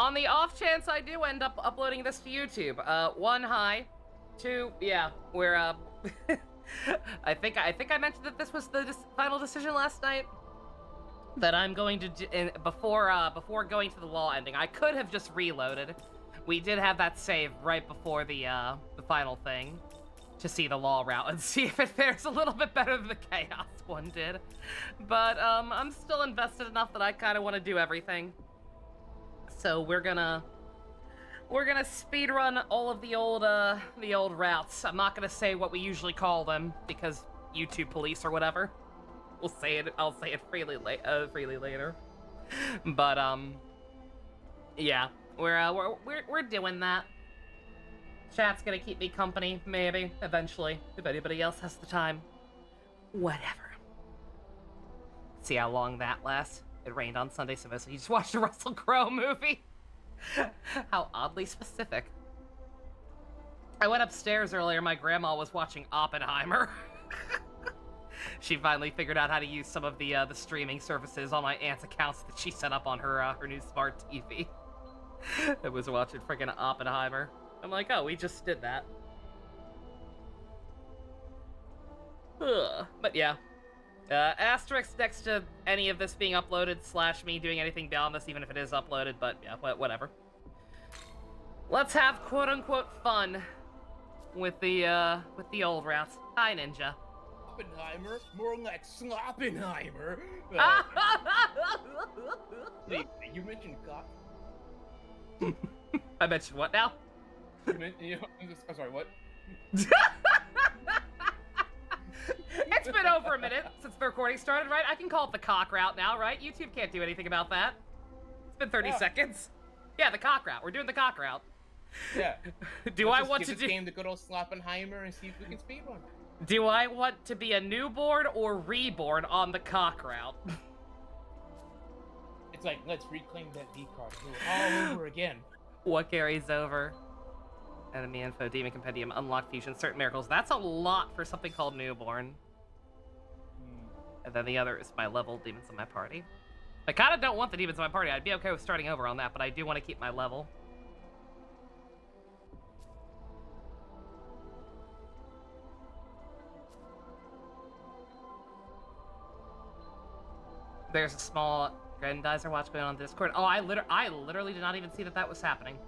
On the off chance I do end up uploading this to YouTube, 1, hi. 2, yeah, we're, I think I mentioned that this was the final decision last night. That I'm going to do, before going to the law ending. I could have just reloaded. We did have that save right before the final thing to see the law route and see if it fares a little bit better than the chaos one did. But I'm still invested enough that I kind of want to do everything. So we're gonna speed run all of the old routes. I'm not gonna say what we usually call them because YouTube police or whatever. We'll say it. I'll say it freely later. But yeah, we're doing that. Chat's gonna keep me company, maybe eventually, if anybody else has the time. Whatever. See how long that lasts. It rained on Sunday, so mostly you just watched a Russell Crowe movie. How oddly specific. I went upstairs earlier. My grandma was watching Oppenheimer. She finally figured out how to use some of the streaming services on my aunt's accounts that she set up on her new smart TV. I was watching freaking Oppenheimer. I'm like, oh, we just did that. Ugh. But yeah. Asterisk next to any of this being uploaded / me doing anything beyond this, even if it is uploaded, but yeah, whatever. Let's have quote-unquote fun with the old routes. Hi, Ninja. Oppenheimer? More like Sloppenheimer. Wait, you mentioned CoC? I mentioned what now? I'm sorry, what? It's been over a minute since the recording started, right? I can call it the CoC route now, right? YouTube can't do anything about that. It's been 30 seconds. Yeah, the CoC route. We're doing the CoC route. Yeah. Do I want to give this game the good old Sloppenheimer and see if we can speedrun? Do I want to be a newborn or reborn on the CoC route? It's like, let's reclaim that V card all over again. What carries over? Enemy info, demon compendium, unlock fusion, certain miracles. That's a lot for something called newborn. And then the other is my level demons in my party. I kind of don't want the demons in my party. I'd be okay with starting over on that, but I do want to keep my level. There's a small grandizer watch going on Discord. Oh, I literally did not even see that was happening.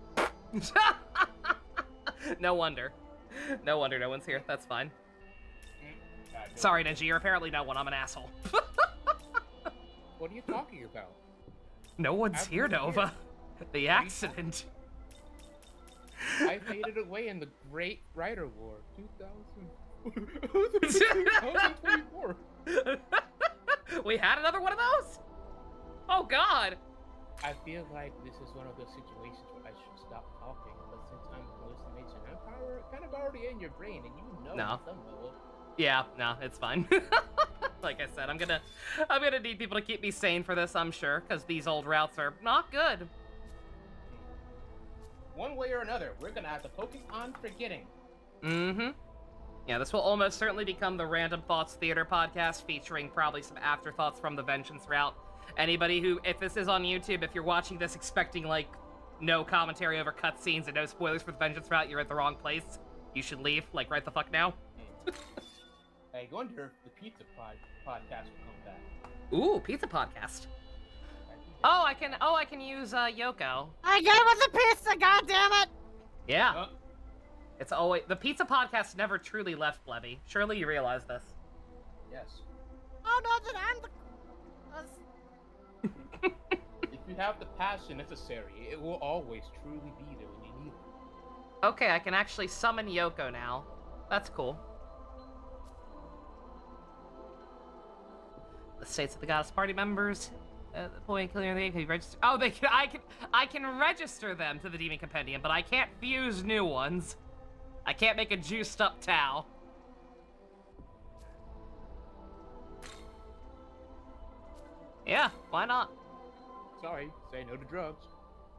No wonder. No wonder no one's here. That's fine. Sorry, Ninja, you're apparently no one. I'm an asshole. What are you talking about? No one's here, Nova. The accident. I faded away in the Great Rider War 2024. We had another one of those? Oh, God. I feel like this is one of those situations where I should stop talking, but since I'm hallucination, I'm kind of already in your brain, and you know some level. Yeah, no, it's fine. Like I said, I'm gonna need people to keep me sane for this, I'm sure, because these old routes are not good. One way or another, we're gonna have to focus on forgetting. Mm-hmm. Yeah, this will almost certainly become the Random Thoughts Theater podcast, featuring probably some afterthoughts from the Vengeance route. Anybody who, if this is on YouTube, if you're watching this expecting, like, no commentary over cutscenes and no spoilers for the Vengeance route, you're at the wrong place. You should leave, like, right the fuck now. I wonder if the pizza podcast will come back. Ooh, pizza podcast. Oh, I can use Yoko. I gave us a pizza, goddammit! Yeah. It's always the pizza podcast never truly left, Blebby. Surely you realize this. Yes. Oh no, that I'm the... If you have the passion necessary, it will always truly be there when you need it. Okay, I can actually summon Yoko now. That's cool. The states of the goddess party members. The point killing the game can be registered. Oh, I can register them to the demon compendium, but I can't fuse new ones. I can't make a juiced up Tau. Yeah, why not? Sorry, say no to drugs.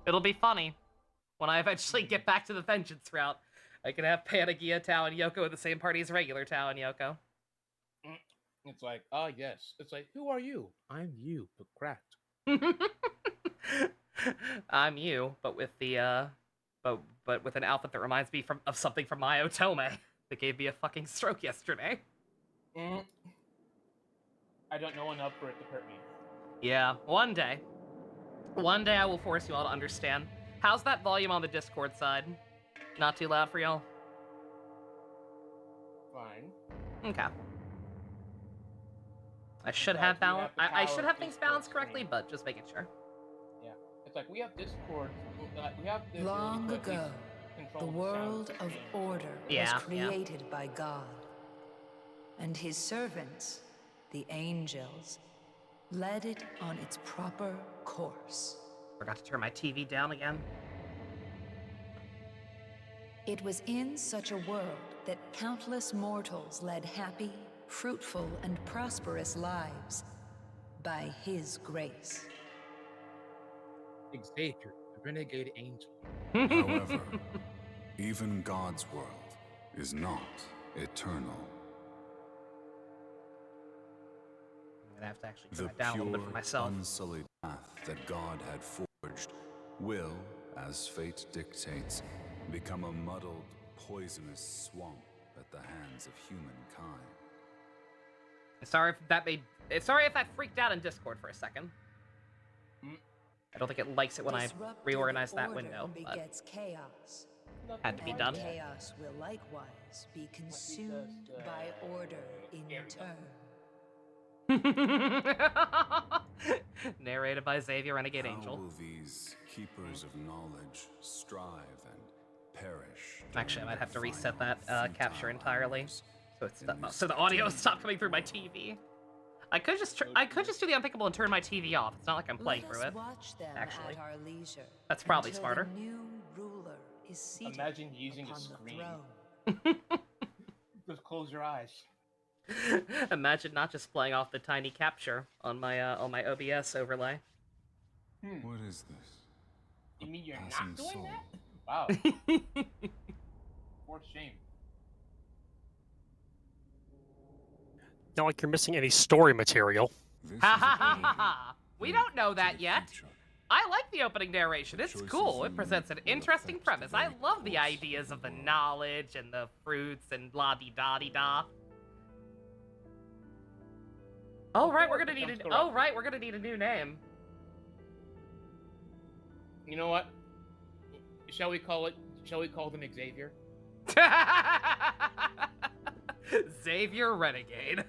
It'll be funny when I eventually get back to the Vengeance route. I can have Panagia, Tau, and Yoko in the same party as regular Tau and Yoko. It's like, yes. It's like, who are you? I'm you, but cracked. I'm you, but with the but with an outfit that reminds me of something from my Otome that gave me a fucking stroke yesterday. I don't know enough for it to hurt me. Yeah, one day I will force you all to understand. How's that volume on the Discord side? Not too loud for y'all? Fine. Okay. I should have balance. I should have things balanced correctly, but just making sure. Yeah, it's like we have Discord. We have the Long ago, the world of order was created by God, and his servants, the angels, led it on its proper course. Forgot to turn my TV down again. It was in such a world that countless mortals led happy, fruitful, and prosperous lives by his grace. Xavier, the renegade angel. However, even God's world is not eternal. I'm gonna have to actually turn it down a little bit for myself. The pure, unsullied path that God had forged will, as fate dictates, become a muddled, poisonous swamp at the hands of humankind. Sorry if that freaked out in Discord for a second. I don't think it likes it when I reorganize that window, but chaos. Had to be done. Chaos will likewise be consumed by order in turn. Narrated by Xavier, Renegade Angel. How will these keepers of knowledge strive and perish? Actually, I might have to reset that capture entirely, so the audio stopped coming through my TV. I could just do the unthinkable and turn my TV off. It's not like I'm playing through it. Actually, that's probably smarter. Imagine using a screen. Just close your eyes. Imagine not just playing off the tiny capture on my OBS overlay. What is this? You mean you're not doing that? Wow. For shame. Not like you're missing any story material. Ha ha ha ha ha! We don't know that yet. I like the opening narration. It's cool. It presents an interesting premise. I love the ideas of the knowledge and the fruits and la-di-da-di-da. Oh right, we're gonna need a new name. You know what? Shall we call them Xavier? Xavier Renegade.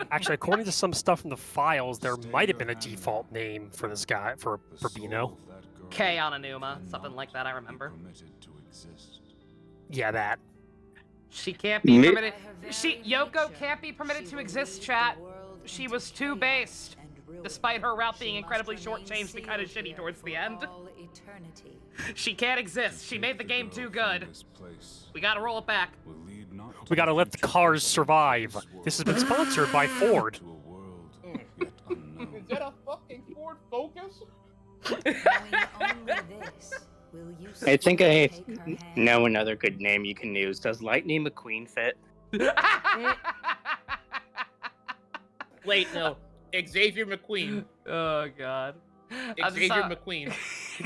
Actually, according to some stuff in the files, there might have been a default name for this guy, for Bino. K Onanuma, something like that, I remember. Yeah, that. She can't be permitted. Yoko can't be permitted to exist, chat. She was too based. Despite her route being incredibly shortchanged and kind of shitty towards the end. She can't exist. She made the game too good. We gotta roll it back. We gotta let the cars survive. This has been sponsored by Ford. Is that a fucking Ford Focus? I think I know another good name you can use. Does Lightning McQueen fit? Wait, no. Xavier McQueen. Oh god. Xavier McQueen.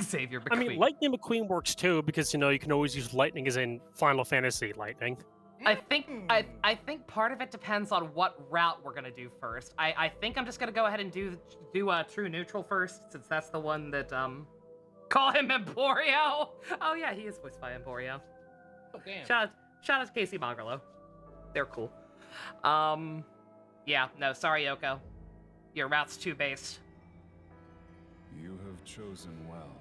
Xavier McQueen. I mean, Lightning McQueen works too because you can always use lightning as in Final Fantasy lightning. I think part of it depends on what route we're gonna do first. I think I'm just gonna go ahead and do True Neutral first, since that's the one that call him Emporio. Oh yeah, he is voiced by Emporio. Oh damn. Shout out to Casey Mongerlo. They're cool. Yeah, no, sorry Yoko. Your route's too based. You have chosen well.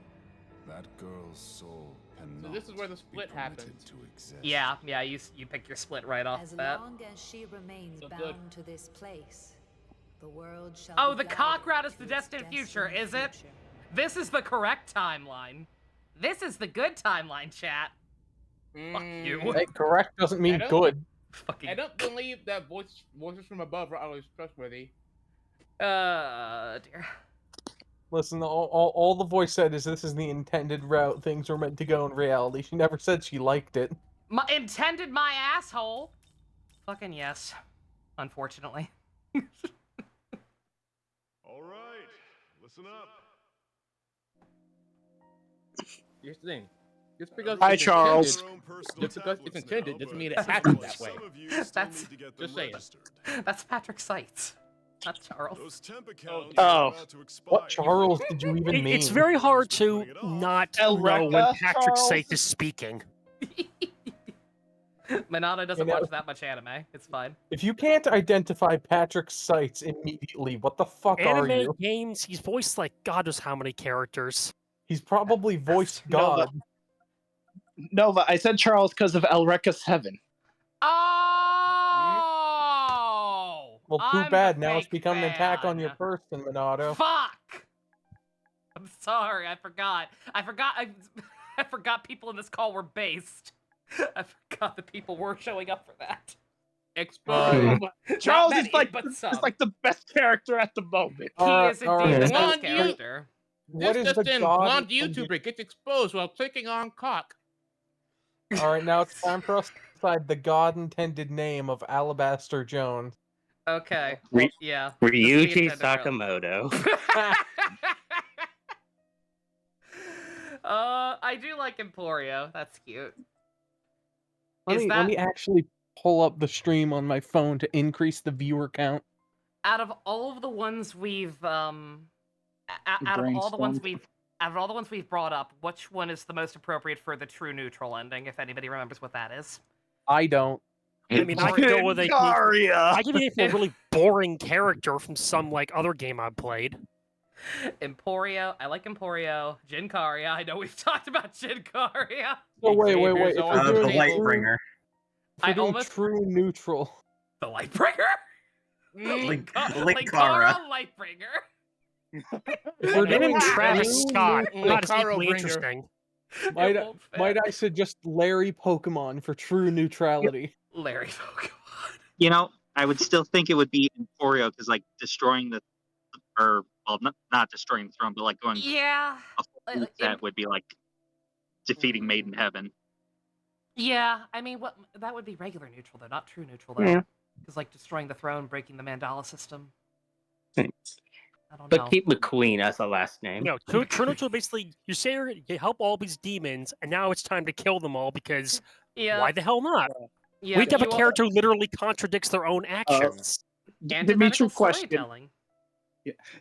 That girl's soul cannot. So this is where the split happens. To exist. Yeah, you pick your split right off the bat. As long as she remains bound to this place, the world shall. Oh, the CoC route is the destined future, is it? This is the correct timeline. This is the good timeline, chat. Fuck you. Hey, correct doesn't mean good. Fucking. I don't believe that voices from above are always trustworthy. Dear. Listen, all the voice said is this is the intended route things were meant to go in reality. She never said she liked it. Intended my asshole. Fucking yes. Unfortunately. All right, listen up. Here's the thing. Just because Hi, it's Charles. intended, just because it's intended doesn't mean it happens that way. That's Just saying. That's Patrick Seitz, not Charles. Oh. What Charles did you even mean? It's very hard to not know when Elrecca, Patrick Charles? Seitz is speaking. Manana doesn't You know- watch that much anime. It's fine. If you can't identify Patrick Seitz immediately, what the fuck are Anime you? games, he's voiced like God knows how many characters. He's probably voiced Nova. God. Nova, I said Charles because of Elrecca 7. Oh! Well, too I'm bad. the Now it's fake become an attack on your fan. person, Minato. Fuck! I'm sorry, I forgot. I forgot people in this call were based. I forgot that people were showing up for that. Exposed. Charles many, is like but is some. like the best character at the moment. He Alright, is indeed alright. the Blonde best character. What This is the just in, God blonde intended- YouTuber gets exposed while clicking on cock. Alright, now it's time for us to decide the God-intended name of Alabaster Jones. Okay. Re- Yeah. Ryuji this is the intended Sakamoto. I do like Emporio. That's cute. Let me actually pull up the stream on my phone to increase the viewer count. Out of all of the ones we've out of all the ones we've brought up, which one is the most appropriate for the true neutral ending? If anybody remembers what that is. I don't. I mean, I could go with a Garia. I could give a really boring character from some like other game I've played. Emporio. I like Emporio. Jinkaria. I know we've talked about Jinkaria. Oh, wait. Xavier's If always we're the doing Lightbringer. If we're I doing almost- true neutral. The Lightbringer. Linkara. Lightbringer. If we're Name doing him Travis true Scott. neutral- Not as Linkara deeply Bringer. interesting. Might, It won't fit. might I suggest Larry Pokemon for true neutrality? Larry Pokemon. You know, I would still think it would be Emporio because, like, destroying the, or well, not destroying the throne, but like going Yeah. a full reset would be like defeating Maiden Heaven. Yeah. I mean, what that would be regular neutral though, not true neutral though. Yeah. Because like destroying the throne, breaking the mandala system. Thanks. I don't But know. keep McQueen as the last name. No, true neutral basically you say you help all these demons, and now it's time to kill them all because Yeah. why the hell not? Yeah. we have a you all- character who literally contradicts their own actions. Antithetical Dimitri question. storytelling.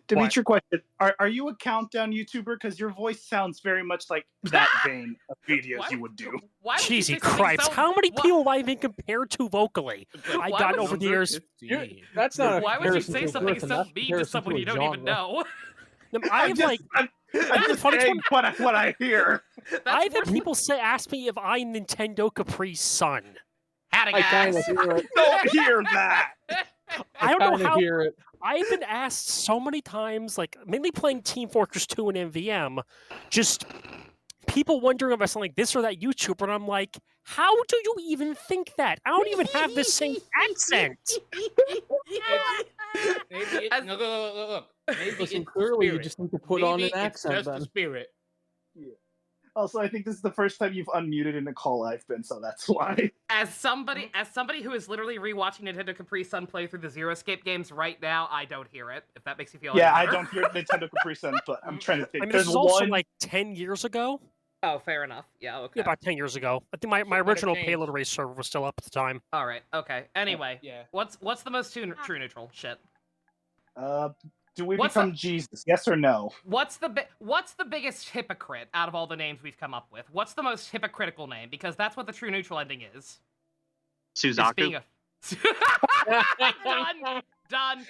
Dimitri question. Are you a countdown YouTuber? Because your voice sounds very much like that vein of videos Why you would do. Why would you Cheesy say something Cripes, so- how many why- people have I been compared to vocally? Why I've gotten would over the Number years. 15. That's not a Why would you comparison say to a something person, so that's a mean to comparison someone a you don't even genre. know? I've like I'm just saying what I hear. I've had worse people ask me if I'm Nintendo Capri's son. Howdy, I kind guys. of hear it. Don't hear that. I don't know kinda how. hear it. I've been asked so many times, like mainly playing Team Fortress 2 and MVM, just people wondering if I sound like this or that YouTuber, and I'm like, how do you even think that? I don't even have the same accent. Maybe As- look. Maybe Listen, it's the clearly you spirit. just need to put on Maybe an it's accent just then. the spirit. Also, I think this is the first time you've unmuted in a call I've been, so that's why. As somebody who is literally rewatching Nintendo Capri Sun play through the Zero Escape games right now, I don't hear it. If that makes you feel any Yeah, I better. don't hear Nintendo Capri Sun, but I'm trying to think. I mean, this There's is also one. like 10 years ago. Oh, fair enough. Yeah, okay. Yeah, about 10 years ago. I think my Shit might original have Payload changed. Race server was still up at the time. All right. Okay. Anyway, Yeah. what's the most true neutral shit? Do we What's become the- Jesus? Yes or no? What's the biggest hypocrite out of all the names we've come up with? What's the most hypocritical name? Because that's what the true neutral ending is. It's Suzaku. being a done.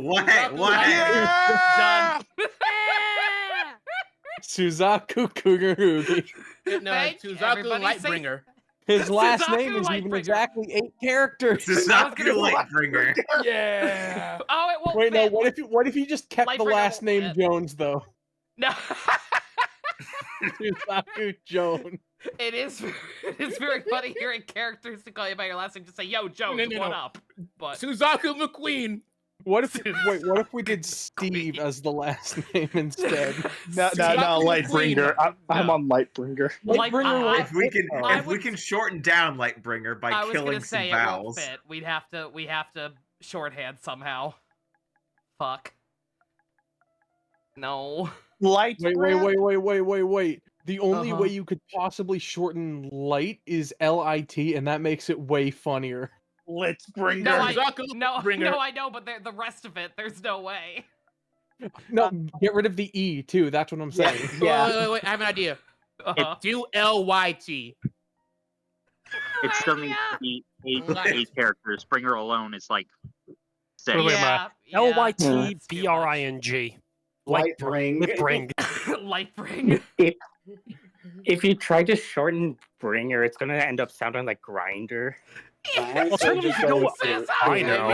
What? Suzaku What? Lightbringer. Done. Suzaku Kugarugi. No, Thank Suzaku everybody say- Lightbringer. His last Suzaku name is even Lightbringer. exactly 8 characters. Suzaku gonna say- Lightbringer. Yeah. Oh, it won't Wait, no. fit. What if you just kept the Lightbringer last won't name fit. Jones though? No. Suzaku Jones. It is very funny hearing characters to call you by your last name. Just say, "Yo, Jones, No. what up?" But Suzaku McQueen. What if we did Steve as the last name instead? No, Suzaku Lightbringer. McQueen. I'm No. on Lightbringer. Like, Lightbringer If we can, I if we can shorten down Lightbringer by I was killing gonna some say it won't vowels. fit. We have to shorthand somehow. Fuck. No. Lightbringer. Wait. The only way you could possibly shorten light is LIT, and that makes it way funnier. Let's bring No, her. I know, but the rest of it, there's no way. No, get rid of the E too. That's what I'm saying. Wait, I have an idea. Do LYT. It still needs to be eight characters. Springer alone is like 6. LYTBRING. Lightbring. Lightbring. If you try to shorten Bringer, it's gonna end up sounding like Grinder. Alternatively, you go with I know.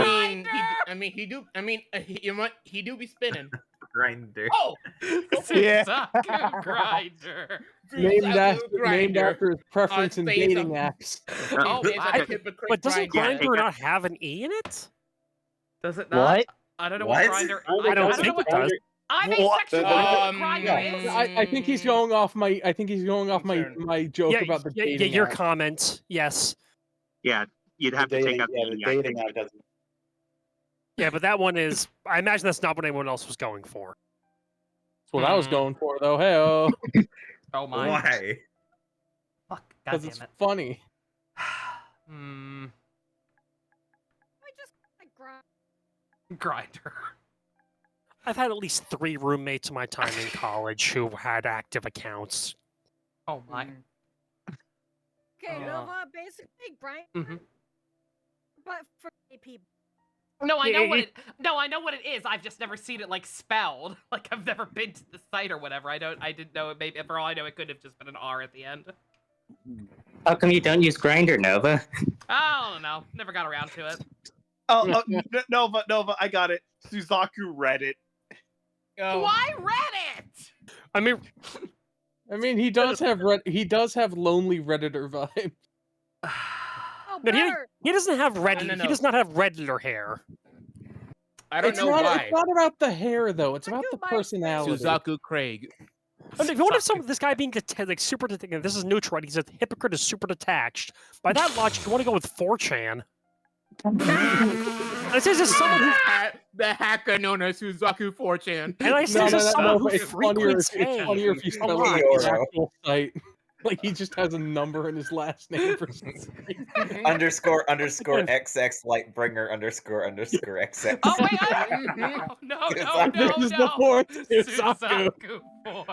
He do be spinning. Grinder. Oh, Suzaku Grinder. Named after his preference in dating apps. But doesn't Grinder not have an E in it? Does it not? What? I don't know what Grinder. I don't think it does. I'm asexual. Grinder is. I think he's going off my. I think he's going off my joke about the dating. Your app. comment. Yes. Yeah, you'd have to take out the dating app doesn't. Yeah, but that one is. I imagine that's not what anyone else was going for. That's what I was going for, though. Hey, oh my. Why? Fuck. Because it's funny. I just like Grinder. I've had at least 3 roommates in my time in college who had active accounts. Oh my. Okay, Nova, basically Brian, but for people. No, I know what it. No, I know what it is. I've just never seen it like spelled. Like I've never been to the site or whatever. I didn't know it. Maybe for all I know, it could have just been an R at the end. How come you don't use Grinder, Nova? I don't know. Never got around to it. Nova, I got it. Suzaku Reddit. Why Reddit? I mean, he does have lonely Redditor vibes. No, he doesn't have red. No. He does not have Redditor hair. I don't know why. It's not about the hair though. It's about the personality. Suzaku Craig. What if this guy being like super? This is neutral. Right? He's a hypocrite. Is super detached. By that logic, you want to go with 4chan. This is someone who the hacker known as Suzaku 4chan. And I say this is someone who it's funnier if you spell it on the actual site. Like he just has a number in his last name for some reason. __XX Lightbringer _ XX. Oh wait! No! This is the 4th Suzaku. Suzaku 4.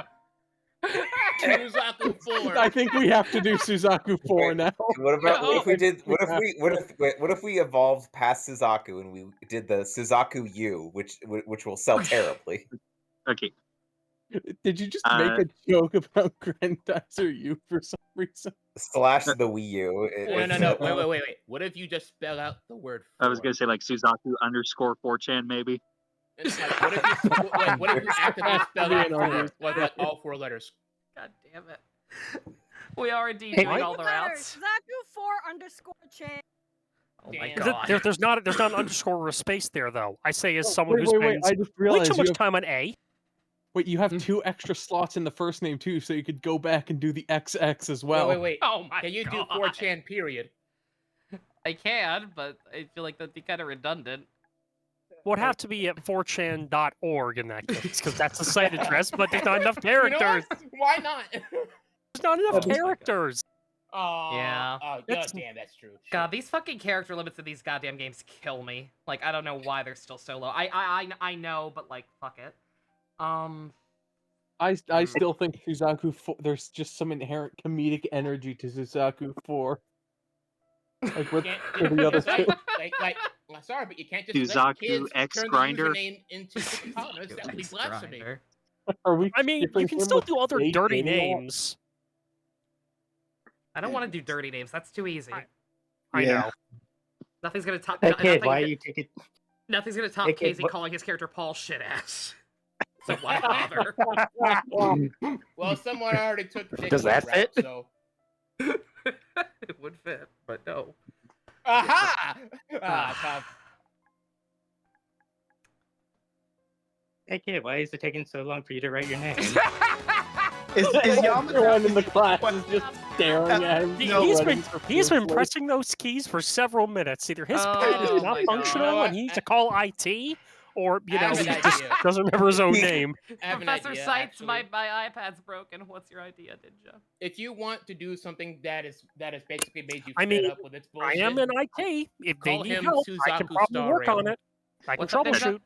Suzaku 4. I think we have to do Suzaku 4 now. What about what if we did? What if we evolved past Suzaku and we did the Suzaku U, which will sell terribly? Okay. Did you just make a joke about Grandizer U for some reason? / the Wii U. No. Wait. What if you just spell out the word 4? I was gonna say like Suzaku _4chan maybe. It's like, what if you actively spell out 4 like all 4 letters? God damn it! We are indeed doing all the routes. Suzaku 4_chan. Oh my god! There's not an underscore or a space there though. I say as someone who wait, spends I just way realized too much time on A. Wait, you have 2 extra slots in the first name too, so you could go back and do the XX as well. Wait. Oh my god! Can you do 4chan period? I can, but I feel like that'd be kind of redundant. Would have to be at 4chan.org in that case, because that's the site address, but there's not enough characters. Why not? There's not enough characters. Oh, yeah. Oh, damn, that's true. God, these fucking character limits in these goddamn games kill me. Like, I don't know why they're still so low. I know, but like, fuck it. I still think Suzaku 4. There's just some inherent comedic energy to Suzaku 4. Like what the other two. Like, sorry, but you can't just Suzaku let kids X turn Grinder. the username into Thomas. That would be blasphemy. I mean, you can still do other dirty names. I don't want to do dirty names. That's too easy. I know. Nothing's gonna top. Okay, why are you taking? Nothing's gonna top Casey calling his character Paul shit ass. So why bother? Well, someone already took. Does that fit? So. It would fit, but no. Aha! Tom. Okay, why is it taking so long for you to write your name? Is Yamada around in the class is just staring at him? He's been pressing those keys for several minutes. Either his pad is not functional and he needs to call IT, Or, I have he an just idea. doesn't remember his own name. I have an Professor idea, Sites, actually. my iPad's broken. What's your idea, Ninja? If you want to do something that is basically made you I fed mean, up with its I bullshit, am in IT. If they call need him help, I can Suzaku probably Star work on Rail. it. I can What's up, Ninja?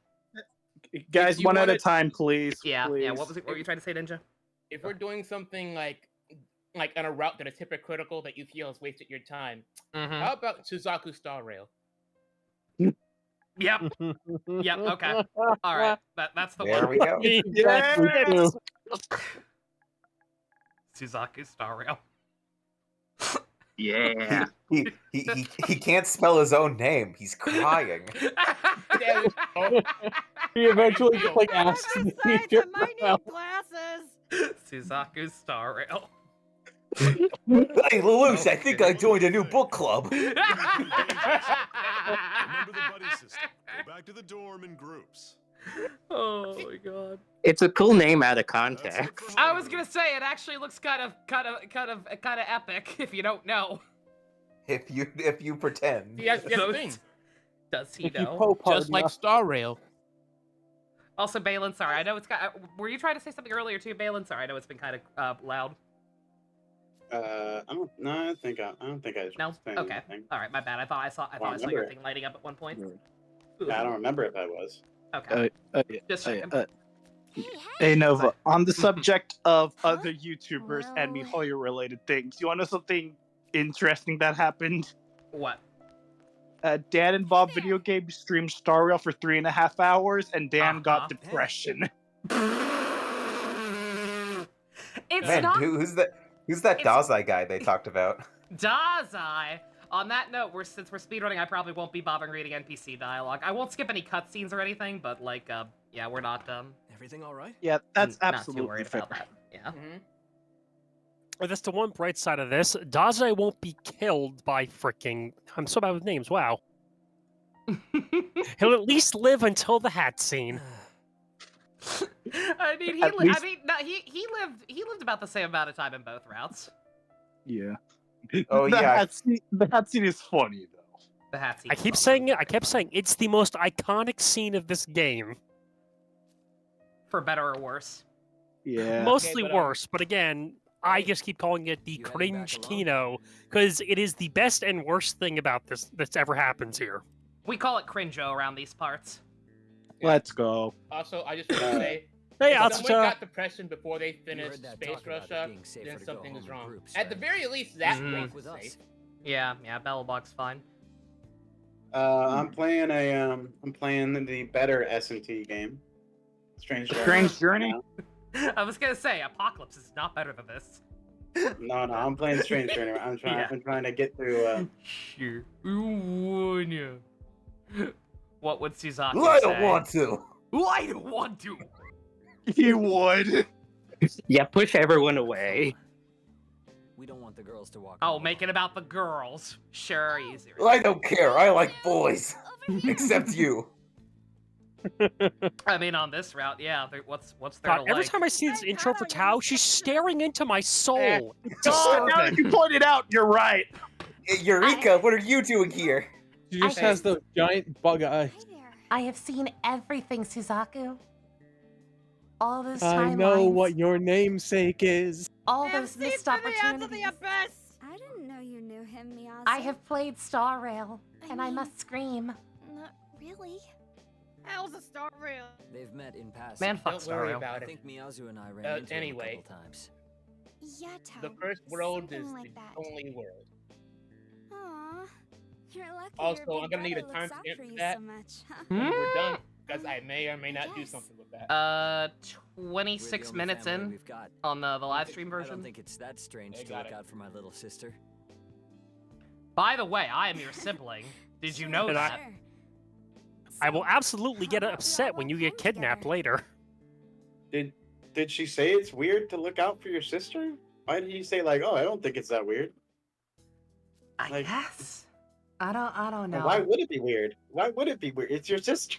troubleshoot. Guys, you one at a wanna- time, please. Yeah, yeah. please. What were you trying to say, Ninja? If we're doing something like on a route that is hypocritical that you feel has wasted your time, how about Suzaku Star Rail? Yep. Yep. Okay. All right. That's the There one. we go. Exactly. Suzaku Star Rail. Yeah. He can't spell his own name. He's crying. He eventually just like asks Professor the Sites, teacher. I might need glasses. Suzaku Star Rail. Hey, Lelouch, I think I joined a new book club. Remember the buddy system. Go back to the dorm in groups. Oh my god. It's a cool name out of context. I was gonna say it actually looks kind of epic if you don't know. If you pretend. Yes, thing. Does he If you know? poke hard Just like enough. Star Rail. Also, Balin, sorry, I know it's got. Were you trying to say something earlier too, Balin? Sorry, I know it's been kind of loud. I don't. No, I don't think I. No. saying Okay. anything. All right, my bad. I thought I saw your remember thing lighting up at one point. I don't remember if I was. Okay. Just checking. Hey Nova, on the subject of other YouTubers and MiHoYo related things, you want to know something interesting that happened? What? Dan and Bob video game streamed Star Rail for 3.5 hours, and Dan got depression. It's Man, not who's that Dazai guy they talked about? Dazai. On that note, since we're speedrunning, I probably won't be bothering reading NPC dialogue. I won't skip any cutscenes or anything, but like, yeah, we're not Everything all right? Yeah, that's not absolutely too worried fair. about that. Yeah. Well, that's the one bright side of this. Dazai won't be killed by freaking. I'm so bad with names. Wow. He'll at least live until the hat scene. I mean, he lived about the same amount of time in both routes. Yeah. Oh yeah. The hat scene is funny though. The hat scene. I keep saying it. I kept saying it's the most iconic scene of this game. For better or worse. Yeah. Mostly worse, but again, I just keep calling it the cringe Kino because it is the best and worst thing about this that's ever happens here. We call it cringo around these parts. Let's go. Also, I just want to say, Hey, if someone Atsuta. got depression before they finished Space Russia, then something is wrong. At the very least, that place is safe. Yeah, Battlebox fine. I'm playing the better S&T game. Strange Journey. I was gonna say Apocalypse is not better than this. No, I'm playing Strange Journey. I'm trying to get through. Sure. What would Suzaku I say? don't want to. I don't want to. He would. Yeah, push everyone away. We don't want the girls to walk. Oh, make it about the girls. Sure, easier. I don't care. I like boys, except you. I mean, on this route, yeah. What's there God, to every like? time I see this intro for Tao, she's staring into my soul. It's Oh, now that disturbing. you pointed out, you're right. Eureka, what are you doing here? She just has those giant bug eyes. I have seen everything, Suzaku. All those I timelines. know what your namesake is. All those missed opportunities. I didn't know you knew him, Miyazu. I have played Star Rail, and I must scream. Not really. How's a Star Rail? They've met in past. Man, fuck Don't Star worry Rail. about I it. think Miyazu and I ran into Anyway. him a couple times. Yeah, Tao. The first world something is like the that. only world. Aw, you're lucky Also, your I'm big gonna need a brother looks out timestamp for for you that. so much, huh? When we're done, because I may or may not do something with that. 26 minutes in on the live stream I don't version. think it's that strange They to got look it. out for my little sister. By the way, I am your sibling. Did you know And that? I will absolutely get upset when you get kidnapped later. Did she say it's weird to look out for your sister? Why did you say like, oh, I don't think it's that weird? I guess. I don't know. Why would it be weird? Why would it be weird? It's your sister.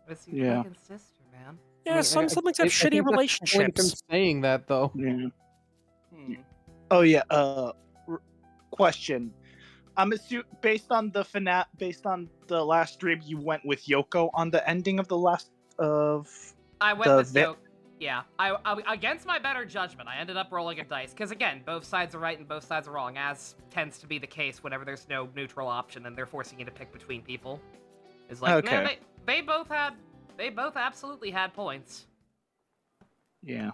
It's your Yeah. fucking sister, man. Yeah, some siblings have I shitty think that's the point of him relationships. saying that though. Yeah. Hmm. Oh yeah. Question. I'm assuming based on the last stream, you went with Yoko on the ending of the last of. I went with Yoko. Yeah, I against my better judgment, I ended up rolling a dice because again, both sides are right and both sides are wrong, as tends to be the case whenever there's no neutral option and they're forcing you to pick between people. It's like, okay. man, they both absolutely had points. Yeah.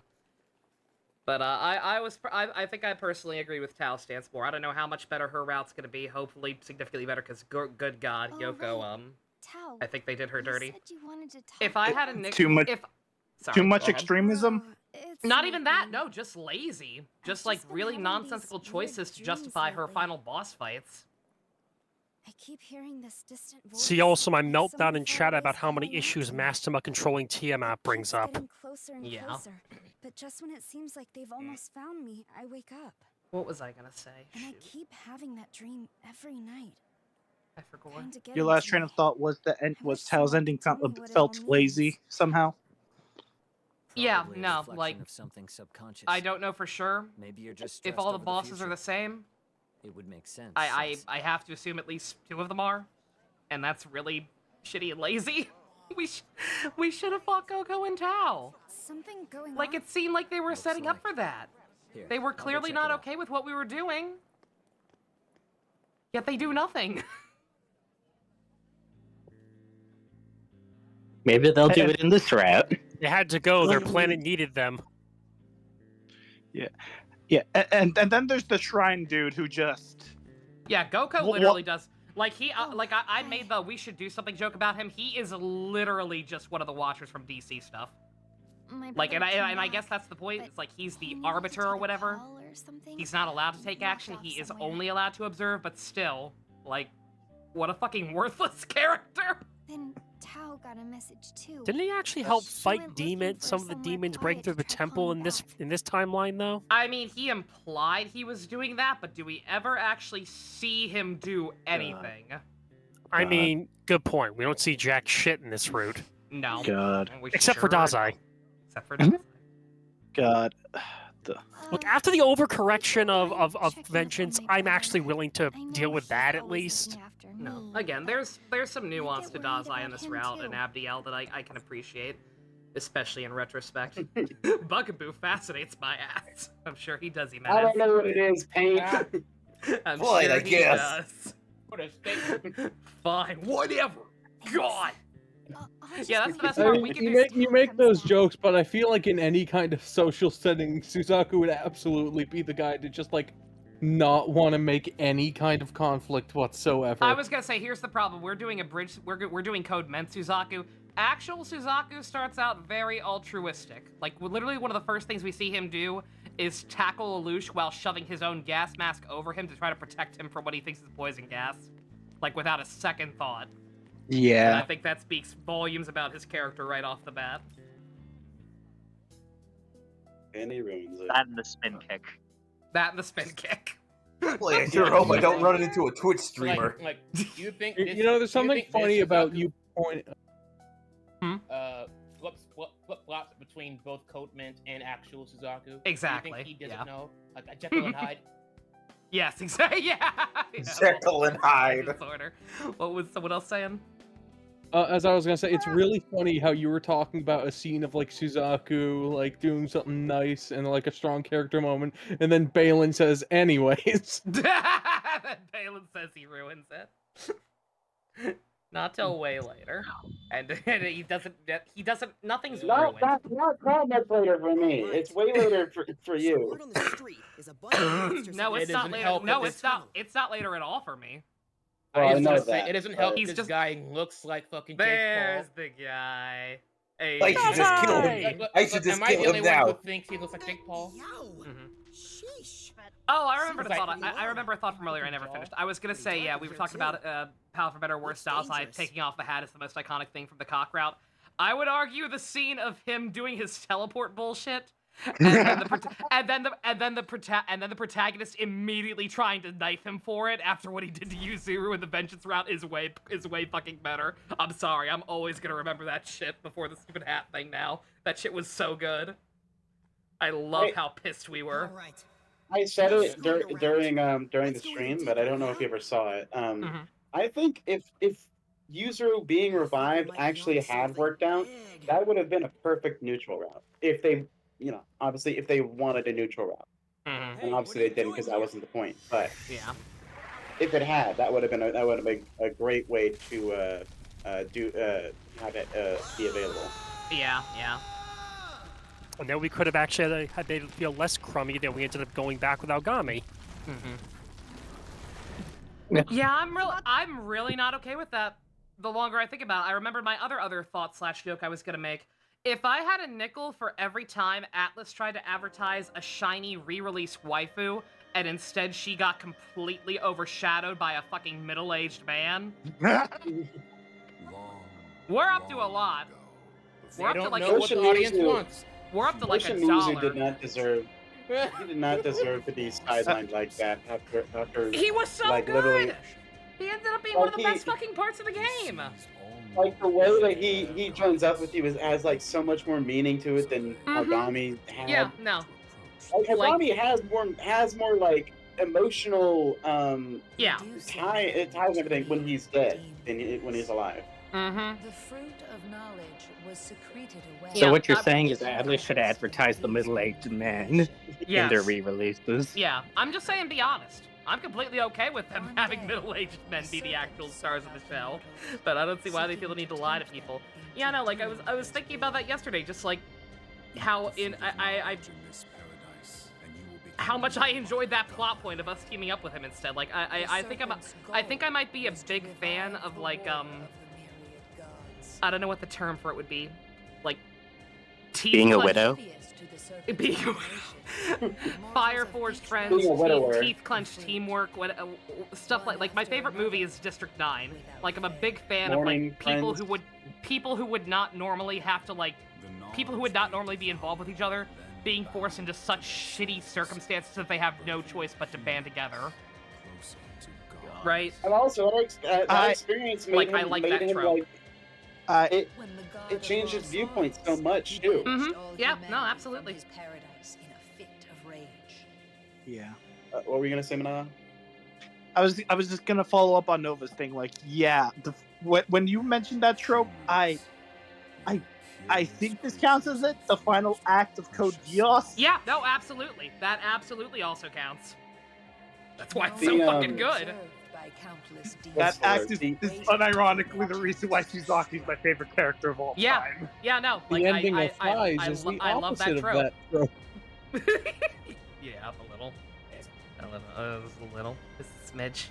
But I think I personally agree with Tao's stance more. I don't know how much better her route's gonna be. Hopefully, significantly better. Because good God, Yoko, Tao, I think they did her dirty. said you wanted to talk If I had a nick, too much, sorry, too much go ahead. extremism. Not even that. No, just lazy. Just like really nonsensical choices to justify her final boss fights. I keep hearing this distant voice. See also my meltdown in chat about how many issues Mastema controlling Tiamat brings up. Closer and closer, but just when it seems like they've almost found me, I wake up. What was I gonna say? And I keep having that dream every night. I forgot. Your last train of thought was Tao's ending felt lazy somehow. Yeah, Probably a no, reflection like of something subconscious. I don't know for sure. Maybe you're just if stressed all the over bosses are future. the same. It would make sense. I have to assume at least 2 of them are, and that's really shitty and lazy. we should have fought CoC and Tao. Something going Like on? it seemed like they were setting up for that. Here, They were I'll go clearly check not it out. okay with what we were doing. Yet they do nothing. Maybe they'll do it in this route. They had to go. Their planet needed them. Yeah, and then there's the shrine dude who just. Yeah, Goku literally does. Like I made the we should do something joke about him. He is literally just one of the watchers from DC stuff. Like, and I guess that's the point. It's like he's the arbiter or whatever. He's not allowed to take action. He is only allowed to observe. But still, like, what a fucking worthless character. Then Tao got a message too. Didn't he actually help fight some of the demons breaking through the temple in this timeline though? I mean, he implied he was doing that, but do we ever actually see him do anything? I mean, good point. We don't see jack shit in this route. No. God. Except for Dazai. Except for Dazai. God. Look, after the overcorrection of Vengeance, I'm actually willing to deal with that at least. No. Again, there's some nuance to Dazai in this route and Abdiel that I can appreciate, especially in retrospect. Bugaboo fascinates my ass. I'm sure he does, I don't know what it is, Pain. I'm Boy, sure I he guess. does. Fine, whatever. God. Yeah, that's the best part. We can You make those jokes, but I feel like in any kind of social setting, Suzaku would absolutely be the guy to just like not want to make any kind of conflict whatsoever. I was gonna say, here's the problem. We're doing a bridge. We're doing Code Meant Suzaku. Actual Suzaku starts out very altruistic. Like literally, one of the first things we see him do is tackle Lelouch while shoving his own gas mask over him to try to protect him from what he thinks is poison gas, like without a second thought. Yeah. And I think that speaks volumes about his character right off the bat. And he ruins it. That and the spin kick. That and the spin kick. Play at your home. I don't run it into a Twitch streamer. Like, you think You know, there's something funny about you point. Flip-flops between both Code Mint and actual Suzaku. Exactly. You think he doesn't Yeah. know? Like a Jekyll and Hyde. Yes, exactly. Yeah. Jekyll and Hyde. Disorder. What was someone else saying? As I was gonna say, it's really funny how you were talking about a scene of like Suzaku like doing something nice and like a strong character moment, and then Balin says, "Anyways." Then Balin says he ruins it. Not till way later, and he doesn't. Nothing's ruined. Not much later for me. It's way later for you. No, it's not later. help No, that it's not. It's not later at all for me. Oh, I was know gonna say, that, it doesn't help. He's This just- guy looks like fucking Jake There's Paul. the guy. Hey, I should just kill him. I should just Am I kill the only him one now. who thinks he looks like Jake Paul? Oh, I remember the Seems thought. like- I remember a thought from earlier. I never finished. I was gonna say, yeah, we were talking about Power for Better or Worse Dazai taking off the hat is the most iconic thing from the CoC route. I would argue the scene of him doing his teleport bullshit, and then the protagonist immediately trying to knife him for it after what he did to Yuzuru in the Vengeance route is way fucking better. I'm sorry, I'm always gonna remember that shit before the stupid hat thing now. That shit was so good. I love how pissed we were. All right. I said it during the stream, but I don't know if you ever saw it. I think if Yuzuru being revived actually had worked out, that would have been a perfect neutral route. If they, obviously if they wanted a neutral route, and obviously they didn't because that wasn't the point. But yeah, if it had, that would have been a great way to have it be available. Yeah. And then we could have actually had made it feel less crummy than we ended up going back with Algami. Yeah, I'm really not okay with that. The longer I think about it, I remember my other thought / joke I was gonna make. If I had a nickel for every time Atlas tried to advertise a shiny re-release waifu, and instead she got completely overshadowed by a fucking middle-aged man, we're up to a lot. We're up to like what the audience wants. We're up to like Yoshimizu $1. did not deserve. He did not deserve to be sidelined like that after. He was so like, good. Literally, He ended up being one of the best fucking parts of the game. like the way that he joins up with you has like so much more meaning to it than Agami had. Yeah, no. Like Agami has more like emotional ties and everything when he's dead than when he's alive. The fruit of knowledge was secreted away. So what you're saying is Atlas should advertise the middle-aged men in their Yes. re-releases. Yeah, I'm just saying, be honest. I'm completely okay with them having middle-aged men be the actual stars of the show, but I don't see why they feel the need to lie to people. Yeah, no, like I was thinking about that yesterday, just like how how much I enjoyed that plot point of us teaming up with him instead. Like I think I might be a big fan of like I don't know what the term for it would be, like Being a widow? Being a widow. Fire Forged friends, Being a widower. teeth clenched teamwork, stuff like my favorite movie is District 9. Like I'm a big fan Morning of like people Friends. who would not normally have to like people who would not normally be involved with each other being forced into such shitty circumstances that they have no choice but to band together. Right? And also, that experience made like, him, I like made that him trope. like it changed his viewpoint so much too. Yeah, no, absolutely. Yeah. What were you gonna say, Manala? I was just gonna follow up on Nova's thing. Like, yeah, when you mentioned that trope, I think this counts as it. The final act of Code Geass. Yeah, no, absolutely. That absolutely also counts. That's why it's so fucking good. That act is unironically the reason why Shizaki's my favorite character of all time. Yeah, no. The like, ending I of Flies is the I love that opposite of trope. that trope. Yeah, a little. Just a little. Just a smidge.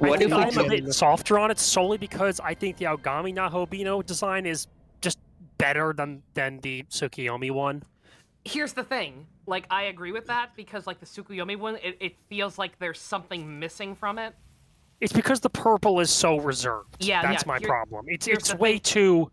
I think I'm a bit softer on it solely because I think the Aogami Nahobino design is just better than the Tsukiyomi one. Here's the thing. Like, I agree with that because, like, the Tsukuyomi one, it feels like there's something missing from it. It's because the purple is so reserved. Yeah, That's yeah. my problem. Here's It's the way thing. too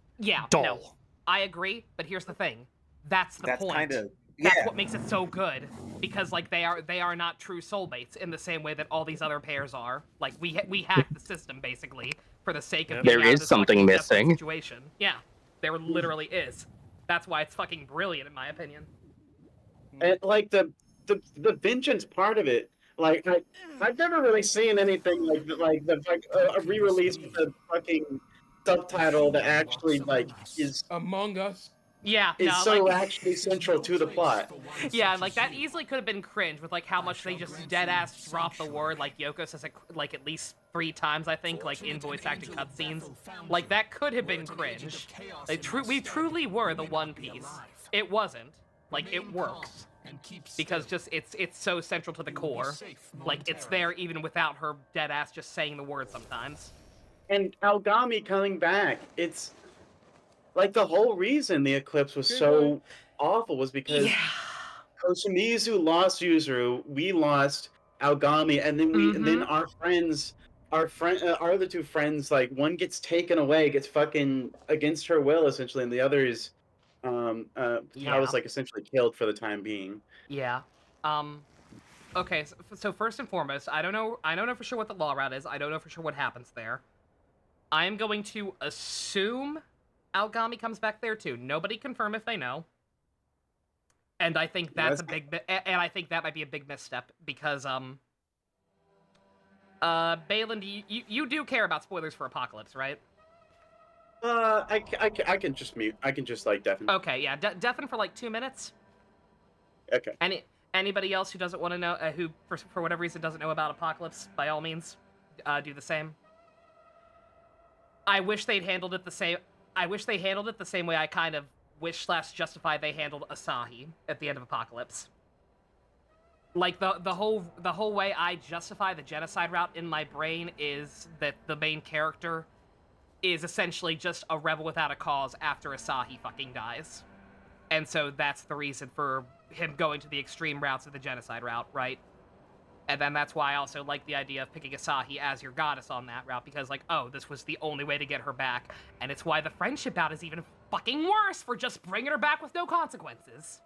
dull. No, I agree, but here's the thing. That's the That's point. kinda- That's yeah. what makes it so good. Because, like, they are not true soulmates in the same way that all these other pairs are. Like, we hacked the system, basically, for the sake of There getting out of is this something fucking desperate missing. Situation. Yeah, there literally is. That's why it's fucking brilliant, in my opinion. And like the vengeance part of it, like I've never really seen anything like a re-release with a fucking subtitle that actually like is Among Us. Yeah, is no, so like, actually central to the plot. yeah, like that easily could have been cringe with like how much they just dead ass drop the word. Like Yoko says it like at least 3 times, I think, like in voice acted cutscenes. Like that could have been cringe. Like, we truly were the One Piece. It wasn't. Like it works because just it's so central to the core. Like it's there even without her dead ass just saying the word sometimes. And Algami coming back, it's like the whole reason the eclipse was so awful was because Koshimizu lost Yuzuru, we lost Algami, and then and then our other 2 friends, like one gets taken away, gets fucking against her will essentially, and the other is was like essentially killed for the time being. Yeah. Okay, so first and foremost, I don't know for sure what the law route is. I don't know for sure what happens there. I am going to assume Algami comes back there too. Nobody confirm if they know. And I think that's and I think that might be a big misstep because Balin, you do care about spoilers for Apocalypse, right? I can just mute. I can just like deafen. Okay, yeah, deafen for like 2 minutes. Okay. Anybody else who doesn't want to know, who for whatever reason doesn't know about Apocalypse, by all means, do the same. I wish they'd handled it the same. I wish they handled it the same way I kind of wish/justify they handled Asahi at the end of Apocalypse. Like the whole way I justify the genocide route in my brain is that the main character is essentially just a rebel without a cause after Asahi fucking dies. And so that's the reason for him going to the extreme routes of the genocide route, right? And then that's why I also like the idea of picking Asahi as your goddess on that route, because like, oh, this was the only way to get her back. And it's why the friendship bout is even fucking worse for just bringing her back with no consequences.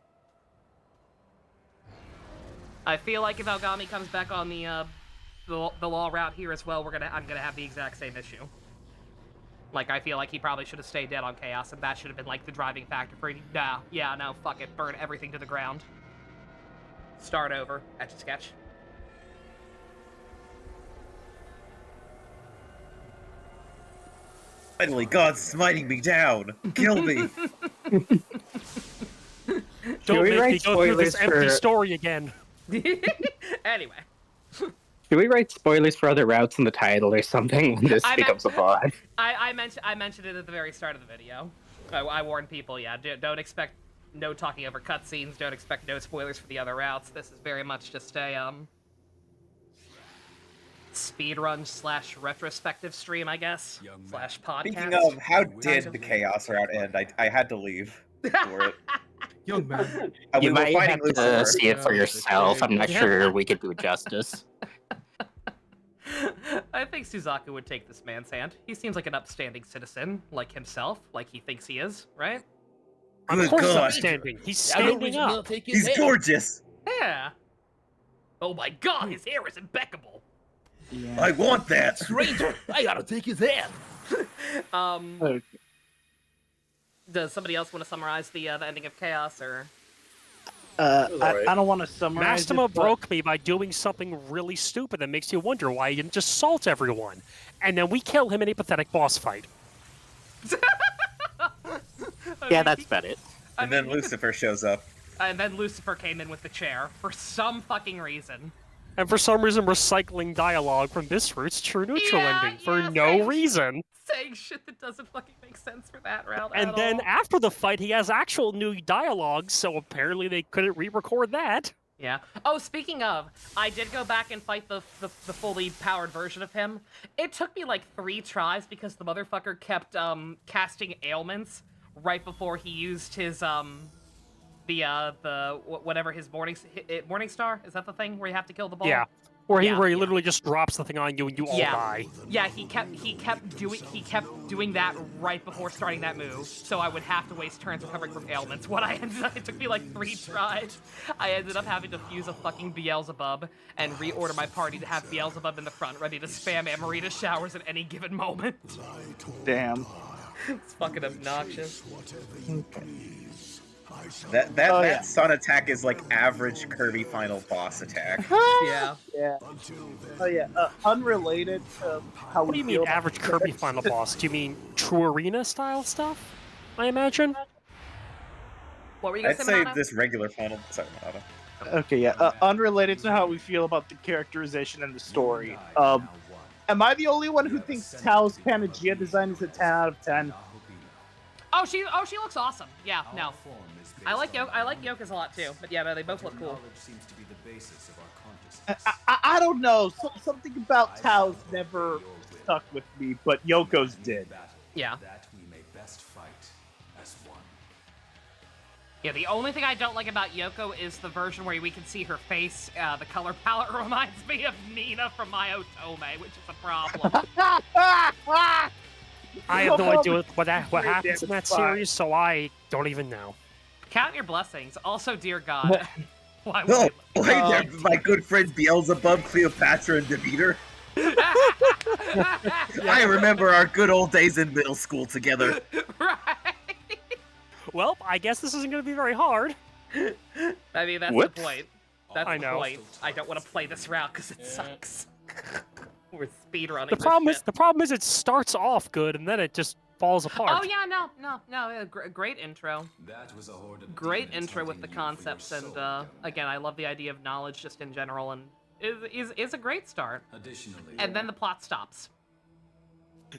I feel like if Algami comes back on the law route here as well, I'm gonna have the exact same issue. Like, I feel like he probably should have stayed dead on Chaos, and that should have been, like, the driving factor for... No, fuck it. Burn everything to the ground. Start over. Etch-a-sketch. Finally, God's smiting me down. Kill me. Don't make me go through this empty story again. Anyway. Should we write spoilers for other routes in the title or something when this becomes a VOD? I mentioned it at the very start of the video. I warned people, yeah, don't expect no talking over cutscenes, don't expect no spoilers for the other routes. This is very much just a, speedrun / retrospective stream, I guess, / podcast. Speaking of, how did the Chaos route end? I had to leave for it. Young man. You might have to see it for yourself. I'm not sure we could do it justice. I think Suzaku would take this man's hand. He seems like an upstanding citizen, like himself, like he thinks he is, right? Of course he's upstanding. He's standing up. He's gorgeous. Yeah. Oh my god, his hair is impeccable. Yeah. I want that. Stranger, I gotta take his hand. Okay. Does somebody else want to summarize the ending of Chaos, or? I don't want to summarize Mastema broke me by doing something really stupid that makes you wonder why he didn't just salt everyone. And then we kill him in a pathetic boss fight. Yeah, that's about it. And then Lucifer shows up. And then Lucifer came in with the chair, for some fucking reason. And for some reason recycling dialogue from this route's true neutral ending for no reason. Saying shit that doesn't fucking make sense for that route And at then all. after the fight, he has actual new dialogue, so apparently they couldn't re-record that. Yeah. Oh, speaking of, I did go back and fight the fully powered version of him. It took me like 3 tries because the motherfucker kept casting ailments right before he used his whatever his morning star, is that the thing where you have to kill the ball? Yeah. Where he literally just drops the thing on you and you all die. Yeah, he kept doing that right before starting that move, so I would have to waste turns recovering from ailments. It took me like 3 tries. I ended up having to fuse a fucking Beelzebub and reorder my party to have Beelzebub in the front, ready to spam Amarita showers at any given moment. Damn. It's fucking obnoxious. That sun attack is like average Kirby final boss attack. Yeah. Yeah. Oh yeah. Unrelated to how What do you mean average Kirby final boss? Do you mean true arena style stuff? I imagine. What were you gonna say, I'd say this regular final. Sorry, Manada. Okay, yeah. Unrelated to how we feel about the characterization and the story. Am I the only one who thinks Tao's Panagia design is a 10 out of 10? Oh, she looks awesome. Yeah, no. I like Yoka's a lot too, but yeah, no, they both look cool. I don't know. Something about Tao's never stuck with me, but Yoko's did. Yeah. Yeah, the only thing I don't like about Yoko is the version where we can see her face. The color palette reminds me of Nina from My Otome, which is a problem. I have no idea what happens in that series, so I don't even know. Count your blessings. Also, dear God. Why would No, my good friends Beelzebub, Cleopatra, and Demeter. I remember our good old days in middle school together. Well, I guess this isn't going to be very hard. I mean, that's Whoops. the point. That's I the know. point. I don't want to play this route because it sucks. We're speedrunning The problem is it starts off good and then it just falls apart. Oh yeah, no. Great intro. That was a horde of Great demons intro with the hunting you for your concepts, and soul, again, I love the idea of knowledge just in general, and is a great start. Additionally, And then the plot stops.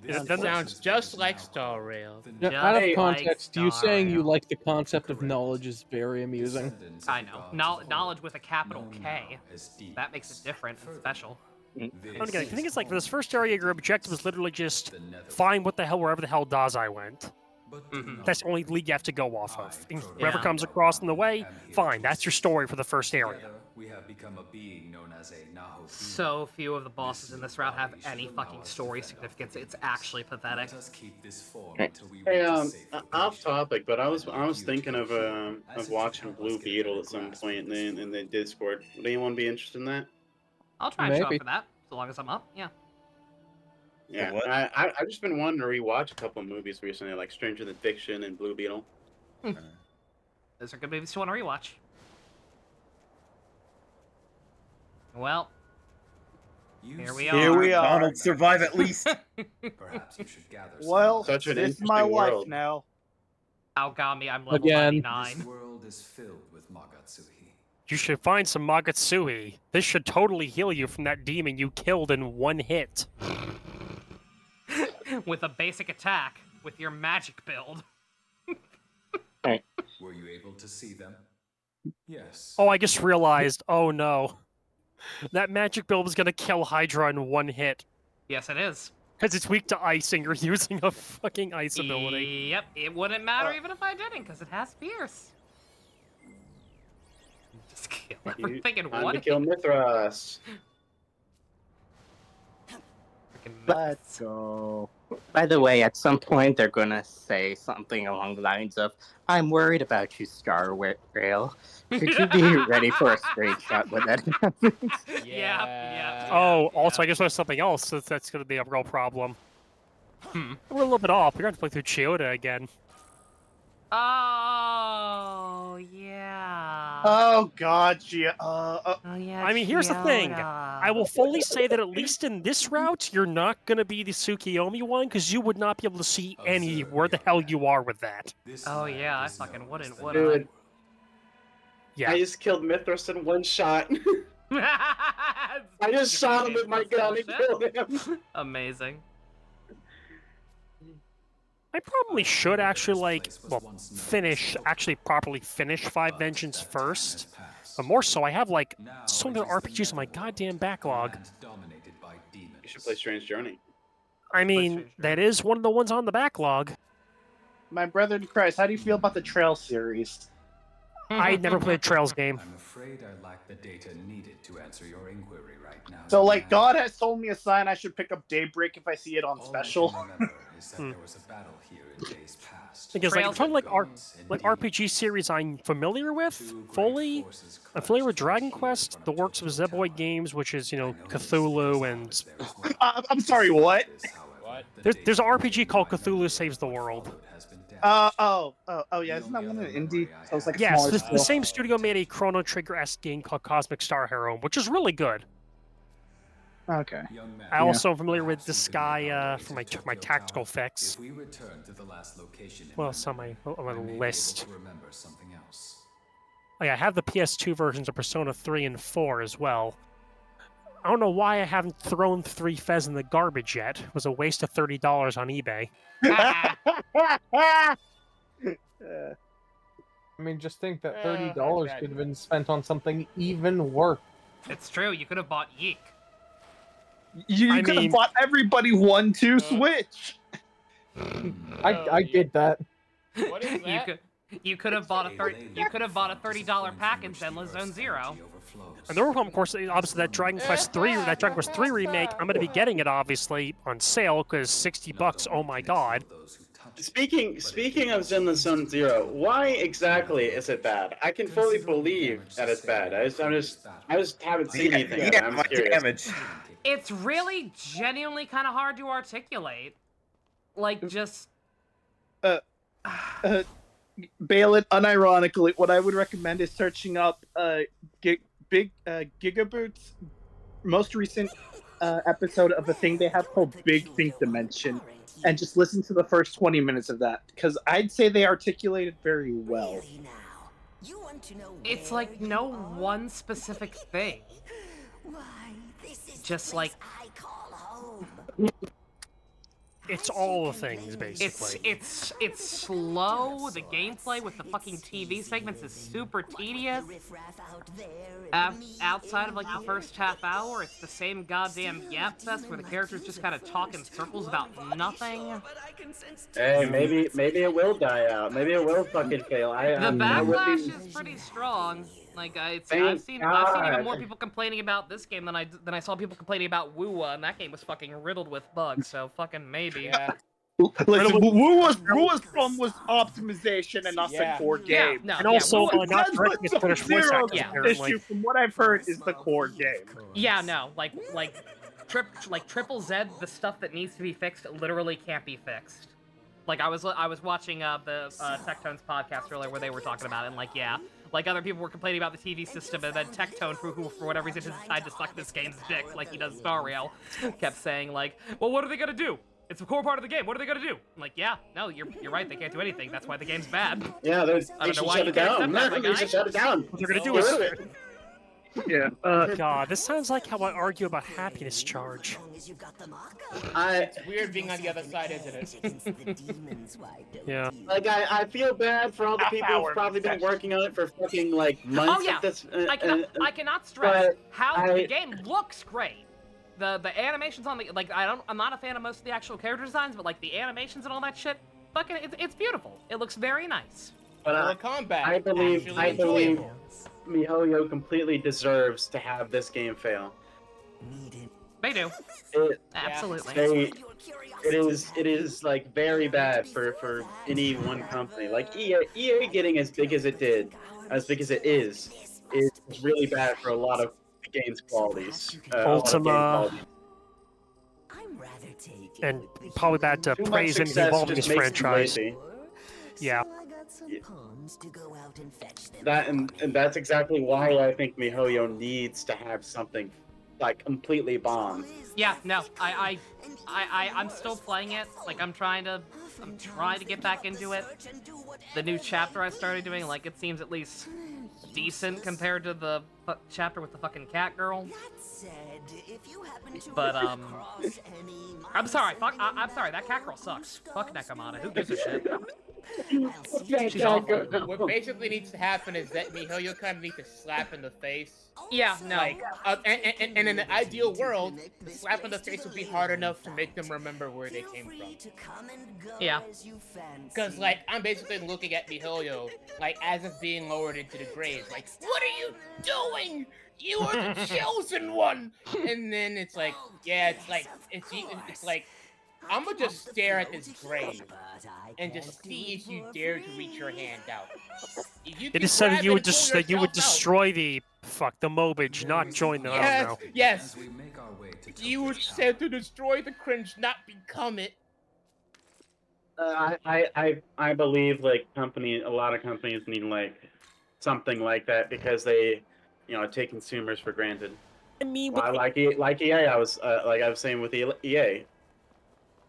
It sounds just like Star Rail. Yeah, out of Just context, like you Star saying you Rail. like the concept of knowledge is very amusing. I know. Knowledge with a capital K. That makes it different and special. And again, I think it's like for this first area, your objective was literally just find what the hell wherever the hell Dazai went. That's the only lead you have to go off of. And whoever Yeah. comes across in the way, fine. That's your story for the first area. we have become a being known as a Naho. So few of the bosses in this route have any fucking story significance. It's actually pathetic. Let us keep this form Hey, until we hey, reach a safe off topic, but I was thinking of watching Blue Beetle at some point in the Discord. Would anyone be interested in that? I'll try and show up Maybe. for that, so long as I'm up. Yeah. Yeah, what? I've just been wanting to rewatch a couple of movies recently, like Stranger Than Fiction and Blue Beetle. Those are good movies to want to rewatch. Well, here we are. Here we are. Donald, survive at least. Perhaps you should gather Well, Such an this is my interesting life world. now. Aogami, I'm level Again. 99. This world is filled with Magatsuhi. You should find some Magatsuhi. This should totally heal you from that demon you killed in one hit. With a basic attack, with your magic build. Were you able to see them? Yes. Oh, I just realized. Oh no. That magic build was gonna kill Hydra in one hit. Yes, it is. Because it's weak to ice and you're using a fucking ice ability. Yep, it wouldn't matter even if I didn't, because it has Fierce. Just kill everything in Time one to kill Mithras. Let's go. By the way, at some point they're gonna say something along the lines of, "I'm worried about you, Star Rail. Could you be ready for a screenshot when that happens?" Yeah. Oh, also, I guess there's something else that's going to be a real problem. We're a little bit off. We're going to have to play through Chiyoda again. Oh, yeah. Oh god, Gia. Oh, yeah. I mean, here's the thing. Chiyoda. I will fully say that at least in this route, you're not going to be the Tsukiyomi one, because you would not be able to see any where the hell you are with that. Oh, yeah, I fucking wouldn't, would Dude, Yeah. I just killed Mithras in one shot. I? I just shot him with my gun and killed him. Amazing. I probably should actually, actually properly finish Five Vengeance first. But more so, I have, so many RPGs in my goddamn backlog. You should play Strange Journey. I mean, that is one of the ones on the backlog. My brother in Christ, how do you feel about the Trail series? I never played a Trails game. I'm afraid I lack the data needed to answer your inquiry right now. So, God has told me a sign I should pick up Daybreak if I see it on special. There was a battle here in days past. Because it's kind of RPG series I'm familiar with fully. I'm familiar with Dragon Quest, the works of Zeboid Games, which is Cthulhu and. I'm sorry, what? There's an RPG called Cthulhu Saves the World. Yeah, isn't that one an indie? So it's Yes, smaller the scale. same studio made a Chrono Trigger-esque game called Cosmic Star Hero, which is really good. Okay. I also am familiar with this guy from my tactical fix. What else on my list? Oh, yeah, I have the PS2 versions of Persona 3 and 4 as well. I don't know why I haven't thrown 3 Fez in the garbage yet. It was a waste of $30 on eBay. I mean, just think that $30 could have been spent on something even worse. It's true, you could have bought Yeek. You could have bought everybody 1-2 Switch. I get that. What is that? You could have bought a $30 pack in Zenless Zone Zero. And the problem, of course, is obviously that Dragon Quest 3 remake. I'm going to be getting it obviously on sale because $60. Oh my god! Speaking of Zenless Zone Zero, why exactly is it bad? I can fully believe that it's bad. I just haven't seen anything. Yeah, I'm my curious. damage. It's really genuinely kind of hard to articulate. Balin, unironically, what I would recommend is searching up Gigaboot's most recent episode of a thing they have called Big Think Dimension, and just listen to the first 20 minutes of that, because I'd say they articulate it very well. It's like no one specific thing. Just like it's all the things basically. It's slow. The gameplay with the fucking TV segments is super tedious. Outside of like the first half hour, it's the same goddamn yap fest where the characters just kind of talk in circles about nothing. Hey, maybe it will die out. Maybe it will fucking fail. The backlash is pretty strong. Like I've seen even more people complaining about this game than I saw people complaining about Wua, and that game was fucking riddled with bugs. So fucking maybe. Yeah. Listen, Wua's problem was optimization and not the core game. No, and also not directly with British voice actors, apparently. Issue from what I've heard is the core game. Yeah, no, like Triple Z, the stuff that needs to be fixed literally can't be fixed. Like I was watching the Tectone's podcast earlier where they were talking about it, and like like other people were complaining about the TV system, and then Tectone, who for whatever reason decided to suck this game's dick like he does Star Rail, kept saying like, well, what are they gonna do? It's a core part of the game. What are they gonna do? I'm like, yeah, no, you're right. They can't do anything. That's why the game's bad. Yeah, they should shut it down. They should shut it down. What they're gonna do is. Yeah. God, this sounds like how I argue about happiness charge. It's weird being on the other side, isn't it? Yeah. Like I feel bad for all the people who've probably been working on it for fucking like months. Oh yeah. At this, I cannot stress how the game looks great. The animations on the I'm not a fan of most of the actual character designs, but like the animations and all that shit, fucking it's beautiful. It looks very nice. But the combat, I believe MiHoYo completely deserves to have this game fail. They do. Absolutely. It is like very bad for any one company. Like EA getting as big as it did, as big as it is really bad for a lot of the game's qualities. Ultima. And probably bad to praise and evolving this franchise. Yeah. That's exactly why I think MiHoYo needs to have something like completely bomb. Yeah, no, I'm still playing it. Like I'm trying to get back into it. The new chapter I started doing, like it seems at least decent compared to the chapter with the fucking cat girl. But I'm sorry. I'm sorry. That cat girl sucks. Fuck Nekomata. Who gives a shit? She's awful. What basically needs to happen is that MiHoYo kind of needs to slap in the face. Yeah, no. Like, and in an ideal world, the slap in the face would be hard enough to make them remember where they came from. Yeah. Because, like, I'm basically looking at MiHoYo, like, as if being lowered into the grave. Like, what are you doing? You are the chosen one! And then it's like, yeah, it's like, I'm gonna just stare at this grave and just see if you dare to reach your hand out. It is said that you would destroy the Mobage, not join them. I don't know. Yes. You were said to destroy the cringe, not become it. I believe like a lot of companies need like something like that because they, take consumers for granted. I mean, like EA, I was saying with EA.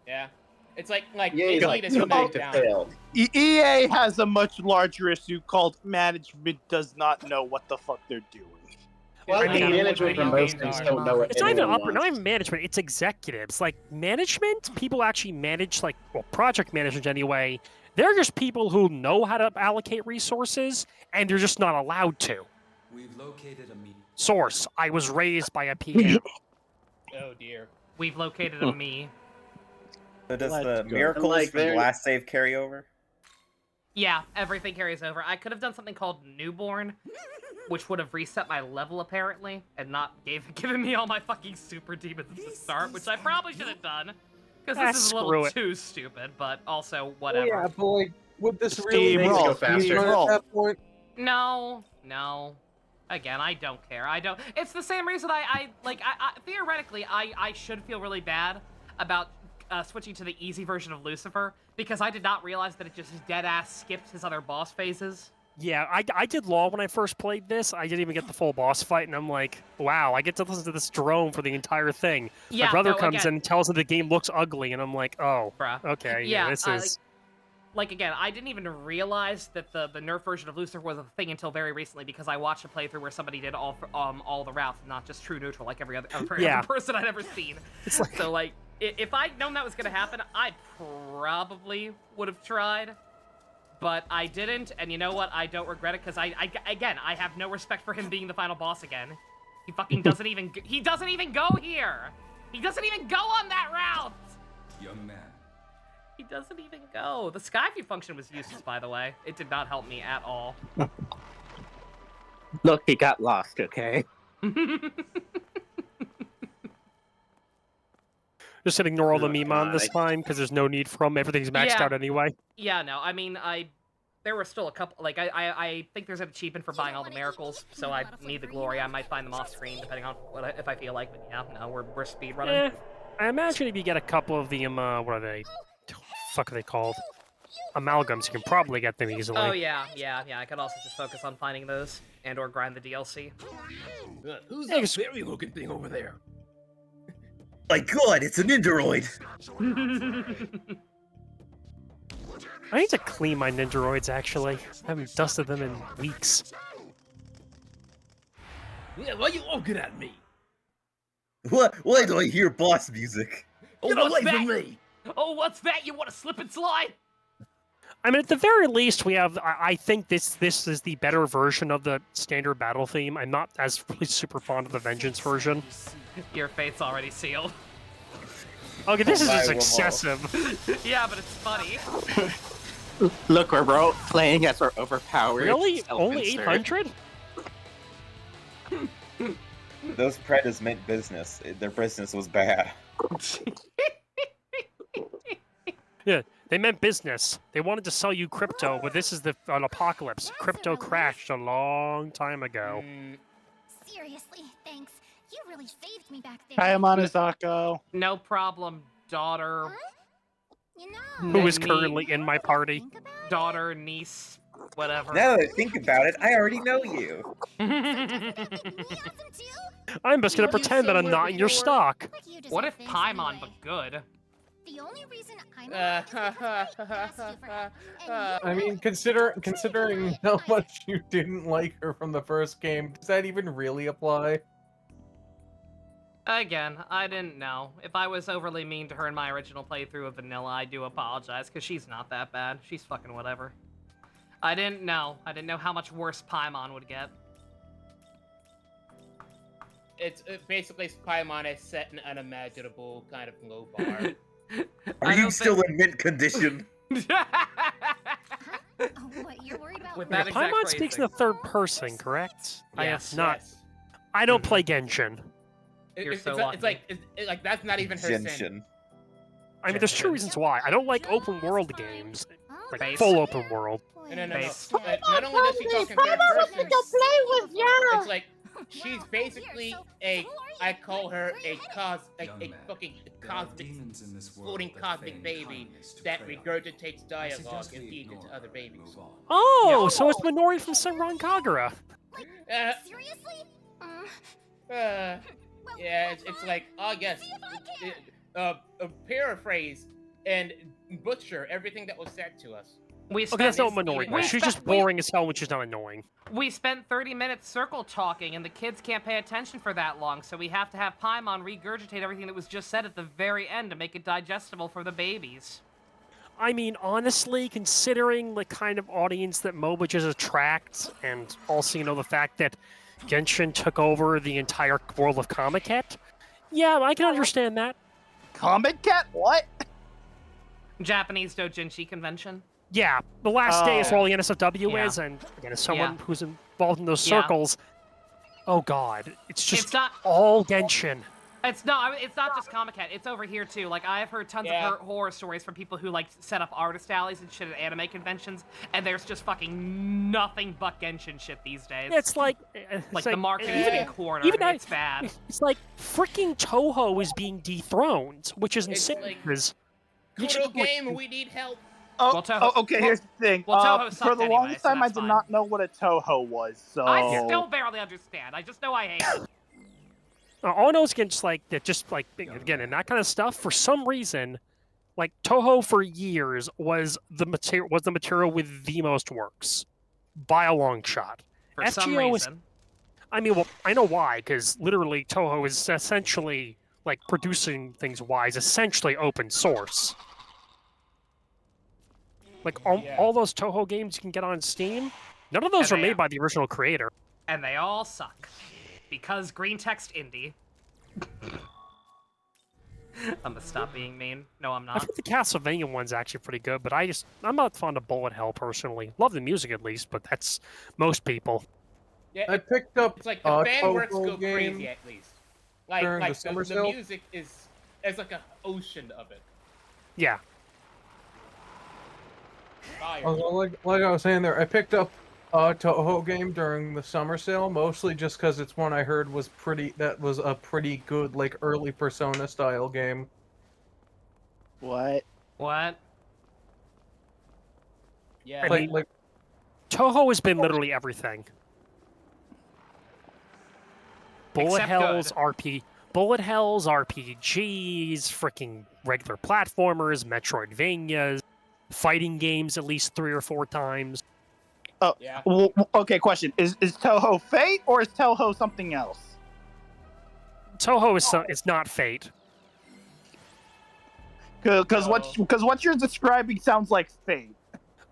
Yeah, it's like EA to fail. EA has a much larger issue called management does not know what the fuck they're doing. Well, management for most things don't know what it's not even management, it's executives. Like, management, people actually manage, project managers anyway, they're just people who know how to allocate resources, and they're just not allowed to. We've located a me. Source, I was raised by a PM. Oh dear. We've located a me. So does the miracles from the last save carry over? Yeah, everything carries over. I could have done something called Newborn, which would have reset my level apparently, and not given me all my fucking super demons at the start, which I probably should have done, because this is a little too stupid. But also whatever. Yeah, but would this really make it go faster at that point? No. Again, I don't care. It's the same reason I theoretically I should feel really bad about switching to the easy version of Lucifer, because I did not realize that it just dead-ass skipped his other boss phases. Yeah, I did Law when I first played this. I didn't even get the full boss fight, and I'm like, wow, I get to listen to this drone for the entire thing. Yeah, My brother no, comes again- in and tells me the game looks ugly, and I'm like, oh, Bruh. okay, Yeah, this is... Like, again, I didn't even realize that the nerf version of Lucifer was a thing until very recently because I watched a playthrough where somebody did all the routes, not just true neutral like every other person I'd ever seen. So, like, if I'd known that was going to happen, I probably would have tried. But I didn't, and you know what? I don't regret it, because again, I have no respect for him being the final boss again. He fucking doesn't even... He doesn't even go here! He doesn't even go on that route! Young man. He doesn't even go. The Skyview function was useless, by the way. It did not help me at all. Look, he got lost, okay? Just gonna ignore all the Mimon this time, because there's no need for them. Everything's maxed out anyway. Yeah, no, I mean, there were still a couple, like, I think there's an achievement for buying all the miracles, so I need the glory. I might find them off screen, depending on if I feel like, but yeah, no, we're speedrunning. I imagine if you get a couple of the, what are they? Fuck are they called? Amalgams, you can probably get them easily. Oh, yeah, I could also just focus on finding those, and/or grind the DLC. Who's that fairy-looking thing over there? My god, it's an Nindoroid! I need to clean my Nindoroids, actually. I haven't dusted them in weeks. Yeah, why are you looking at me? What? Why do I hear boss music? Get away from me! Oh, what's that? You want to slip and slide? I mean, at the very least, we have... I think this is the better version of the standard battle theme. I'm not as really super fond of the Vengeance version. Your fate's already sealed. Okay, this is just excessive. Yeah, but it's funny. Look, we're playing as we're overpowered. Really? Only 800? Those predators meant business. Their business was bad. Yeah, they meant business. They wanted to sell you crypto, but this is an apocalypse. Crypto crashed a long time ago. Seriously, thanks. You really saved me back there. Hi, Amanazako. No problem, daughter. Who is currently in my party? Daughter, niece, whatever. Now that I think about it, I already know you. I'm just gonna pretend that I'm not in your stock. What if Paimon but good? The only reason I'm I mean, considering how much you didn't like her from the first game, does that even really apply? Again, I didn't know. If I was overly mean to her in my original playthrough of Vanilla, I do apologize, because she's not that bad. She's fucking whatever. I didn't know. I didn't know how much worse Paimon would get. It's basically Paimon has set an unimaginable kind of low bar. Are you still in mint condition? What, you're worried about? With that exact Paimon speaks in the third person, correct? I have Yes. not. I don't play Genshin. You're so it's like that's not even her sin. Genshin. I mean, there's two reasons why. I don't like open world games, like Base. full open world. No. Base. Not only does she talk in third person, play with you. it's like she's basically I call her a fucking cosmic floating cosmic baby that regurgitates dialogue and feeds it to other babies. Oh, so it's Minori from Senran Kagura. Seriously? Yeah, it's like, oh yes, paraphrase and butcher everything that was said to us. We Okay, that's not spent- Minori. we She's spent- just boring as hell when she's not annoying. We spent 30 minutes circle talking, and the kids can't pay attention for that long, so we have to have Paimon regurgitate everything that was just said at the very end to make it digestible for the babies. I mean, honestly, considering the kind of audience that MOBA just attracts, and also, you know, the fact that Genshin took over the entire world of Comic Cat, yeah, I can understand that. Comic Cat? What? Japanese Dojinshi convention. Yeah, the last day is where all the NSFW Yeah. is, and again, as someone Yeah. who's involved in those Yeah. circles, oh god, it's just It's not- all Genshin. It's not just Comic Cat. It's over here too. Like I've heard tons of horror stories from people who like set up artist alleys and shit at anime conventions, and there's just fucking nothing but Genshin shit these days. It's like the market is being cornered. It's bad. It's like freaking Toho is being dethroned, which is insane. like- because Kudo game and we need help. Okay, here's the thing. Toho for sucked the anyway, longest so time, I that's did fine. not know what a Toho was, so... I still barely understand. I just know I hate it. All I know is again, again, and that kind of stuff. For some reason, like Toho for years was the material with the most works by a long shot. For some reason. I mean, well, I know why, because literally Toho is essentially like producing things wise, essentially open source. Like all those Toho games you can get on Steam, none of those are made by the original creator. And they all suck. Because green text indie. I'm gonna stop being mean. No, I'm I not. think the Castlevania one's actually pretty good, but I'm not fond of Bullet Hell personally. Love the music at least, but that's most people. Yeah, I picked up it's like the fan works go game crazy at least. Like during like the summer the sale. music is there's like an ocean of it. Yeah. Fire. Like I was saying there, I picked up a Toho game during the summer sale, mostly just because it's one I heard was a pretty good, like, early Persona style game. What? Yeah. Like Toho has been literally everything. Bullet Hells, RPGs, freaking regular platformers, Metroidvanias, fighting games at least 3 or 4 times. Oh, yeah. Well, okay, question. Is Toho Fate or is Toho something else? Toho is not Fate. Because what you're describing sounds like Fate.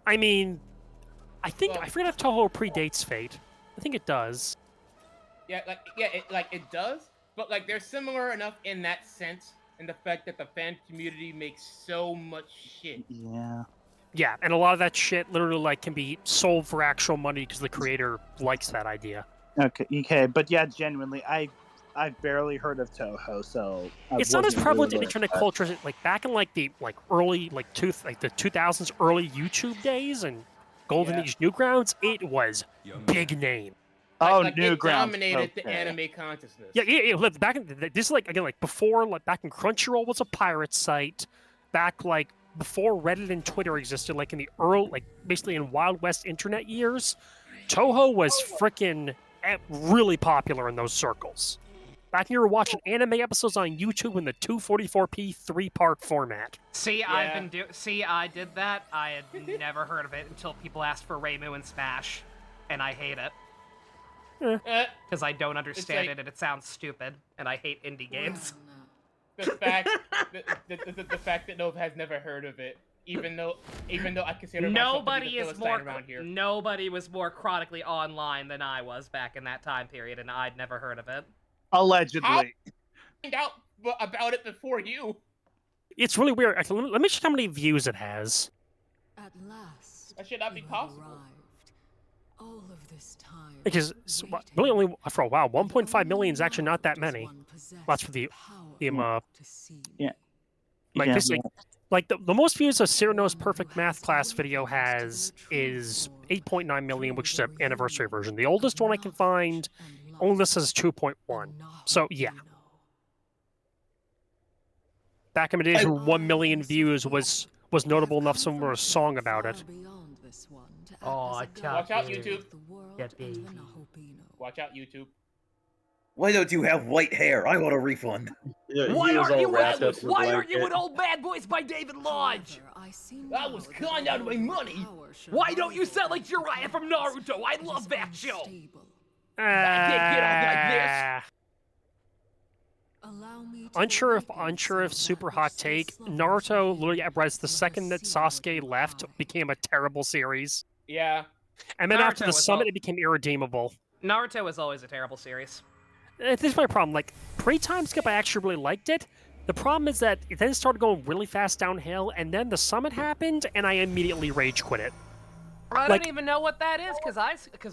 I mean, I forget if Toho predates Fate. I think it does. Yeah, it does, but like they're similar enough in that sense, in the fact that the fan community makes so much shit. Yeah. Yeah, and a lot of that shit literally like can be sold for actual money because the creator likes that idea. Okay, but yeah, genuinely, I've barely heard of Toho, so it's not as prevalent in internet culture as like back in like the early the 2000s early YouTube days and Golden Age Newgrounds. It was big name. It dominated the anime consciousness. Yeah. Back in this is like before, like back in Crunchyroll was a pirate site, back like before Reddit and Twitter existed, like in the basically in Wild West internet years, Toho was freaking really popular in those circles. Back when you were watching anime episodes on YouTube in the 244p 3-part format. See, I did that. I had never heard of it until people asked for Reimu and Smash, and I hate it. Because I don't understand it and it sounds stupid, and I hate indie games. The fact that Nova has never heard of it, even though I consider myself to be the Philistine around here. Nobody was more chronically online than I was back in that time period, and I'd never heard of it. Allegedly. I found out about it before you. It's really weird. Actually, let me check how many views it has. At last, that should not be possible. All of this time. Because really only for a while, 1.5 million is actually not that many. That's for the yeah. Like the most views a Cyrano's Perfect Math Class video has is 8.9 million, which is an anniversary version. The oldest one I can find only this is 2.1. So yeah. Back in the days when 1 million views was notable enough someone wrote a song about it. Oh, watch out, YouTube. Watch out, YouTube. Why don't you have white hair? I want a refund. Yeah, why aren't you in Old Bad Boys by David Lodge? That was con out of my money. Why don't you sound like Jiraiya from Naruto? I love that show. I can't get off like this. Unsure if super hot take. Naruto literally the second that Sasuke left became a terrible series. Yeah. And then after the summit it became irredeemable. Naruto was always a terrible series. This is my problem. Like pre-time skip I actually really liked it. The problem is that it then started going really fast downhill and then the summit happened and I immediately rage quit it. I don't even know what that is because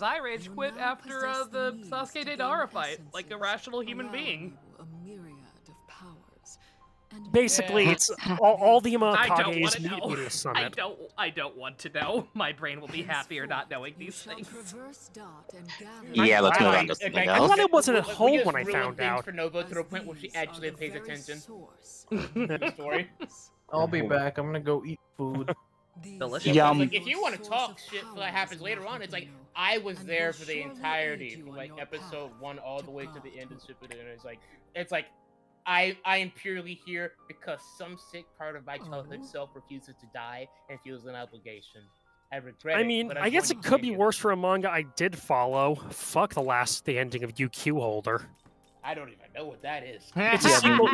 I rage quit after the Sasuke Deidara fight like a rational human being. Basically, it's all the Amakages meet in the summit. I don't want to know. My brain will be happier not knowing these things. Yeah, let's move on to something else. I thought it wasn't at home when I found things out. for Nova to the point where she actually pays attention to the story. I'll be back. I'm gonna go eat food. Delicious. Yeah, like, if you want to talk shit for that happens later on, it's like I was there for the entirety, from like episode 1 all the way to the end of Shippuden. It's like I am purely here because some sick part of my childhood self refuses to die and feels an obligation. I regret it. I mean, but I I'm guess going it to could be continue. worse for a manga I did follow. Fuck the ending of UQ Holder. I don't even know what that is. It's a sequel.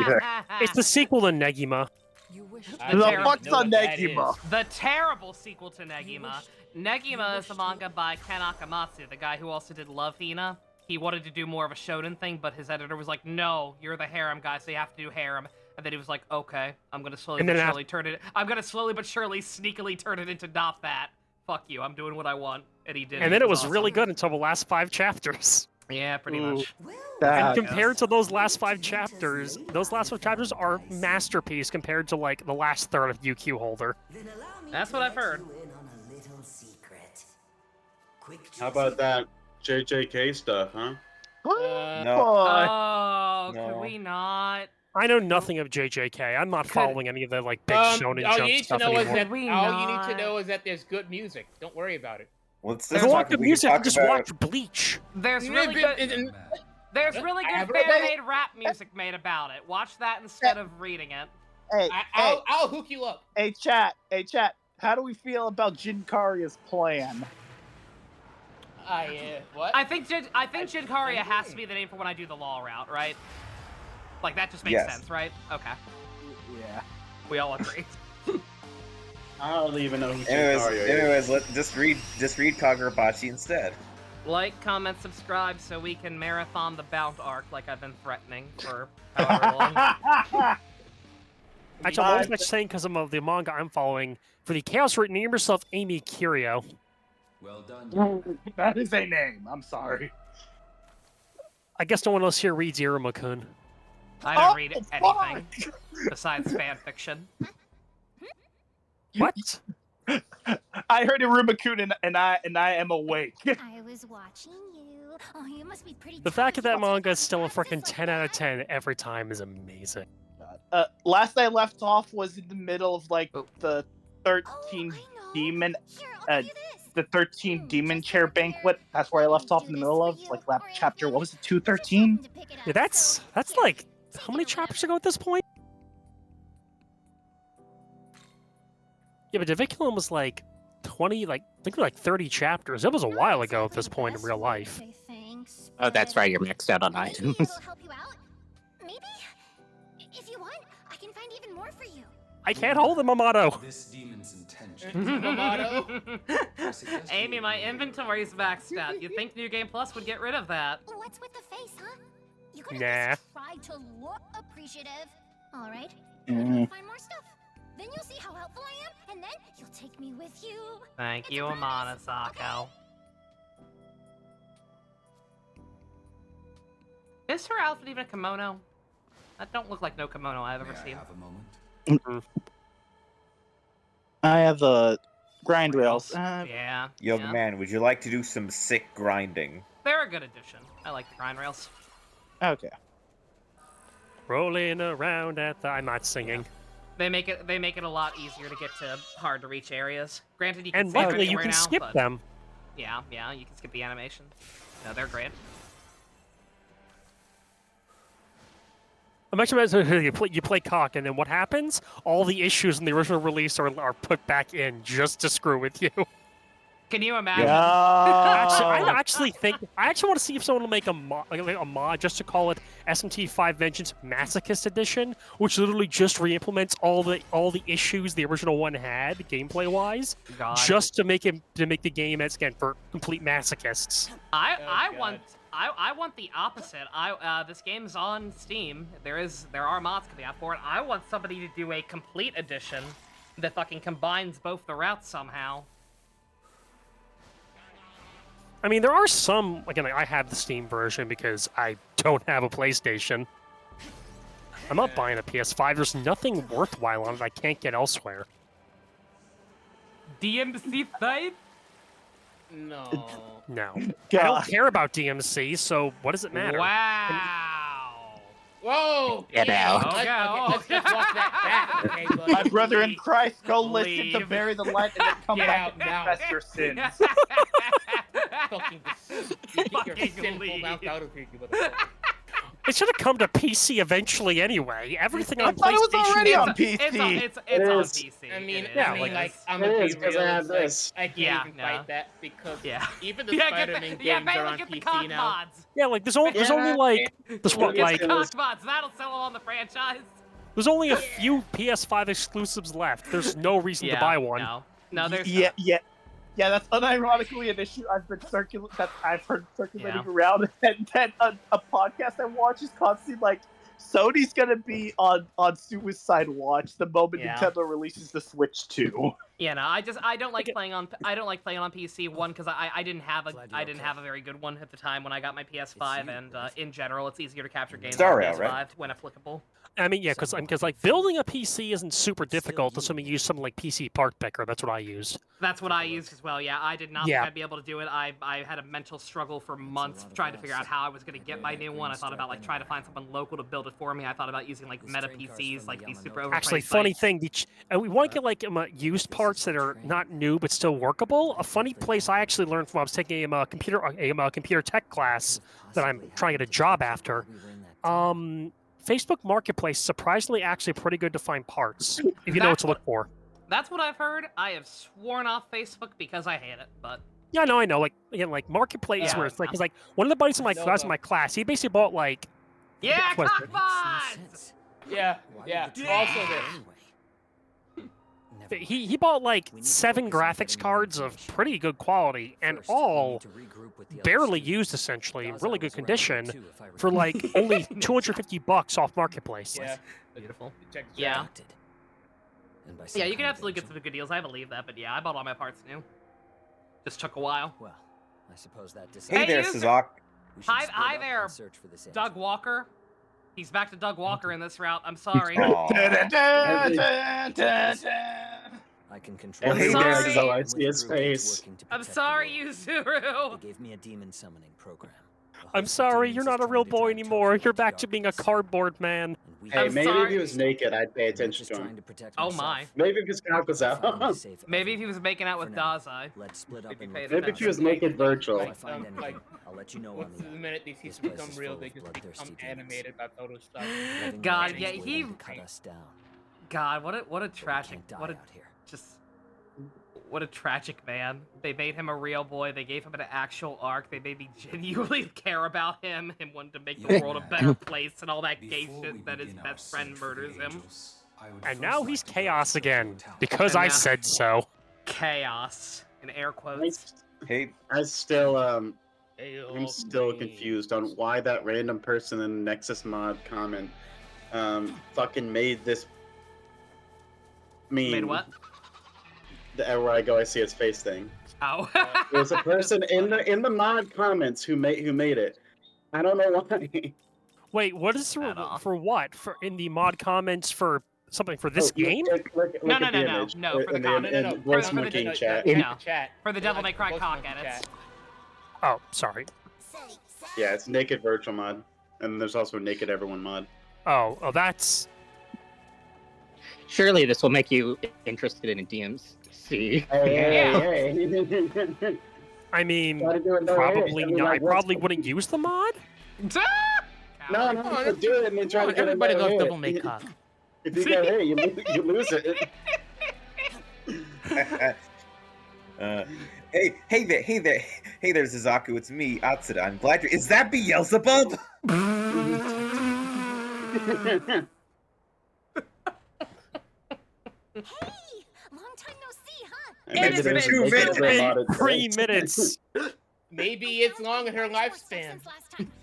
It's the sequel to Negima. The fuck's on Negima? The terrible sequel to Negima. Negima is a manga by Ken Akamatsu, the guy who also did Love Hina. He wanted to do more of a shonen thing, but his editor was like, "No, you're the harem guy, so you have to do harem." And then he was like, "Okay, I'm gonna slowly but surely turn it. I'm gonna slowly but surely sneakily turn it into not that. Fuck you, I'm doing what I want." And he did. And then it was awesome. really good until the last 5 chapters. Yeah, pretty much. And compared to those last 5 chapters, are masterpiece compared to like the last third of UQ Holder. That's what I've heard. How about that JJK stuff, huh? Oh, No. could we not? I know nothing of JJK. I'm not following any of the like big shonen all jump you need to stuff know is anymore. that all you need to know is that there's good music. Don't worry about it. Let's If you want good music, just watch Bleach. There's really good. There's really good fan-made rap music made about it. Watch that instead of reading it. Hey, I'll hook you up. Hey, chat. How do we feel about Jinkaria's plan? What? I think Jinkaria has to be the name for when I do the law route, right? Like that just makes Yes. sense, right? Okay. Yeah. We all agree. I don't even know who Jinkaria is. Anyways, just read Kagurabachi instead. Like, comment, subscribe, so we can marathon the Bound arc like I've been threatening for however long. Actually, I'm always much saying because of the manga I'm following. For the Chaos Root, name yourself Amy Curio. Well done. That is a name. I'm sorry. I guess no one else here reads Iruma-kun. I don't read anything besides fan fiction. What? I heard Iruma-kun and I am awake. I was watching you. Oh, you must be pretty. The fact that that manga is still a freaking 10 out of 10 every time is amazing. Last I left off was in the middle of like the 13 demon, the 13 demon chair banquet. That's where I left off in the middle of like last chapter. What was it? 213. Yeah, that's like how many chapters ago at this point? Yeah, but Diviculum was like 20, like I think like 30 chapters. It was a while ago at this point in real life. Oh, that's right. You're maxed out on items. Help you out? Maybe? If you want, I can find even more for you. I can't hold him, Amato. This demon's intention. Amy, my inventory's maxed out. You'd think New Game Plus would get rid of that. What's with the face, huh? You could Nah. at least try to look appreciative. All right. Mm. Find more stuff. Then you'll see how helpful I am, and then you'll take me with you. Thank you, Amana Sako. Is her outfit even a kimono? That don't look like no kimono I've ever seen. Have a moment. I have the grind rails. Yeah. Young yeah. man, would you like to do some sick grinding? They're a good addition. I like the grind rails. Okay. Rolling around at the. I'm not singing. They make it a lot easier to get to hard to reach areas. Granted, you can And save luckily, you anywhere can now, skip but... them. Yeah, you can skip the animation. No, they're great. Imagine you play CoC, and then what happens? All the issues in the original release are put back in just to screw with you. Can you imagine? I actually want to see if someone will make a mod just to call it SMT5 Vengeance Masochist Edition, which literally just re-implements all the issues the original one had gameplay wise, just to make the game as again for complete masochists. I want the opposite. This game's on Steam. There are mods coming out for it. I want somebody to do a complete edition that fucking combines both the routes somehow. I mean, there are some. Again, I have the Steam version because I don't have a PlayStation. I'm not buying a PS5. There's nothing worthwhile on it I can't get elsewhere. DMC 5? No. No. I don't care about DMC, so what does it matter? Wow. Whoa! Oh, You know. Let's just walk that back, okay, buddy? My brother in Christ, go listen to Leave. Bury the Light and then come Get back out and now. confess your sins. Fucking get your Fucking sinful leave. mouth out of here, you motherfucker. It should have come to PC eventually anyway. Everything I on thought it was PlayStation. already on It's PC. on is. PC. I mean, Yeah, I'm it gonna is, be 'cause real. I have It's like, this. I can't Yeah, even no. fight that because Yeah. even the Yeah, Spider-Man get the, games yeah, are on get the PC CoC now. mods. Yeah, like there's only Yeah. like there's what Get like the CoC mods. That'll sell on the franchise. there's only a few PS5 exclusives left. There's no reason to buy one. No, there's Yeah, not. yeah. That's unironically an issue I've heard circulating Yeah. around, and then a podcast I watch is constantly like, Sony's gonna be on Suicide Watch the moment Yeah. Nintendo releases the Switch 2. Yeah, no, I don't like playing on PC. One, because I didn't have a very good one at the time when I got my PS5, and in general, it's easier to capture games on Starrail, PS5 right? when applicable. I mean, yeah, because like building a PC isn't super difficult, assuming you use something like PC Part Picker. That's what I used. That's what I used as well. Yeah, I did not Yeah. think I'd be able to do it. I had a mental struggle for months trying to figure out how I was going to get my new one. I thought about like trying to find someone local to build it for me. I thought about using like meta PCs, like these super overpriced. Actually, funny sites. thing, we want to get like used parts that are not new but still workable. A funny place I actually learned from, I was taking a computer tech class that I'm trying to get a job after. Facebook Marketplace surprisingly actually pretty good to find parts if you know what to look for. That's what I've heard. I have sworn off Facebook because I hate it, but Yeah, no, I know. Like again, like Marketplace, Yeah. where it's like, cause like one of the buddies in my class, he basically bought like yeah, what is it? cockbots. Yeah. Also, he bought like 7 graphics cards of pretty good quality and all barely used, essentially, in really good condition for like only $250 off Marketplace. Yeah. Beautiful. Check this Yeah. out. Yeah, you can absolutely get some good deals. I believe that, but yeah, I bought all my parts new. Just took a while. Well, I suppose that Hey there, user. Suzaku. Hi there, Doug Walker. He's back to Doug Walker in this route. I'm sorry. I can control. I'm sorry. So I see his face. I'm sorry, Yuzuru. They gave me a demon summoning program. I'm sorry, you're not a real boy anymore. You're back to being a cardboard man. Hey, I'm maybe if sorry. he was naked, I'd pay attention to him. Oh my. Maybe if his cock was out. Maybe if he was making out with Dazai. Let's split up Maybe and pay look Maybe if he was attention. naked Virgil. If I find anything, I'll let you know on Once the the app. minute these This things place become is real, full they of just bloodthirsty become demons. animated by Photoshop. Living God, legends yeah, waiting he- to cut us down. God, what a tragic, Can't die what a out here. just what a tragic man. They made him a real boy. They gave him an actual arc. They made me genuinely care about him and wanted to make the world a better place and all that gay shit that his best friend murders him. And now he's chaos again because And I now- said so. Chaos in air quotes. Hey, I still I'm Hail still me. confused on why that random person in the Nexus mod comment fucking made this meme. Made what? Everywhere I go, I see his face thing. Oh. There's a person in the mod comments who made it. I don't know why. Wait, what is for what? For in the mod comments for something for this Oh, look- game? look No, at no, the no, no, image. no, for the In comment. in No, voice for the monkey no, chat. no, Chat. for the Devil Yeah, May Cry voice cock monkey edits. chat. Oh, sorry. Yeah, it's naked virtual mod, and there's also a naked everyone mod. Oh, that's Surely this will make you interested in DMC. Hey. I mean, Gotta do it, no, probably I mean, not. I like, what's- probably wouldn't use the mod. No, do it and then try to get Everybody another loves hit. Devil May Cock. If you get hit, you lose it. Hey there, Suzaku. It's me, Atsuda. I'm glad you're. Is that Beelzebub? Hey, long time no see, huh? It has been 2 minutes. 3 minutes. Maybe it's long in her lifespan.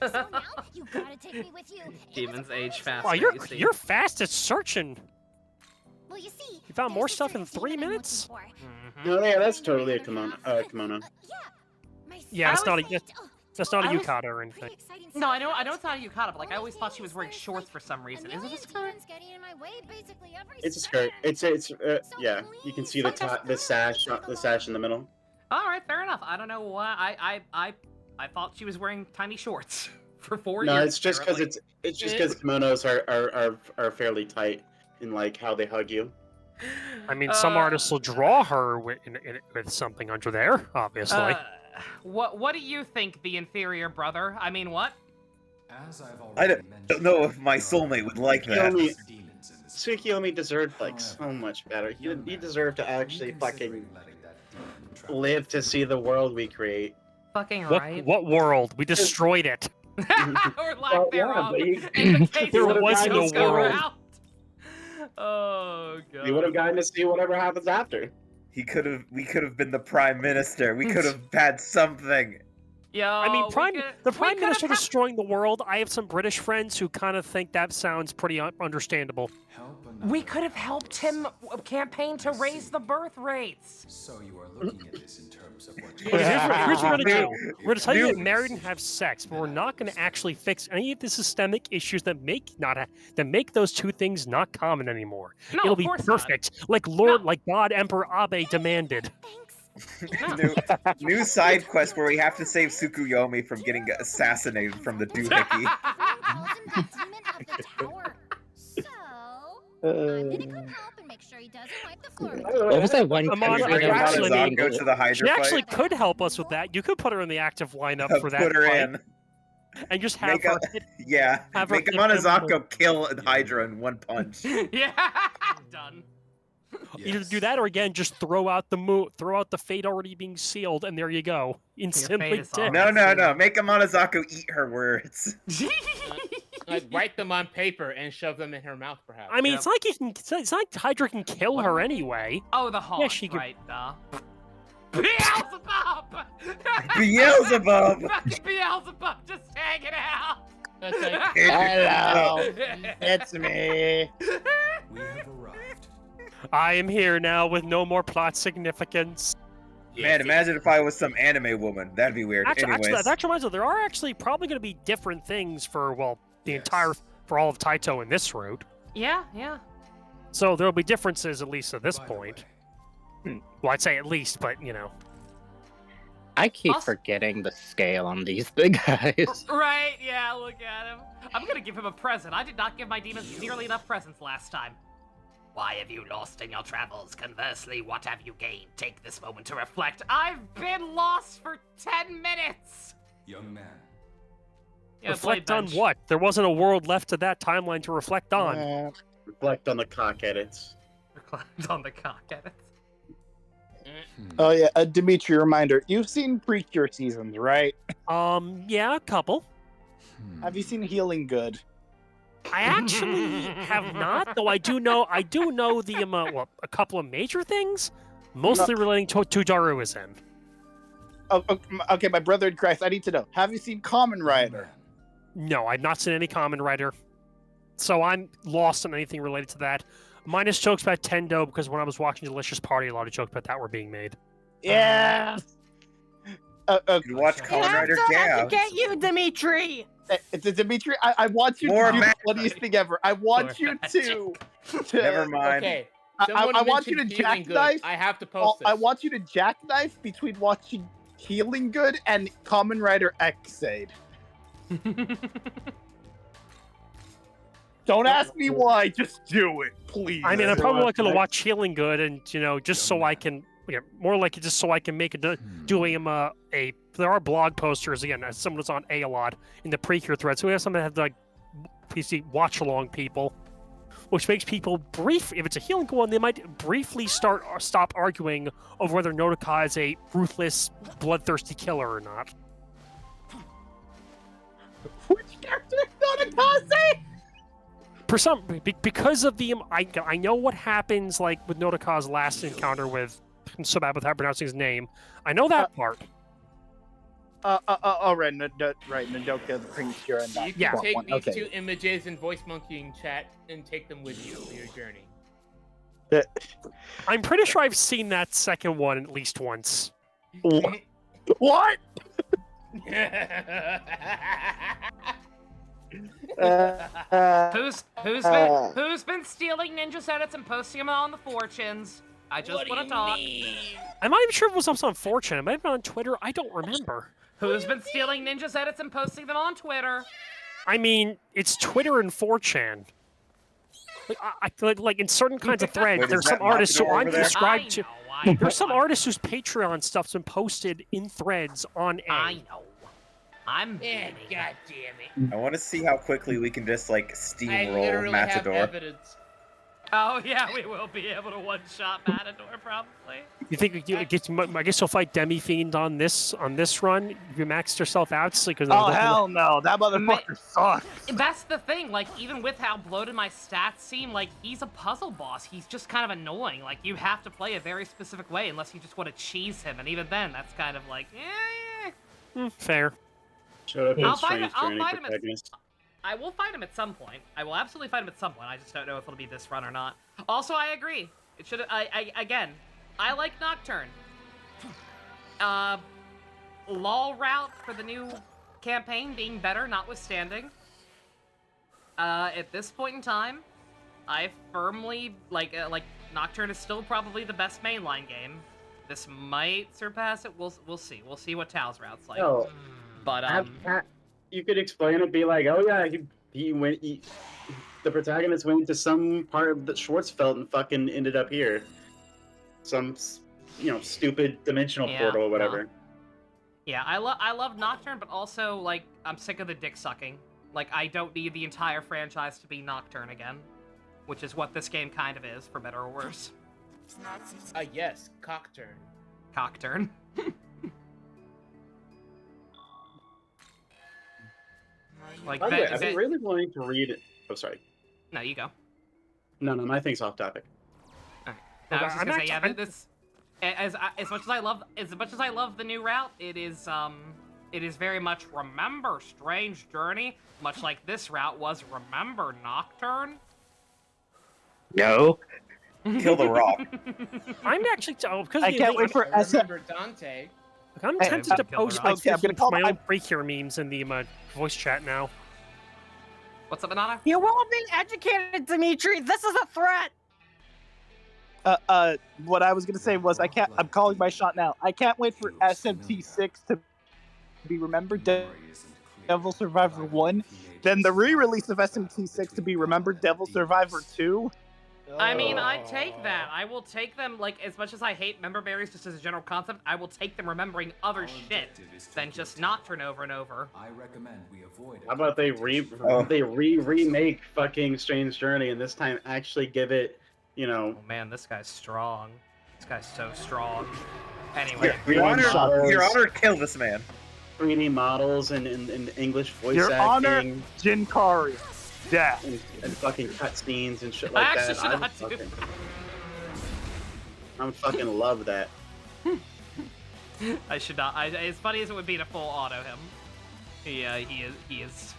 So now you gotta take me with you. Demons age fast. Wow, you're fast at searching. Well, you see, You found more there's a stuff in certain 3 thing that I'm minutes? looking for. Oh yeah, that's totally a kimono. Yeah, it's not a Oh, that's not a I was- yukata or anything. No, I know it's not a yukata, but like I always thought she was wearing shorts for some reason. Is it a skirt? It's a skirt. It's yeah. You can see the top, the sash in the middle. All right, fair enough. I don't know why I thought she was wearing tiny shorts for 4 No, years. it's just because it's just because kimonos are fairly tight in like how they hug you. I mean, some artists will draw her with something under there, obviously. What do you think, the inferior brother? I mean, what? I don't know if my soulmate would like that. Tsukiyomi deserved like so much better. He deserved to actually fucking live to see the world we create. Fucking right. What world? We destroyed it. Or lack thereof. Yeah, In the case there of wasn't a Go world. Route. Oh god. We would have gotten to see whatever happens after. We could have been the prime minister. We could have had something. Yo, I mean, the prime minister could've destroying the world. I have some British friends who kind of think that sounds pretty understandable. We could have helped him campaign to raise the birth rates. So you are looking at this in terms of what Here's what we're going to do. We're going to tell you to get married and have sex, but we're not going to actually fix any of the systemic issues that make those two things not common anymore. No, It'll of be course perfect, like God Emperor Abe demanded. New side quest where we have to save Tsukuyomi from getting assassinated from the doohickey. What was that one Go to the Hydra She actually fight. could help us with that. You could put her in the active lineup for that Put her fight. in. And just have her Yeah, have her make hit Monozako kill Hydra in one punch. Yeah, done. Either do that or again just throw out the fate already being sealed, and there you go. Instantly dead. No. Make Monozako eat her words. Like write them on paper and shove them in her mouth, perhaps. I mean, it's not like Hydra can kill her anyway. Oh, the Hawk, Yeah, she could... right, Beelzebub! Beelzebub! Fucking Beelzebub just hanging out! Hello, it's me. We have arrived. I am here now with no more plot significance. Man, imagine if I was some anime woman. That'd be weird. Actually, Anyways. that reminds me, there are actually probably going to be different things for, well, for all of Taito in this route. Yeah. So there'll be differences, at least at this point. Well, I'd say at least, but, you know. I keep forgetting the scale on these big guys. Right, yeah, look at him. I'm gonna give him a present. I did not give my demons nearly enough presents last time. Why have you lost in your travels? Conversely, what have you gained? Take this moment to reflect. I've been lost for 10 minutes! Young man. Yeah, reflect Blade on Bench. what? There wasn't a world left of that timeline to reflect on. Reflect on the cock edits. Reflect on the cock edits. Oh yeah, a Dimitri reminder. You've seen Precure seasons, right? Yeah, a couple. Have you seen Healing Good? I actually have not, though I do know the a couple of major things, mostly relating to Daruism. Oh, okay, my brother in Christ, I need to know. Have you seen Kamen Rider? No, I've not seen any Kamen Rider. So I'm lost on anything related to that. Minus jokes about Tendo, because when I was watching Delicious Party, a lot of jokes about that were being made. Yeah. You watch Kamen Rider Have to get you, Dimitri. Dimitri, I want you to do the funniest thing ever. I want you to Never mind. Okay. I want you to jackknife. I have to post this. I want you to jackknife between watching Healing Good and Kamen Rider Xade. Don't ask me why, just do it, please. I mean, I'm probably not going to watch Healing Good, and just so I can, more like just so I can make do him a. There are blog posters again. As someone was on a lot in the Precure thread, so we have some that have like PC watch along people, which makes people If it's a Healing Good one, they might briefly stop arguing over whether Nodoka is a ruthless, bloodthirsty killer or not. Which character is Nodoka? Because of the I know what happens like with Nodoka's last encounter with. I'm so bad with how pronouncing his name. I know that part. Right, Nodoka, the Precure, and that. You can take these two images in voice monkeying chat and take them with you on your journey. I'm pretty sure I've seen that second one at least once. What? Who's been stealing ninja edits and posting them on the fortunes? I just want to talk. I'm not even sure if it was on Fortune. It might have been on Twitter. I don't remember. Who's been stealing Ninja's edits and posting them on Twitter? I mean, it's Twitter and 4chan. Like in certain kinds of threads, Wait, there's is some that artists who Matador aren't over there? subscribed to. I know. There's some artists whose Patreon stuff's been posted in threads on A. I know. I'm Yeah, beaming. god damn it. I want to see how quickly we can just like I steamroll literally have Matador. evidence. Oh yeah, we will be able to one-shot Matador probably. You think I guess you'll fight Demi Fiend on this run? You maxed yourself out because Oh hell no, that motherfucker sucks. That's the thing, like, even with how bloated my stats seem, like, he's a puzzle boss. He's just kind of annoying. Like, you have to play a very specific way unless you just want to cheese him, and even then, that's kind of like, fair. Showed up in I'll Strange fight Journey him protagonist. I will fight him at some point. I will absolutely fight him at some point. I just don't know if it'll be this run or not. Also, I agree. It should. Again, I like Nocturne. LOL route for the new campaign being better, notwithstanding. At this point in time, I firmly like Nocturne is still probably the best mainline game. This might surpass it. We'll see. We'll see what Tao's route's like. No, But you could explain it, be like, oh yeah, the protagonist went to some part of the Schwarzfeld and fucking ended up here. Some, stupid dimensional portal or whatever. Yeah, I love Nocturne, but also, like, I'm sick of the dick sucking. Like, I don't need the entire franchise to be Nocturne again. Which is what this game kind of is, for better or worse. Yes, Cockturn. Cockturn. Like, By the way, I've been really wanting to read it. Oh, sorry. No, you go. No, my thing's off topic. No, I was just gonna say, yeah, this as much as I love the new route, it is very much remember Strange Journey, much like this route was remember Nocturne. No. Kill the rock. I'm actually because I can't wait for Remember Dante. I'm tempted to post my Okay, I'm gonna call my own Precure memes in the voice chat now. What's up, Banana? You won't be educated, Dimitri. This is a threat. What I was gonna say was I'm calling my shot now. I can't wait for SMT6 to be remembered. Devil Survivor 1, then the re-release of SMT6 to be remembered. Devil Survivor 2. I mean, I'd take that. I will take them, like, as much as I hate member berries just as a general concept, I will take them remembering other shit than just Nocturne over and over. I recommend we avoid it. How about they remake fucking Strange Journey and this time actually give it, Oh man, this guy's strong. This guy's so strong. Anyway. Your Honor, kill this man. 3D models and English voice Your acting. Honor, Jinkari. Death. And fucking cutscenes and shit I like actually that. should not do I'm fucking love that. I should not. As funny as it would be to full auto him. He is.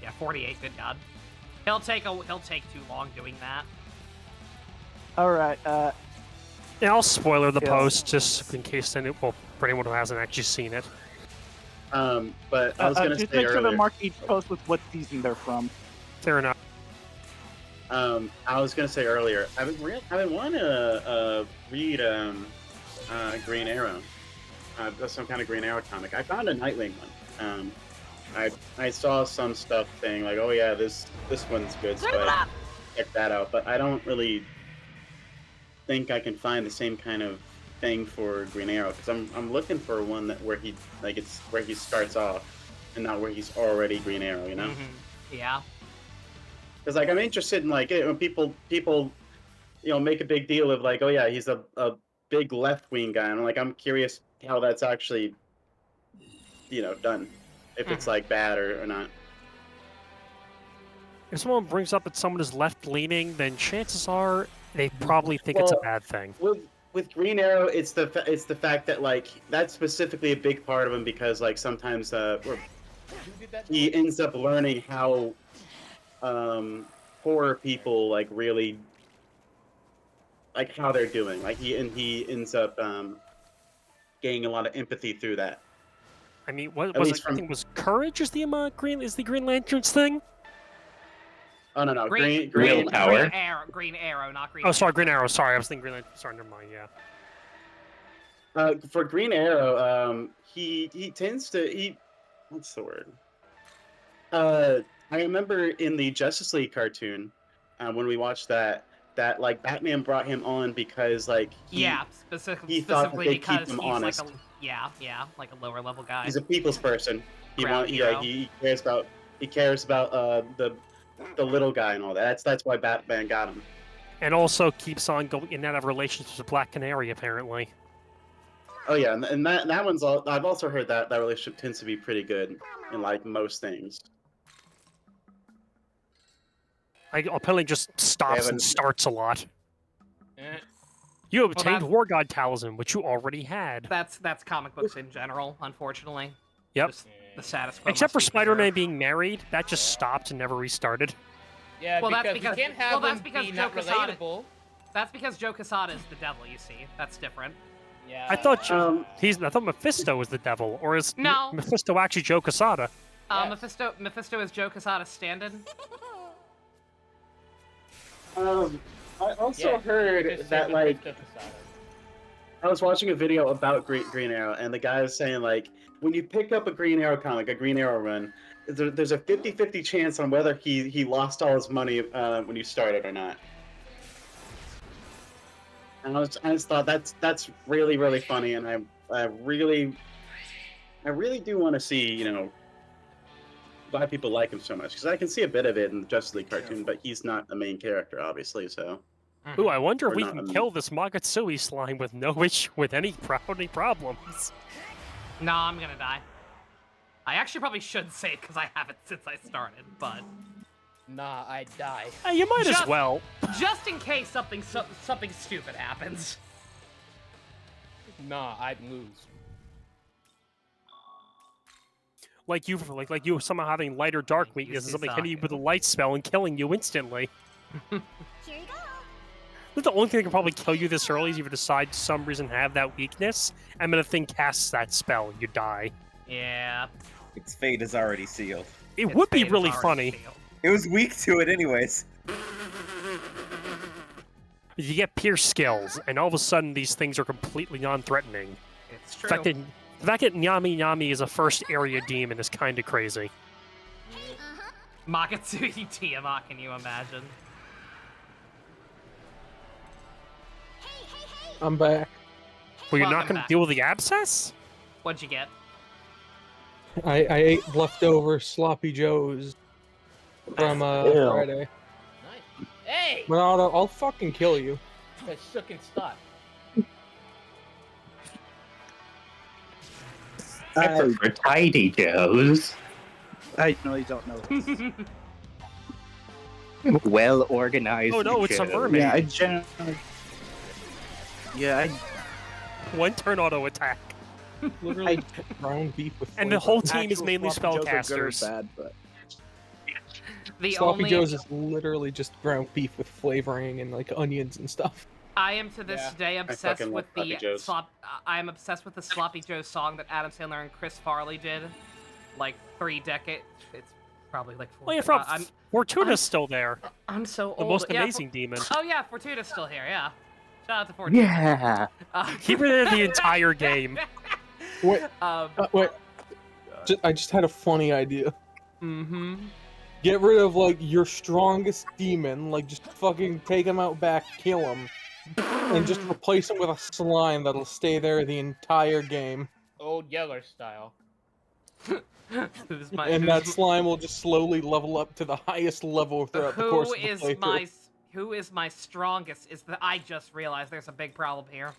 Yeah, 48. Good God. He'll take too long doing that. All right. Yeah, I'll spoiler the post just in case for anyone who hasn't actually seen it. But I was gonna just say make sure earlier. to mark each post with what season they're from. Fair enough. I was gonna say earlier. I've been wanting to read Green Arrow. Some kind of Green Arrow comic. I found a Nightwing one. I saw some stuff saying like, oh yeah, this one's good, so I check that out. But I don't really think I can find the same kind of thing for Green Arrow because I'm looking for one where he starts off and not where he's already Green Arrow, you know? Yeah. Because like I'm interested in like when people make a big deal of like, oh yeah, he's a big left wing guy, and I'm curious how that's actually done, if it's like bad or not. If someone brings up that someone is left leaning, then chances are they probably think it's a bad thing. With Green Arrow, it's the fact that like that's specifically a big part of him because like sometimes he ends up learning how poor people like really like how they're doing. Like he ends up gaining a lot of empathy through that. I mean, I think was courage is the Green Lantern's thing. Oh no, Green power. Green Arrow, not Green. Oh, sorry, Green Arrow. Sorry, I was thinking Green Lantern. Sorry, never mind. Yeah. For Green Arrow, he tends to what's the word? I remember in the Justice League cartoon, when we watched that like Batman brought him on because like he specifically thought that they'd keep because him he's honest. like like a lower level guy. He's a people's person. Ground hero. He cares about the little guy and all that. That's why Batman got him. And also keeps on going in and out of relationships with Black Canary, apparently. Oh yeah, and that one's all. I've also heard that relationship tends to be pretty good in like most things. Apparently just stops and starts a lot. You obtained War God Talisman, which you already had. That's comic books in general, unfortunately. Yep. Just the status quo. Except for must be Spider-Man preserved. being married, that just stopped and never restarted. Yeah, Well, because you can't have them be Joe not relatable. That's because Joe Quesada is the devil. You see, that's different. Yeah. I thought I thought Mephisto was the devil, or is No. Mephisto actually Joe Quesada? Mephisto is Joe Quesada's stand-in. I also heard that like I was watching a video about Green Arrow, and the guy was saying like when you pick up a Green Arrow comic, a Green Arrow run, there's a 50-50 chance on whether he lost all his money when you started or not. And I just thought that's really funny, and I really do want to see why people like him so much, because I can see a bit of it in the Justice League cartoon, but he's not the main character, obviously. So. Ooh, I wonder Or if we not, can kill this Magatsui slime with any problems. No, I'm gonna die. I actually probably should save because I haven't since I started, but Nah, I'd die. You might as well. Just in case something stupid happens. Nah, I'd lose. Like you somehow having light or dark weakness and something hitting you with a light spell and killing you instantly. Here you go. The only thing that can probably kill you this early is if you decide for some reason have that weakness, and when a thing casts that spell, you die. Yeah. Its fate is already sealed. It would be really funny. It was weak to it anyways. You get pierce skills, and all of a sudden these things are completely non-threatening. It's true. The fact that Nyami is a first area demon is kind of crazy. Magatsuhi Tiamat, can you imagine? I'm back. Well, you're not Welcome going to back. deal with the abscess? What'd you get? I ate leftover sloppy joes from Friday. Nice. Hey! Ronaldo, I'll fucking kill you. That shook and stuck. I prefer tidy Joes. I know you don't know this. Well organized. Oh no, it's a Joes. mermaid. Yeah, I generally. Yeah, One turn auto attack. Literally ground beef with And the flavor. whole team is Actual mainly sloppy joes are good or spellcasters. bad, but The Sloppy only Joes is literally just ground beef with flavoring and like onions and stuff. I am to this day obsessed fucking with love Sloppy the Joes. I am obsessed with the Sloppy Joe song that Adam Sandler and Chris Farley did, like 3 decades. It's probably like 4. Well, yeah, Fortuna's still there. I'm so The old. most Yeah, amazing demon. Oh yeah, Fortuna's still here. Yeah. Shout out to Fortuna. Yeah. Keep her there the entire game. Wait, wait. Oh, I just had a funny idea. Mm-hmm. Get rid of like your strongest demon, like just fucking take him out back, kill him, and just replace him with a slime that'll stay there the entire game. Old Yeller style. And that slime will just slowly level up to the highest level throughout the course of the playthrough. Who is my strongest? I just realized there's a big problem here.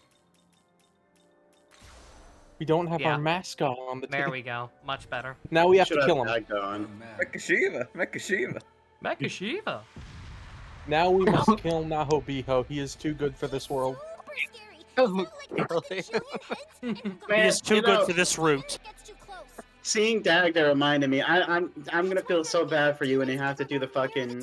We don't have Yeah. our mascot on the team. There we go. Much better. Now we have Should to kill him. Dag on. Mecha Mecha Now we must kill Nahobiho. He is too good for this world. He is too good for this route. Seeing Dag there reminded me. I'm gonna feel so bad for you when you have to do the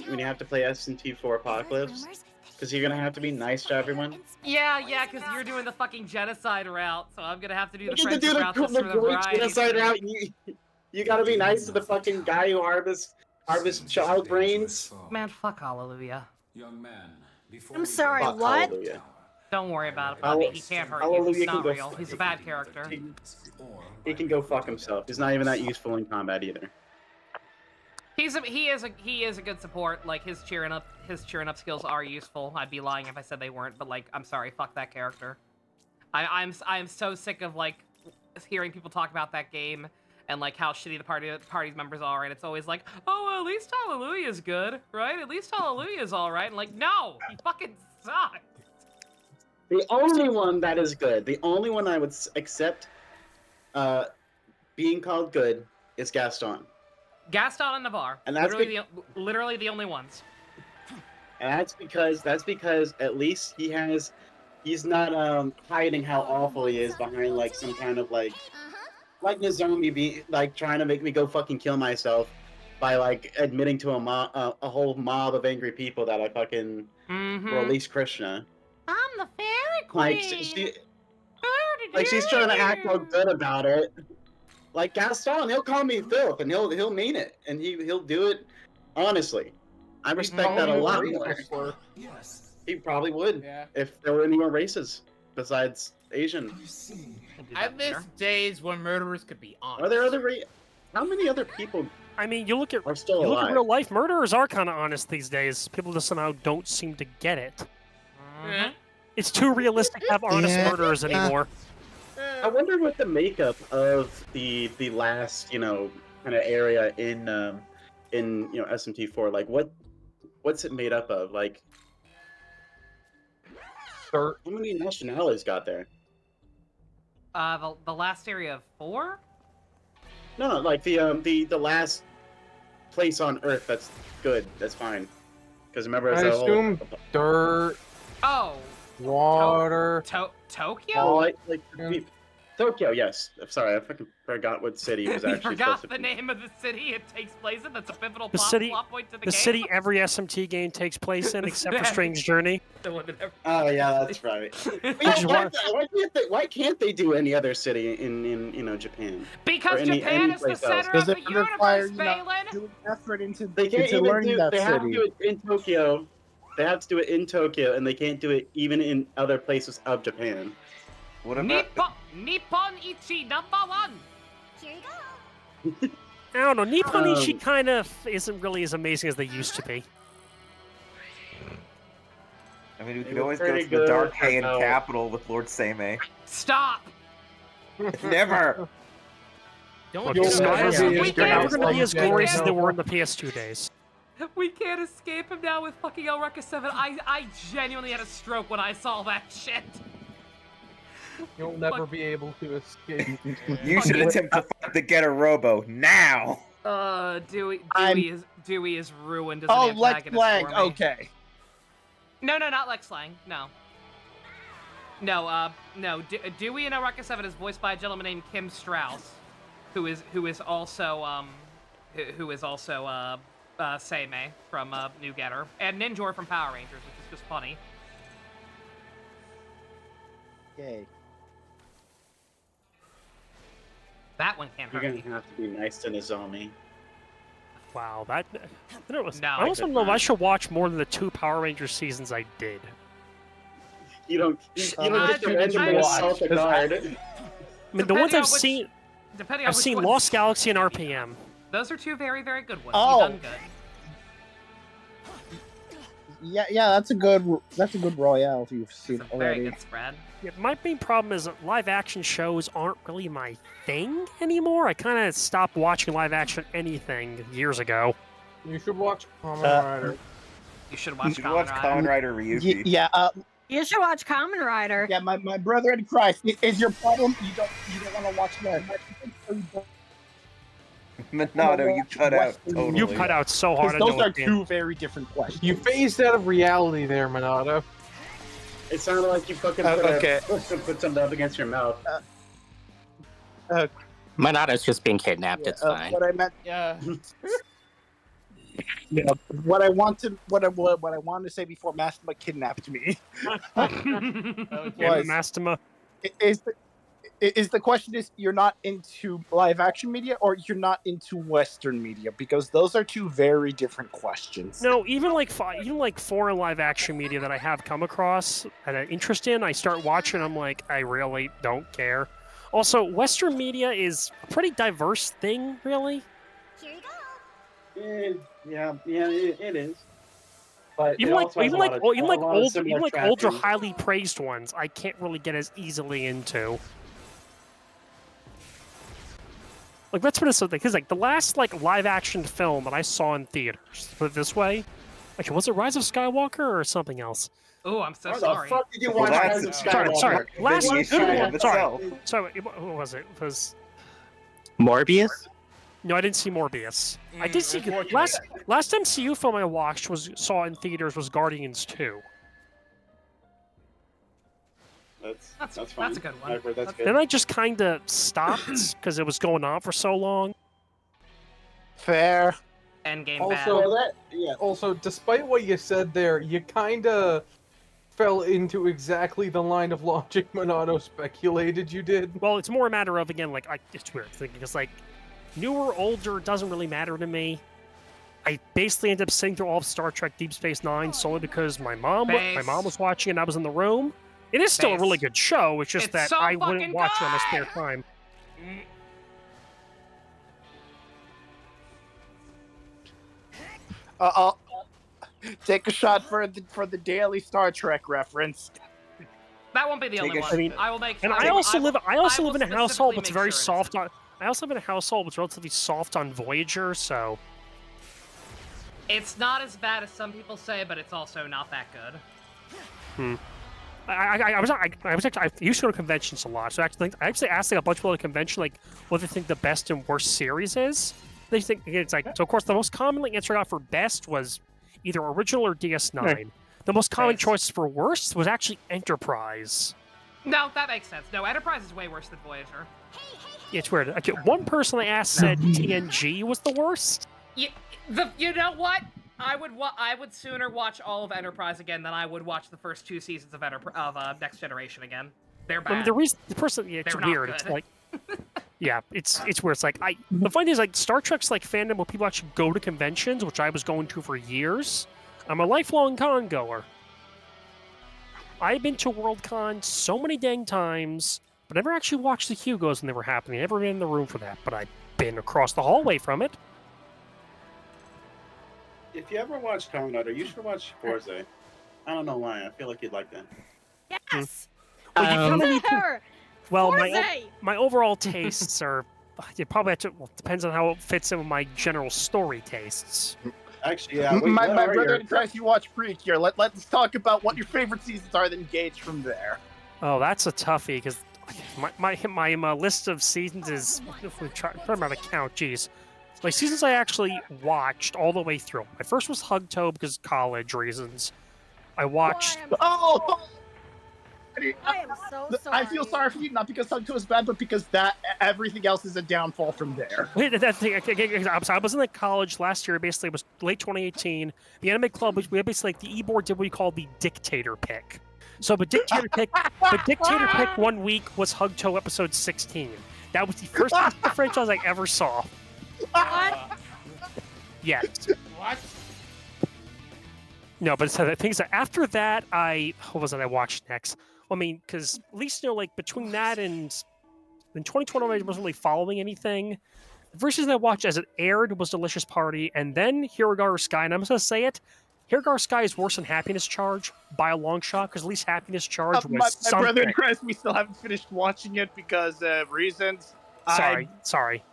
when you have to play SNT4 Apocalypse, because you're gonna have to be nice to everyone. Yeah, because you're doing the fucking genocide route, so I'm gonna have to do the You friendship do the route just for the great variety. genocide route. You gotta be nice to the fucking guy who harvests child brains. Man, fuck Hallelujah. Young man, before I'm sorry, what? Don't Don't worry about it, Bobby. He can't hurt you. Hallelujah He's can not go real. He's a bad character. He can go fuck himself. He's not even that useful in combat either. He is a good support. Like his cheering up skills are useful. I'd be lying if I said they weren't. But like, I'm sorry, fuck that character. I'm so sick of like hearing people talk about that game and like how shitty the party's members are, and it's always like, oh, well, at least Hallelujah's good, right? At least Hallelujah's all right. And like, no, he fucking sucks. The only one that is good, the only one I would accept being called good is Gaston. Gaston and Navarre, And that's literally the only ones. And that's because at least he's not hiding how awful he is behind like some kind of like Nozomi be like trying to make me go fucking kill myself by like admitting to a whole mob of angry people that I fucking release Krishna. I'm the fairy queen. Like she's trying to act all good about it. Like Gaston, he'll call me filth and he'll mean it and he'll do it honestly. I respect that a lot more. Yes. He probably would if there were any more races besides Asian. I miss days when murderers could be honest. Are there other how many other people? I mean, you look at are still you look alive? at real life. Murderers are kind of honest these days. People just somehow don't seem to get it. It's too realistic to have honest murderers anymore. I wonder what the makeup of the last kind of area in SMT4 like what's it made up of like how many nationalities got there? The last area of 4? No, like the last place on Earth that's good. That's fine. Because remember, I assume dirt. Oh. Water. Tokyo? Oh, like Tokyo, yes. Sorry, I fucking forgot what city was You actually forgot supposed to the be. name of the city it takes place in? That's a pivotal The plot point to the game? city every SMT game takes place in, except for Strange Journey. Oh yeah, that's right. Why can't they do any other city in Japan? Because Or any Japan is the place else? center of the universe, Balin! Do effort into They can't into even learning do. that They have to city. do it in Tokyo. They have to do it in Tokyo, and they can't do it even in other places of Japan. What about Nippon Ichi #1! Here you go. I don't know. Nippon Ichi kind of isn't really as amazing as they used to be. I mean, we They could were always go pretty to the good Dark for Heian now. capital with Lord Seimei. Stop! Never! Look, You'll it's never never be going as to good be as as glorious as they Nova. were in the PS2 days. We can't escape him now with fucking Elreka 7. I genuinely had a stroke when I saw that shit. You'll never be able to escape. You should attempt to fight the Getter Robo now! Dewey is ruined as Oh, an Lex antagonist Lang. for me. Okay. No, not Lex Lang. No. No. Dewey in Elreka 7 is voiced by a gentleman named Kim Strauss, who is also Seimei from New Getter, and Ninjor from Power Rangers, which is just funny. Yay. That one can't You're hurt me. gonna have to be nice to Nozomi. Wow, that... No, I also don't know if I should watch more than the 2 Power Rangers seasons I did. You don't get to randomly assault a guard. I mean, the ones I've seen... Depending on I've which seen ones- Lost Galaxy and RPM. Those are 2 very, very good ones. Oh. You've done good. Yeah, that's a good royale if you've seen it Very already. good spread. Yeah, my main problem is that live action shows aren't really my thing anymore. I kind of stopped watching live action anything years ago. You should watch Kamen Rider. You should watch Kamen Rider Ryuki. Yeah, You should watch Kamen Rider. yeah. My brother in Christ is your problem. You don't want to watch that. Minato, you cut out totally. You cut out so hard. I Those know are it did. 2 very different questions. You phased out of reality there, Minato. It sounded like you fucking put something up against your mouth. Minato's just being kidnapped. It's fine. What I meant. Yeah. Yeah, what I wanted to say before Mastema kidnapped me Yeah, Mastema. Is the question is you're not into live action media or you're not into Western media? Because those are two very different questions. No, even like foreign live action media that I have come across and an interest in, I start watching. I'm like, I really don't care. Also, Western media is a pretty diverse thing, really. Here you go. Yeah, it is. But Even it like also has even a like lot of, oh, even a like lot of old similar even like older, trappings. highly praised ones, I can't really get as easily into. Like let's put it something, because like the last like live action film that I saw in theaters, put it this way, actually was it Rise of Skywalker or something else? Oh, I'm so Why sorry. the fuck did you Well, watch that's Rise of Sorry, Skywalker? last Video show in of itself. sorry, what was it? It was Morbius? no, I didn't see Morbius. I did see last MCU film I watched saw in theaters was Guardians 2. That's fine. That's a good one. I've heard that's good. Then I just kind of stopped because it was going on for so long. Fair. Endgame Also, bad. Also, despite what you said there, you kind of fell into exactly the line of logic Monado speculated you did. Well, it's more a matter of, again, like, it's weird, because, like, newer, older doesn't really matter to me. I basically ended up sitting through all of Star Trek Deep Space Nine solely because my mom was watching it and I was in the room. It is still a really good show, it's just that so I wouldn't fucking watch it on my spare time. I'll take a shot for the daily Star Trek reference. That won't be the only one. I mean, I will make. And I also live in a household that's specifically very make sure soft on. I also live in a household that's relatively soft on Voyager, so. It's not as bad as some people say, but it's also not that good. I used to go to conventions a lot, so I actually asked like a bunch of people at a convention like what they think the best and worst series is. They think it's like so. Of course, the most commonly answer I got for best was either original or DS9. The most common choice for worst was actually Enterprise. No, that makes sense. No, Enterprise is way worse than Voyager. It's weird. Okay, one person I asked said TNG was the worst. You know what? I would sooner watch all of Enterprise again than I would watch the first 2 seasons of Next Generation again. They're bad. I mean, it's They're not weird. good. It's like, yeah, it's weird. It's like the funny thing is like Star Trek's like fandom where people actually go to conventions, which I was going to for years. I'm a lifelong con goer. I've been to Worldcon so many dang times, but never actually watched the Hugos when they were happening. Never been in the room for that, but I've been across the hallway from it. If you ever watch Commodore, you should watch Forza. I don't know why. I feel like you'd like that. Yes. Well, you kinda need to- There! Well, Forza! my overall tastes are. You probably have to. Well, depends on how it fits in with my general story tastes. Actually, yeah. My brother in Christ, you watch Freak here. Let's talk about what your favorite seasons are, then gauge from there. Oh, that's a toughie because my list of seasons is. If we try put them out of count, geez. My seasons I actually watched all the way through. My first was Hugtoe because college reasons. I watched. Oh! I am so sorry. I feel sorry for you, not because Hugtoe is bad, but because everything else is a downfall from there. Wait, that thing. I was in like college last year. Basically, it was late 2018. The Anime Club, we had basically like the e-board did what we call the Dictator Pick. So the Dictator Pick, 1 week was Hugtoe episode 16. That was the first franchise I ever saw. What? Yes. What? No, but so the things that after that, what was it I watched next? Well, I mean, because at least like between that and in 2020, I wasn't really following anything. The first season I watched as it aired was Delicious Party, and then Hirogaru Sky, and I'm just gonna say it. Hirogaru Sky is worse than Happiness Charge by a long shot, because at least Happiness Charge was my something. brother in Christ, we still haven't finished watching it because reasons. Sorry.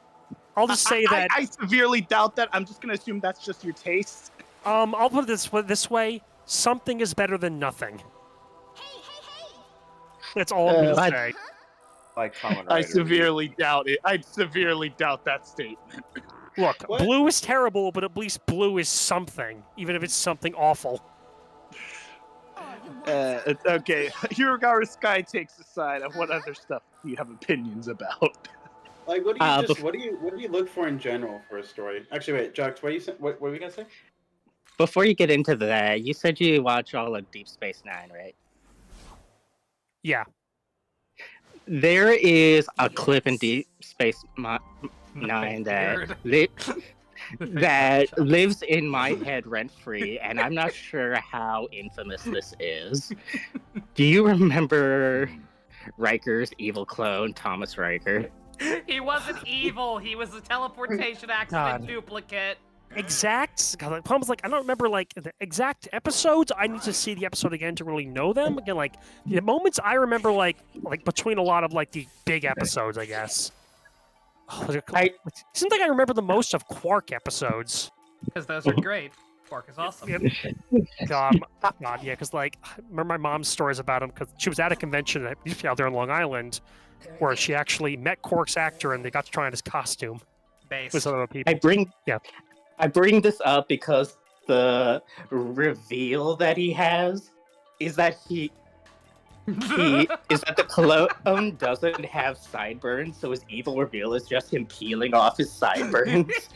I'll just say that I severely doubt that. I'm just gonna assume that's just your taste. I'll put it this way: something is better than nothing. That's all I'm gonna say. Like I severely doubt it. I severely doubt that statement. Look, Blue is terrible, but at least Blue is something, even if it's something awful. Okay, Hirogaru Sky takes the side of what other stuff do you have opinions about? Like, what do you look for in general for a story? Actually, wait, Jux, what were you gonna say? Before you get into that, you said you watch all of Deep Space Nine, right? Yeah. There is a clip in Deep Space Nine that that lives in my head rent-free, and I'm not sure how infamous this is. Do you remember Riker's evil clone, Thomas Riker? He wasn't evil. He was a teleportation accident duplicate. Exact. God, the problem is, like, I don't remember like the exact episodes. I need to see the episode again to really know them. Again, like the moments I remember, like between a lot of like the big episodes, I guess. It seems like I remember the most of Quark episodes. Because those are great. Quark is awesome. God, yeah, because like I remember my mom's stories about him because she was at a convention out there in Long Island, where she actually met Quark's actor and they got to try on his costume. With some other people. I bring this up because the reveal that he has is that the clone doesn't have sideburns, so his evil reveal is just him peeling off his sideburns.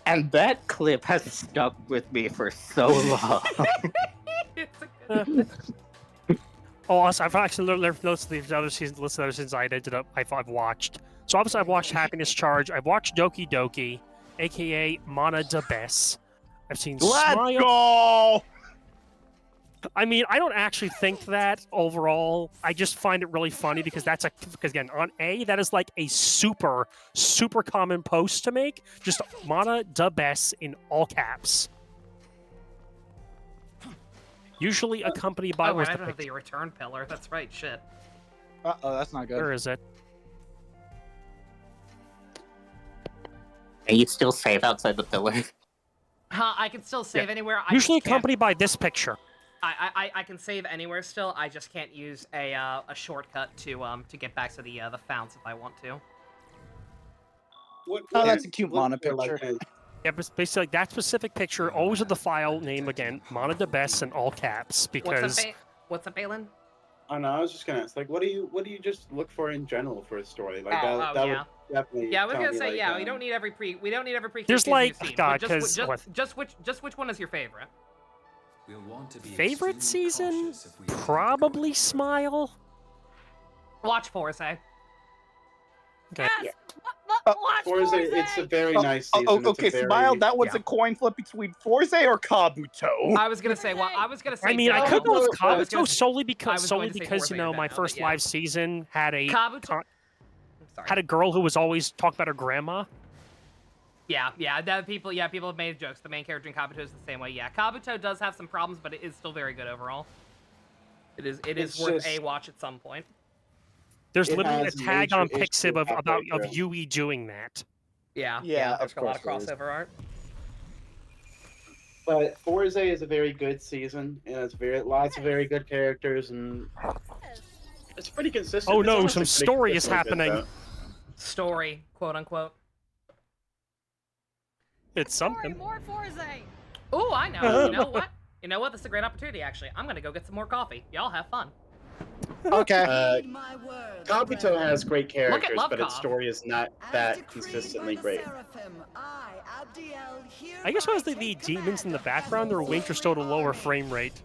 and that clip has stuck with me for so long. Also, I've actually learned most of the other seasons I've watched. So obviously I've watched Happiness Charge, I've watched Doki Doki, aka Mana de Bes. I've seen Smile. Go! I mean, I don't actually think that overall. I just find it really funny because because again, on A, that is like a super, super common post to make. Just Mana de Bes in all caps. Usually accompanied by... Oh, wait, I don't have the return pillar. That's right, shit. Uh-oh, that's not good. Where is it? And you still save outside the pillar. I can still save anywhere. I Usually just can't- accompanied by this picture. I can save anywhere still. I just can't use a shortcut to get back to the founts if I want to. Oh, that's a cute Mana picture. Yeah, but basically like that specific picture, always with the file name again, Mana de Bes in all caps, because... What's up, Balin? Oh no, I was just gonna ask, like, what do you just look for in general for a story? Like that yeah. would definitely. Yeah, I was tell gonna me, say like, we don't need every pre. There's like, scene, God, but because just which one is your favorite? Favorite season? Probably Smile. Watch Forza. Okay. Yes! Forza, it's a very nice season. Oh, okay, Smile, that was a coin flip between Forza or Kabuto. I was gonna say, I mean, I could go with Kabuto solely Forza because you know my first live season had a had a girl who was always talking about her grandma. Yeah, people have made jokes. The main character in Kabuto is the same way. Yeah, Kabuto does have some problems, but it is still very good overall. It is worth a watch at some point. There's literally a tag on Pixib of Yui doing that. Yeah, there's a lot of crossover art. But Forza is a very good season, and it's lots of very good characters, and it's pretty consistent. Oh It's no, honestly some pretty story is consistently good, happening. Story, quote unquote. It's something. More Forza. Oh, I know. You know what? You know what? This is a great opportunity, actually. I'm gonna go get some more coffee. Y'all have fun. Okay. Kabuto has great characters, Love but its Cobb. story is not that consistently great. I guess was the demons in the background, their wings are still at a lower frame rate.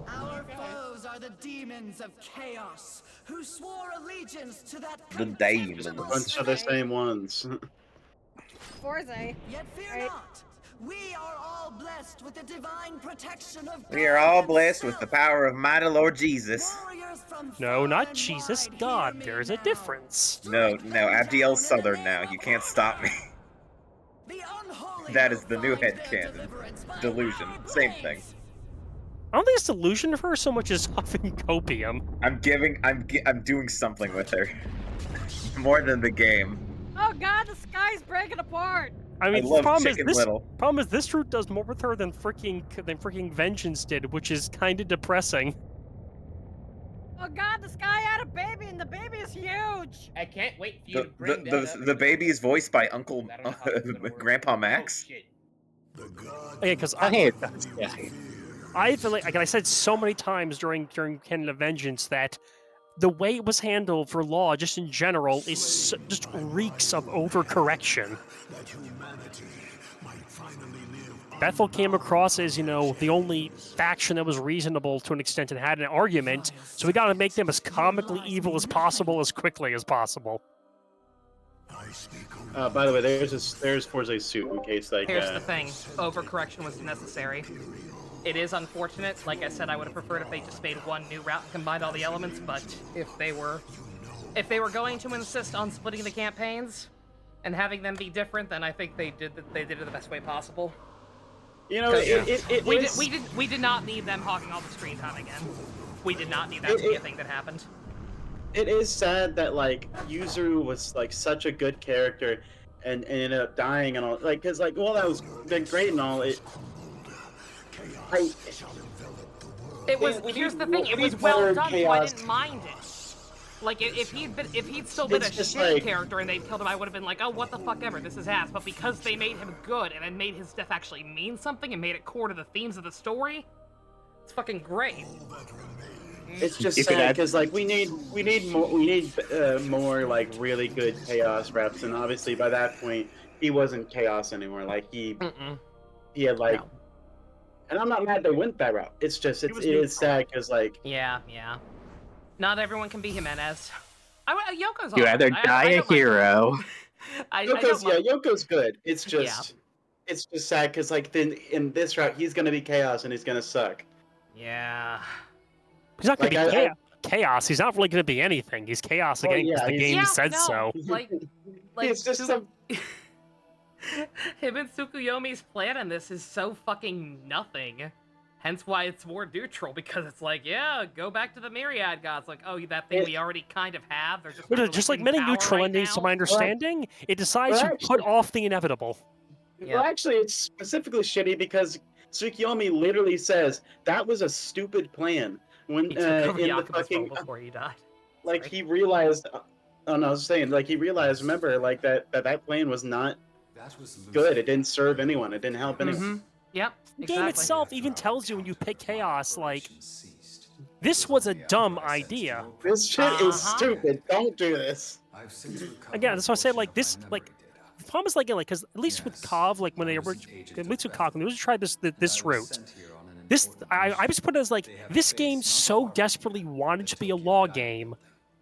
Our foes are the demons of chaos, who swore allegiance to that The demons. A bunch of the same ones. Forza. Yet fear not. We are all blessed with the divine protection of We are all blessed with the power of mighty Lord Jesus. No, not Jesus, God. There's a difference. No, Abdiel's Southern now. You can't stop me. That is the new headcanon. Delusion. Same thing. I don't think it's delusion of her so much as huffing copium. I'm doing something with her. More than the game. Oh god, the sky's breaking apart. I mean, I love the problem Chicken is Little. problem is this route does more with her than freaking Vengeance did, which is kind of depressing. Oh god, the sky had a baby and the baby is huge. I can't wait for you to bring that up. The baby is voiced by Uncle Grandpa Max. Okay, because I feel like I said so many times during Canon of Vengeance that the way it was handled for Law, just in general, is just reeks of overcorrection. Bethel came across as, you know, the only faction that was reasonable to an extent and had an argument, so we got to make them as comically evil as possible as quickly as possible. By the way, there's Forze's suit in case like. Here's the thing: overcorrection was necessary. It is unfortunate. Like I said, I would have preferred if they just made one new route and combined all the elements. But if they were going to insist on splitting the campaigns and having them be different, then I think they did it the best way possible. You know, we did not need them hogging all the screen time again. We did not need that to be a thing that happened. It is sad that like Yuzuru was like such a good character, and ended up dying and all. Like, cause like, well, that was been great and all. It was. Here's the thing. It was well done, so I didn't mind it. Like, if he'd still been a shitty character and they'd killed him, I would have been like, oh, what the fuck ever, this is ass. But because they made him good and then made his death actually mean something and made it core to the themes of the story, it's fucking great. It's just sad because like we need more like really good chaos reps, and obviously by that point he wasn't chaos anymore. Like he had like, and I'm not mad they went that route. It's just it is sad because like yeah, not everyone can be Jimenez. Yoko's You either die a hero. Yoko's good. It's just it's just sad because like then in this route he's gonna be chaos and he's gonna suck. Yeah. He's not going to be chaos. He's not really going to be anything. He's chaos again because the game said so. Like it's just some. Him and Tsukuyomi's plan in this is so fucking nothing. Hence why it's more neutral, because it's like, yeah, go back to the Myriad Gods. Like, oh, that thing we already kind of have. Just like many neutral endings, to my understanding, it decides to put off the inevitable. Well, actually, it's specifically shitty because Tsukuyomi literally says that was a stupid plan. When he took over in the fucking before he died. Like he realized, I was saying, like he realized, remember, like that plan was not good. It didn't serve anyone. It didn't help anyone. Yep. The game itself even tells you when you pick chaos, like, this was a dumb idea. This shit is stupid. Don't do this. Again, that's what I say. Like this, like the problem is like because at least with CoV, like when they at least with CoC, when they tried this route. I just put it as like, this game so desperately wanted to be a law game,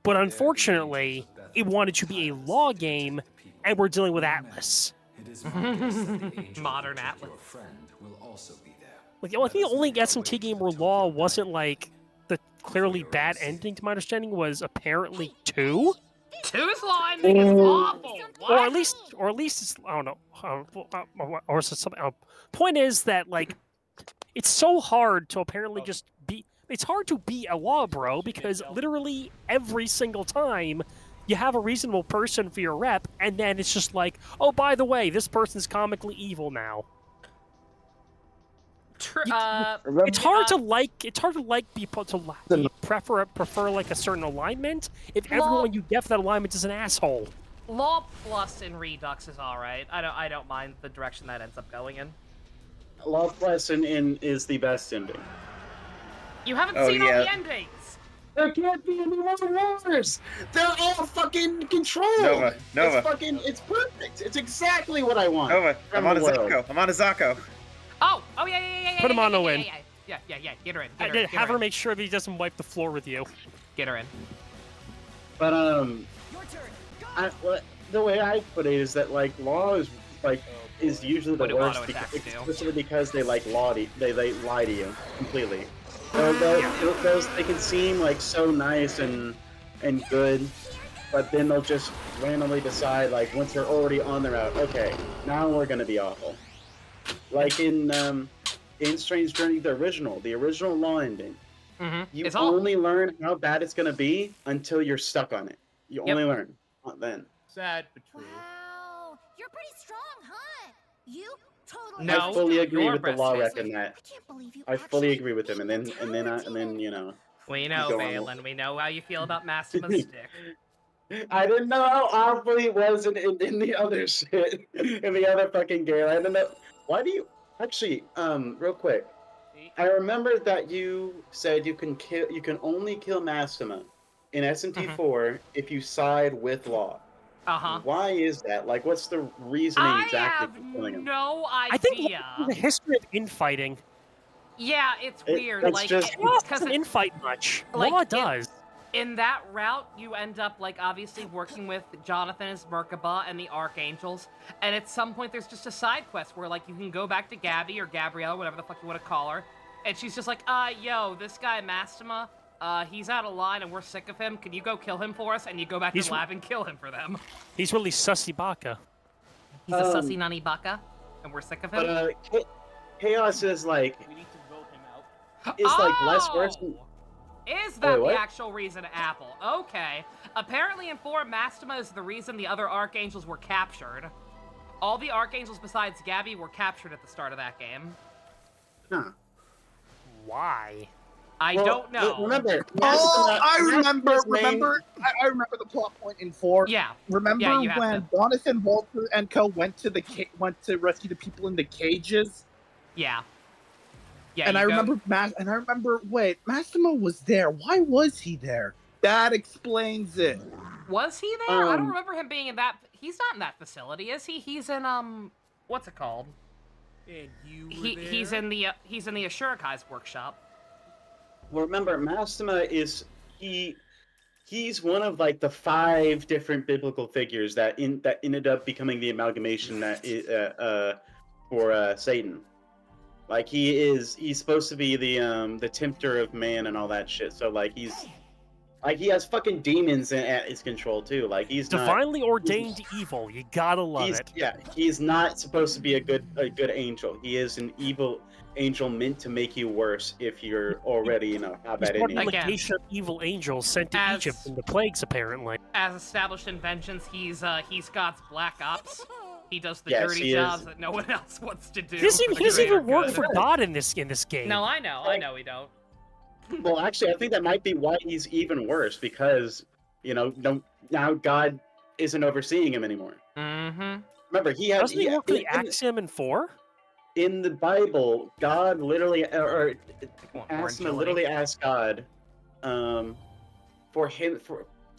but unfortunately, it wanted to be a law game, and we're dealing with Atlas. Modern Atlas. Like, I think the only SMT game where law wasn't like the clearly bad ending, to my understanding, was apparently 2. 2's law ending is awful. What? Or at least it's, I don't know, or is it something. Point is that like. It's so hard to apparently just be... It's hard to be a law bro, because literally every single time you have a reasonable person for your rep, and then it's just like, oh, by the way, this person's comically evil now. It's hard to like people to prefer like a certain alignment if everyone you get for that alignment is an asshole. Law plus in Redux is alright. I don't mind the direction that ends up going in. Law Plus is the best ending. You haven't seen all the endings! There can't be any more wars! They're all fucking controlled! Nova. It's perfect! It's exactly what I want. Nova, I'm on a Zako. Oh, yeah. Put him on the win. Yeah, get her in. Have her make sure that he doesn't wipe the floor with you. Get her in. But, the way I put it is that, like, Law is, like, is usually the worst, especially because they like lie to you completely. Those they can seem like so nice and good, but then they'll just randomly decide like once they're already on the route, okay, now we're gonna be awful. Like in Strange Journey, the original law ending. You only learn how bad it's gonna be until you're stuck on it. You only learn, not then. Sad but true. Wow, you're pretty strong, huh? You totally. No, I fully agree with the law rep in that. I can't believe you. I fully agree with him, and then you know. We know, Valen. We know how you feel about Maxima's stick. I didn't know how awful he was in the other shit, in the other fucking game. I didn't know. Why do you actually? Real quick. I remember that you said you can only kill Maxima in SMT4 if you side with Law. Why is that? Like, what's the reasoning exactly for killing him? No idea. I think the history of infighting. Yeah, it's weird. it's like, just- Law because doesn't infight much. like, Law does. In that route, you end up, like, obviously working with Jonathan as Merkaba and the Archangels, and at some point there's just a side quest where, like, you can go back to Gabby or Gabrielle, whatever the fuck you want to call her, and she's just like, yo, this guy Mastema, he's out of line and we're sick of him. Can you go kill him for us? And you go back to the lab and kill him for them. He's really sussy baka. He's a sussy nunny baka, and we're sick of him. But Chaos is like... We need to vote him out. Is like less worse than... Is that Wait, the what? actual reason, Apple? Okay. Apparently in 4, Mastema is the reason the other Archangels were captured. All the Archangels besides Gabby were captured at the start of that game. Huh. Why? I don't know. Remember, I remember Mastema's I remember the plot point in 4. Yeah. Remember Yeah, you have when Jonathan, Walter, and Co. went to rescue the people in the cages? Yeah. Yeah, and I remember wait, Mastema was there. Why was he there? That explains it. Was he there? I don't remember him being in that. He's not in that facility, is he? He's in what's it called? And you were He's in the Ashurakai's workshop. Well, remember, Mastema is he's one of like the 5 different biblical figures that ended up becoming the amalgamation that for Satan. Like he's supposed to be the tempter of man and all that shit. So like he has fucking demons at his control too. Like he's divinely ordained evil. You gotta love it. Yeah, he's not supposed to be a good angel. He is an evil angel meant to make you worse if you're already have that in you. Delegation of evil angels sent to Egypt in the plagues, apparently. As established in Vengeance, he's God's black ops. He does the Yes, dirty he jobs is. that no one else wants to do. He doesn't even work for God in this game. No, I know he don't. Well, actually, I think that might be why he's even worse because now God isn't overseeing him anymore. Mm-hmm. Remember, Doesn't he work for the Axiom in 4? In the Bible, God literally, or Asma literally asked God, to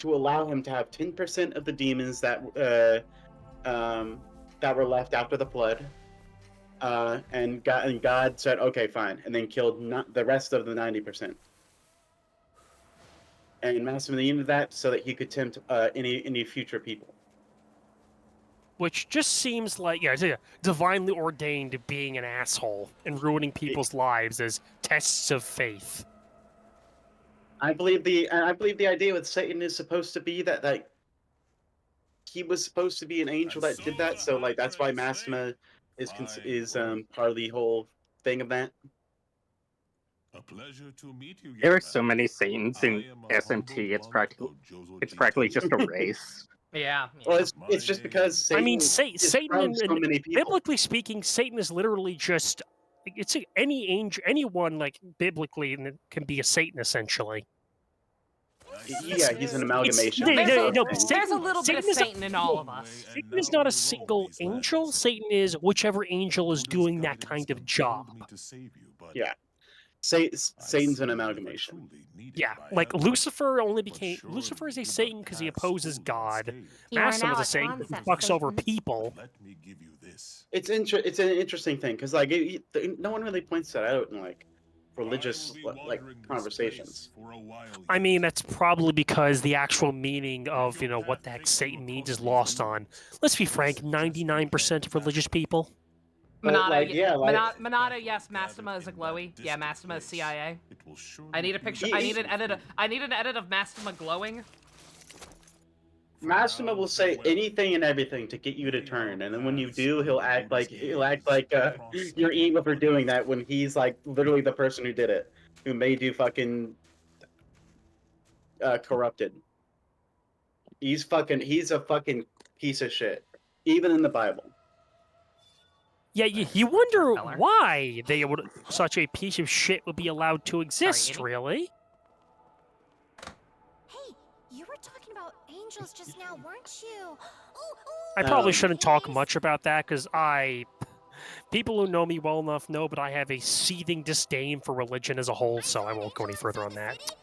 allow him to have 10% of the demons that were left after the flood, and God said, okay, fine, and then killed the rest of the 90%. And Master needed that so that he could tempt any future people. Which just seems like, divinely ordained being an asshole and ruining people's lives as tests of faith. I believe the idea with Satan is supposed to be that he was supposed to be an angel that did that, so like that's why Mastema is part of the whole thing of that. A pleasure to meet you. There are so many Satans in SMT. It's practically just a race. Yeah. Well, it's just because Satan Satan, so many people. biblically speaking, Satan is literally just any angel, anyone like biblically can be a Satan essentially. Yeah, he's an amalgamation. There's a little bit of Satan in all of us. Satan is not a single angel. Satan is whichever angel is doing that kind of job. Yeah. Satan's an amalgamation. Yeah, like Lucifer Lucifer is a Satan because he opposes God. Massimo is a Satan because he fucks over people. It's an interesting thing because like no one really points that out in like religious like conversations. I mean, that's probably because the actual meaning of what the heck Satan means is lost on. Let's be frank, 99% of religious people. Monado, yes, Mastema is a glowy. Yeah, Mastema is CIA. I need a picture. I need an edit of Mastema glowing. Mastema will say anything and everything to get you to turn, and then when you do, he'll act like you're evil for doing that when he's like literally the person who did it, who made you fucking corrupted. He's a fucking piece of shit, even in the Bible. Yeah, you wonder why such a piece of shit would be allowed to exist, really. Hey, you were talking about angels just now, weren't you? I probably shouldn't talk much about that, because people who know me well enough know, but I have a seething disdain for religion as a whole, so I won't go any further on that.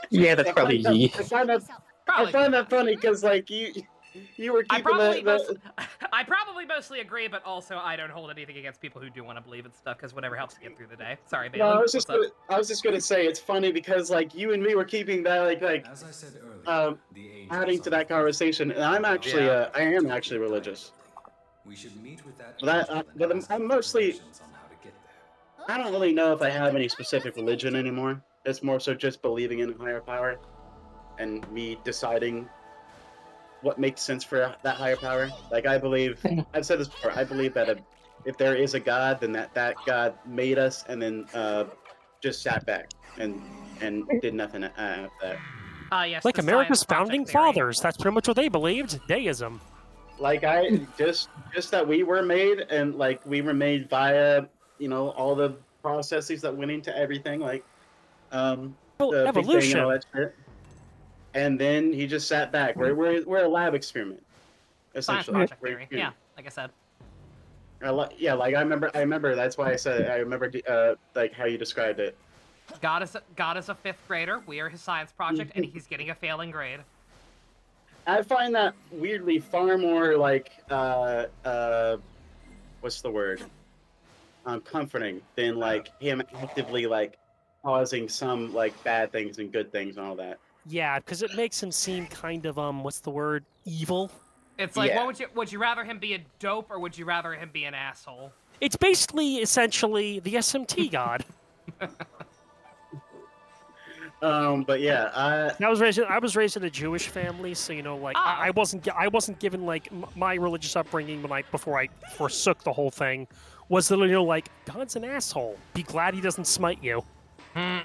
Yeah, that's probably Probably I find that funny because like you were keeping I probably mostly agree, but also I don't hold anything against people who do want to believe in stuff because whatever helps to get through the day. Sorry, No, Bailey. I was just gonna say it's funny because like you and me were keeping that like As I said earlier, adding to that conversation, and I'm actually I am actually religious. we should meet with that But I'm mostly on how to get there. I don't really know if I have any specific religion anymore. It's more so just believing in a higher power, and me deciding what makes sense for that higher power. Like I believe, I've said this before. I believe that if there is a God, then that God made us and then just sat back and did nothing after that. Yes, like the America's science project founding theory. fathers. That's pretty much what they believed. Deism. Like I just that we were made and like we were made via all the processes that went into everything, like the Big Bang and all that shit. And then he just sat back. We're a lab experiment, Science essentially. project theory. Yeah, like I said. Yeah, like I remember. That's why I said it. I remember like how you described it. God is a 5th grader. We are his science project, and he's getting a failing grade. I find that weirdly far more like what's the word? Comforting than like him actively like causing some like bad things and good things and all that. Yeah, because it makes him seem kind of what's the word? Evil. It's like, what would you rather him be a dope or would you rather him be an asshole? It's basically essentially the SMT god. But yeah, I was raised in a Jewish family, so like I wasn't given like my religious upbringing before I forsook the whole thing was that like God's an asshole. Be glad he doesn't smite you. I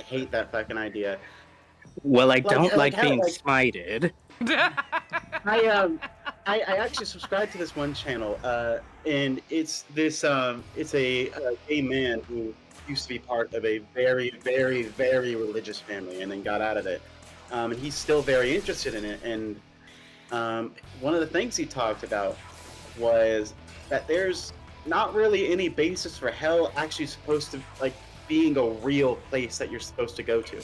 hate that fucking idea. Well, I don't like being smited. I actually subscribe to this one channel, and it's this it's a gay man who used to be part of a very, very, very religious family and then got out of it. And he's still very interested in it. And one of the things he talked about was that there's not really any basis for hell actually supposed to like being a real place that you're supposed to go to.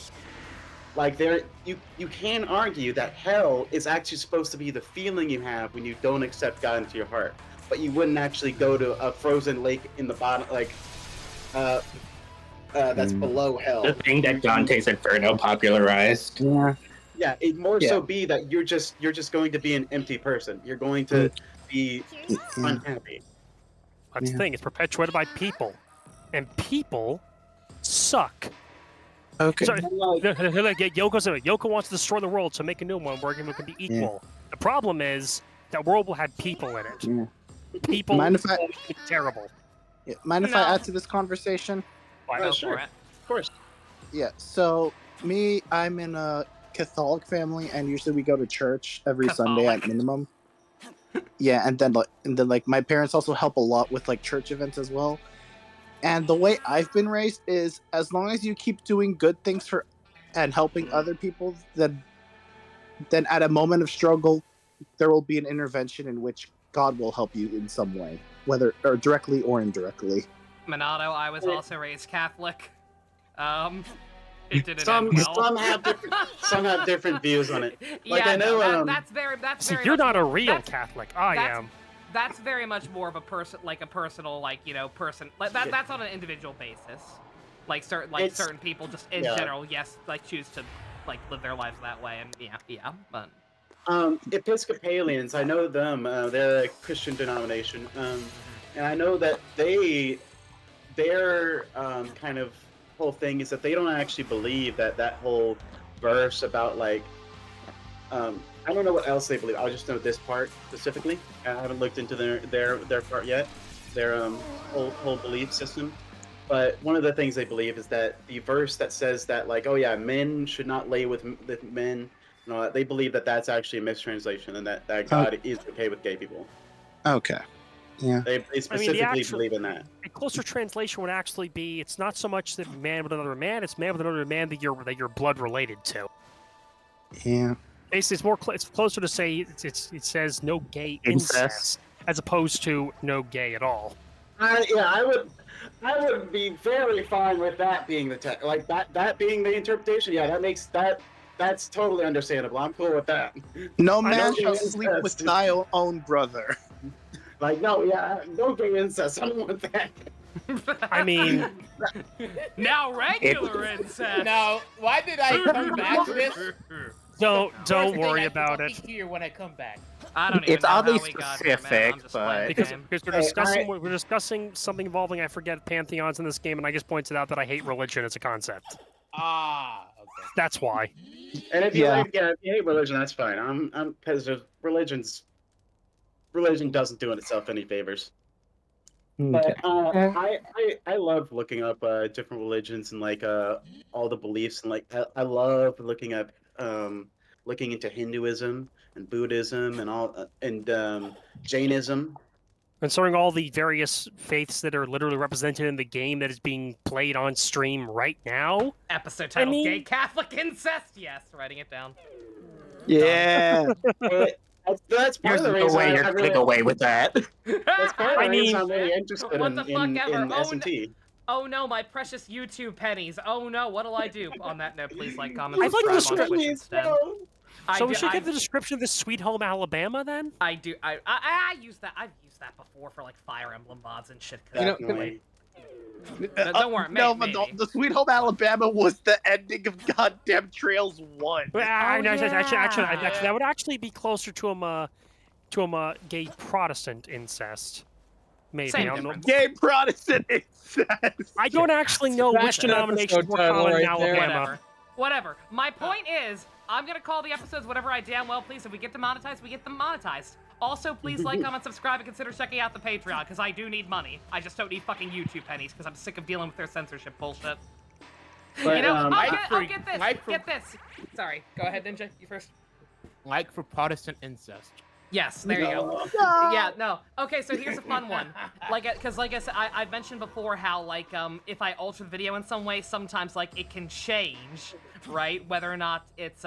Like you can argue that hell is actually supposed to be the feeling you have when you don't accept God into your heart, but you wouldn't actually go to a frozen lake in the bottom, like that's below hell. The thing that Dante's Inferno popularized. Yeah. Yeah, it more so be that you're just going to be an empty person. You're going to be unhappy. That's the thing. It's perpetuated by people, and people suck. Okay. So, Yoko wants to destroy the world to make a new one where everyone can be equal. The problem is that world will have people in it. Yeah. People Mind if terrible. Yeah, mind if I add to this conversation? Sure. Of course. Yeah, so I'm in a Catholic family, and usually we go to church every Sunday at minimum. Yeah, and then my parents also help a lot with like church events as well. And the way I've been raised is as long as you keep doing good things and helping other people, then at a moment of struggle, there will be an intervention in which God will help you in some way, whether or directly or indirectly. Minato, I was also raised Catholic. It didn't end well. Some have different views on it. Like yeah, I know that's very you're not a real Catholic. I am. That's very much more of a personal, like, person. Like that's on an individual basis. Like certain people just in general, yes, like choose to like live their lives that way, and yeah, but. Episcopalians, I know them. They're a Christian denomination, and I know that their kind of whole thing is that they don't actually believe that whole verse about like I don't know what else they believe. I just know this part specifically. I haven't looked into their part yet, their whole belief system. But one of the things they believe is that the verse that says that like, oh yeah, men should not lay with men. They believe that that's actually a mistranslation, and that God is okay with gay people. Okay. Yeah. They specifically believe in that. A closer translation would actually be: it's not so much that man with another man; it's man with another man that you're blood related to. Yeah. Basically, it's closer to say it says no gay incest as opposed to no gay at all. I would be very fine with that being the like that being the interpretation. Yeah, that makes that That's totally understandable. I'm cool with that. No man shall sleep with thy own brother. Like, no, yeah, no gay incest. I don't want that. I mean, now regular incest. Now, why did I come back to this? Don't worry about it. Here when I come back. I don't even It's know oddly how we got here, man. specific, I'm just but playing the Because game. we're discussing something involving, I forget, pantheons in this game, and I just pointed out that I hate religion as a concept. Ah, okay. That's why. And if you if you hate religion, that's fine. I'm because religion doesn't do itself any favors. But I love looking up different religions and like all the beliefs, and like I love looking up looking into Hinduism and Buddhism and all and Jainism. Concerning all the various faiths that are literally represented in the game that is being played on stream right now. Episode titled Gay Catholic Incest. Yes, writing it down. Yeah. That's part There's of the no reason way you're getting away with that. That's part of the reason I'm really What interested the fuck ever? in S&T. Oh no, my precious YouTube pennies. Oh no, what'll I do? On that note, please like, comment, I'd like subscribe on Twitch instead. So we should get the description of this Sweet Home Alabama then? I do. I use that. I've used that before for like Fire Emblem mods and shit. Definitely. Don't worry. The Sweet Home Alabama was the ending of goddamn Trails 1. Actually, that would actually be closer to a gay Protestant incest. Maybe. Same I don't know. difference. Gay Protestant incest. I don't actually know which denominations were common in Alabama. Whatever. My point is, I'm gonna call the episodes whatever I damn well please. If we get them monetized, we get them monetized. Also, please like, comment, subscribe, and consider checking out the Patreon, because I do need money. I just don't need fucking YouTube pennies, because I'm sick of dealing with their censorship bullshit. But, you know, I'll get this. Get this. Sorry, go ahead, Ninja. You first. Like for Protestant incest. Yes, there you go. No. Yeah, no. Okay, so here's a fun one. Because like I said, I've mentioned before how, like, if I alter the video in some way, sometimes, like, it can change, right? Whether or not it's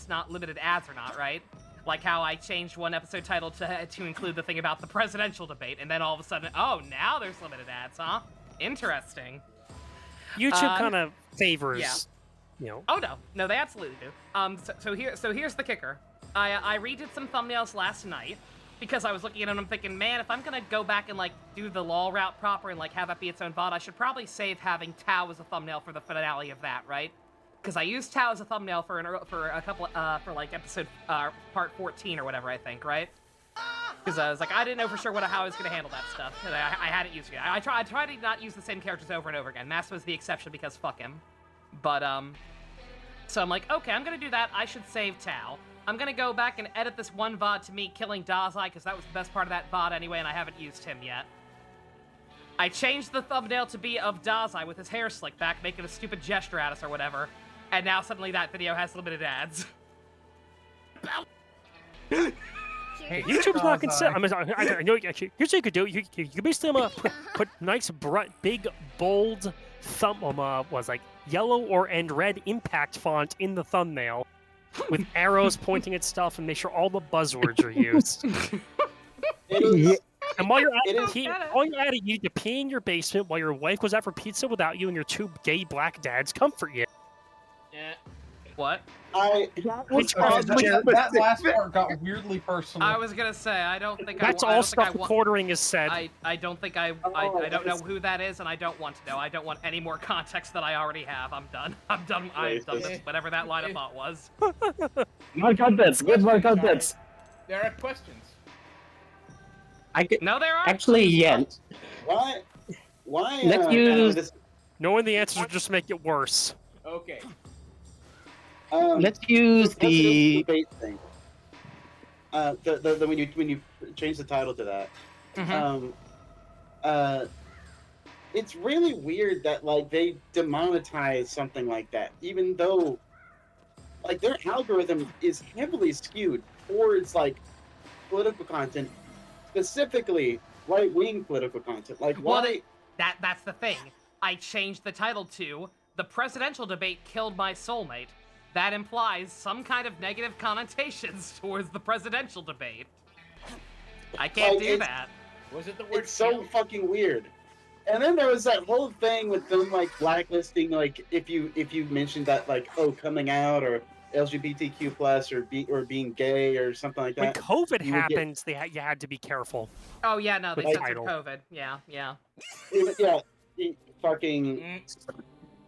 not limited ads or not, right? Like how I changed one episode title to include the thing about the presidential debate, and then all of a sudden, oh, now there's limited ads, huh? Interesting. YouTube kind of favors, yeah. you know. Oh no, they absolutely do. So here's the kicker. I redid some thumbnails last night because I was looking at them and I'm thinking, man, if I'm gonna go back and like do the law route proper and like have that be its own VOD, I should probably save having Tao as a thumbnail for the finale of that, right? Because I used Tao as a thumbnail for a couple for like episode part 14 or whatever, I think, right? Because I was like, I didn't know for sure how I was gonna handle that stuff. And I hadn't used it. I tried to not use the same characters over and over again. Mass was the exception because fuck him. But so I'm like, okay, I'm gonna do that. I should save Tao. I'm gonna go back and edit this one VOD to me killing Dazai, because that was the best part of that VOD anyway, and I haven't used him yet. I changed the thumbnail to be of Dazai with his hair slicked back, making a stupid gesture at us or whatever. And now suddenly that video has limited ads. Hey, YouTube's not consistent. I know. Actually, here's what you could do. You could basically put nice, bright, big, bold was like yellow and red impact font in the thumbnail, with arrows pointing at stuff, and make sure all the buzzwords are used. And while you're at it, you need to pee in your basement while your wife goes out for pizza without you, and your two gay black dads comfort you. Yeah. What? That last part got weirdly personal. I was gonna say, I don't think that's all stuff recording is said. I don't think I don't know who that is, and I don't want to know. I don't want any more context that I already have. I'm done. I'm done with whatever that line of thought was. My contents. Where's my contents? There are questions. No, there are. Actually, yeah. Why? Let's use. Knowing the answers will just make it worse. Okay. Let's use the debate thing. When you change the title to that, it's really weird that like they demonetize something like that, even though like their algorithm is heavily skewed towards like political content, specifically right-wing political content. Like why? Well, that's the thing. I changed the title to "The Presidential Debate Killed My Soulmate." That implies some kind of negative connotations towards the presidential debate. I can't do that. Was it the word? It's so fucking weird. And then there was that whole thing with them like blacklisting, like if you mentioned that like coming out or LGBTQ plus or being gay or something like When that. COVID you would get- happens, you had to be careful. Oh yeah, no, they With censored title. COVID. Yeah, yeah. Fucking,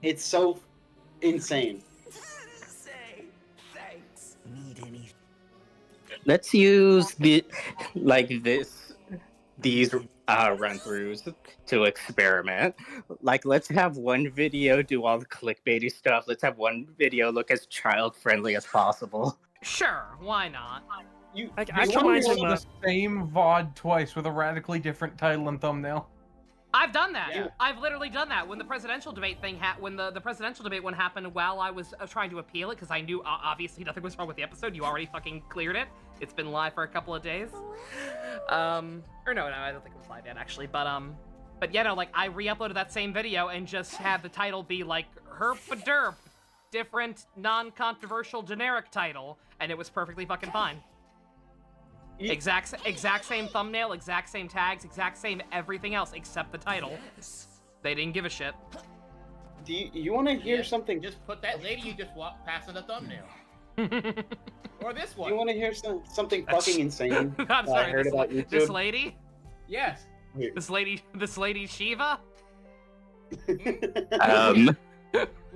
it's so insane. Let's use these run-throughs to experiment. Like, let's have one video do all the clickbaity stuff. Let's have one video look as child-friendly as possible. Sure, why not? I want to the same VOD twice with a radically different title and thumbnail. I've done that. Yeah. I've literally done that when the presidential debate thing when the presidential debate one happened while I was trying to appeal it because I knew obviously nothing was wrong with the episode. You already fucking cleared it. It's been live for a couple of days. Or no, I don't think it was live yet actually. But yeah, no, like I re-uploaded that same video and just had the title be like herp a derp, different, non-controversial, generic title, and it was perfectly fucking fine. Exact same thumbnail, exact same tags, exact same everything else except the title. They didn't give a shit. Do you want to hear something? Just put that lady you just walked past in the thumbnail. Or this one. Do you want to hear something fucking insane? I'm sorry, I heard about YouTube. this lady? Yes. This lady Shiva? Well, I don't know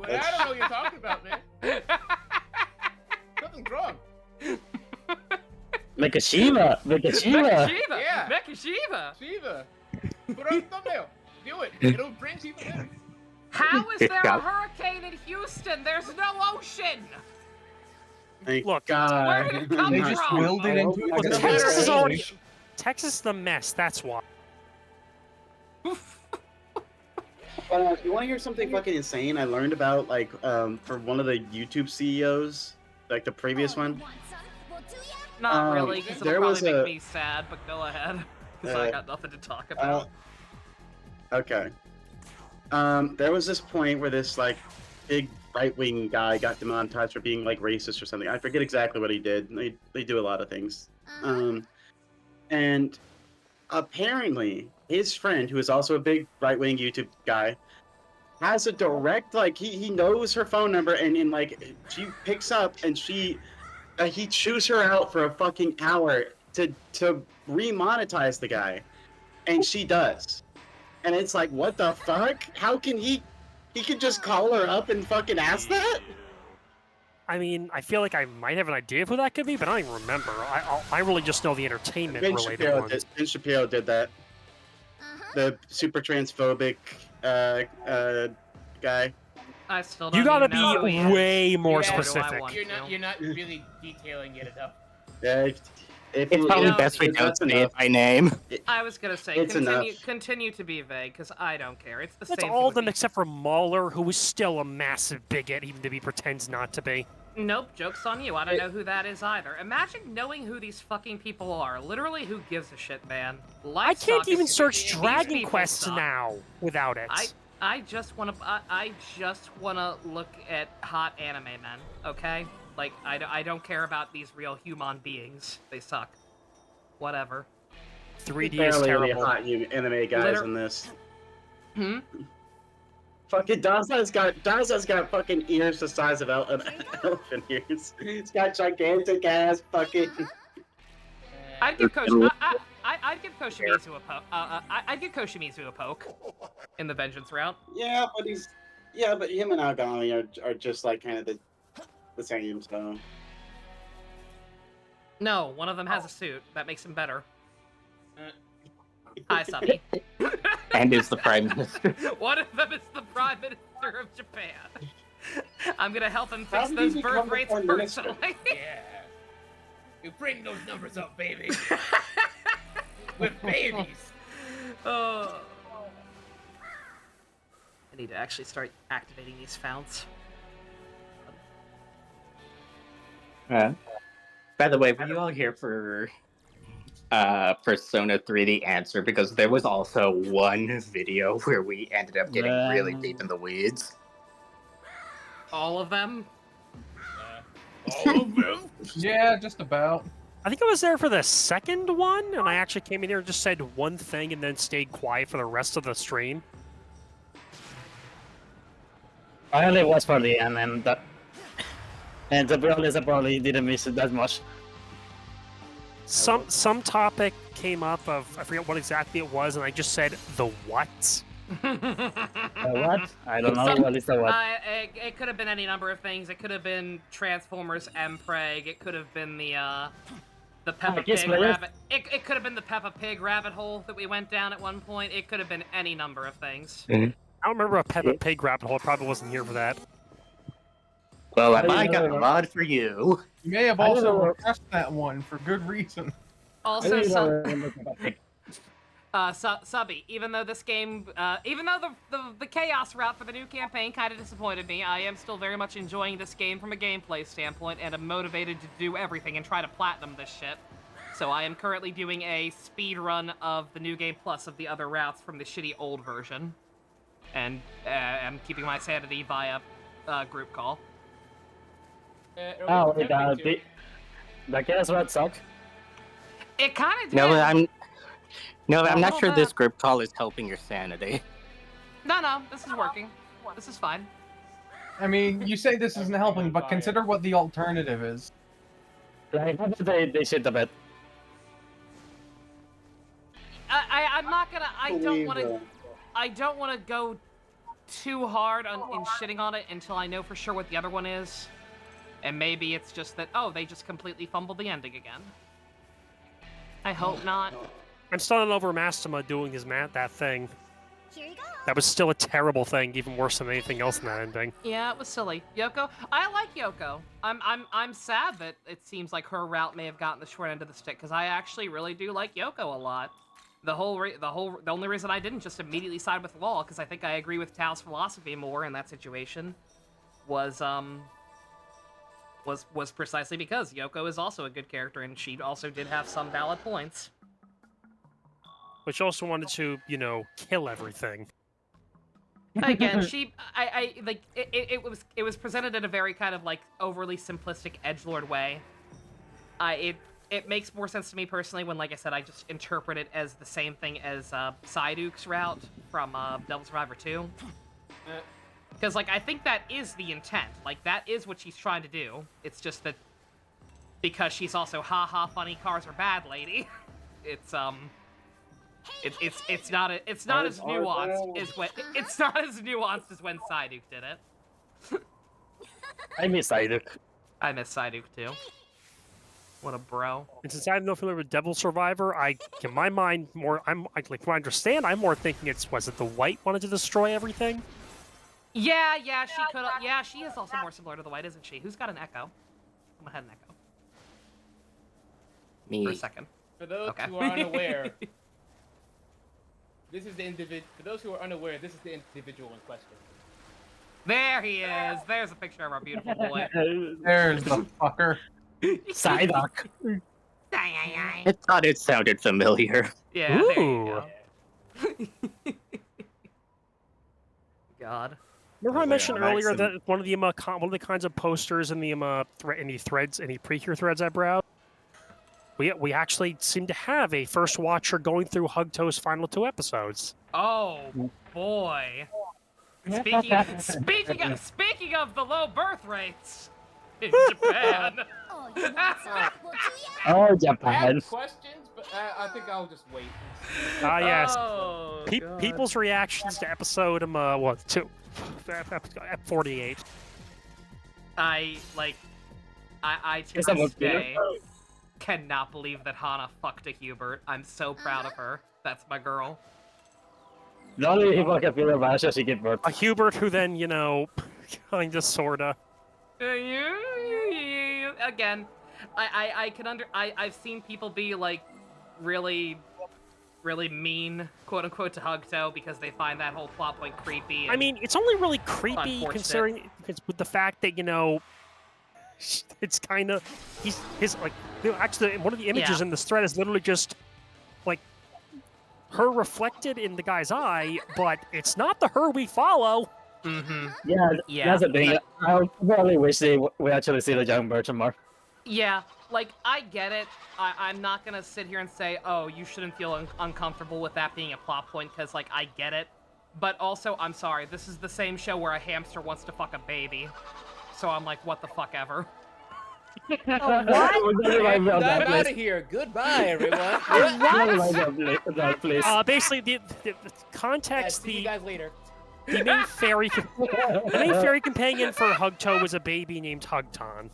what you're talking about, man. Something's wrong. Like a Shiva! Like a Shiva! Yeah. Mecha Shiva! Shiva. Put on the thumbnail. Do it. It'll bring people in. How is there a hurricane in Houston? There's no ocean! Look, where did it come They from? just willed it into Look, it. Texas is already... Texas is the mess, that's why. You want to hear something fucking insane? I learned about for one of the YouTube CEOs, like the previous one. Not really, because there it'll was probably a- make me sad, but go ahead. Because I got nothing to talk about. Okay. There was this point where this like big right-wing guy got demonetized for being like racist or something. I forget exactly what he did. They do a lot of things. And apparently his friend, who is also a big right-wing YouTube guy, has a direct he knows her phone number and like she picks up and he chews her out for a fucking hour to remonetize the guy, and she does. And it's like, what the fuck? How can he could just call her up and fucking ask that? I mean, I feel like I might have an idea of who that could be, but I don't even remember. I really just know the entertainment-related ones. Ben Shapiro did that. The super transphobic guy. I still don't You gotta even know who he be is. way more Yeah, specific. You're not really detailing it enough. Yeah, It's probably best we don't say it by name. I was gonna say, It's continue to be vague, because I don't care. It's the That's same all thing of them except for Mahler, who was still a massive bigot, even if he pretends not to be. Nope, joke's on you. I don't know who that is either. Imagine knowing who these fucking people are. Literally, who gives a shit, man? I can't even search These Dragon people Quest suck. now without it. I just wanna look at hot anime men, okay? Like, I don't care about these real human beings. They suck. Whatever. 3D is Barely any terrible. hot anime guys in this. Hmm? Fucking Daza's got fucking ears the size of elephant ears. He's got gigantic ass fucking. I'd give I'd give Koshimizu a poke. I'd give Koshimizu a poke in the vengeance route. Yeah, but him and Agami are just like kind of the same. So No, one of them has a suit. That makes him better. Hi, Subby. And is the Prime Minister. One of them is the Prime Minister of Japan. I'm gonna help him How fix did those he birth become the rates Prime Minister? personally. Yeah. You bring those numbers up, baby. With babies. Oh. I need to actually start activating these founts. By the way, were you all here for Persona 3 The Answer? Because there was also one video where we ended up getting really deep in the weeds. All of them? All of them? Yeah, just about. I think I was there for the second one, and I actually came in here and just said one thing and then stayed quiet for the rest of the stream. I only was for the end, and And to be honest, I probably didn't miss it that much. Some topic came up of, I forget what exactly it was, and I just said the what. What? I don't know. What is the what? It could have been any number of things. It could have been Transformers Mpreg. It could have been the Peppa Pig rabbit. It could have been the Peppa Pig rabbit hole that we went down at one point. It could have been any number of things. Mm-hmm. I don't remember a Peppa Pig rabbit hole. I probably wasn't here for that. Well, I got a mod for you. You may have also repressed that one for good reason. Also, Subby, even though this game, even though the chaos route for the new campaign kind of disappointed me, I am still very much enjoying this game from a gameplay standpoint, and I'm motivated to do everything and try to platinum this shit. So I am currently doing a speed run of the New Game Plus of the other routes from the shitty old version. And I'm keeping my sanity via group call. Oh, the chaos route sucked? It kind of did. No, I'm not sure this group call is helping your sanity. No, this is working. This is fine. I mean, you say this isn't helping, but consider what the alternative is. Like, they shit a bit. I'm not gonna. I don't want to go too hard in shitting on it until I know for sure what the other one is, and maybe it's just that they just completely fumbled the ending again. I hope not. I'm starting over Mastema doing that thing. Here you go. That was still a terrible thing, even worse than anything else in that ending. Yeah, it was silly. Yoko, I like Yoko. I'm sad that it seems like her route may have gotten the short end of the stick, because I actually really do like Yoko a lot. The only reason I didn't just immediately side with Law, because I think I agree with Tao's philosophy more in that situation, was precisely because Yoko is also a good character, and she also did have some valid points. But she also wanted to, kill everything. Again, it was presented in a very kind of like overly simplistic edgelord way. It makes more sense to me personally when, like I said, I just interpret it as the same thing as Psyduke's route from Devil Survivor 2. Because, I think that is the intent. That is what she's trying to do. It's just that because she's also ha-ha funny cars are bad lady, it's not as nuanced as when Psyduke did it. I miss Psyduke. I miss Psyduke too. What a bro. And since I'm not familiar with Devil Survivor, in my mind, from what I understand, I'm more thinking was it the White wanted to destroy everything? Yeah, she could. Yeah, she is also more similar to the White, isn't she? Who's got an echo? Someone had an echo. Me. For a second. For those who are unaware, this is the individual. For those who are unaware, this is the individual in question. There he is. There's a picture of our beautiful boy. There's the fucker. Psyduck. I thought it sounded familiar. Yeah, there you go. God. Remember I mentioned earlier that one of the kinds of posters in the pre-cure threads I browsed? We actually seem to have a first watcher going through Hugto's final 2 episodes. Oh boy. Speaking of the low birth rates in Japan. Oh, Japan. I have questions, but I think I'll just wait. Yes. Oh, people's reactions to episode 48. I to this day cannot believe that Hana fucked a Hubert. I'm so proud of her. That's my girl. The only people I can feel about is she get birth. A Hubert who then, kinda sorta. Again, I've seen people be really mean, quote unquote, to Hugto because they find that whole plot point creepy. I mean, it's only really creepy considering with the fact that it's kind of actually one of the images in this thread is literally just her reflected in the guy's eye, but it's not the her we follow. Mm-hmm. Yeah, that's the thing. I probably wish we actually see the young version more. Yeah, I get it. I'm not gonna sit here and say, oh, you shouldn't feel uncomfortable with that being a plot point, because, I get it. But also, I'm sorry, this is the same show where a hamster wants to fuck a baby. So I'm like, what the fuck ever. What? I'm out of here. Goodbye, everyone. Basically, the context, See you guys later. the main fairy companion for Hugto was a baby named Hugton.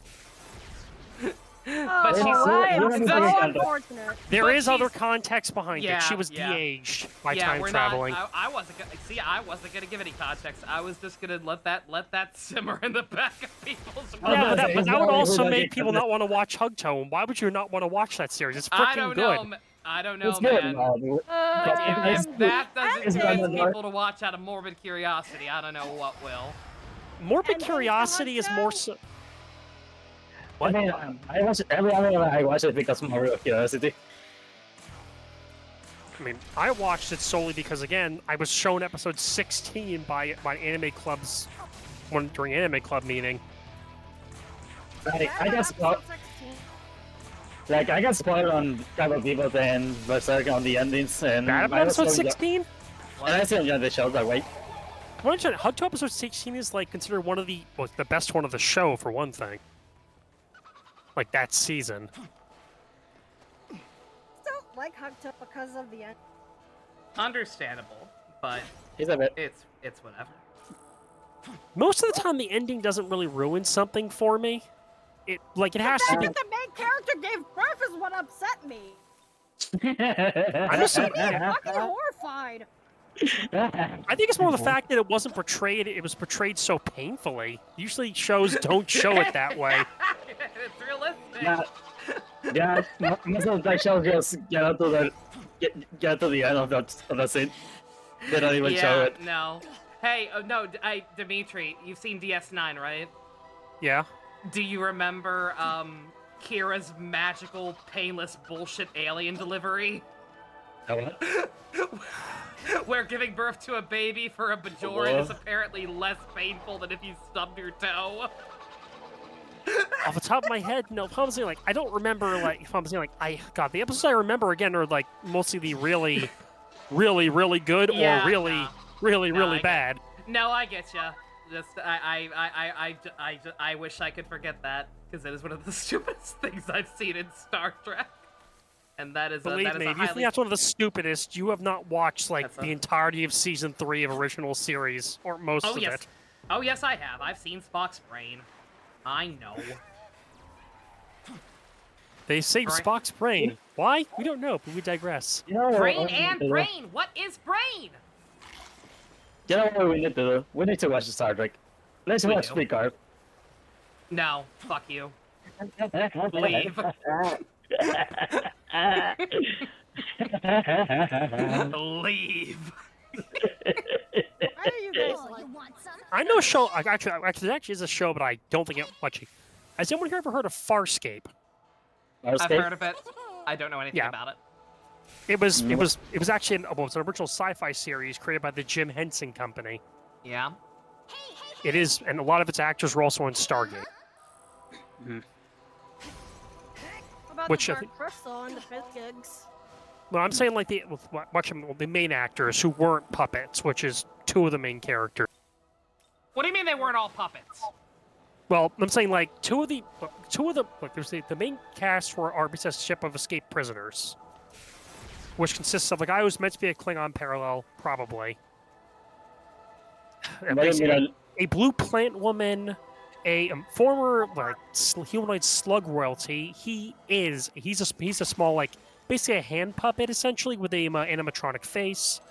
But she's so unfortunate. There is other context behind it. She was yeah. de-aged by Yeah, time we're traveling. Not, I wasn't gonna see. I wasn't gonna give any context. I was just gonna let that simmer in the back of people's minds. Yeah, but that would also make people not want to watch Hugto. And why would you not want to watch that series? It's freaking good. I don't know, It's man. good, If that doesn't get people to watch out of morbid curiosity, I don't know what will. Morbid curiosity is more so. What? I mean, I watch every anime I watch it because of morbid curiosity. I mean, I watched it solely because, again, I was shown episode 16 by Anime Club's during Anime Club meeting. Like, I got spoiled. Like, I got spoiled on Cowboy Bebop and Berserk on the endings, and That episode 16? And I still enjoyed the show, but wait. Hugto episode 16 is like considered one of the best one of the show for one thing. Like that season. Don't like Hugto because of the end. Understandable, but it's whatever. Most of the time, the ending doesn't really ruin something for me. It has The to be. fact that the main character gave birth is what upset me. I'm just I'm fucking horrified. I think it's more the fact that it wasn't portrayed. It was portrayed so painfully. Usually, shows don't show it that way. It's realistic. Yeah, most of the shows just get to the end of the scene. They don't even show it. No. Hey, no, Dimitri, you've seen DS9, right? Yeah. Do you remember Kira's magical, painless bullshit alien delivery? What? Where giving birth to a baby for a Bajoran is apparently less painful than if you stubbed your toe. Off the top of my head, no. If I'm saying I don't remember God, the episodes I remember again are mostly the really, really, really good or really bad. No, I get ya. Just I wish I could forget that because it is one of the stupidest things I've seen in Star Trek. And that is Believe me, if you think that's one of the stupidest, you have not watched the entirety of season 3 of original series or most of it. Oh yes, I have. I've seen Spock's brain. I know. They saved Spock's brain. Why? We don't know, but we digress. Brain and brain. What is brain? You know what we need to do? We need to watch Star Trek. Let's watch Picard. No, fuck you. Leave. Leave. I know a show. Actually, there actually is a show, but I don't think it much. Has anyone here ever heard of Farscape? I've heard of it. I don't know anything about it. It was actually an original sci-fi series created by the Jim Henson Company. Yeah. It is, and a lot of its actors were also in Stargate. About Which the I think. Crystal and the fifth gigs. Well, I'm saying the main actors who weren't puppets, which is 2 of the main characters. What do you mean they weren't all puppets? Well, I'm saying two of the there's the main cast for RBS's Ship of Escaped Prisoners, which consists of a guy who's meant to be a Klingon parallel, probably. A blue plant woman, a former humanoid slug royalty. He's a small basically a hand puppet essentially with a animatronic face.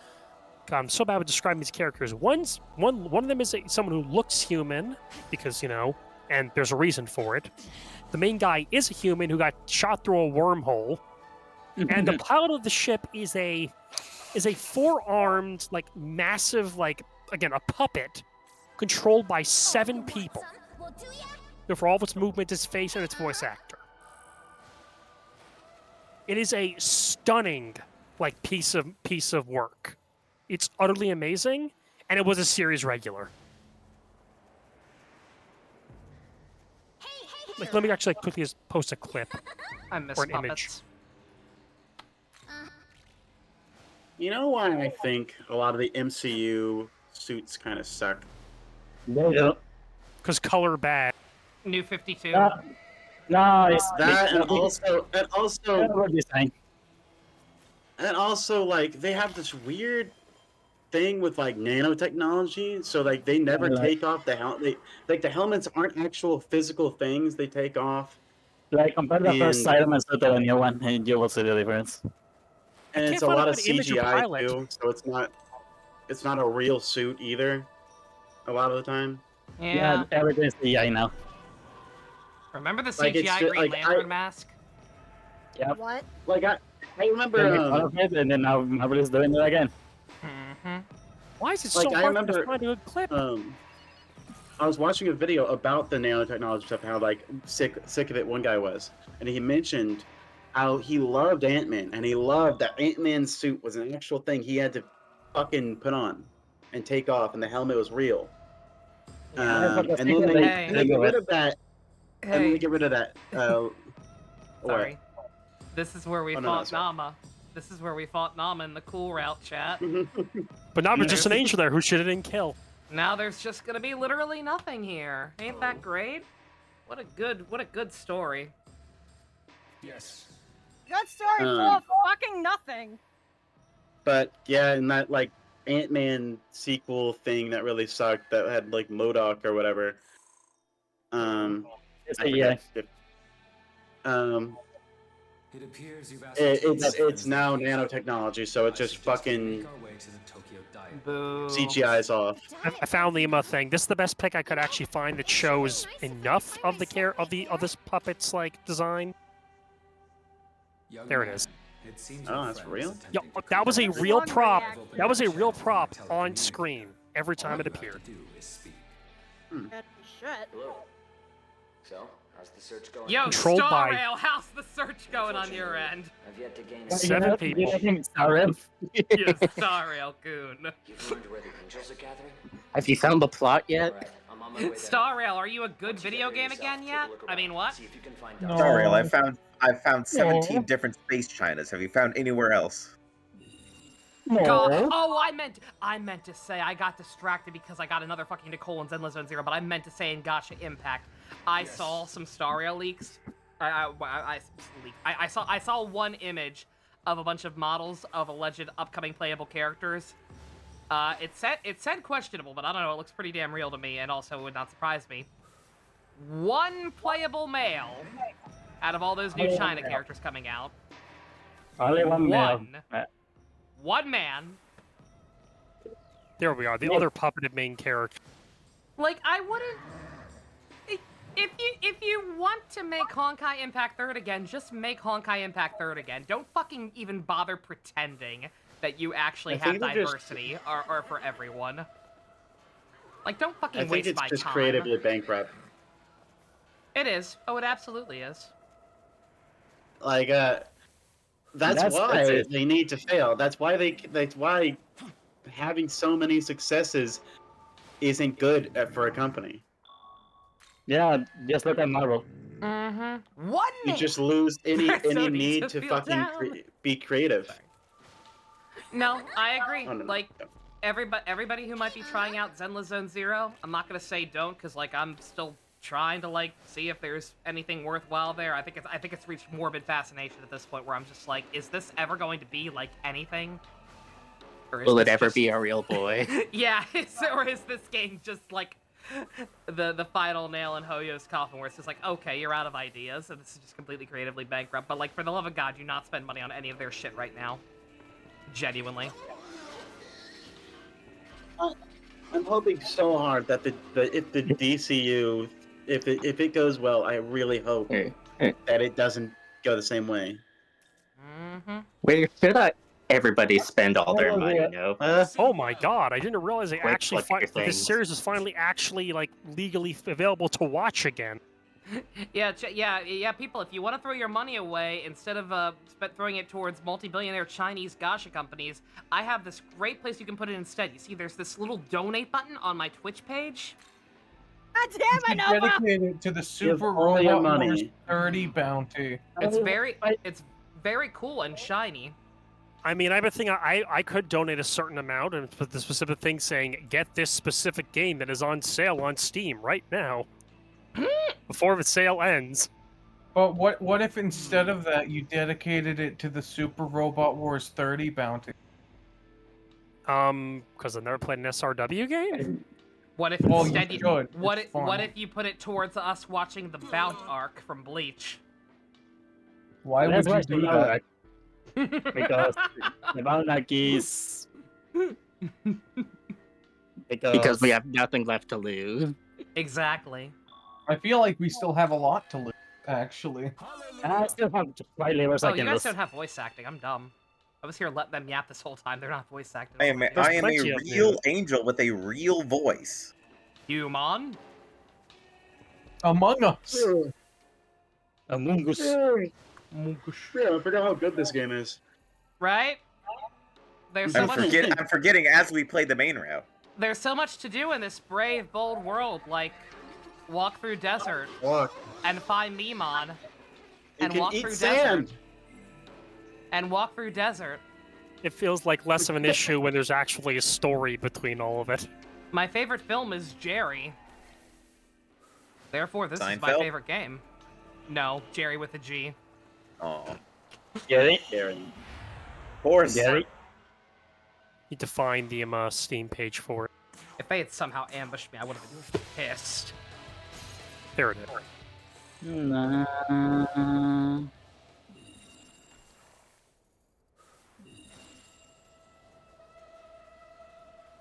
God, I'm so bad with describing these characters. One of them is someone who looks human because and there's a reason for it. The main guy is a human who got shot through a wormhole, and the pilot of the ship is a 4-armed massive again a puppet controlled by 7 people. For all of its movement, its face, and its voice actor. It is a stunning piece of work. It's utterly amazing, and it was a series regular. Let me actually quickly just post a clip I miss or an puppets. image. You know why I think a lot of the MCU suits kind of suck? They don't. Because color bad. New 52. No, it's that, and also, like they have this weird thing with like nanotechnology. So like they never take off the helmet. Like the helmets aren't actual physical things they take off. Like compare the first Iron Man suit to the new one, and you will see the difference. And it's a lot of CGI too, so it's not a real suit either. A lot of the time. Yeah, everything's CGI now. Remember the Like, it's CGI just- Green like, Lantern mask? Yep. What? Like I remember. They made fun of it, and then now Marvel is doing it again. Why is it Like, so I hard remember, to find a good clip? I was watching a video about the nanotechnology stuff, how like sick of it one guy was, and he mentioned how he loved Ant-Man, and he loved that Ant-Man's suit was an actual thing he had to fucking put on and take off, and the helmet was real. And then they get rid of that. And then they get rid of that. Sorry. This is where we Oh, no, fought sorry. Nama. This is where we fought Nama in the cool route chat. But now there's just an angel there who should have didn't kill. Now there's just gonna be literally nothing here. Ain't that great? What a good story. Yes. Good story full of fucking nothing. But yeah, and that like Ant-Man sequel thing that really sucked, that had like MODOK or whatever. I forget if- It appears you've asked it's now nanotechnology, so it just fucking CGI's off. I found the thing. This is the best pick I could actually find that shows enough of the of this puppet's like design. There it is. Oh, that's real? Yo, that was a real prop. That was a real prop on screen every time it appeared. Shit. So, how's the search going? Yo, Controlled Star by- Rail, how's the search going on your end? I've yet to gain 7 people. Yes, Star Rail goon. You've learned where the angels are gathering? Have you found the plot yet? I'm on my way there. Star Rail, are you a good video game again yet? I mean, what? Sorry, I found 17 different space Chinas. Have you found anywhere else? God. Oh, I meant to say I got distracted because I got another fucking Nicole in Zenless Zone Zero, but I meant to say in Gacha Impact, I saw some Star Rail leaks. I saw one image of a bunch of models of alleged upcoming playable characters. It said questionable, but I don't know. It looks pretty damn real to me, and also would not surprise me. One playable male out of all those new China characters coming out. Only one male. One man. There we are. The other puppeted main character. Like, I wouldn't. If you want to make Honkai Impact 3rd again, just make Honkai Impact 3rd again. Don't fucking even bother pretending that you actually I have think they're just- diversity or for everyone. Like, don't fucking I think waste it's my just time. creatively bankrupt. It is. Oh, it absolutely is. Like, that's why it. they need to fail. That's why having so many successes isn't good for a company. Yeah, just look at Marvel. Mm-hmm. One You man. just lose any I so need need to to feel fucking down. be creative. No, I agree. Oh, no. Like, everybody who might be trying out Zenless Zone Zero, I'm not gonna say don't, because like I'm still trying to like see if there's anything worthwhile there. I think it's reached morbid fascination at this point where I'm just like, is this ever going to be like anything? Or is Will it this ever just- be a real boy? Yeah, or is this game just like the final nail in Hoyo's coffin, where it's just like, okay, you're out of ideas, and this is just completely creatively bankrupt. But like, for the love of God, do not spend money on any of their shit right now. Genuinely. I'm hoping so hard that if the DCU, if it goes well, I really hope that it doesn't go the same way. Mm-hmm. Where should everybody spend all their money, Nova? Oh my god, I didn't realize they Quick, actually look at your this things. series is finally actually like legally available to watch again. Yeah, people, if you want to throw your money away, instead of throwing it towards multi-billionaire Chinese gacha companies, I have this great place you can put it instead. You see, there's this little donate button on my Twitch page. God damn it, Nova! Dedicated to the Super all your Robot money. Wars 30 bounty. It's very cool and shiny. I mean, I have a thing. I could donate a certain amount and put the specific thing saying, get this specific game that is on sale on Steam right now. Before the sale ends. But what if instead of that you dedicated it to the Super Robot Wars 30 bounty? Because I've never played an SRW game. What if Well, instead you you should. what It's what fun. if you put it towards us watching the Bount arc from Bleach? Why would you do that? Because the Bound is Because we have nothing left to lose. Exactly. I feel like we still have a lot to lose, actually. I still have five levers Oh, I you can guys lose. don't have voice acting. I'm dumb. I was here letting them yap this whole time. They're not voice acting. I am a real angel with a real voice. Human? Among Us. Among Us. Yeah, I forgot how good this game is. Right? There's so I'm much. forgetting as we play the main route. There's so much to do in this brave, bold world, like walk through desert and find Memon, and can walk eat through sand. desert and walk through desert. It feels like less of an issue when there's actually a story between all of it. My favorite film is Jerry. Therefore, this is my Seinfeld? favorite game. No, Jerry with a G. Oh. Jerry? Horse. Jerry? Need to find the Steam page for it. If they had somehow ambushed me, I would have been pissed. There it is.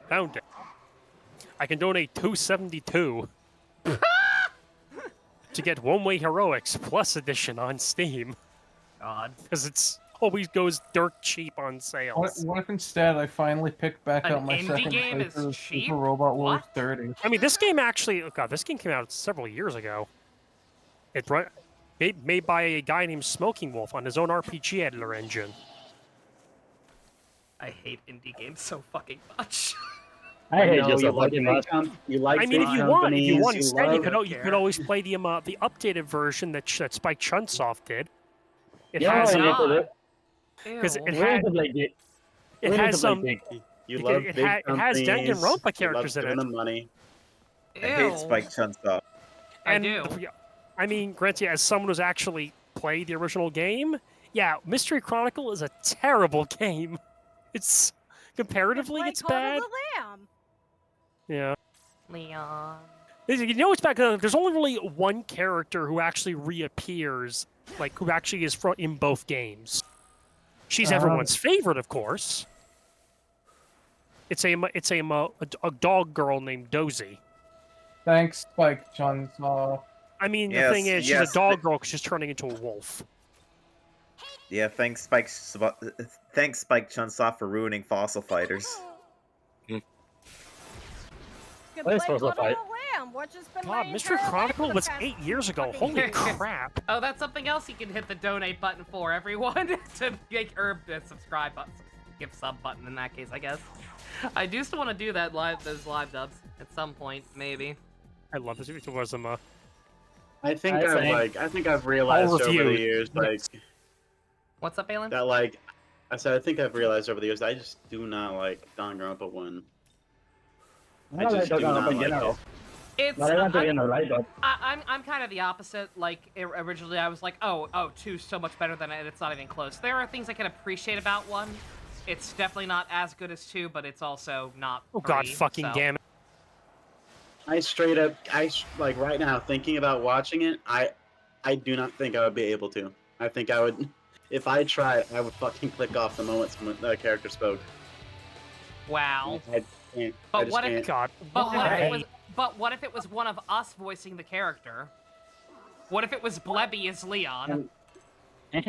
Found it. I can donate $2.72 to get One Way Heroics Plus Edition on Steam. God. Because it's always goes dirt cheap on sales. What if instead I finally picked back An up my indie second game is playthrough of cheap? Super Robot Wars What? 30? I mean, this game actually... Oh god, this game came out several years ago. It's made by a guy named Smoking Wolf on his own RPG editor engine. I hate indie games so fucking much. I hate know, you so you like fucking big much. you like I mean, big if you want companies, instead, you love- could always play the updated version that Spike Chunsoft did. It Yeah, has I need to do. because it Ew. had We need to has play some big. You it- love it big ha- it has companies. Danganronpa you characters love in giving it. them money. I hate Spike Chunsoft. I do. I mean, granted, as someone who's actually played the original game, yeah, Mystery Chronicle is a terrible game. It's comparatively, it's bad. The Lamb. Yeah. Leon. You know it's bad because there's only really one character who actually reappears, like who actually is in both games. She's everyone's favorite, of course. It's a dog girl named Dozy. Thanks, Spike Chunsoft. I mean, the Yes, thing is, she's yes, a dog girl because she's turning into a wolf. Yeah, thanks Spike Chunsoft for ruining Fossil Fighters. You What is play Fossil Good Fight? Old Lamb, which has been God, my Mystery entire life Chronicle for the was past 8 years ago. fucking Holy years. crap! Oh, that's something else you can hit the donate button for, everyone. To make Herb the subscribe button. Give sub button in that case, I guess. I do still want to do that those live dubs at some point, maybe. I love this. It was I think I I think I've realized over the reviewed. years, like What's up, Balin? that, like I said, I think I've realized over the years, I just do not like Danganronpa 1. I No, just I do don't know not in like general. it. It's But I want to be in the right, but I'm kind of the opposite. Like originally, I was like, oh, 2's so much better than it. It's not even close. There are things I can appreciate about 1. It's definitely not as good as 2, but it's also not. Oh god, 3, fucking so. damn it! I straight up, like right now, thinking about watching it, I do not think I would be able to. I think I would, if I tried, I would fucking click off the moment the character spoke. Wow. I can't. I But just what if can't. God, what if it was one of us voicing the character? What if it was Blebby as Leon? I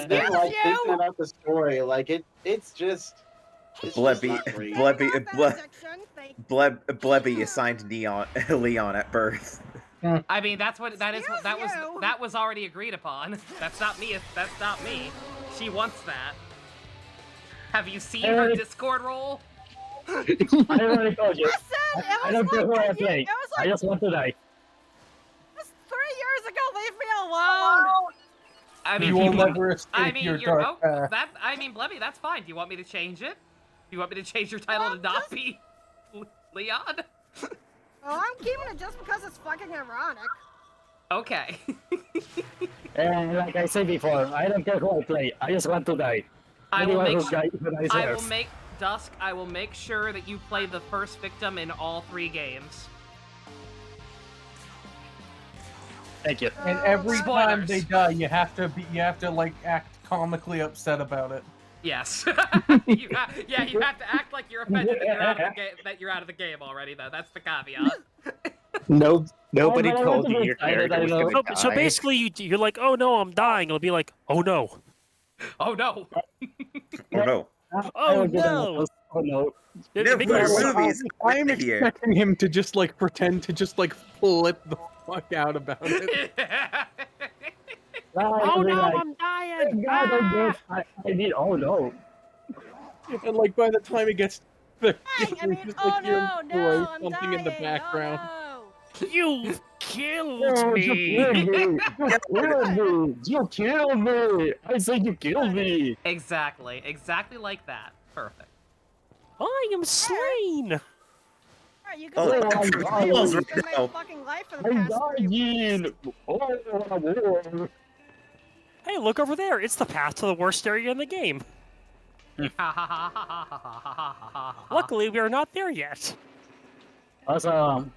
still like thinking about the story. Like it's just. It's Blebby, just not great. Blebby assigned Leon at birth. I mean, that was already agreed upon. That's not me. That's not me. She wants that. Have you seen her Discord role? I already told you. I don't care who I play. I just want to die. It was 3 years ago. Leave me alone. I mean, You will never escape your dark path. Blebby, that's fine. Do you want me to change it? Do you want me to change your title to not be Leon? Oh, I'm keeping it just because it's fucking ironic. Okay. And like I said before, I don't care who I play. I just want to die. I will Anyone make who sure. dies I will first. make Dusk. I will make sure that you play the first victim in all 3 games. Thank you. And every time Spoilers. they die, you have to like act comically upset about it. Yes. you have to act like you're offended that you're out of the game. That you're out of the game already. Though that's the caveat. Nobody Well, told you I'm your excited, character was I know. gonna die. So basically, you're like, oh no, I'm dying. It'll be like, oh no. Oh no. Oh no. Oh no. Oh no. Never movies. I'm here. expecting him to just like pretend to just like flip the fuck out about it. Oh no, I'm dying. I need. Oh no. And like by the time it gets the I mean, just oh like hear him no, throw no, I'm something in the dying. background. Oh You've killed Oh, me. you killed me! You killed me! I said you killed me! Exactly. Exactly like that. Perfect. I am slain. Alright, you Oh, can I'm play balls my right now. fucking life for the I'm past 3 dying! Oh, Hey, look over there. It's the path to the worst area in the game. Luckily, we are not there yet. awesome.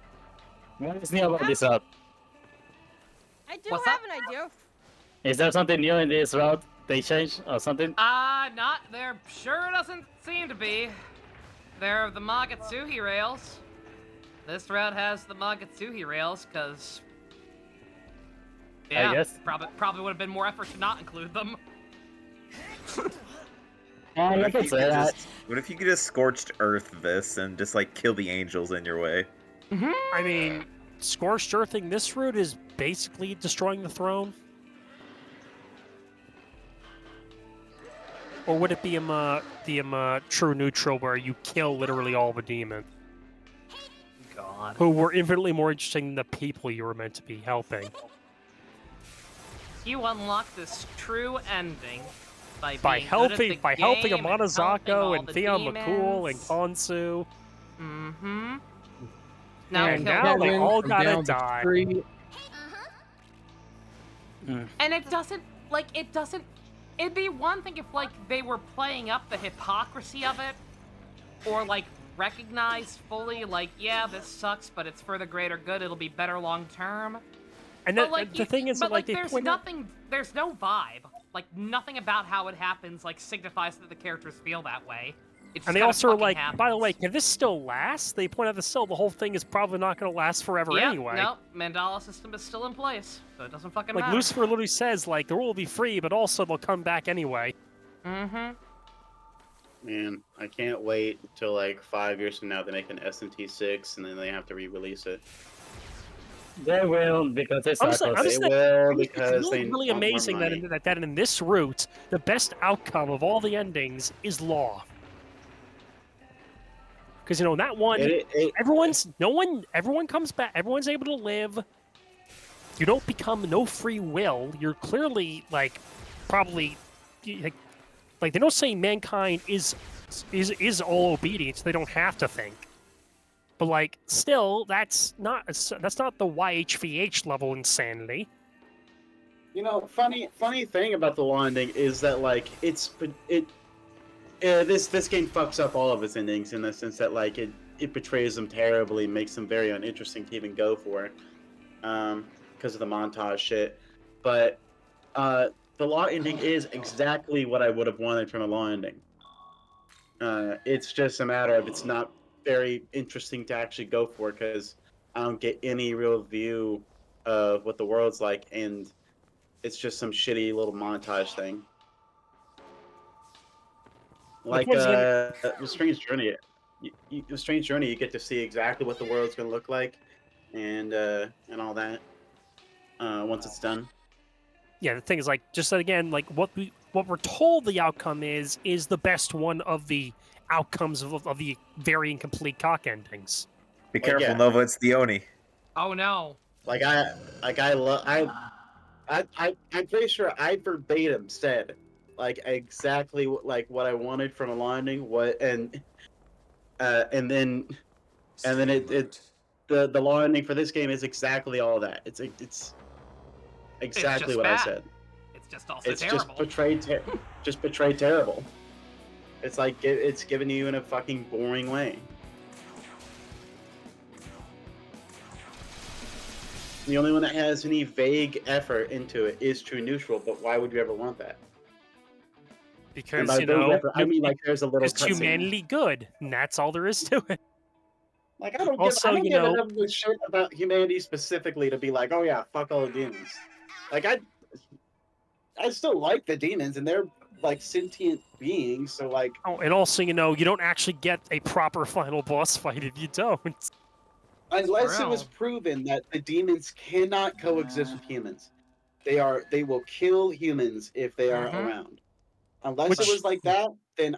What is new about this route? I do What's have that? an idea. Is there something new in this route? They changed or something? Not there. Sure doesn't seem to be. There are the Magatsuhi rails. This route has the Magatsuhi rails, cause yeah, I guess. probably would have been more effort to not include them. I can say that. What if you could just scorched earth this and just like kill the angels in your way? I mean, scorched earthing this route is basically destroying the throne. Or would it be the true neutral where you kill literally all the demons? God. Who were infinitely more interesting than the people you were meant to be helping. You unlock this true ending by being helping good at the helping game and helping Amanazako all and the Thea McCool and demons. Konsu. Mm-hmm. Now And kill now them they all From gotta down the die. street. And it doesn't, it'd be one thing if, like, they were playing up the hypocrisy of it, or, like, recognized fully, like, yeah, this sucks, but it's for the greater good, it'll be better long term. And But, the, like, the thing is, but, like, they there's point out- nothing, there's no vibe. Like, nothing about how it happens, like, signifies that the characters feel that way. It just and they kinda also are fucking like, happens. by the way, can this still last? They point out that still the whole thing is probably not going to last forever Yep, anyway. no, Mandala system is still in place, so it doesn't fucking Like matter. Lucifer literally says, like the rule will be free, but also they'll come back anyway. Mm-hmm. Man, I can't wait until like 5 years from now they make an SMT6 and then they have to re-release it. They will, because it's I'm just saying, They will It's because it's they really want more amazing money. that in this route, the best outcome of all the endings is law. Because you know in that one, everyone comes back, everyone's able to live. You don't become no free will. You're clearly like probably like they don't say mankind is all obedience. They don't have to think. But like still, that's not the YHVH level insanity. You know, funny thing about the law ending is that like this game fucks up all of its endings in the sense that like it betrays them terribly, makes them very uninteresting to even go for, because of the montage shit. But the law ending is exactly what I would have wanted from a law ending. It's just a matter of it's not very interesting to actually go for because I don't get any real view of what the world's like, and it's just some shitty little montage thing. Like the Strange Journey. The Strange Journey, you get to see exactly what the world's gonna look like, and all that. Once it's done. Yeah, the thing is like just again like what we're told the outcome is the best one of the outcomes of the very incomplete CoC endings. Be careful, Nova. It's the Oni. Oh no. I'm pretty sure I verbatim said like exactly what I wanted from a landing. And then the law ending for this game is exactly all that. It's exactly what I bad. said. It's just also It's terrible. just portrayed terrible. It's like it's given you in a fucking boring way. The only one that has any vague effort into it is True Neutral, but why would you ever want that? Because, by you vague know, effort, I mean like there's a little it's humanity good, and that's all there is to it. Like I don't Also, give you know, enough of a shit about humanity specifically to be like, oh yeah, fuck all the demons. Like I still like the demons, and they're like sentient beings. So like, oh, and also, you know, you don't actually get a proper final boss fight if you don't. unless it was proven that the demons cannot coexist with humans, they will kill humans if they are around. Unless it was like that, then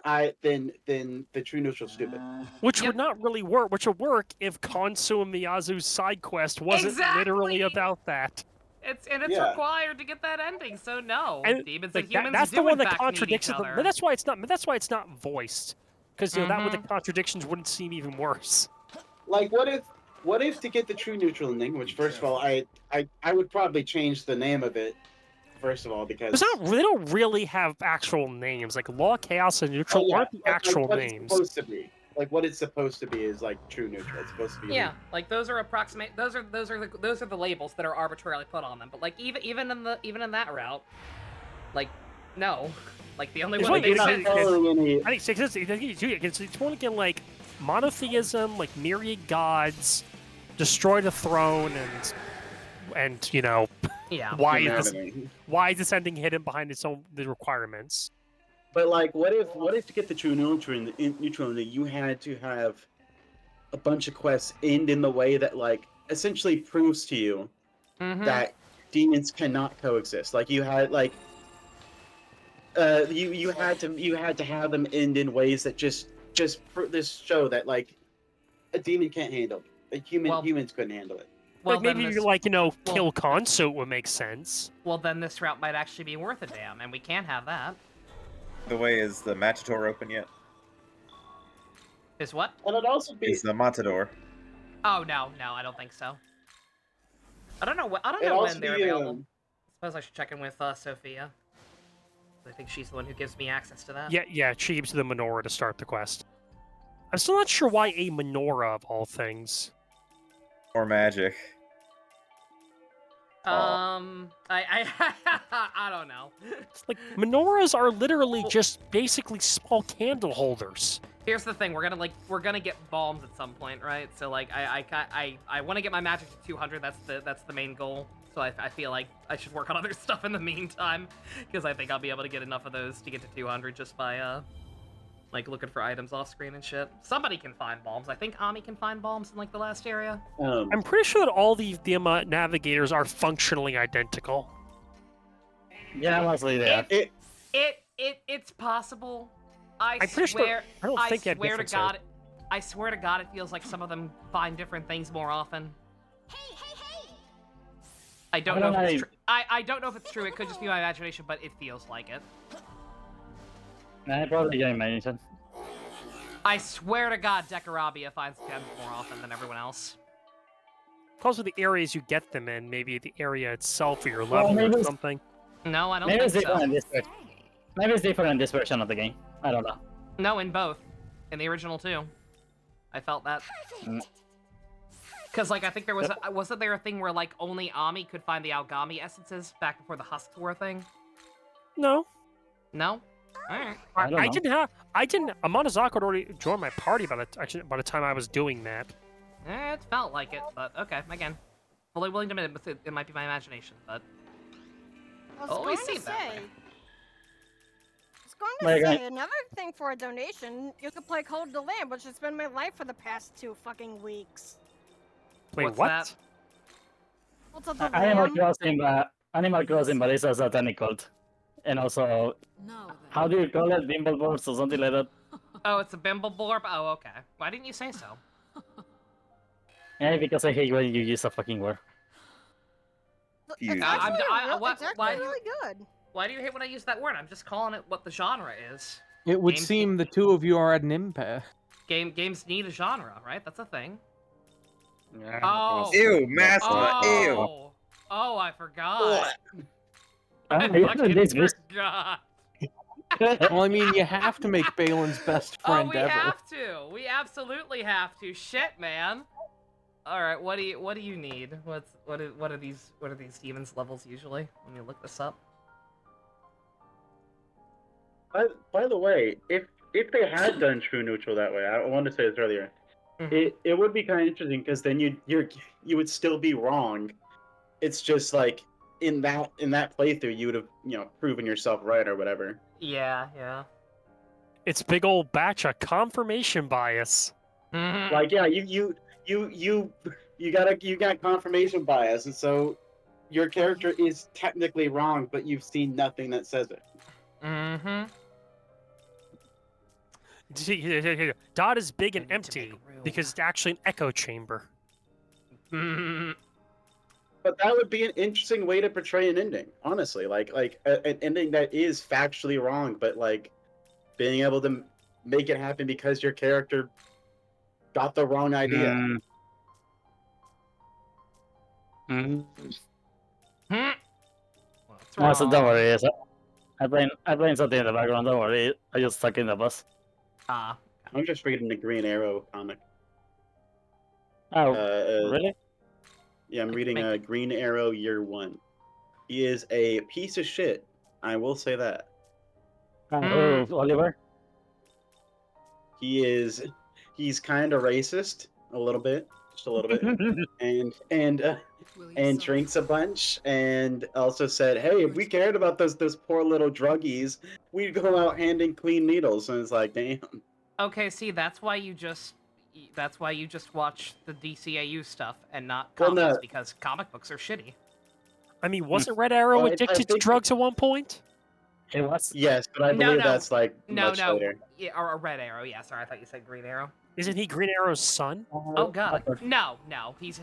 the True Neutral stupid. Which would not really work. Which would work if Konsu and Miyazu's side quest wasn't literally about that. It's Yeah. required to get that ending, so no. And Demons like, and humans that's do the one in that fact contradicts need each it. other. But that's why it's not. That's why it's not voiced. Because you know that way the contradictions wouldn't seem even worse. Like, what if to get the True Neutral ending, which first of all, I would probably change the name of it. First of all, because They don't really have actual names. Like Law, Chaos, and Neutral aren't the actual what names. It's supposed to be. Like what it's supposed to be is like True Neutral. It's supposed to be. Yeah, like those are approximate. Those are the labels that are arbitrarily put on them. But like even in that route, like no, like the only one that makes sense. I think it's more like in like monotheism, like myriad gods, destroy the throne, and you know, yeah, why is this ending hidden behind the requirements? But like, what if to get the True Neutral ending, you had to have a bunch of quests end in the way that like essentially proves to you that demons cannot coexist. Like you had like you had to have them end in ways that just show that like a demon can't handle it. Humans couldn't handle it. Well, like maybe you like, you know, kill Consort would make sense. Well, then this route might actually be worth a damn, and we can't have that. The way is the Matador open yet? Is what? And it'd also be is the Matador. Oh no, I don't think so. I don't know when they're available. I suppose I should check in with Sophia. I think she's the one who gives me access to that. Yeah, she gives you the menorah to start the quest. I'm still not sure why a menorah of all things. Or magic. I don't know. Like menorahs are literally just basically small candle holders. Here's the thing: we're gonna get bombs at some point, right? So like I want to get my magic to 200. That's the main goal. So I feel like I should work on other stuff in the meantime, because I think I'll be able to get enough of those to get to 200 just by like looking for items off screen and shit. Somebody can find bombs. I think Ami can find bombs in like the last area. I'm pretty sure that all the navigators are functionally identical. Yeah, mostly yeah. It's possible. I'm pretty sure. I don't think I swear to God, I swear to God, it feels like some of them find different things more often. I don't know if it's true. I don't know if it's true. It could just be my imagination, but it feels like it. I probably get imagination. I swear to God, Dekarabia finds gems more often than everyone else. Because of the areas you get them in, maybe the area itself or your level or something. No, I don't maybe think so. Maybe it's different in this version of the game. I don't know. No, in both. In the original too. I felt that. Because, like, I think there was wasn't there a thing where, like, only Ami could find the Algami essences back before the husks were a thing? No. No? Alright. I didn't Amanazaka had already joined my party by the time I was doing that. It felt like it, but okay, again. Fully willing to admit it might be my imagination, but... I always was seemed going to that say... way. I was going to say, another thing for a donation, you could play Code of the Lamb, which has been my life for the past 2 fucking weeks. Wait, What's what? That? What's up, the Animal Crossing, but it's a satanic cult. And also, how do you call it? Bimbleballs or something like that? Oh, it's a Bimblebulb? Oh, okay. Why didn't you say so? Yeah, because I hate when you use a fucking word. It's actually really good. Why do you hate when I use that word? I'm just calling it what the genre is. It would seem the two of you are at an impasse. Games need a genre, right? That's a thing. Yeah. Oh. Ew, Master, ew. Oh, I forgot. I fucking this was- forgot. Well, I mean, you have to make Balin's best friend Oh, we ever. have to. We absolutely have to. Shit, man. All right, what do you need? What are these demons levels usually? Let me look this up. By the way, if they had done true neutral that way, I wanted to say this earlier. It would be kind of interesting because then you would still be wrong. It's just like in that playthrough you would have proven yourself right or whatever. Yeah. It's big old batch of confirmation bias. Like yeah, you got confirmation bias, and so your character is technically wrong, but you've seen nothing that says it. Dot is big and empty because it's actually an echo chamber. But that would be an interesting way to portray an ending, honestly. Like an ending that is factually wrong, but like being able to make it happen because your character got the wrong idea. No, so don't worry. I'm playing something in the background. Don't worry. I just stuck in the bus. I'm just reading the Green Arrow comic. Oh, really? Yeah, I'm reading Green Arrow Year 1. He is a piece of shit. I will say that. Oliver? He's kind of racist, a little bit, just a little bit, and drinks a bunch, and also said, "Hey, if we cared about those poor little druggies, we'd go out handing clean needles." And it's like, damn. Okay, see, that's why you just watch the DCAU stuff and not comics, because comic books are shitty. I mean, wasn't Red Arrow addicted to drugs at one point? It was. Yes, but I believe that's like much no, later. Yeah, or a Red Arrow. Yeah, sorry, I thought you said Green Arrow. Isn't he Green Arrow's son? Oh God, no, he's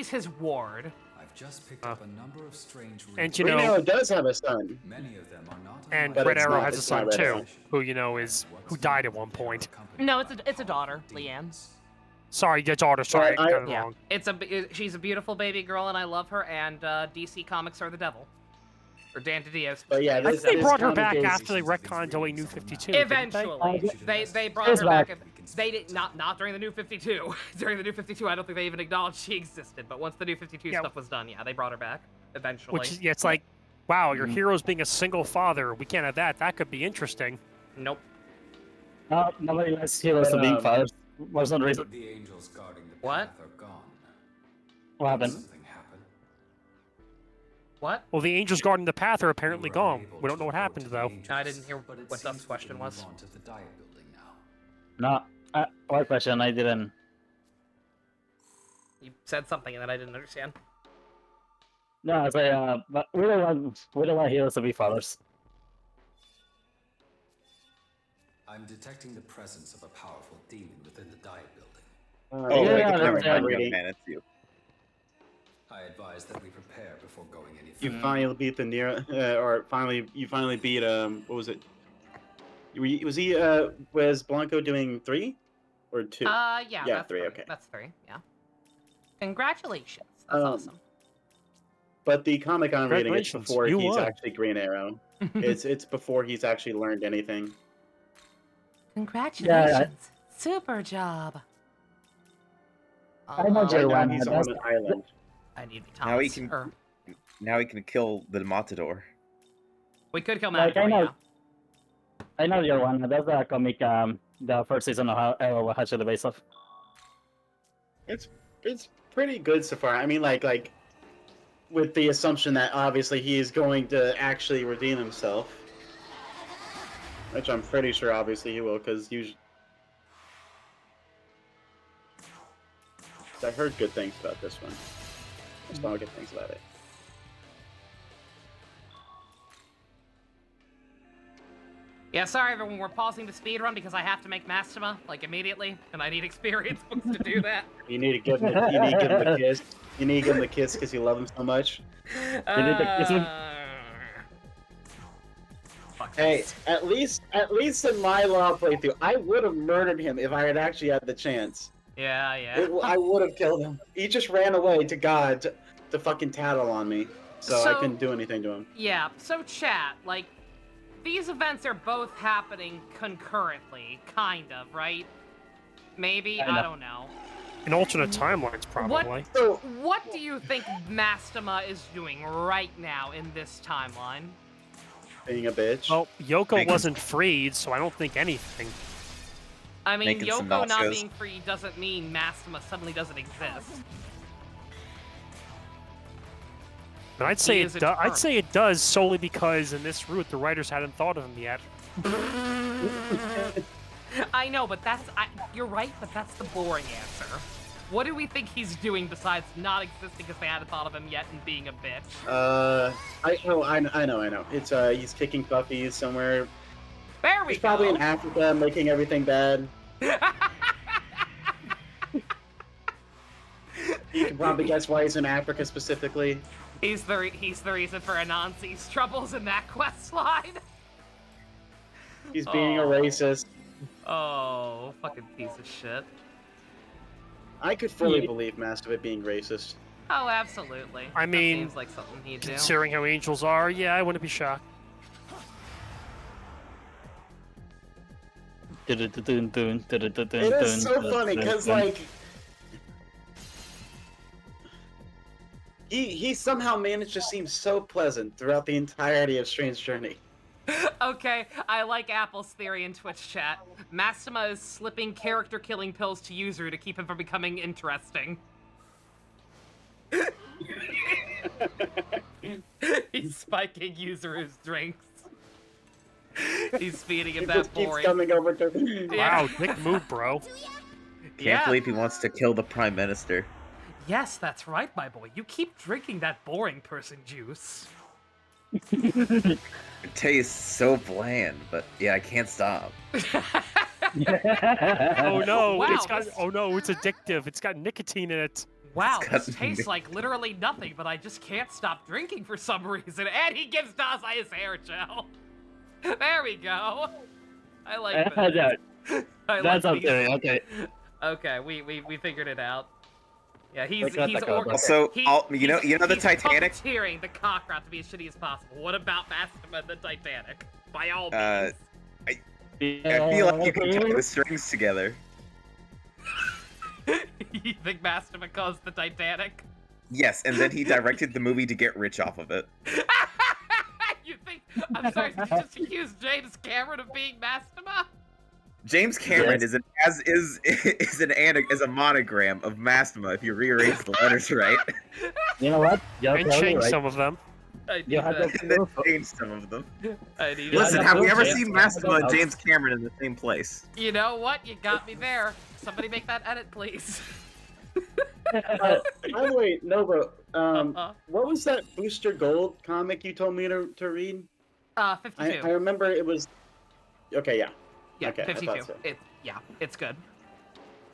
his ward. I've just picked up a number of strange. And Green Arrow does have a son. Many of them are not. And But Red it's Arrow not- has a it's son not Red too, Arrow. who died at one point. No, it's a daughter, Leanne. Sorry, your daughter. Sorry, I got it Yeah, wrong. she's a beautiful baby girl, and I love her. And DC Comics are the devil, or Dan DiDio. But yeah, I this- think they this brought her comic back is- after they retconned away New 52. didn't Eventually, they brought She's her back. back. They did not during the New 52. During the New 52, I don't think they even acknowledged she existed. But once the New 52 stuff was done, yeah, they brought her back eventually. Which is, yeah, it's like, wow, your hero's being a single father. We can't have that. That could be interesting. Nope. No, nobody likes heroes to being fathers. For some reason. The angels guarding the What? path are gone. What happened? Something happened. What? Well, the angels guarding the path are apparently gone. We don't know what happened though. I didn't hear what Duck's question was. On to the diet building now. No. What question? I didn't. You said something and that I didn't understand. No, I say, but we don't want heroes to be fathers. I'm detecting the presence of a powerful demon within the diet building. Oh, yeah, wait, yeah, never that's mind, reading. young man, it's you. I advise that we prepare before going any You further. finally beat the near, or you finally beat what was it? Was Blanco doing 3 or 2? Yeah, Yeah, that's 3. Okay. That's 3. Yeah. Congratulations. That's awesome. But the comic I'm reading, it's Congratulations, before you he's won. actually Green Arrow. it's before he's actually learned anything. Congratulations. Super job. I know Right you're now one. he's on That's an island. I need to be Now he Thomas. can. Now he can kill the Matador. We could kill like, Matador, yeah. I know you're one. That's the comic. The first season of Arrow was actually based off. It's pretty good so far. I mean, like with the assumption that obviously he is going to actually redeem himself, which I'm pretty sure obviously he will, because usually I heard good things about this one. I saw good things about it. Yeah, sorry everyone, we're pausing the speedrun because I have to make Mastema, like, immediately, and I need experience books to do that. You need to give him the kiss. You need to give him the kiss because you love him so much. You need to kiss him. Hey, at least in my Law playthrough, I would have murdered him if I had actually had the chance. Yeah. I would have killed him. He just ran away to God. to fucking tattle on me, so I couldn't do anything to him. Yeah, so chat, like, these events are both happening concurrently, kind of, right? Maybe? I don't know. In alternate timelines, probably. What do you think Mastema is doing right now in this timeline? Being a bitch. Well, Yoko wasn't freed, so I don't think anything. I mean, Making some Yoko not nachos. being free doesn't mean Mastema suddenly doesn't exist. But I'd say it does solely because in this route the writers hadn't thought of him yet. I know, but you're right, but that's the boring answer. What do we think he's doing besides not existing because they hadn't thought of him yet and being a bitch? I know. It's he's kicking puppies somewhere. There we He's probably in Africa, making everything bad. You can probably guess why he's in Africa specifically. He's the reason for Anansi's troubles in that quest line. He's being a racist. Oh, fucking piece of shit. I could fully believe Mastema being racist. Oh, absolutely. I mean, that seems like something he'd do. Considering how angels are, yeah, I wouldn't be shocked. It is so funny because like he somehow managed to seem so pleasant throughout the entirety of Strange Journey. Okay, I like Apple's theory in Twitch chat. Mastema is slipping character-killing pills to Yuzuru to keep him from becoming interesting. He's spiking Yuzuru's drinks. He's feeding him that boring. Keeps coming over to me. Wow, big move, bro. Can't believe he wants to kill the Prime Minister. Yes, that's right, my boy. You keep drinking that boring person juice. It tastes so bland, but yeah, I can't stop. Oh no, Wow, it's addictive. It's got nicotine in it. Wow, this tastes like literally nothing, but I just can't stop drinking for some reason. And he gives Dazai his hair gel. There we go. I like that. That's okay. Okay, we figured it out. Yeah, he's also, you know the Titanic. Puppeteering the cockroach to be as shitty as possible. What about Mastema the Titanic? By all means. I feel like you can tie the strings together. You think Mastema caused the Titanic? Yes, and then he directed the movie to get rich off of it. You think? I'm sorry. Did you just accuse James Cameron of being Mastema? James Cameron is a monogram of Mastema if you rearrange the letters right. You know what? And change some of them. And then change some of them. Listen, have we ever seen Mastema and James Cameron in the same place? You know what? You got me there. Somebody make that edit, please. Wait, Nova. What was that Booster Gold comic you told me to read? 52. I remember it was. Okay, yeah. Yeah, okay, 52. So. It's good.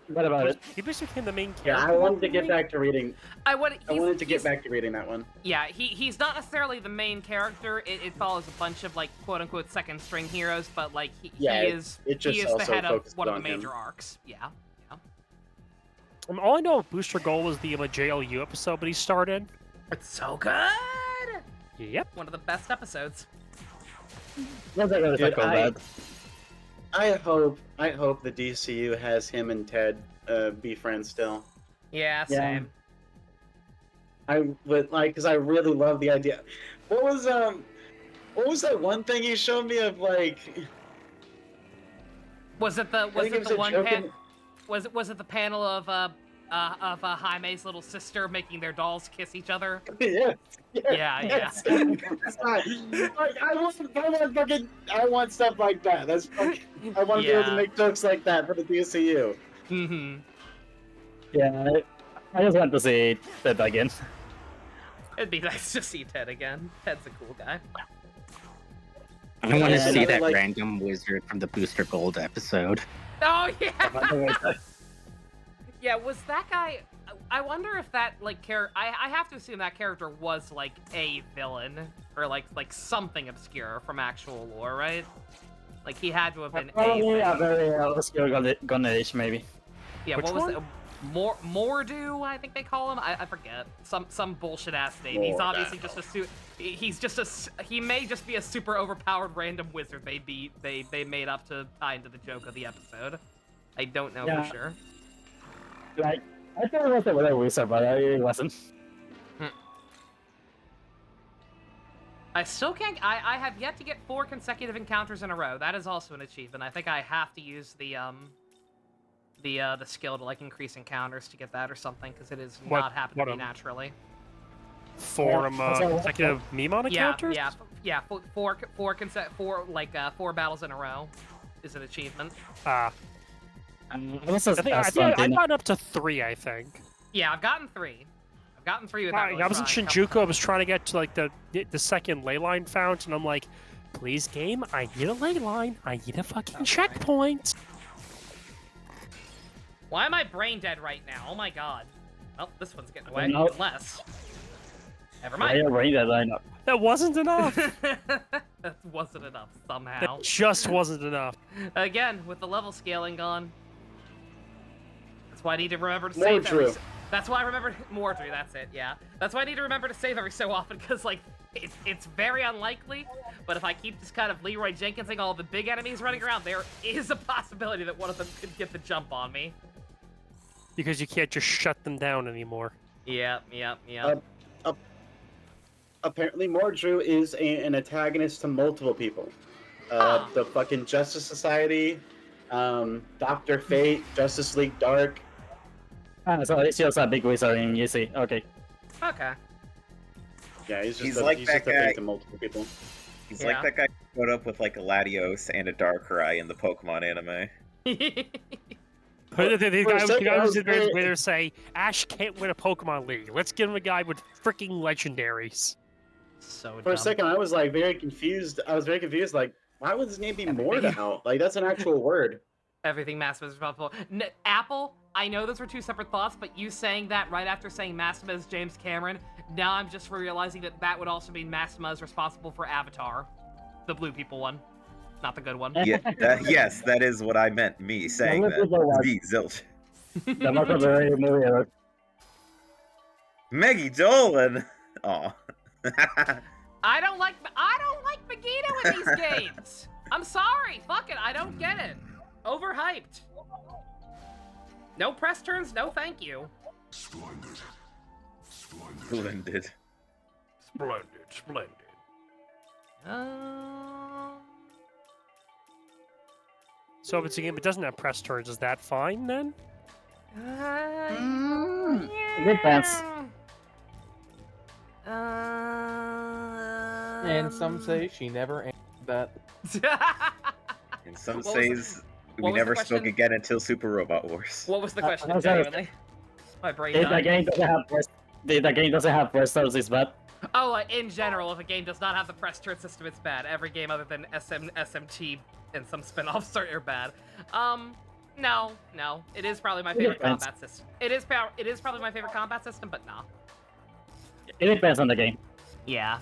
What about it? He basically became the main character. Yeah, I wanted to get back to reading. I wanted to get back to reading that one. Yeah, he's not necessarily the main character. It follows a bunch of like quote unquote second string heroes, but like he is the head of one of the major arcs. Yeah. All I know of Booster Gold was the JLU episode, but he starred in. It's so good. Yep. One of the best episodes. Dude, I hope the DCU has him and Ted be friends still. Yeah, same. I would because I really love the idea. What was that one thing you showed me of like? Was it the one was it the panel of Jaime's little sister making their dolls kiss each other? Yeah. Yeah. I want stuff like that. That's fucking, I want to be able to make jokes like that for the DCU. Mm-hmm. Yeah, I just want to see Ted again. It'd be nice to see Ted again. Ted's a cool guy. I want to see that random wizard from the Booster Gold episode. Oh yeah. Yeah, was that guy? I wonder if that character. I have to assume that character was like a villain or like something obscure from actual lore, right? Like he had to have been probably a very obscure Gunnish, maybe. Yeah, Which what was one? it? Mordu, I think they call him. I forget. Some bullshit ass name. He's obviously just he may just be a super overpowered random wizard they made up to tie into the joke of the episode. I don't know for sure. Like, I thought it was a wizard, but it wasn't. I still can't. I have yet to get 4 consecutive encounters in a row. That is also an achievement. I think I have to use the skill to like increase encounters to get that or something, because it is not happening to me naturally. 4 consecutive Memon encounters? Yeah. 4 battles in a row is an achievement. I I've gotten up to 3, I think. Yeah, I've gotten 3. I've gotten 3 without really I was in Shinjuku, I was trying to get to like the second ley line fountain, and I'm like, please game, I need a ley line. I need a fucking checkpoint. Why am I brain dead right now? Oh my god. Well, this one's getting away. Even less. Never mind. That wasn't enough. That wasn't enough somehow. That just wasn't enough. Again, with the level scaling gone. That's why I need to remember to save That's why I remember Mordru, that's it, yeah. That's why I need to remember to save every so often, because like it's very unlikely, but if I keep just kind of Leroy Jenkinsing all the big enemies running around, there is a possibility that one of them could get the jump on me. Because you can't just shut them down anymore. Yeah. Apparently Mordru is an antagonist to multiple people. The fucking Justice Society, Dr. Fate, Justice League Dark. So it's just a big wizard in UC. Okay. Yeah, he's a guy to multiple people. He's like that guy who showed up with like a Latios and a Darkrai in the Pokemon anime. They say Ash can't win a Pokemon League. Let's give him a guy with freaking legendaries. So for a second, I was like very confused. Like, why would his name be Mordau? Like, that's an actual word. Everything Massima is responsible. Apple, I know those were 2 separate thoughts, but you saying that right after saying Massima is James Cameron, now I'm just realizing that would also mean Massima is responsible for Avatar, the blue people one, not the good one. Yeah, yes, that is what I meant. Me saying that. Zilch. Maggie Dolan. Aw. I don't like Megiddo in these games. I'm sorry. Fuck it. I don't get it. Overhyped. No press turns. No, thank you. Splendid. So if it's a game that doesn't have press turns, is that fine then? Good pass. And some say she never answered that. And some says we never spoke again until Super Robot Wars. What was the question, genuinely? My brain died. The game doesn't have press turns, it's bad. Oh, in general, if a game does not have the press turn system, it's bad. Every game other than SMT and some spin-offs are bad. No. It is probably my favorite combat system. It is probably my favorite combat system, but nah. It depends on the game. Yeah.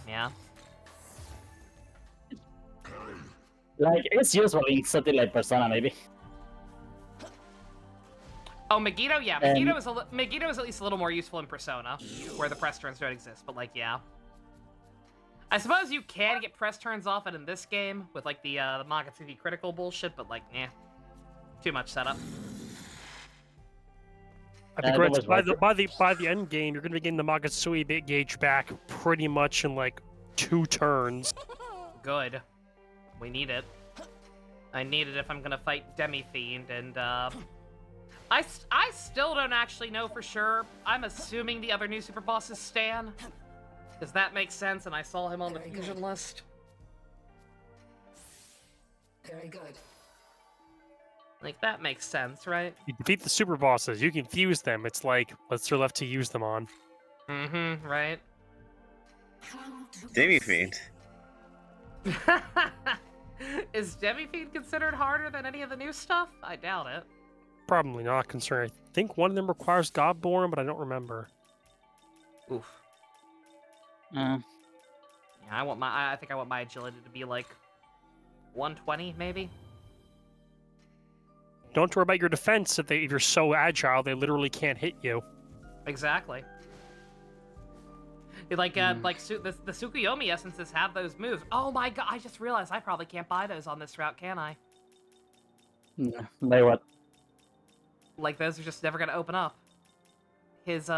Like, it's useful in something like Persona, maybe. Oh, Megiddo, yeah. Megiddo is at least a little more useful in Persona, where the press turns don't exist, but like, yeah. I suppose you can get press turns off it in this game, with like the Magatsuki critical bullshit, but like, nah. Too much setup. I think by the end game, you're going to be getting the Magatsuki gauge back pretty much in like 2 turns. Good. We need it. I need it if I'm gonna fight Demi-Fiend, and I still don't actually know for sure. I'm assuming the other new super boss is Stan, because that makes sense, and I saw him on the fusion list. Very good. Like, that makes sense, right? You defeat the super bosses, you can fuse them. It's like, what's there left to use them on? Mm-hmm, right? Demi-Fiend. Is Demi-Fiend considered harder than any of the new stuff? I doubt it. Probably not concerned. I think one of them requires Godborn, but I don't remember. Oof. Yeah, I think I want my agility to be like 120, maybe. don't worry about your defense. If you're so agile, they literally can't hit you. Exactly. Like, the Tsukuyomi essences have those moves. Oh my god, I just realized I probably can't buy those on this route, can I? Like what? Like, those are just never gonna open up. His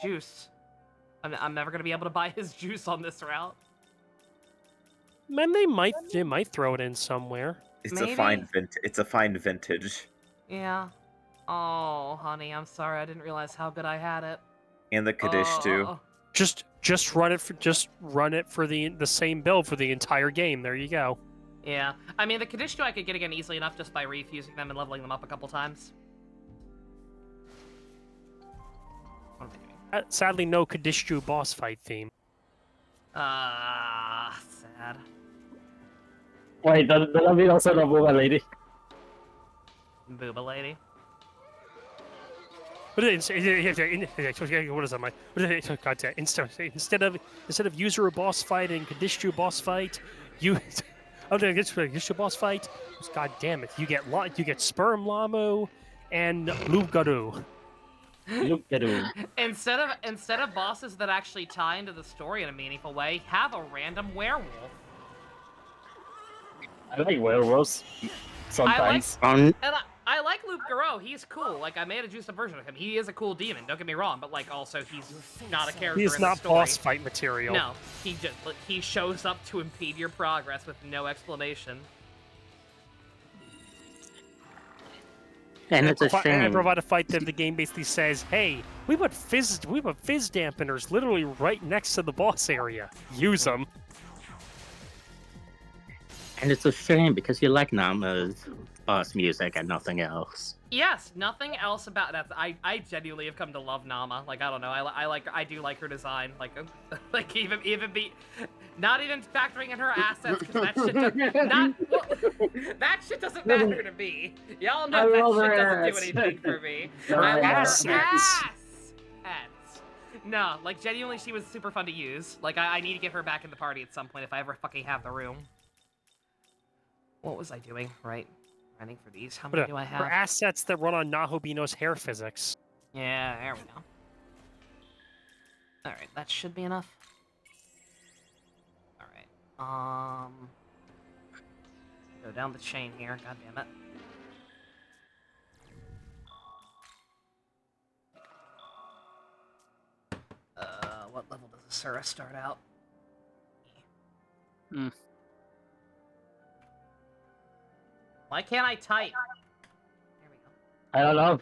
juice. I'm never gonna be able to buy his juice on this route. Man, they might throw it in somewhere. It's Maybe. It's a fine vintage. Yeah. Oh, honey, I'm sorry. I didn't realize how good I had it. And the Kaddish too. Just run it for the same build for the entire game. There you go. Yeah. I mean, the Kaddish I could get again easily enough just by refusing them and leveling them up a couple times. What am I doing? Sadly, no Kadishju boss fight theme. Sad. Wait, that'll be also the Booba lady. Booba lady? What is that? Instead of user boss fight and Kadishju boss fight, Kadishju boss fight. God damn it! You get Sperm Lamu and Lubgaru. Instead of bosses that actually tie into the story in a meaningful way, have a random werewolf. I like werewolves sometimes. I like Luke Garou. He's cool. Like, I made a juiced up version of him. He is a cool demon. Don't get me wrong, but like, also he's not a character. He's in not the story. boss fight material. No, he shows up to impede your progress with no explanation. And it's a shame. And I provide a fight that the game basically says, "Hey, we put fizz dampeners literally right next to the boss area. Use them." And it's a shame because you like Nama's boss music and nothing else. Yes, nothing else about that. I genuinely have come to love Nama. Like, I don't know. I do like her design. Like, not even factoring in her assets, because that shit doesn't matter to me. Y'all know that shit doesn't do anything for me. I love her ass. No, like, genuinely, she was super fun to use. Like, I need to get her back in the party at some point if I ever fucking have the room. What was I doing? Right. Running for these. How many do I have? For assets that run on Nahobino's hair physics. Yeah, there we go. Alright, that should be enough. Alright, go down the chain here, god damn it. What level does Asura start out? Why can't I type? There we go. I don't know.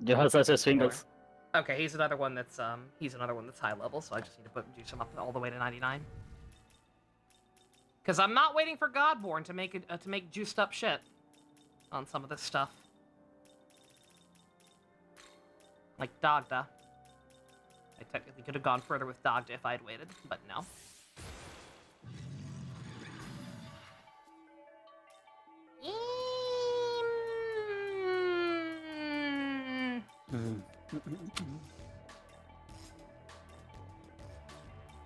You have such a fingers. Okay, he's another one that's high level, so I just need to juice him up all the way to 99. Because I'm not waiting for Godborn to make juiced up shit on some of this stuff. Like Dagda. I technically could have gone further with Dagda if I had waited, but no.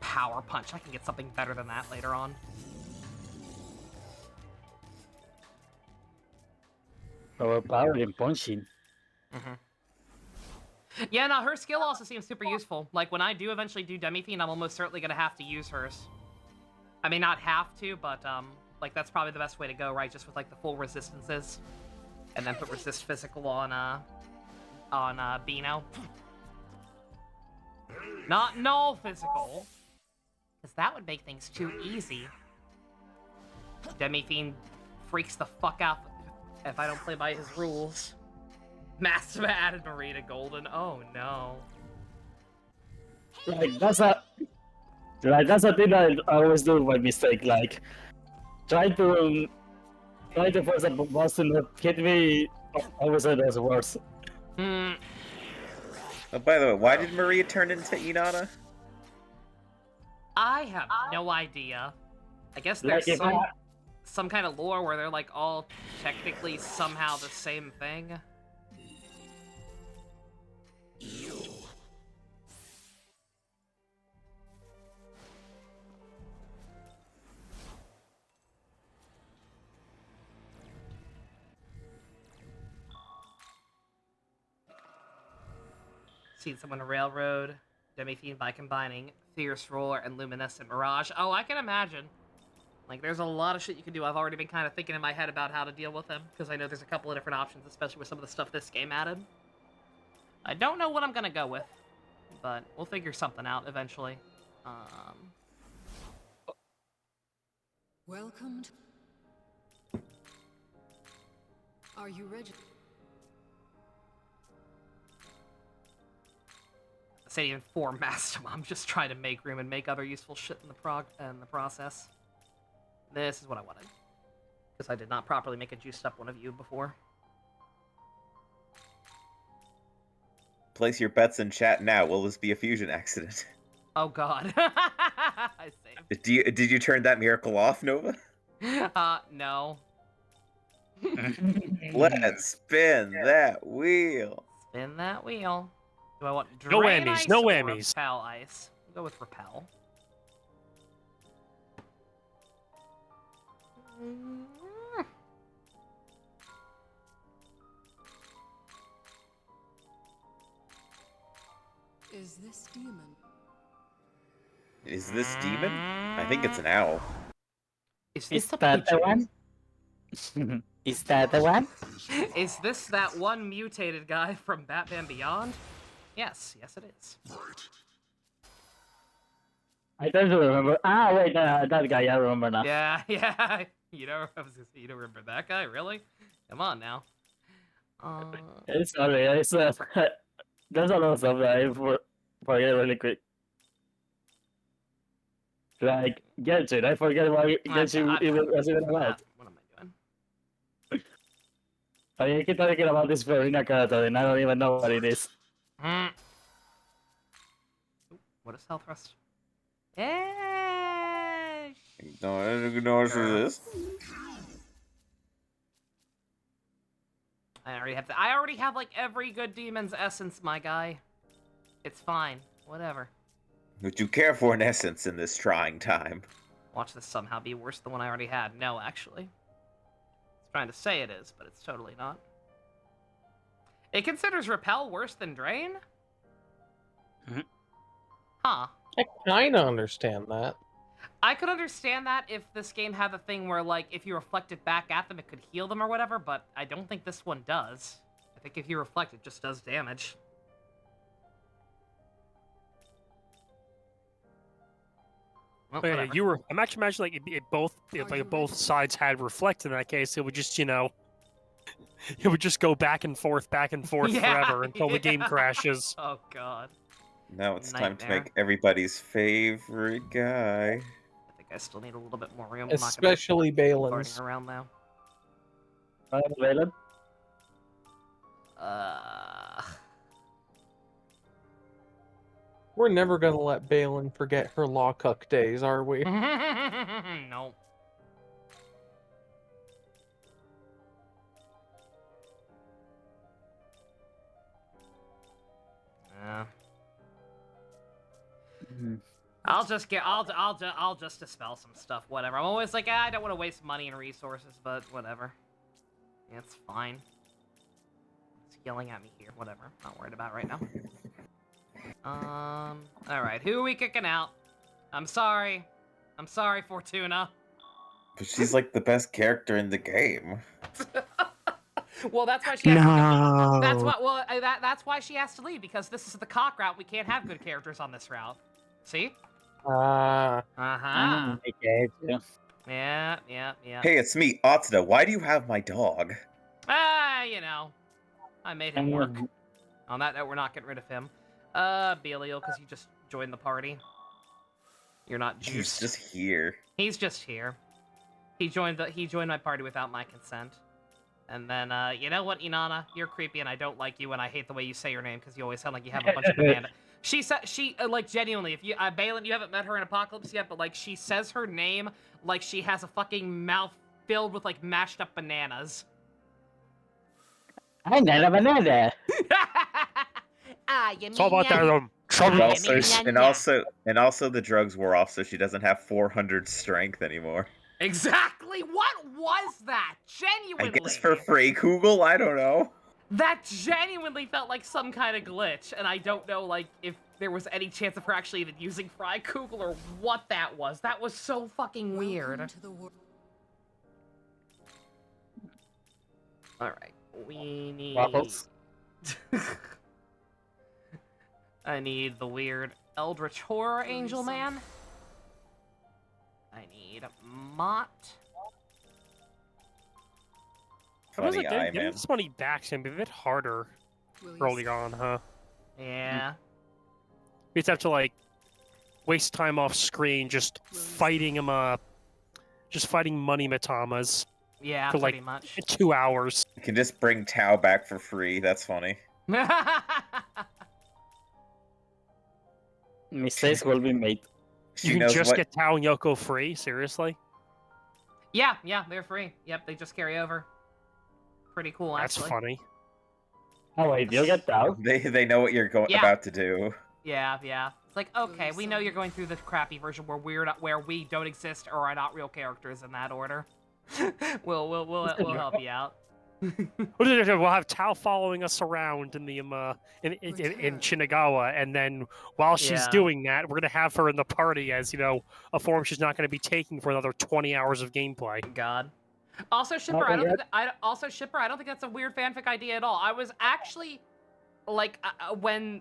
Power punch. I can get something better than that later on. Power in punching. Yeah, no, her skill also seems super useful. Like, when I do eventually do Demi-Fiend, I'm almost certainly gonna have to use hers. I mean, not have to, but, like, that's probably the best way to go, right? Just with, like, the full resistances. And then put resist physical on Bino. Not null physical. Because that would make things too easy. Demi-Fiend freaks the fuck out if I don't play by his rules. Maxima added Marina Golden. Oh no. Like that's a thing that I always do by mistake. Like try to force a boss to not hit me. Always does worse. Oh, by the way, why did Maria turn into Inanna? I have no idea. I guess there's some kind of lore where they're like all technically somehow the same thing. Seen someone railroad Demi-Fiend by combining Fierce Roller and Luminescent Mirage. Oh, I can imagine. Like, there's a lot of shit you can do. I've already been kind of thinking in my head about how to deal with them, because I know there's a couple of different options, especially with some of the stuff this game added. I don't know what I'm gonna go with, but we'll figure something out eventually. Welcome to... Are you ready? Say even for Master, I'm just trying to make room and make other useful shit in the process. This is what I wanted, because I did not properly make a juiced up one of you before. Place your bets in chat now. Will this be a fusion accident? Oh God. I saved. Did you turn that miracle off, Nova? No. Let's spin that wheel. Spin that wheel. Do I want No Drain whammies, Ice no or whammies. Repel Ice? We'll go with Repel. Is this demon? Is this demon? I think it's an owl. Is this that the one? Is that the one? Is this that one mutated guy from Batman Beyond? Yes, yes it is. I don't remember. Ah, wait, that guy, I remember now. Yeah, yeah. You don't remember that guy, really? Come on now. It's sorry, it's there's a lot of stuff that I forget really quick. Like Genshin, I forget what Genshin was even about. What am I doing? I mean, I keep talking about this Verena character and I don't even know what it is. What is Health Thrust? Eh. No, for this. I already have like every good demon's essence, my guy. It's fine. Whatever. Would you care for an essence in this trying time? Watch this somehow be worse than one I already had. No, actually. It's trying to say it is, but it's totally not. It considers Repel worse than Drain? Huh. I kind of understand that. I could understand that if this game had the thing where, like, if you reflect it back at them, it could heal them or whatever, but I don't think this one does. I think if you reflect, it just does damage. Well, yeah, you were. I'm actually imagining like both sides had reflect in that case. It would just, it would just go back and forth forever until the game crashes. Oh God. Now it's time to make everybody's favorite guy. I think I still need a little bit more room. Especially Balin's. Around now. Balin? We're never gonna let Balin forget her law cuck days, are we? No. I'll just dispel some stuff, whatever. I'm always like, I don't want to waste money and resources, but whatever. Yeah, it's fine. It's yelling at me here, whatever. Not worried about it right now. Alright, who are we kicking out? I'm sorry. I'm sorry, Fortuna. But she's like the best character in the game. Well, that's why she has to leave. That's why. Well, that's why she has to leave, because this is the CoC route. We can't have good characters on this route. See? Yeah. Hey, it's me, Atsuda. Why do you have my dog? I made him work. On that note, we're not getting rid of him. Belial, because he just joined the party. You're not juiced. He's just here. He's just here. He joined my party without my consent. And then, you know what, Inanna? You're creepy and I don't like you and I hate the way you say your name because you always sound like you have a bunch of banana. She said, like, genuinely, if you, Balin, you haven't met her in Apocalypse yet, but, like, she says her name like she has a fucking mouth filled with, like, mashed up bananas. I need a banana. You it's all about that and also the drugs wore off, so she doesn't have 400 strength anymore. Exactly. What was that? Genuinely. I guess for Frey Kugel, I don't know. That genuinely felt like some kind of glitch, and I don't know, like, if there was any chance of her actually even using Freikugel or what that was. That was so fucking weird. Alright, we need... Waffles. I need the weird Eldritch Horror Angel Man. I need Mott. Funny eye, man. Getting this money back can be a bit harder early on, huh? Yeah. We just have to, like, waste time off screen just fighting him, just fighting money Matamas. Yeah, for, like, pretty much. 2 hours. You can just bring Tao back for free. That's funny. Mistakes will be made. You can just get Tao and Yoko free? Seriously? Yeah, they're free. Yep, they just carry over. Pretty cool, actually. That's funny. Oh wait, you'll get Tao? They know what you're about to do. Yeah. It's like, okay, we know you're going through the crappy version where we don't exist or are not real characters in that order. we'll help you out. We'll have Tao following us around in the in Shinagawa, and then while she's doing that, we're gonna have her in the party as, you know, a form she's not gonna be taking for another 20 hours of gameplay. God. Also, Shipper, I don't think that's a weird fanfic idea at all. I was actually like when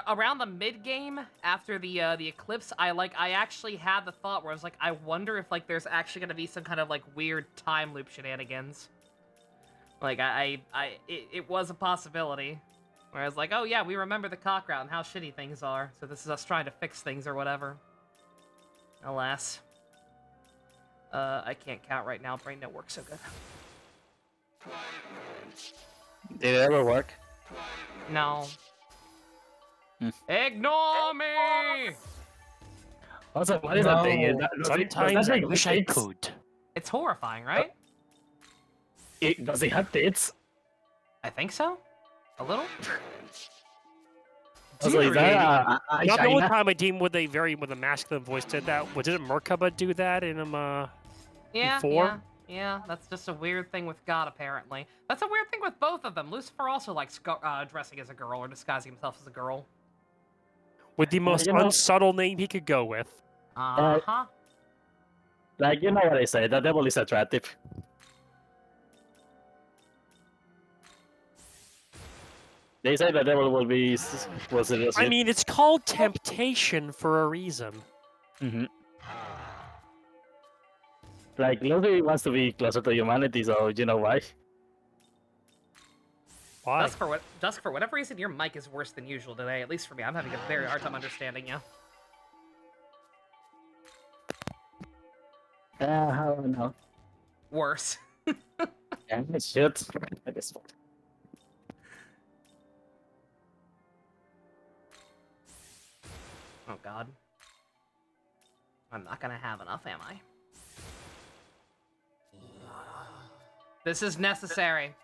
around the mid game after the eclipse, I actually had the thought where I was like, I wonder if like there's actually gonna be some kind of like weird time loop shenanigans. Like it was a possibility. Where I was like, oh yeah, we remember the CoC route and how shitty things are, so this is us trying to fix things or whatever. Alas. I can't count right now. Brain don't work so good. Did it ever work? No. Ignore me! Also, what is that thing? Sometimes I wish I could. It's horrifying, right? Does it have tits? I think so. A little. Also, is that not the only time a demon with a masculine voice did that. Didn't Merkaba do that in before? Yeah, that's just a weird thing with God, apparently. That's a weird thing with both of them. Lucifer also likes dressing as a girl or disguising himself as a girl. With the most unsubtle name he could go with. Uh-huh. Like, you know what I say, the devil is attractive. They say the devil will be... I mean, it's called temptation for a reason. Mm-hmm. Like, Luffy wants to be closer to humanity, so you know why? Why? Dusk, for whatever reason, your mic is worse than usual today. At least for me, I'm having a very hard time understanding you. I don't know. Worse. Yeah, shit. I guess. Oh god. I'm not gonna have enough, am I? This is necessary.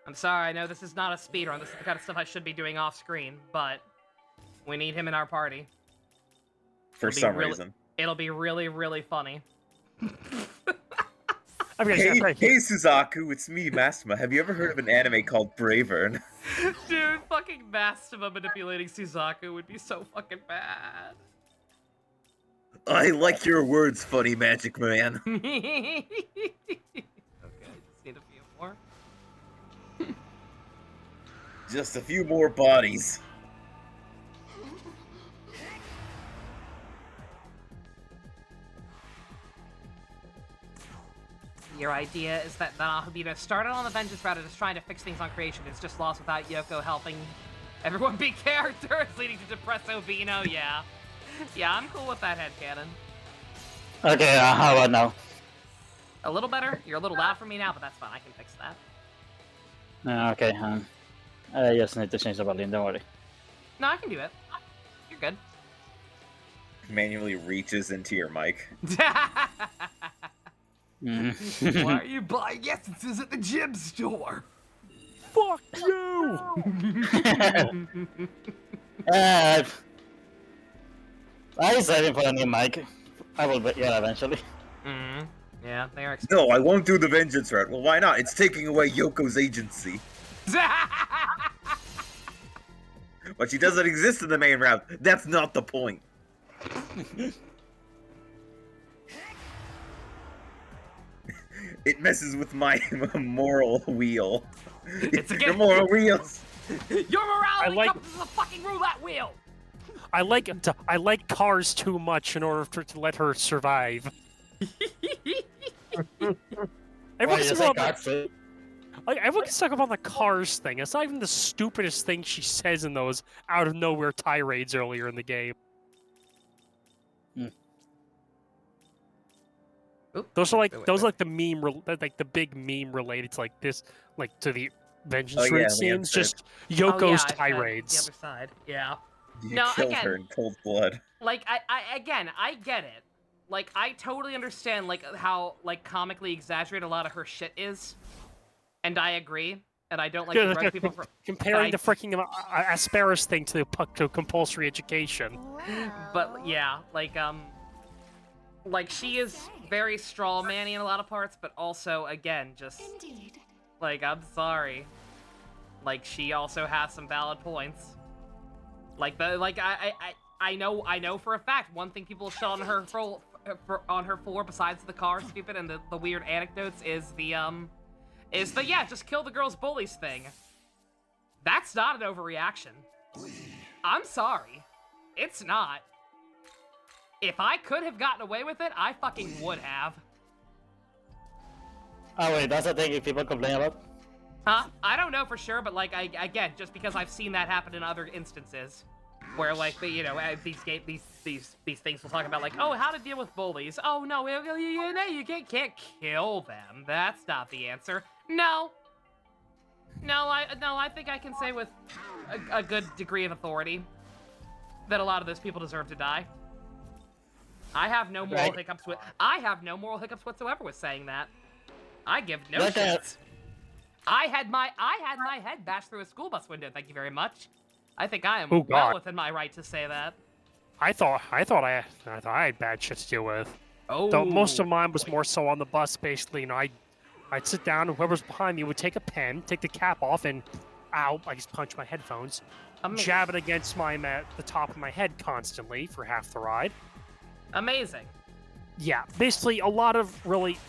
I'm sorry, I know this is not a speedrun. This is the kind of stuff I should be doing off screen, but we need him in our party. For some reason. It'll be really, really funny. Hey Suzaku, it's me, Mastema. Have you ever heard of an anime called Bravern? Dude, fucking Mastema manipulating Suzaku would be so fucking bad. I like your words, funny magic man. Okay, just need a few more. Just a few more bodies. Your idea is that Nahabita started on the vengeance route and is trying to fix things on creation. It's just lost without Yoko helping everyone be characters, leading to Depresso Vino. Yeah. Yeah, I'm cool with that headcanon. Okay, how about now? A little better? You're a little loud for me now, but that's fine. I can fix that. Okay, I just need to change the volume, don't worry. No, I can do it. You're good. Manually reaches into your mic. Why are you buying essences at the gym store? Fuck you! I decided for a new mic. I will bet, yeah, eventually. Yeah, they are. No, I won't do the vengeance route. Well, why not? It's taking away Yoko's agency. But she doesn't exist in the main route. That's not the point. It messes with my moral wheel. It's again. Your moral wheels. Your morality compass is a fucking roulette wheel. I like cars too much in order to let her survive. Everyone gets stuck up on the cars thing. It's not even the stupidest thing she says in those out of nowhere tirades earlier in the game. Those are like the meme, like the big meme related to like this, like to the vengeance route scenes. Just Yoko's tirades. The other side, yeah. You No, killed again, her in cold blood. like I get it. Like I totally understand like how like comically exaggerated a lot of her shit is, and I agree. And I don't like to judge people for comparing the freaking Asperus thing to compulsory education. But yeah, like she is very straw-manny in a lot of parts, but also again just like I'm sorry, like she also has some valid points. Like I know for a fact one thing people shut on her for besides the car stupid and the weird anecdotes is the yeah, just kill the girls bullies thing. That's not an overreaction. I'm sorry. It's not. If I could have gotten away with it, I fucking would have. Oh wait, that's the thing people complain about? Huh? I don't know for sure, but like, again, just because I've seen that happen in other instances, where like, you know, these things will talk about like, oh, how to deal with bullies. Oh no, you can't kill them. That's not the answer. No, I think I can say with a good degree of authority that a lot of those people deserve to die. I have no moral hiccups with. I have no moral hiccups whatsoever with saying that. I give no shits. I had my head bashed through a school bus window. Thank you very much. I think I am well within my right to say that. I thought I had bad shit to deal with. Oh. Though most of mine was more so on the bus. Basically, you know, I'd sit down and whoever's behind me would take a pen, take the cap off, and ow, I just punch my headphones, jab it against the top of my head constantly for half the ride. Amazing. Yeah, basically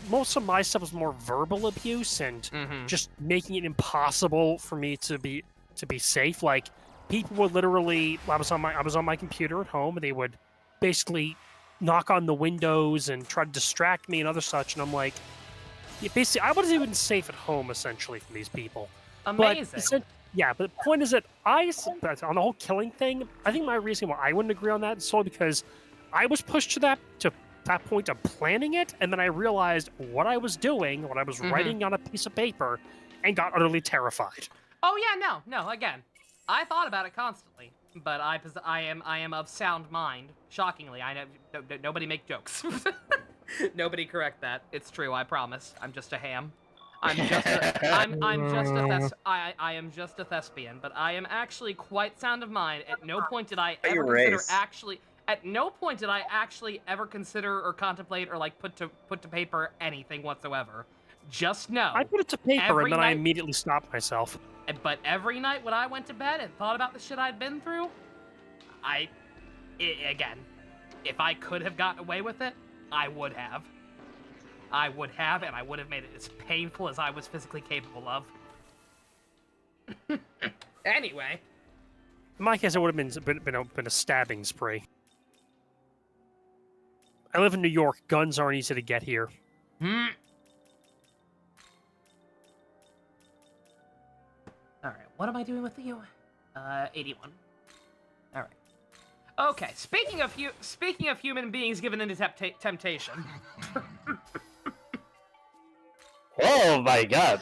most of my stuff was more verbal abuse and just making it impossible for me to be safe. Like people would literally, I was on my computer at home and they would basically knock on the windows and try to distract me and other such, and I'm like, basically I wasn't even safe at home essentially from these people. Amazing. But the point is that on the whole killing thing, I think my reason why I wouldn't agree on that is solely because I was pushed to that point of planning it, and then I realized what I was doing, what I was writing on a piece of paper, and got utterly terrified. Oh yeah, no. Again, I thought about it constantly, but I am of sound mind. Shockingly, I know nobody make jokes. Nobody correct that. It's true. I promise. I'm just a ham. I am just a thespian, but I am actually quite sound of mind. At no point did I ever consider actually. At no point did I actually ever consider or contemplate or like put to paper anything whatsoever. Just know. I put it to paper and then I immediately stopped myself. But every night when I went to bed and thought about the shit I'd been through, again, if I could have gotten away with it, I would have. I would have, and I would have made it as painful as I was physically capable of. Anyway. In my case, it would have been a stabbing spree. I live in New York. Guns aren't easy to get here. Alright, what am I doing with you? 81. Alright. Okay, speaking of human beings given into temptation. Oh my god.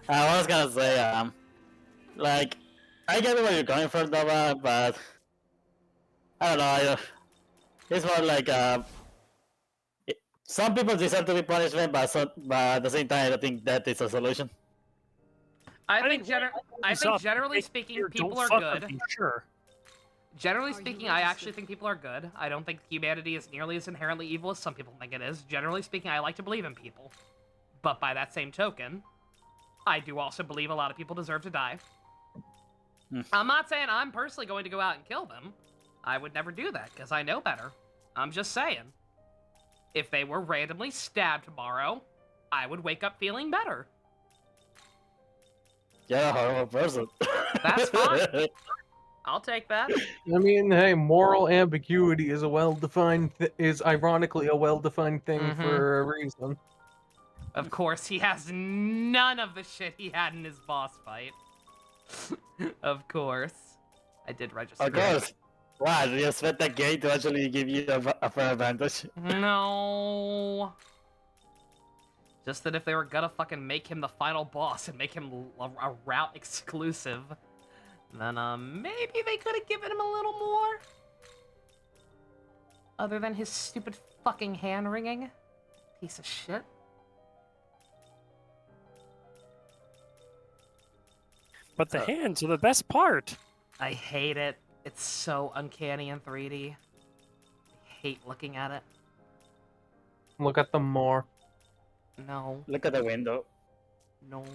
I was gonna say, like, I get where you're going from, Nova, but I don't know. It's more like some people deserve to be punishment, but at the same time, I don't think that is a solution. I think generally speaking, people are good. Sure. Generally speaking, I actually think people are good. I don't think humanity is nearly as inherently evil as some people think it is. Generally speaking, I like to believe in people. But by that same token, I do also believe a lot of people deserve to die. I'm not saying I'm personally going to go out and kill them. I would never do that, because I know better. I'm just saying. If they were randomly stabbed tomorrow, I would wake up feeling better. Yeah, horrible person. That's fine. I'll take that. I mean, hey, moral ambiguity is a well-defined is ironically a well-defined thing for a reason. Of course, he has none of the shit he had in his boss fight. Of course. I did register. Of course. Wow, you expect that game to actually give you a fair advantage? No. Just that if they were gonna fucking make him the final boss and make him a route exclusive, then maybe they could have given him a little more. Other than his stupid fucking hand wringing. Piece of shit. But the hands are the best part. I hate it. It's so uncanny in 3D. I hate looking at it. Look at them more. No. Look at the window. No.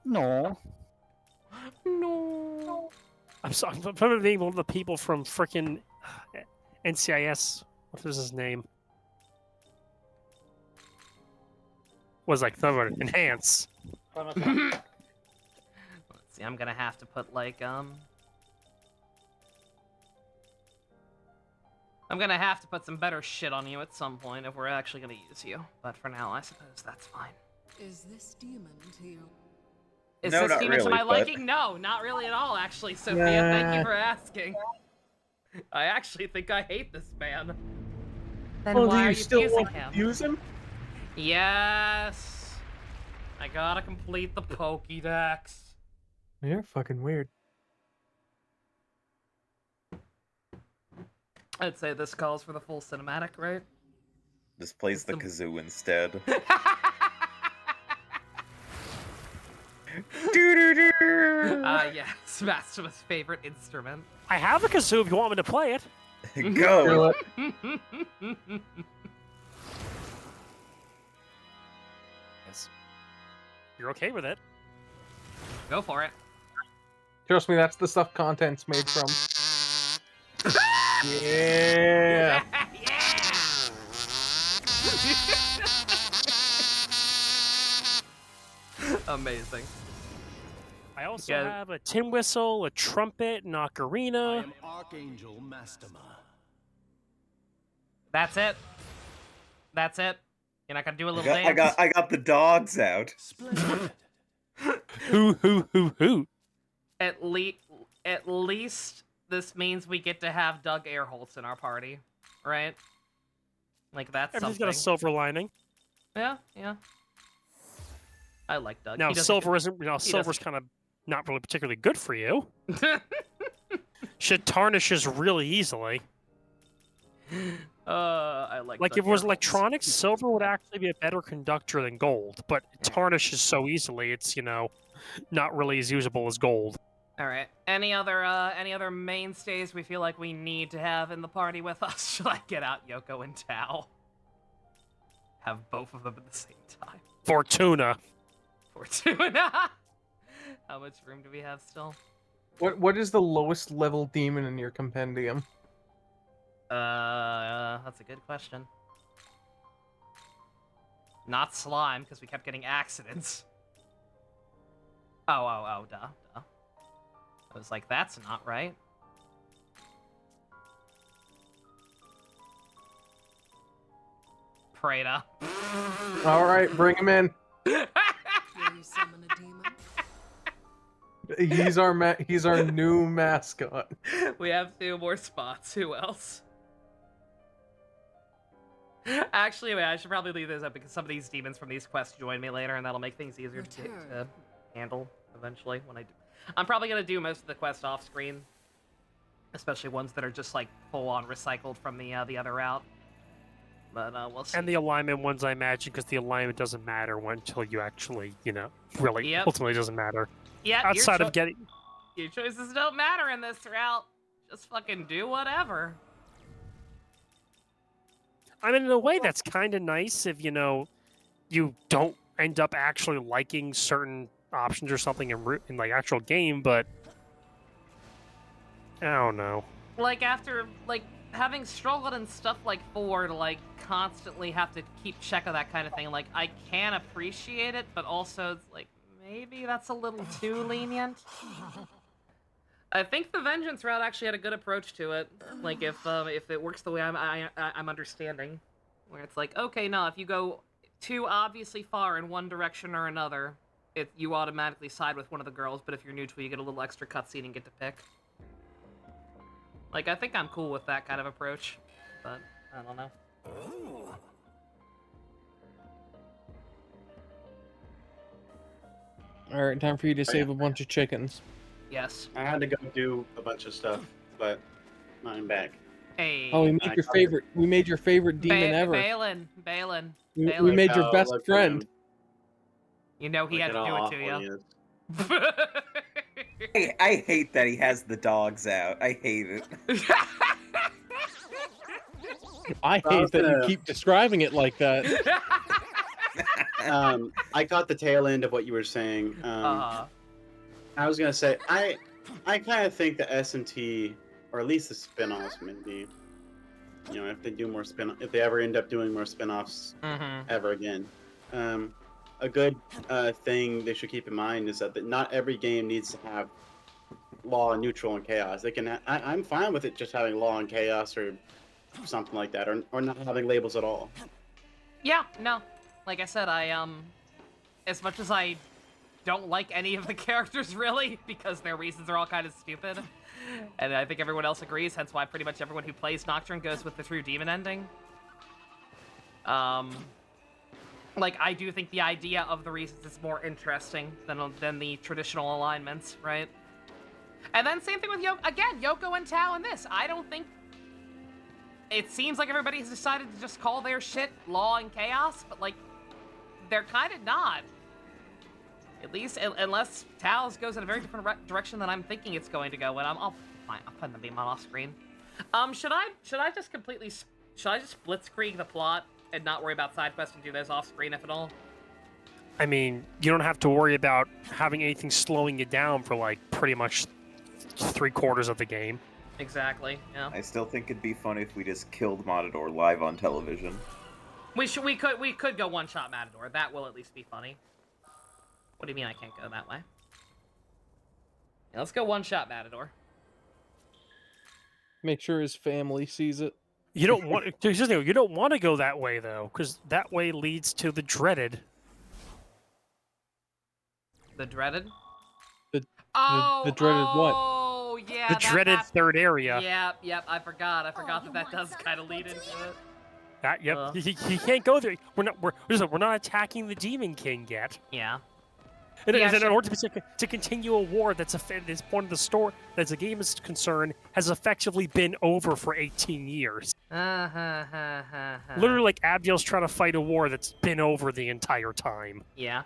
No. No. I'm sorry. I'm trying to name one of the people from frickin' NCIS. What was his name? Was like someone enhance. Let's see. I'm gonna have to put like I'm gonna have to put some better shit on you at some point if we're actually gonna use you. But for now, I suppose that's fine. Is this demon to you? Is No, this not demon to really, my but- liking? No, not really at all, actually, Sophia. Thank you for asking. I actually think I hate this man. Then Oh, why do are you you still using want him? to use him? Yes. I gotta complete the Pokédex. You're fucking weird. I'd say this calls for the full cinematic, right? Just plays the kazoo instead. Yes, Maximus' favorite instrument. I have a kazoo if you want me to play it. Go. Yes. You're okay with it? Go for it. Trust me, that's the stuff content's made from. Yeah. Amazing. I also have a tin whistle, a trumpet, an ocarina. Archangel Mastema. That's it. That's it. You're not gonna do a little dance? I got the dogs out. Who? At least this means we get to have Doug Airholtz in our party, right? Like that's Everything's something. got a silver lining. Yeah. I like Doug. Now He does a silver good- isn't. You know, he silver's kind of not really particularly good for you. Shit tarnishes really easily. I like. Like Doug if it was Airholtz. electronics, silver would actually be a better conductor than gold, but it tarnishes so easily. It's not really as usable as gold. All right. Any other mainstays we feel like we need to have in the party with us? Should I get out Yoko and Tao? Have both of them at the same time. Fortuna. How much room do we have still? What is the lowest level demon in your compendium? That's a good question. Not slime, because we kept getting accidents. Oh, duh. I was like, that's not right. Prada. All right, bring him in. Will you summon a demon? He's our new mascot. We have 2 more spots. Who else? Actually, wait, I should probably leave this up because some of these demons from these quests join me later, and that'll make things easier to handle eventually when I do. I'm probably gonna do most of the quests off screen, especially ones that are just like full on recycled from the other route. But we'll see. And the alignment ones, I imagine, because the alignment doesn't matter until you actually, really ultimately doesn't matter. Yeah, outside of getting. Your choices don't matter in this route. Just fucking do whatever. I mean, in a way, that's kind of nice if, you you don't end up actually liking certain options or something in like actual game, but I don't know. Like after like having struggled in stuff like 4 to like constantly have to keep check of that kind of thing, like I can appreciate it, but also it's like maybe that's a little too lenient. I think the vengeance route actually had a good approach to it. Like if it works the way I'm understanding, where it's like, okay, no, if you go too obviously far in one direction or another, you automatically side with one of the girls, but if you're neutral, you get a little extra cutscene and get to pick. Like, I think I'm cool with that kind of approach, but I don't know. Alright, time for you to save a bunch of chickens. Yes. I had to go do a bunch of stuff, but I'm back. Hey. Oh, we made your favorite demon ever. Balin. We made your best friend. You know he had to do it to you. I hate that he has the dogs out. I hate it. I hate that you keep describing it like that. I caught the tail end of what you were saying. I was gonna say I kind of think the S&T, or at least the spin-offs, maybe. You know, if they do more if they ever end up doing more spin-offs ever again, a good thing they should keep in mind is that not every game needs to have law, neutral, and chaos. They can. I'm fine with it just having law and chaos or something like that, or not having labels at all. Yeah, no. Like I said, as much as I don't like any of the characters really, because their reasons are all kind of stupid, and I think everyone else agrees, hence why pretty much everyone who plays Nocturne goes with the true demon ending. Like, I do think the idea of the reasons is more interesting than the traditional alignments, right? And then same thing with Yoko and Tao in this. I don't think... It seems like everybody has decided to just call their shit law and chaos, but, like, they're kind of not. At least, unless Tao's goes in a very different direction than I'm thinking it's going to go, and I'll put the beam on off screen. Should I just blitzkrieg the plot and not worry about side quests and do those off screen, if at all? I mean, you don't have to worry about having anything slowing you down for like pretty much 3/4 of the game. Exactly. Yeah. I still think it'd be fun if we just killed Matador live on television. We could go one-shot Matador. That will at least be funny. What do you mean I can't go that way? Yeah, let's go one-shot Matador. Make sure his family sees it. You don't want you don't want to go that way though, because that way leads to the dreaded. The dreaded? The dreaded what? Oh yeah. The dreaded third area. Yep. I forgot that does kind of lead into it. Yep. He can't go there. We're not attacking the Demon King yet. Yeah. In order to continue a war that's this point of the story, as the game is concerned, has effectively been over for 18 years. Literally, like Abdiel's trying to fight a war that's been over the entire time. Yeah.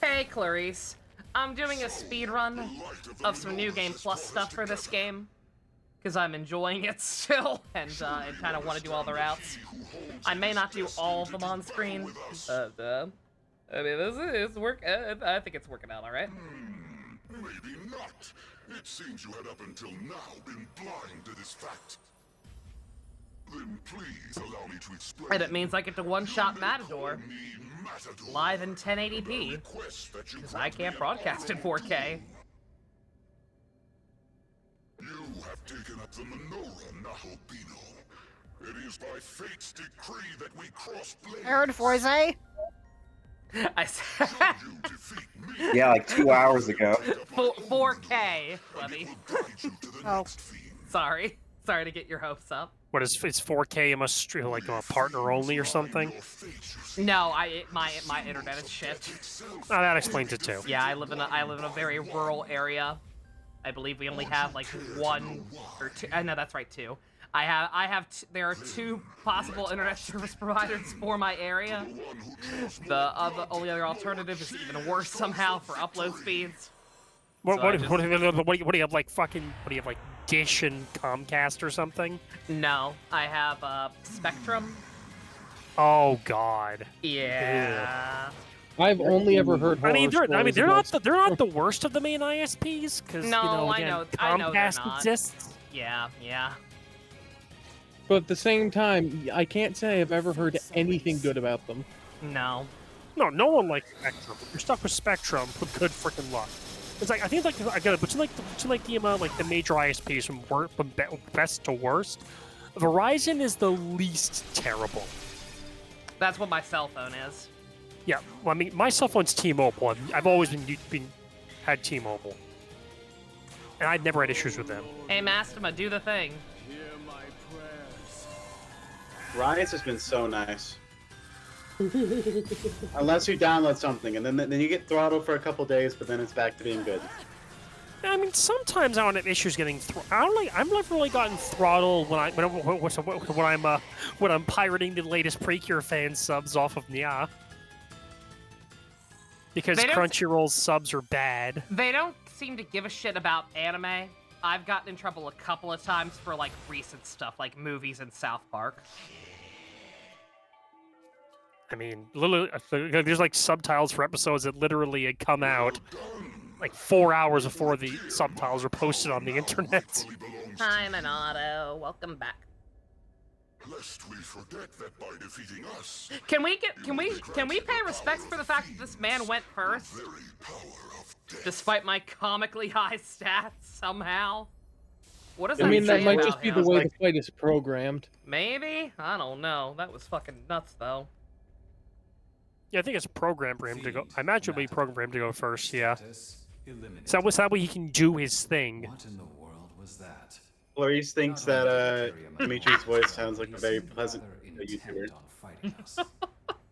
Hey, Clarice. I'm doing a speed run of some New Game Plus stuff for this game, because I'm enjoying it still, and I kind of want to do all the routes. I may not do all of them on screen, but I mean, this is work. I think it's working out all right. Maybe not. It seems you had up until now been blind to this fact. Then please allow me to explain. And it means I get to one-shot Matador live in 1080p, because I can't broadcast in 4K. You have taken up the menorah, Nahalbino. It is by fate's decree that we cross blades. Aaron Foise? I said... Yeah, like 2 hours ago. 4K, Levy. Oh. Sorry to get your hopes up. What is it's 4K? It must like a partner only or something. No, my internet is shit. Oh, that explains it too. Yeah, I live in a very rural area. I believe we only have like 1 or 2. No, that's right, 2. There are 2 possible internet service providers for my area. The only other alternative is even worse somehow for upload speeds. What do you have, like fucking? What do you have, like Dish and Comcast or something? No, I have Spectrum Oh God. Yeah. I've only ever heard. I mean, horror they're stories not about- the worst of the main ISPs because No, you know, I again, know they're Comcast not. exists. Yeah, yeah. But at the same time, I can't say I've ever heard anything good about them. No. No one likes Spectrum. If you're stuck with Spectrum, with good freaking luck. It's like I think like I got it, but the amount like the major ISPs from best to worst. Verizon is the least terrible. That's what my cell phone is. Yeah, well, I mean, my cell phone's T-Mobile. I've always had T-Mobile, and I've never had issues with them. Hey, Mastema, do the thing. Rise has been so nice. Unless you download something, and then you get throttled for a couple days, but then it's back to being good. I mean, sometimes I don't have issues getting. I've never really gotten throttled when I'm pirating the latest Precure fan subs off of Nya. Because Crunchyroll's subs are bad. They don't seem to give a shit about anime. I've gotten in trouble a couple of times for like recent stuff, like movies and South Park. I mean, literally, there's like subtitles for episodes that literally had come out like 4 hours before the subtitles were posted on the internet. Hi, Minato. Welcome back. Lest we forget that by defeating us, Can we pay respects for the fact that this man went first? Despite my comically high stats somehow? What does that I mean, that say might about just be him? the way the fight is programmed. Maybe? I don't know. That was fucking nuts, though. Yeah, I think it's programmed for him to go. I imagine it'll be programmed for him to go first, yeah. So that way he can do his thing. What in the world was that? Clarice thinks that Dimitri's voice sounds like a very pleasant YouTuber.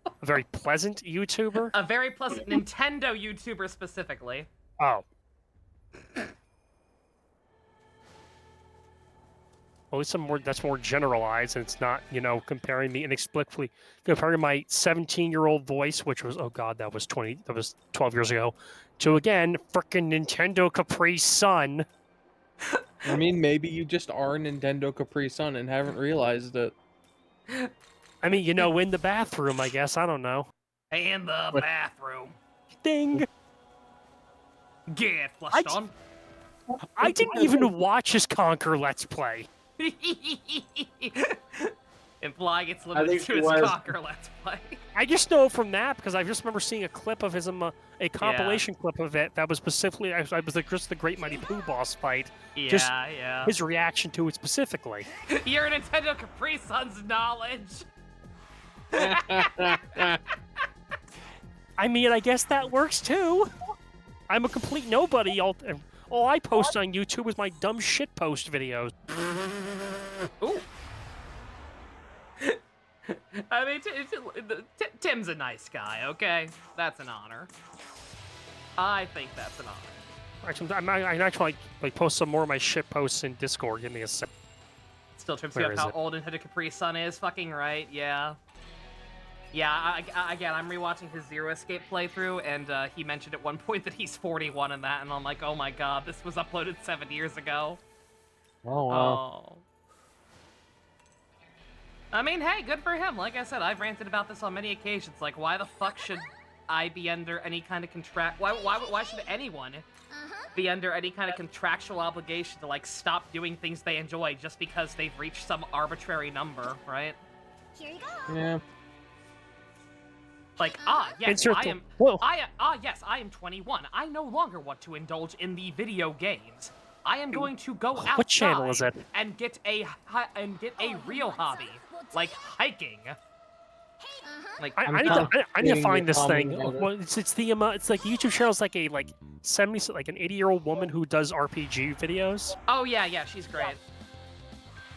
A very pleasant YouTuber? A very pleasant Nintendo YouTuber specifically. Oh. Well, that's more generalized, and it's not, comparing me inexplicably, comparing my 17-year-old voice, which was, oh god, that was 12 years ago, to, again, frickin' Nintendo Capri Sun. I mean, maybe you just are Nintendo Capri Sun and haven't realized it. I mean, in the bathroom, I guess, I don't know. In the bathroom. Ding! Get flushed on. I didn't even watch his Conquer Let's Play. Implying it's limited to his Conquer Let's Play. I just know from that because I just remember seeing a clip of his a compilation clip of it that was specifically I was like just the Great Mighty Pooh boss fight. Yeah. His reaction to it specifically. Your Nintendo Capri Sun's knowledge. I mean, I guess that works too. I'm a complete nobody. All I post on YouTube is my dumb shit post videos. Ooh. I mean, Tim's a nice guy, okay? That's an honor. I think that's an honor. Actually, I actually post some more of my shit posts in Discord. Give me a sec. Still trips you up how old Nintendo Capri Sun is. Fucking right, yeah. Yeah, again, I'm rewatching his Zero Escape playthrough, and he mentioned at one point that he's 41 in that, and I'm like, oh my god, this was uploaded 7 years ago. Oh, wow. Oh. I mean, hey, good for him. Like I said, I've ranted about this on many occasions. Like, why the fuck should I be under any kind of why should anyone be under any kind of contractual obligation to, like, stop doing things they enjoy just because they've reached some arbitrary number, right? Here you go. Yeah. Like, yes, I am 21. I no longer want to indulge in the video games. I am going to go outside. What channel is it? And get a real hobby, like hiking. Like, I need to find this thing. Well, it's like YouTube channel's like a 70 like an 80-year-old woman who does RPG videos. Oh yeah, she's great.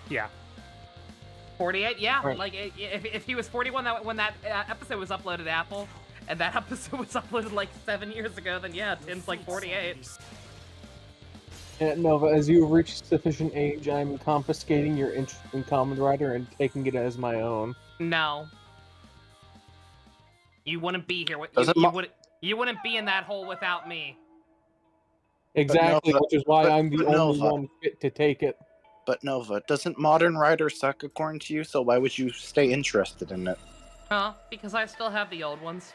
Yeah. 48, yeah. Right. Like if he was 41 when that episode was uploaded to Apple, and that episode was uploaded like 7 years ago, then yeah, Tim's like 48. Yeah, Nova, as you have reached sufficient age, I'm confiscating your interest in Kamen Rider and taking it as my own. No. You wouldn't be here. You wouldn't be in that hole without me. Exactly, Nova, which is why I'm the but only Nova. one fit to take it. But Nova, doesn't Modern Rider suck according to you? So why would you stay interested in it? Huh? Because I still have the old ones.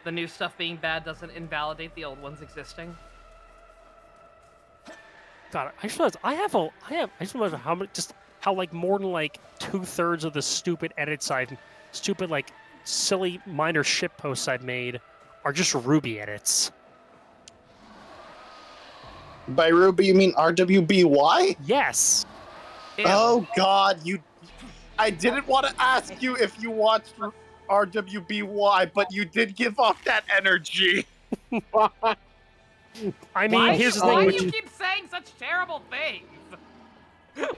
The new stuff being bad doesn't invalidate the old ones existing. God, I just realized I just realized how like more than like 2/3 of the stupid edits stupid like silly minor shit posts I've made are just Ruby edits. By Ruby, you mean RWBY? Yes. Ew. Oh God, I didn't want to ask you if you watched RWBY, but you did give off that energy. I mean, here's the thing. Why do you keep saying such terrible things?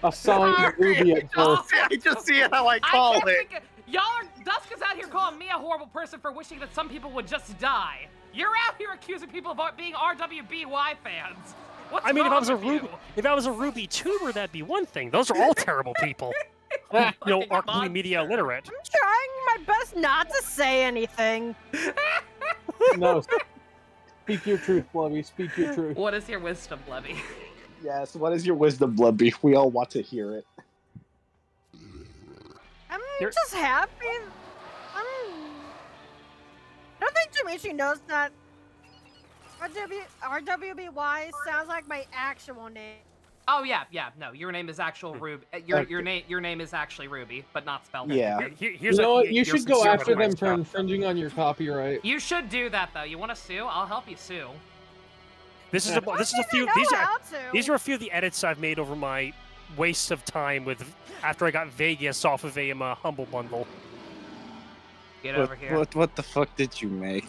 A signed Ruby at birth. I just see how I call it. Dusk is out here calling me a horrible person for wishing that some people would just die. You're out here accusing people of being RWBY fans. What's I mean, if wrong I was a with you? Ruby tuber, that'd be one thing. Those are all terrible people. You know, are completely media illiterate. I'm trying my best not to say anything. No. Speak your truth, Blubby. Speak your truth. What is your wisdom, Blubby? Yes, what is your wisdom, Blubby? We all want to hear it. I'm just happy. I don't think Jimichi knows that RWBY sounds like my actual name. Oh yeah. No, your name is actual Ruby. Your name is actually Ruby, but not spelled. Yeah. You know what? You should go after them for infringing on your copyright. You should do that though. You want to sue? I'll help you sue. This is a few. These are a few of the edits I've made over my waste of time after I got Vegas off of a Humble Bundle. Get over here. What the fuck did you make?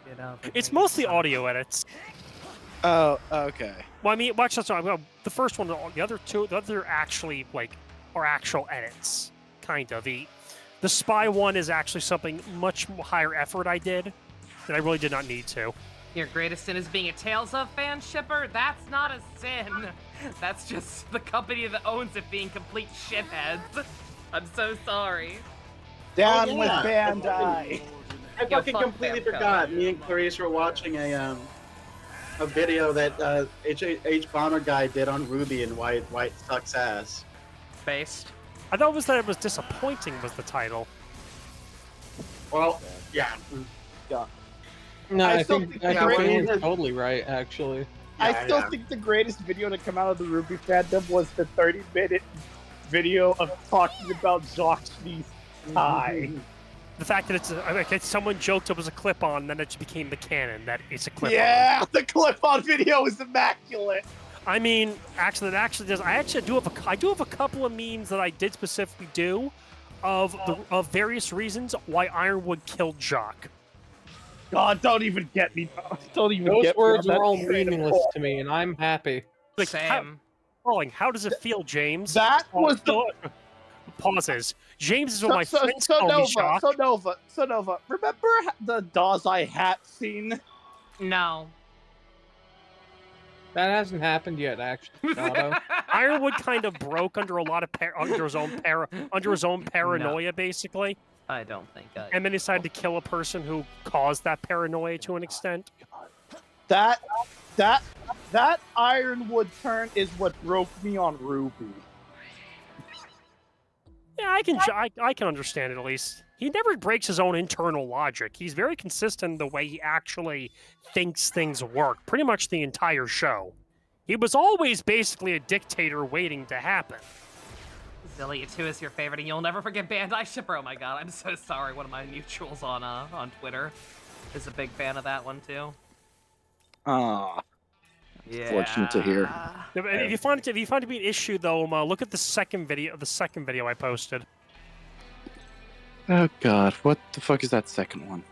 Get over It's mostly audio edits. Oh, okay. Well, I mean, watch this. The first one, the other actually are actual edits, kind of. The spy one is actually something much higher effort I did that I really did not need to. Your greatest sin is being a Tales of fan shipper? That's not a sin. That's just the company that owns it being complete shitheads. I'm so sorry. Down with Bandai. I fucking completely forgot. Me and Clarice were watching a video that H Bomber guy did on Ruby and why it sucks ass. Based. I thought it was disappointing was the title. Well, yeah. No, I think think Ian's totally right, actually. I still think the greatest video to come out of the Ruby fandom was the 30-minute video of talking about Jacques Schnee's tie. The fact that someone joked it was a clip-on, then it just became the canon that it's a clip-on. Yeah, the clip-on video is immaculate. I mean, actually, I do have a couple of memes that I did specifically do of various reasons why Ironwood killed Jacques. God, don't even get me. Don't even Those get words me. are all meaningless to me, and I'm happy. Same. How does it feel, James? That was the... Pauses. James is what my friends call me, Jacques. So Nova. Remember the Dazai hat scene? No. That hasn't happened yet, actually. Ironwood kind of broke under a lot of under his own paranoia, basically. I don't think. And then decided to kill a person who caused that paranoia to an extent. That Ironwood turn is what broke me on Ruby. Yeah, I can understand it at least. He never breaks his own internal logic. He's very consistent in the way he actually thinks things work, pretty much the entire show. He was always basically a dictator waiting to happen. Zillia 2 is your favorite, and you'll never forget Bandai Shipper. Oh my god, I'm so sorry. One of my mutuals on Twitter is a big fan of that one too. Ah. Yeah. Fortunate to hear. If you find it to be an issue, though, look at the second video I posted. Oh god, what the fuck is that second one?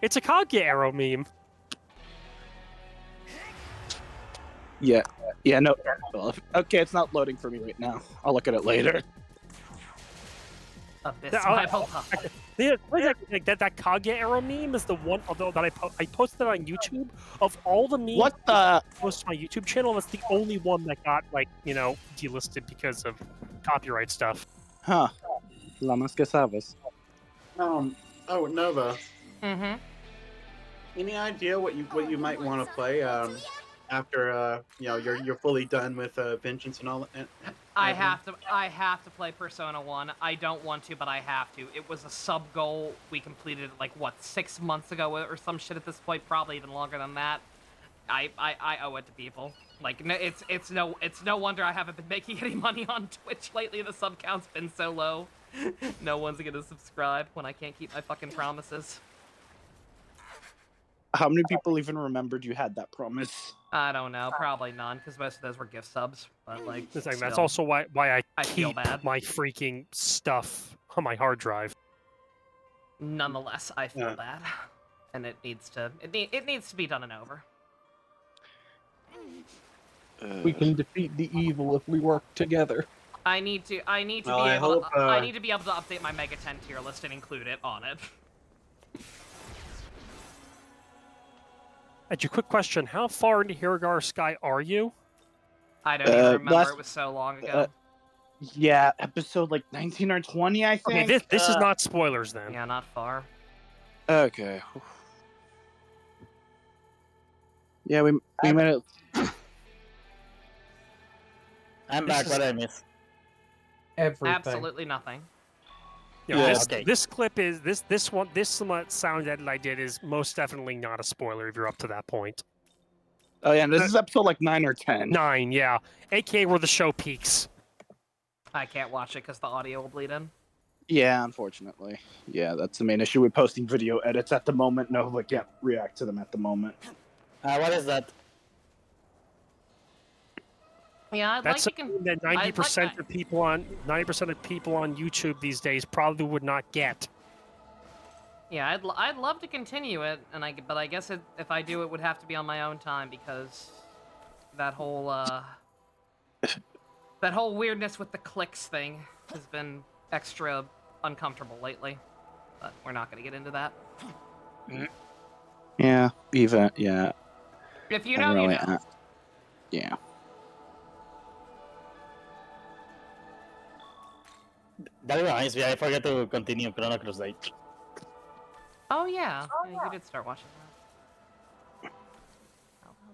It's a Kaguya arrow meme. Yeah, no. Okay, it's not loading for me right now. I'll look at it later. Abyss That Kaguya arrow meme is the one, although that I posted it on YouTube. Of all the memes I posted on my YouTube channel, that's the only one that got, delisted because of copyright stuff. Huh. La más que sabes. Oh, Nova. Mm-hmm. Any idea what you might want to play after you're fully done with Vengeance and all that? I have to play Persona 1. I don't want to, but I have to. It was a sub goal. We completed what, 6 months ago or some shit at this point, probably even longer than that. I owe it to people. Like, it's no wonder I haven't been making any money on Twitch lately. The sub count's been so low. No one's gonna subscribe when I can't keep my fucking promises. How many people even remembered you had that promise? I don't know, probably none, because most of those were gift subs. But like, That's also why I feel keep bad. my freaking stuff on my hard drive. Nonetheless, I feel bad, and it needs to be done and over. We can defeat the evil if we work together. I need to Well, be I able. hope, I need to be able to update my Mega 10 tier list and include it on it. Actually, quick question: how far into Hiragar Sky are you? I don't even remember. It was so long ago. Yeah, episode like 19 or 20, I think. Okay, this is not spoilers then. Yeah, not far. Okay. Yeah, we made it. I'm back. What I miss? Everything. Absolutely nothing. Yeah, this clip is this sound edit I did is most definitely not a spoiler if you're up to that point. Oh yeah, and this is episode like 9 or 10. 9, yeah. AKA where the show peaks. I can't watch it because the audio will bleed in. Yeah, unfortunately. Yeah, that's the main issue with posting video edits at the moment. No, I can't react to them at the moment. What is that? Yeah, That's something that 90% of people on 90% of people on YouTube these days probably would not get. Yeah, I'd love to continue it, but I guess if I do, it would have to be on my own time because that whole weirdness with the clicks thing has been extra uncomfortable lately. But we're not gonna get into that. Yeah, yeah. If you know, you know. Yeah. That reminds me, I forgot to continue Chronicles 8. Oh yeah, you did start watching that.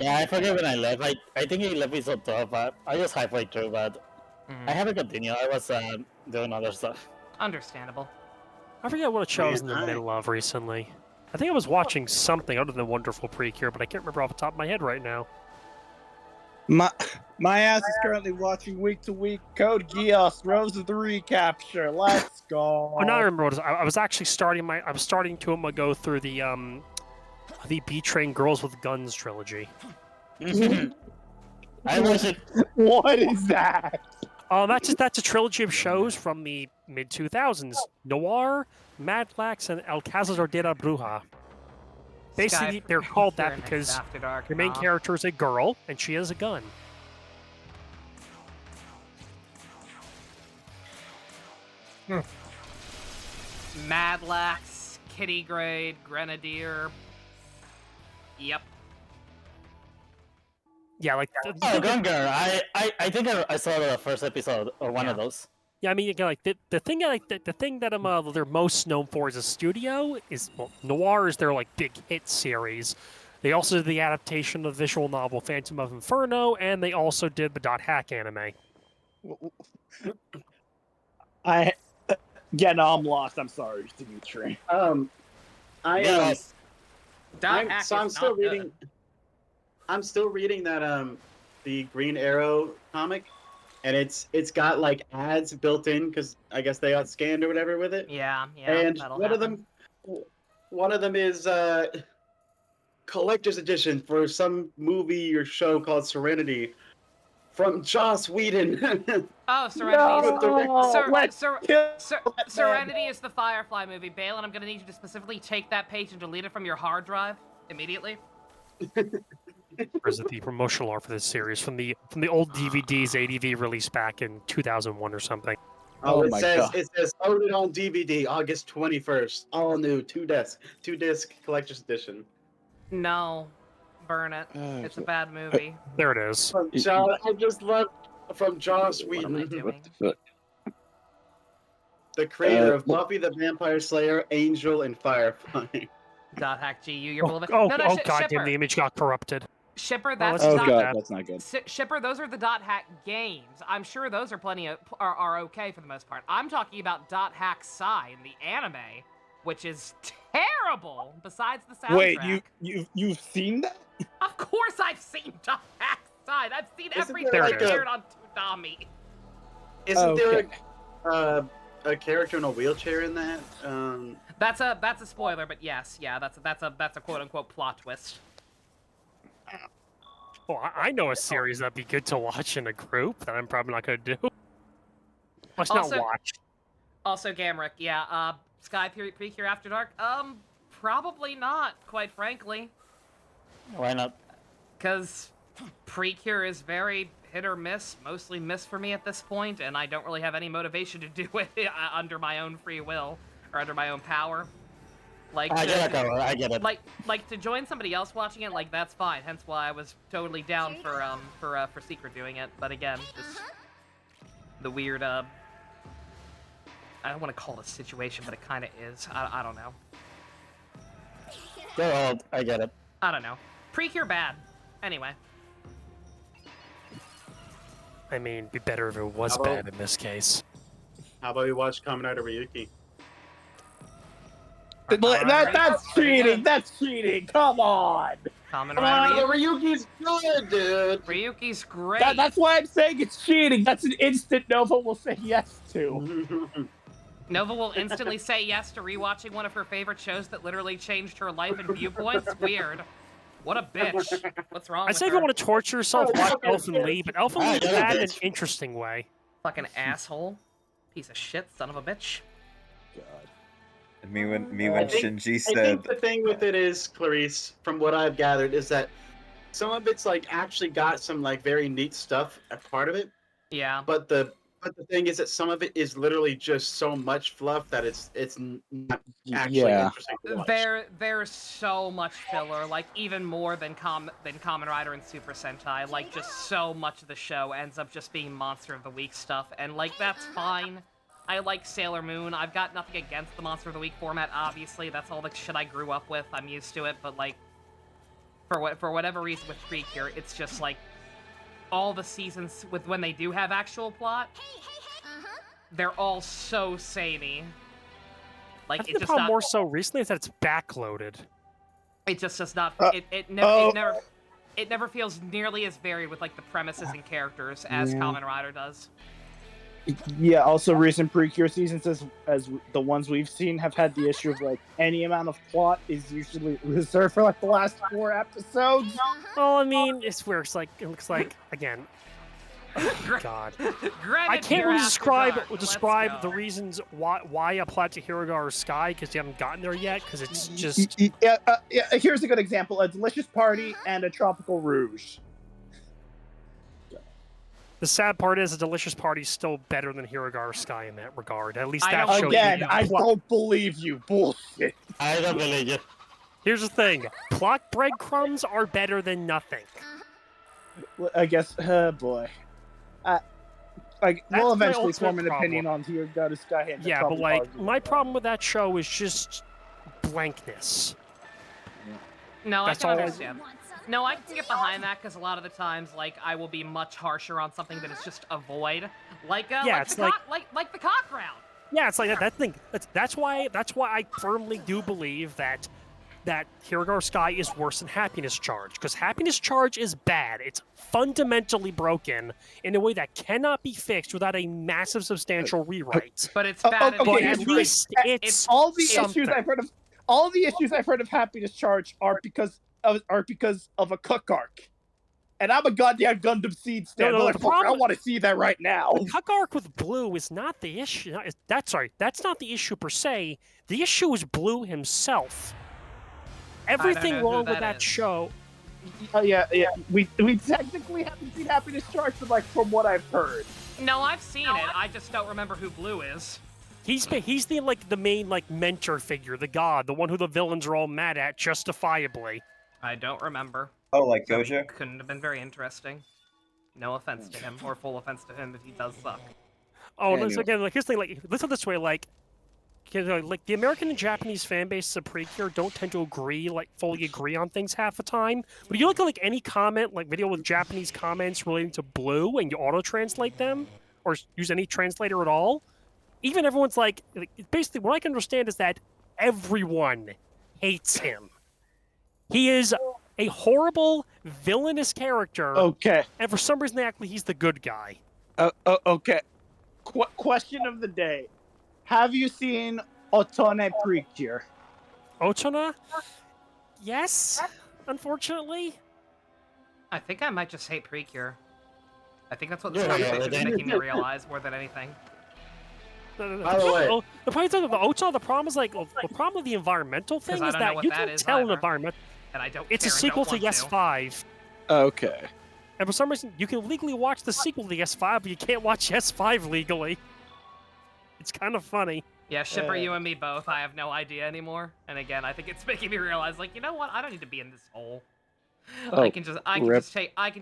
Yeah, I forget when I left. I think I left episode 12, but I was halfway through, but I haven't continued. I was doing other stuff. Understandable. I forget what show I was in the middle of recently. I think I was watching something other than Wonderful Precure, but I can't remember off the top of my head right now. My ass is currently watching week to week Code Geass, Rose of the Recapture. Let's go. Oh, now I remember what it was. I was actually starting to go through the B-Train Girls with Guns trilogy. I watched it. What is that? That's a trilogy of shows from the mid-2000s. Noir, Mad Max, and El Cazador de la Bruja. Basically, they're called that because the main character is a girl, and she has a gun. Madlax, Kitty Grade, Grenadier. Yep. Yeah, like Gun Girl. I think I saw the first episode or one of those. Yeah, I mean, again, like the thing that they're most known for as a studio is Noir is their like big hit series. They also did the adaptation of the visual novel Phantom of Inferno, and they also did the Dot Hack anime. I'm lost. I'm sorry, Dimitri. I'm still reading that the Green Arrow comic, and it's got like ads built in because I guess they got scanned or whatever with it. Yeah. And one of them is collector's edition for some movie or show called Serenity from Joss Whedon. Oh, Serenity. Serenity is the Firefly movie. Balin, I'm gonna need you to specifically take that page and delete it from your hard drive immediately. Or is it the promotional art for this series from the old DVDs ADV released back in 2001 or something? It says own it on DVD August 21st. All new, two disc collector's edition. No, burn it. It's a bad movie. There it is. I just love from Joss Whedon. What am I doing? The creator of Buffy the Vampire Slayer, Angel, and Firefly. Dot Hack GU, you're full of it. God damn, the image got corrupted. Shipper, that's Oh dot, god, that's not good. Shipper, those are the dot hack games. I'm sure those are are okay for the most part. I'm talking about dot hack Psy in the anime, which is terrible. Besides the soundtrack. Wait, you've seen that? Of course, I've seen dot hack Psy. I've seen Isn't everything there like like aired on Toonami. Isn't there a character in a wheelchair in that? That's a spoiler, but yes, yeah, that's a quote unquote plot twist. Well, I know a series that'd be good to watch in a group that I'm probably not going to do. Must not watch. Also, Gamrick, yeah, Sky Precure After Dark? Probably not, quite frankly. Why not? Because Precure is very hit or miss, mostly miss for me at this point, and I don't really have any motivation to do it under my own free will, or under my own power. Like, I get it. Like to join somebody else watching it, like that's fine. Hence why I was totally down for Secret doing it. But again, just the weird I don't want to call it a situation, but it kind of is. I don't know. They're old. I get it. I don't know. Precure bad. Anyway. I mean, it'd be better if it was bad in this case. How about we watch Kamen Rider Ryuki? That's cheating! That's cheating! Come on! Kamen Rider Ryuki's good, dude! Ryuki's great! That's why I'm saying it's cheating! That's an instant Nova will say yes to. Nova will instantly say yes to rewatching one of her favorite shows that literally changed her life and viewpoints? Weird. What a bitch. What's wrong I with say her? if you want to torture yourself, watch Elfen Lee, but Elfen Lee is bad in an interesting way. Fucking asshole. Piece of shit, son of a bitch. Me when I think the thing with it is, Clarice, from what I've gathered, is that some of it's like actually got some like very neat stuff at part of it. Yeah. But the thing is that some of it is literally just so much fluff that it's not actually interesting to watch. There's so much filler, like even more than Kamen Rider and Super Sentai. Like just so much of the show ends up just being Monster of the Week stuff, and like that's fine. I like Sailor Moon. I've got nothing against the Monster of the Week format, obviously. That's all the shit I grew up with. I'm used to it, but like, for whatever reason with Precure, it's just like, all the seasons with when they do have actual plot, they're all so samey. Like, I think the problem more so recently is that it's backloaded. It just does not, it never feels nearly as varied with like the premises and characters as Kamen Rider does. Yeah, also recent Precure seasons, as the ones we've seen, have had the issue of, like, any amount of plot is usually reserved for, like, the last 4 episodes. Well, I mean, it's where it's like, it looks like, again, oh, God. I can't really describe the reasons why I applied to Hirogaru Sky, because you haven't gotten there yet, because it's just... Yeah, here's a good example. A Delicious Party and a Tropical Rouge. The sad part is, a Delicious Party is still better than Hirogaru Sky in that regard. At least that show. Again, I don't believe you. Bullshit. I don't believe you. Here's the thing: plot breadcrumbs are better than nothing. Well, I guess, boy. We'll eventually form an opinion on Hirogaru Sky. And yeah, but like, my problem with that show is just blankness. No, That's I can all. understand. No, I can get behind that because a lot of the times, like, I will be much harsher on something that is just a void, like the cock round. Yeah, it's like that thing. That's why I firmly do believe that Hirogaru Sky is worse than Happiness Charge, because Happiness Charge is bad. It's fundamentally broken in a way that cannot be fixed without a massive, substantial rewrite. But it's bad. But at least it's all the something. issues I've heard of. All the issues I've heard of Happiness Charge are because of a CoC arc. And I'm a goddamn Gundam Seed stan. No, I want to see that right now. The CoC arc with Blue is not the issue. That's not the issue per se. The issue is Blue himself. Everything wrong with that show. Yeah. We technically haven't seen Happiness Charge, but like from what I've heard. No, I've seen it. I just don't remember who Blue is. He's the main mentor figure, the god, the one who the villains are all mad at justifiably. I don't remember. Oh, like Gojo? Couldn't have been very interesting. No offense to him, or full offense to him if he does suck. Oh, again, here's the thing, listen this way, like the American and Japanese fan bases of Precure don't tend to fully agree on things half the time. But you look at like any comment, like video with Japanese comments relating to Blue, and you auto-translate them, or use any translator at all, even everyone's like basically what I can understand is that everyone hates him. He is a horrible, villainous character. Okay. And for some reason, they act like he's the good guy. Okay. Question of the day. Have you seen Otone Precure? Otona? Yes, unfortunately. I think I might just hate Precure. I think that's what Yeah, this conversation yeah, is making me realize more than anything. No. By the way, The problem with the Otona, the problem is the problem with the environmental thing I is don't know that what you that can is tell an either. environment. And I don't. It's a care and sequel don't to want Yes 5. Okay. And for some reason, you can legally watch the sequel to Yes 5, but you can't watch Yes 5 legally. It's kind of funny. Yeah, shipper, you and me both. I have no idea anymore. And again, I think it's making me realize, like, you know what? I don't need to be in this hole. Oh, I can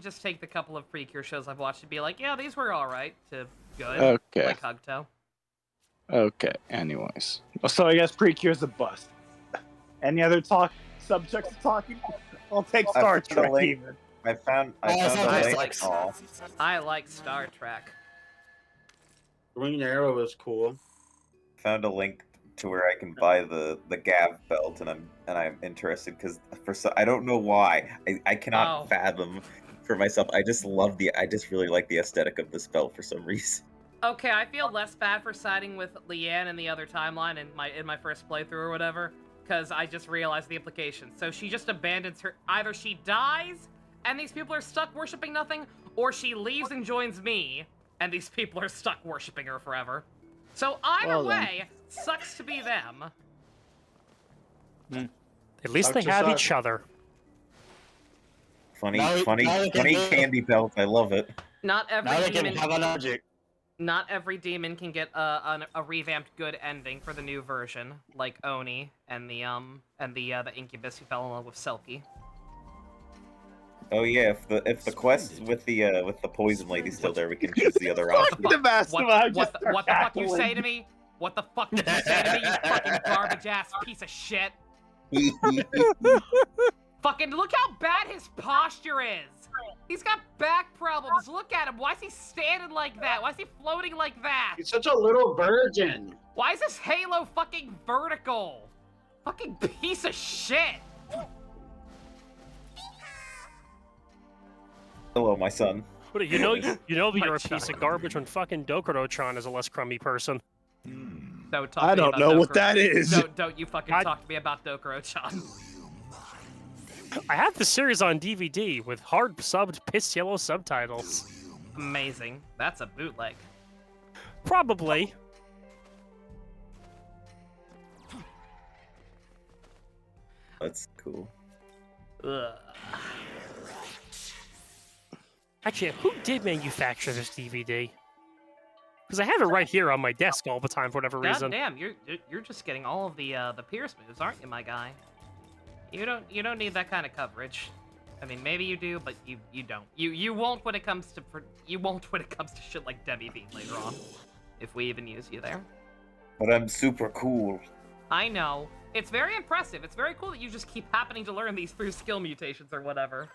just take the couple of Precure shows I've watched and be like, yeah, these were all right to good. Okay. Like Hugto. Okay. Anyways, so I guess Precure's a bust. Any other subjects of talking? I'll take Star Trek even. I found a link. I like Star Trek. Green Arrow is cool. Found a link to where I can buy the Gav belt, and I'm interested because I don't know why I cannot fathom for myself. I just really like the aesthetic of this belt for some reason. Okay, I feel less bad for siding with Leanne in the other timeline in my first playthrough or whatever, because I just realized the implications. So she just abandons her. Either she dies and these people are stuck worshipping nothing, or she leaves and joins me and these people are stuck worshipping her forever. So either way, sucks to be them. At least they have each other. Funny candy belt. I love it. Not every demon. have a logic. Not every demon can get a revamped good ending for the new version, like Oni and the Incubus who fell in love with Selkie. Oh yeah, if the quest with the poison lady's still there, we can choose the other option. What the fuck you say to me? What the fuck did you say to me, you fucking garbage ass piece of shit? Fucking look how bad his posture is. He's got back problems. Look at him. Why is he standing like that? Why is he floating like that? He's such a little virgin. Why is this halo fucking vertical? Fucking piece of shit. Hello, my son. You know you're a piece of garbage when fucking Dokuro-chan is a less crummy person. Don't talk I to me don't about know what Dokuro. that is. Don't you fucking talk to me about Dokuro-chan. I have the series on DVD with hard subbed piss yellow subtitles. Amazing. That's a bootleg. Probably. That's cool. Ugh. Actually, who did manufacture this DVD? Because I have it right here on my desk all the time for whatever reason. God damn, you're just getting all of the Pierce moves, aren't you, my guy? You don't need that kind of coverage. I mean, maybe you do, but you don't. You won't when it comes to shit like Debbie Bean later on, if we even use you there. But I'm super cool. I know. It's very impressive. It's very cool that you just keep happening to learn these through skill mutations or whatever.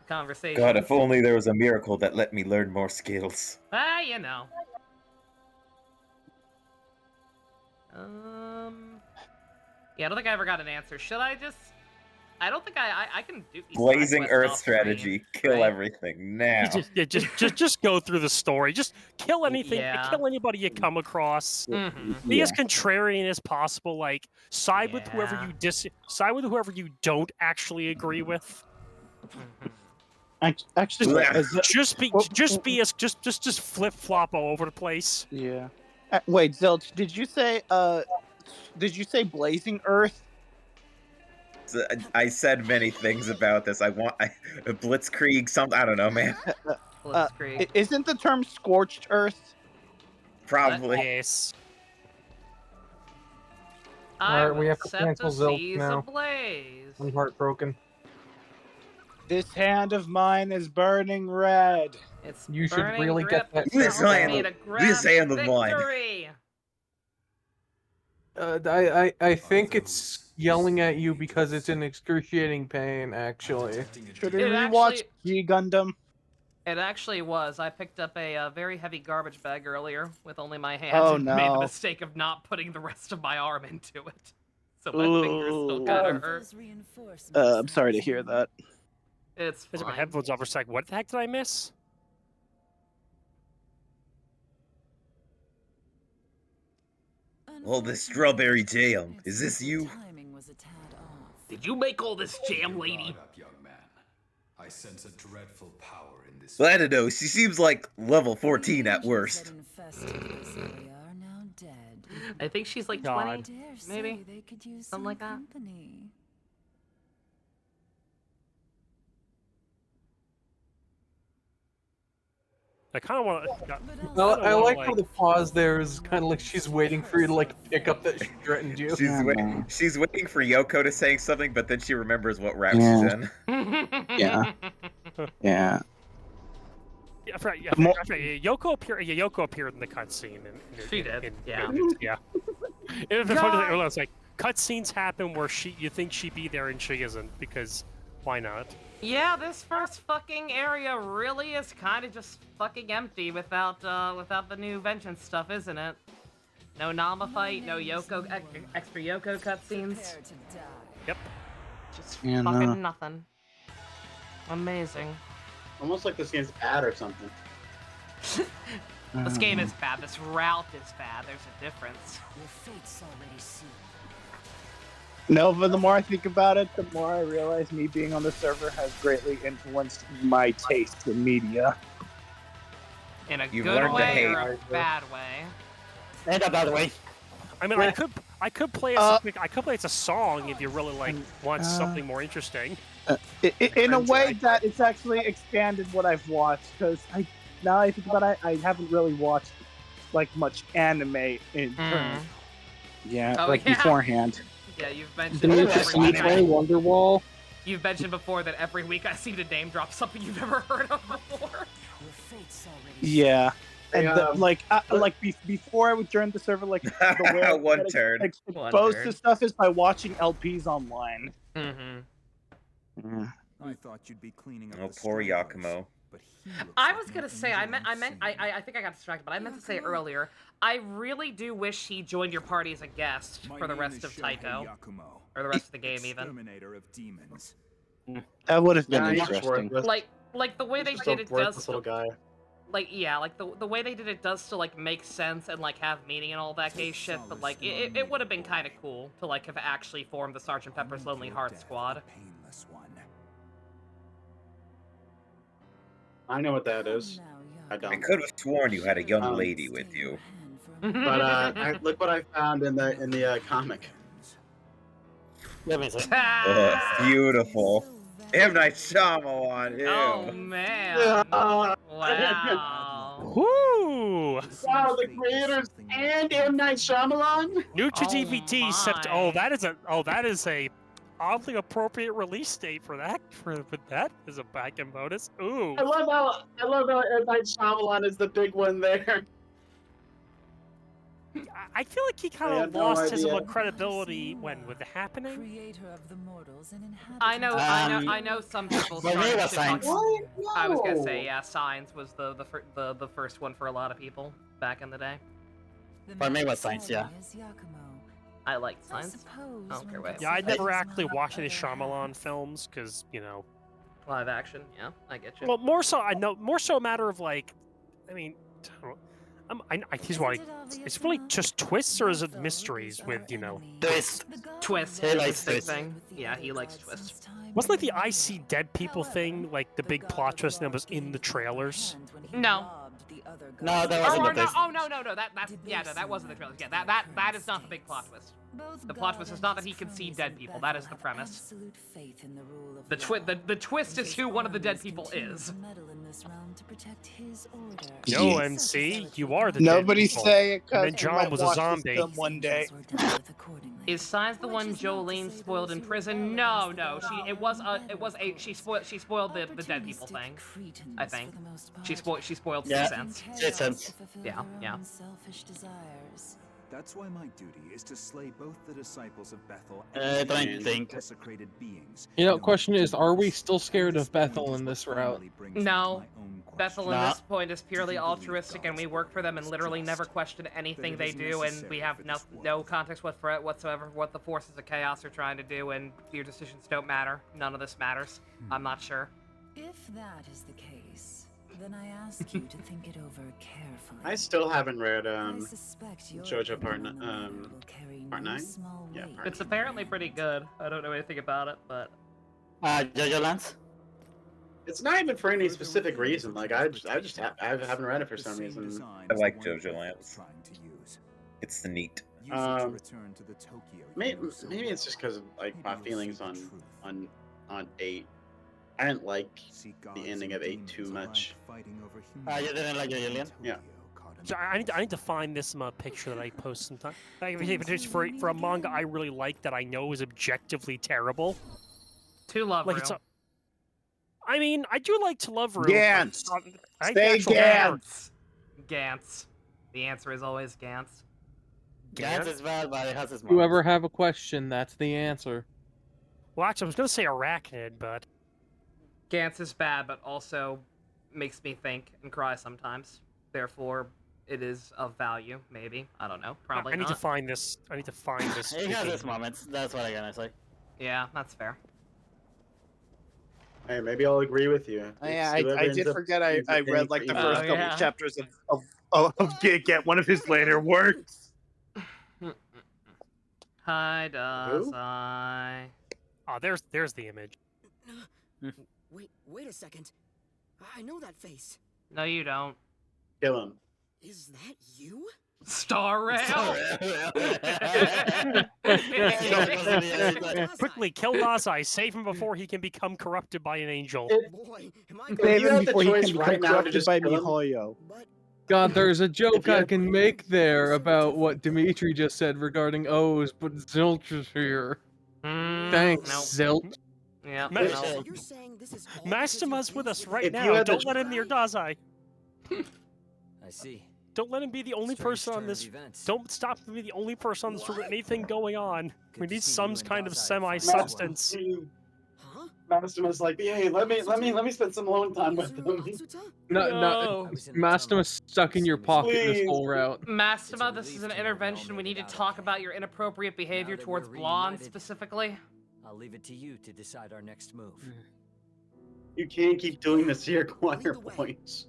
Conversation. God, if only there was a miracle that let me learn more skills. Ah, you know. Yeah, I don't think I ever got an answer. Should I just... I don't think I can do these Blazing side quests Earth off strategy. screen, Kill right? everything now. Just go through the story. Just kill anything. Yeah. Kill anybody you come across. Mm-hmm. Be as contrarian as possible. Like side with whoever you don't actually agree with. Actually, just flip flop all over the place. Yeah. Wait, Zilch, did you say Blazing Earth? I said many things about this. I want Blitzkrieg. I don't know, man. Isn't the term Scorched Earth? Probably. Yes. Alright, we have to set cancel the Zilch seas now. ablaze. I'm heartbroken. This hand of mine is burning red. It's You should burning really grip. get that. This hand of mine. Victory. I think it's yelling at you because it's in excruciating pain. Actually, should we It rewatch actually- G Gundam? It actually was. I picked up a very heavy garbage bag earlier with only my hands Oh, and made the no. mistake of not putting the rest of my arm into it. So my fingers still kind of hurt. I'm sorry to hear that. It's I took my fine. headphones off for a sec. What the heck did I miss? All this strawberry jam. Is this you? Did you make all this jam, lady? I sense a dreadful power in this. Well, I don't know. She seems like level 14 at worst. I think she's like 20, maybe? Something like that. I kind of want to. I like how the pause there is kind of like she's waiting for you to like pick up that she threatened you. She's waiting for Yoko to say something, but then she remembers what route Yeah. she's in. Yeah. Yeah. Yeah, I forgot, The more- I forgot, Yoko appeared. Yeah, Yoko appeared in the cutscene. She did. Yeah. Yeah. It was funny earlier. It's like cutscenes happen where you think she'd be there and she isn't because why not? Yeah, this first fucking area really is kind of just fucking empty without the new vengeance stuff, isn't it? No Nama fight, no Yoko extra Yoko cutscenes. Yep. Just Yeah, no. fucking nothing. Amazing. Almost like this game's bad or something. This game is bad. This route is bad. There's a difference. Your fate's already sealed. No, but the more I think about it, the more I realize me being on the server has greatly influenced my taste in media. In a You've good learned to way hate. or a bad way? And a bad way. I mean, I could play as a song if you really like want something more interesting. In a way that it's actually expanded what I've watched, because now I think about it, I haven't really watched like much anime in terms. Yeah, Oh, like yeah. beforehand. Yeah, you've mentioned Didn't you every just week play Wonderwall? You've mentioned before that every week I seem to name drop something you've never heard of before. Your fate's already Yeah. And Hey, before I would join the server, like the way I One get turn. exposed to stuff is by watching LPs online. Mm-hmm. I thought you'd be cleaning up. Oh, poor Yakumo. I was gonna say, I think I got distracted, but I meant to say earlier, I really do wish he joined your party as a guest for the rest of Taito. Or the rest of the game, even. Exterminator of demons. That would have been Yeah, he's interesting. worthless. Like the way they Just did a it worthless does little guy. like yeah, like the way they did it does still like make sense and like have meaning and all that gay shit, but like it would have been kind of cool to like have actually formed the Sgt. Pepper's Lonely Hearts Squad. I know what that is. I I don't. could have sworn you had a young lady with you. But look what I found in the comic. Let me see. Oh, beautiful. M. Night Shyamalan. Ew. Oh man! Wow! Woo! Wow, the creators and M. Night Shyamalan. New to DVD, that is a oddly appropriate release date for that. For that is a back-end bonus. Ooh. I love how M. Night Shyamalan is the big one there. I feel like he kind of had no lost his idea. credibility with the happening. Creator of the mortals and I know, I know. Some people. For me, it was started to talk- Signs. I was gonna say, yeah, Signs was the first one for a lot of people back in the day. For me, it was Signs, yeah. I liked Signs. I don't care what. Yeah, I never actually watched any Shyamalan films because Live action. Yeah, I get you. Well, more so a matter of like, I mean, I don't know. He's like, it's really just twists or is it mysteries with Twist. Twist. He likes the big twist. thing. Yeah, he likes twists. Wasn't like the I see dead people thing like the big plot twist that was in the trailers? No. No, that wasn't the twist. No. That wasn't the trailer. Yeah, that is not the big plot twist. The plot twist is not that he can see dead people. That is the premise. The twist is who one of the dead people is. Yo, MC, you are the Nobody dead people. say it And then because John was a zombie. one day. Is Signs the one Jolene spoiled in prison? No. She spoiled the dead people thing. I think she spoiled Yeah, Sixth Sense. Sixth Sense. Yeah. That's why my duty is to slay both the disciples of Bethel don't and think. desecrated beings. You know, question is, are we still scared of Bethel in this route? No. Bethel at Nah. this point is purely altruistic, and we work for them and literally never question anything they do, and we have no context whatsoever for what the forces of chaos are trying to do, and your decisions don't matter. None of this matters. I'm not sure. If that is the case, then I ask you to think it over carefully. I still haven't read I suspect your JoJo Part opinion on the matter will carry Part no 9. small Yeah, weight. Part It's apparently pretty good. I don't know anything about it, but... JoJo Lance? It's not even for any specific reason. Like I haven't read it for some reason. I like JoJo Lance. It's neat. Maybe it's just because of like my feelings on 8. I didn't like the ending of 8 too much. You didn't like JoJo Lance? Yeah. So I need to find this picture that I post sometime. For a manga I really like that I know is objectively terrible. To Love Like Real. I mean, I do like To Love Real. Gantz. I Say actually- Gantz. Gantz. The answer is always Gantz. Gantz is bad, but it has its If you ever have a question, that's the answer. Well, actually, I was going to say Arachnid, but... Gantz is bad, but also makes me think and cry sometimes. Therefore, it is of value, maybe. I don't know. Probably I need not. to find this. I need to find this. It has its moments. That's what I'm gonna say. Yeah, that's fair. Hey, maybe I'll agree with you. Yeah, It's whoever I ends did up forget I ending read like the for first evil. couple chapters of Get one of his later works. Hi, does Who? I? Oh, there's the image. Wait a second. I know that face. No, you don't. Kill him. Is that you? Star Rail. Quickly, kill Dazai. Save him before he can become corrupted by an angel. Boy, am I Save you him have the before he choice can become right now to corrupted just by kill him? MiHoYo. God, there's a joke you I have- can make there about what Dimitri just said regarding O's, but Zilch is here. Thanks, Nope. Zilch. Yeah. Ma- no. You're saying this is all Maxima's with us right If you now. had the Don't let him near Dazai. I see. Don't let him be the only Strange person on turn of this. events. Don't stop him being the only person on this with anything going on. Good We to need see some you and kind of Dazai find semi-substance. Huh? Mastima's like, hey, let me spend some alone time with them. No, I was in the Mastima's stuck in your pocket this Please. whole route. Mastima, It's a this is relief an to know we all intervention. We made need it to out talk okay. about your inappropriate behavior Now that towards we're blondes reunited, specifically. I'll leave it to you to decide our next move. You can't keep doing this to your choir points.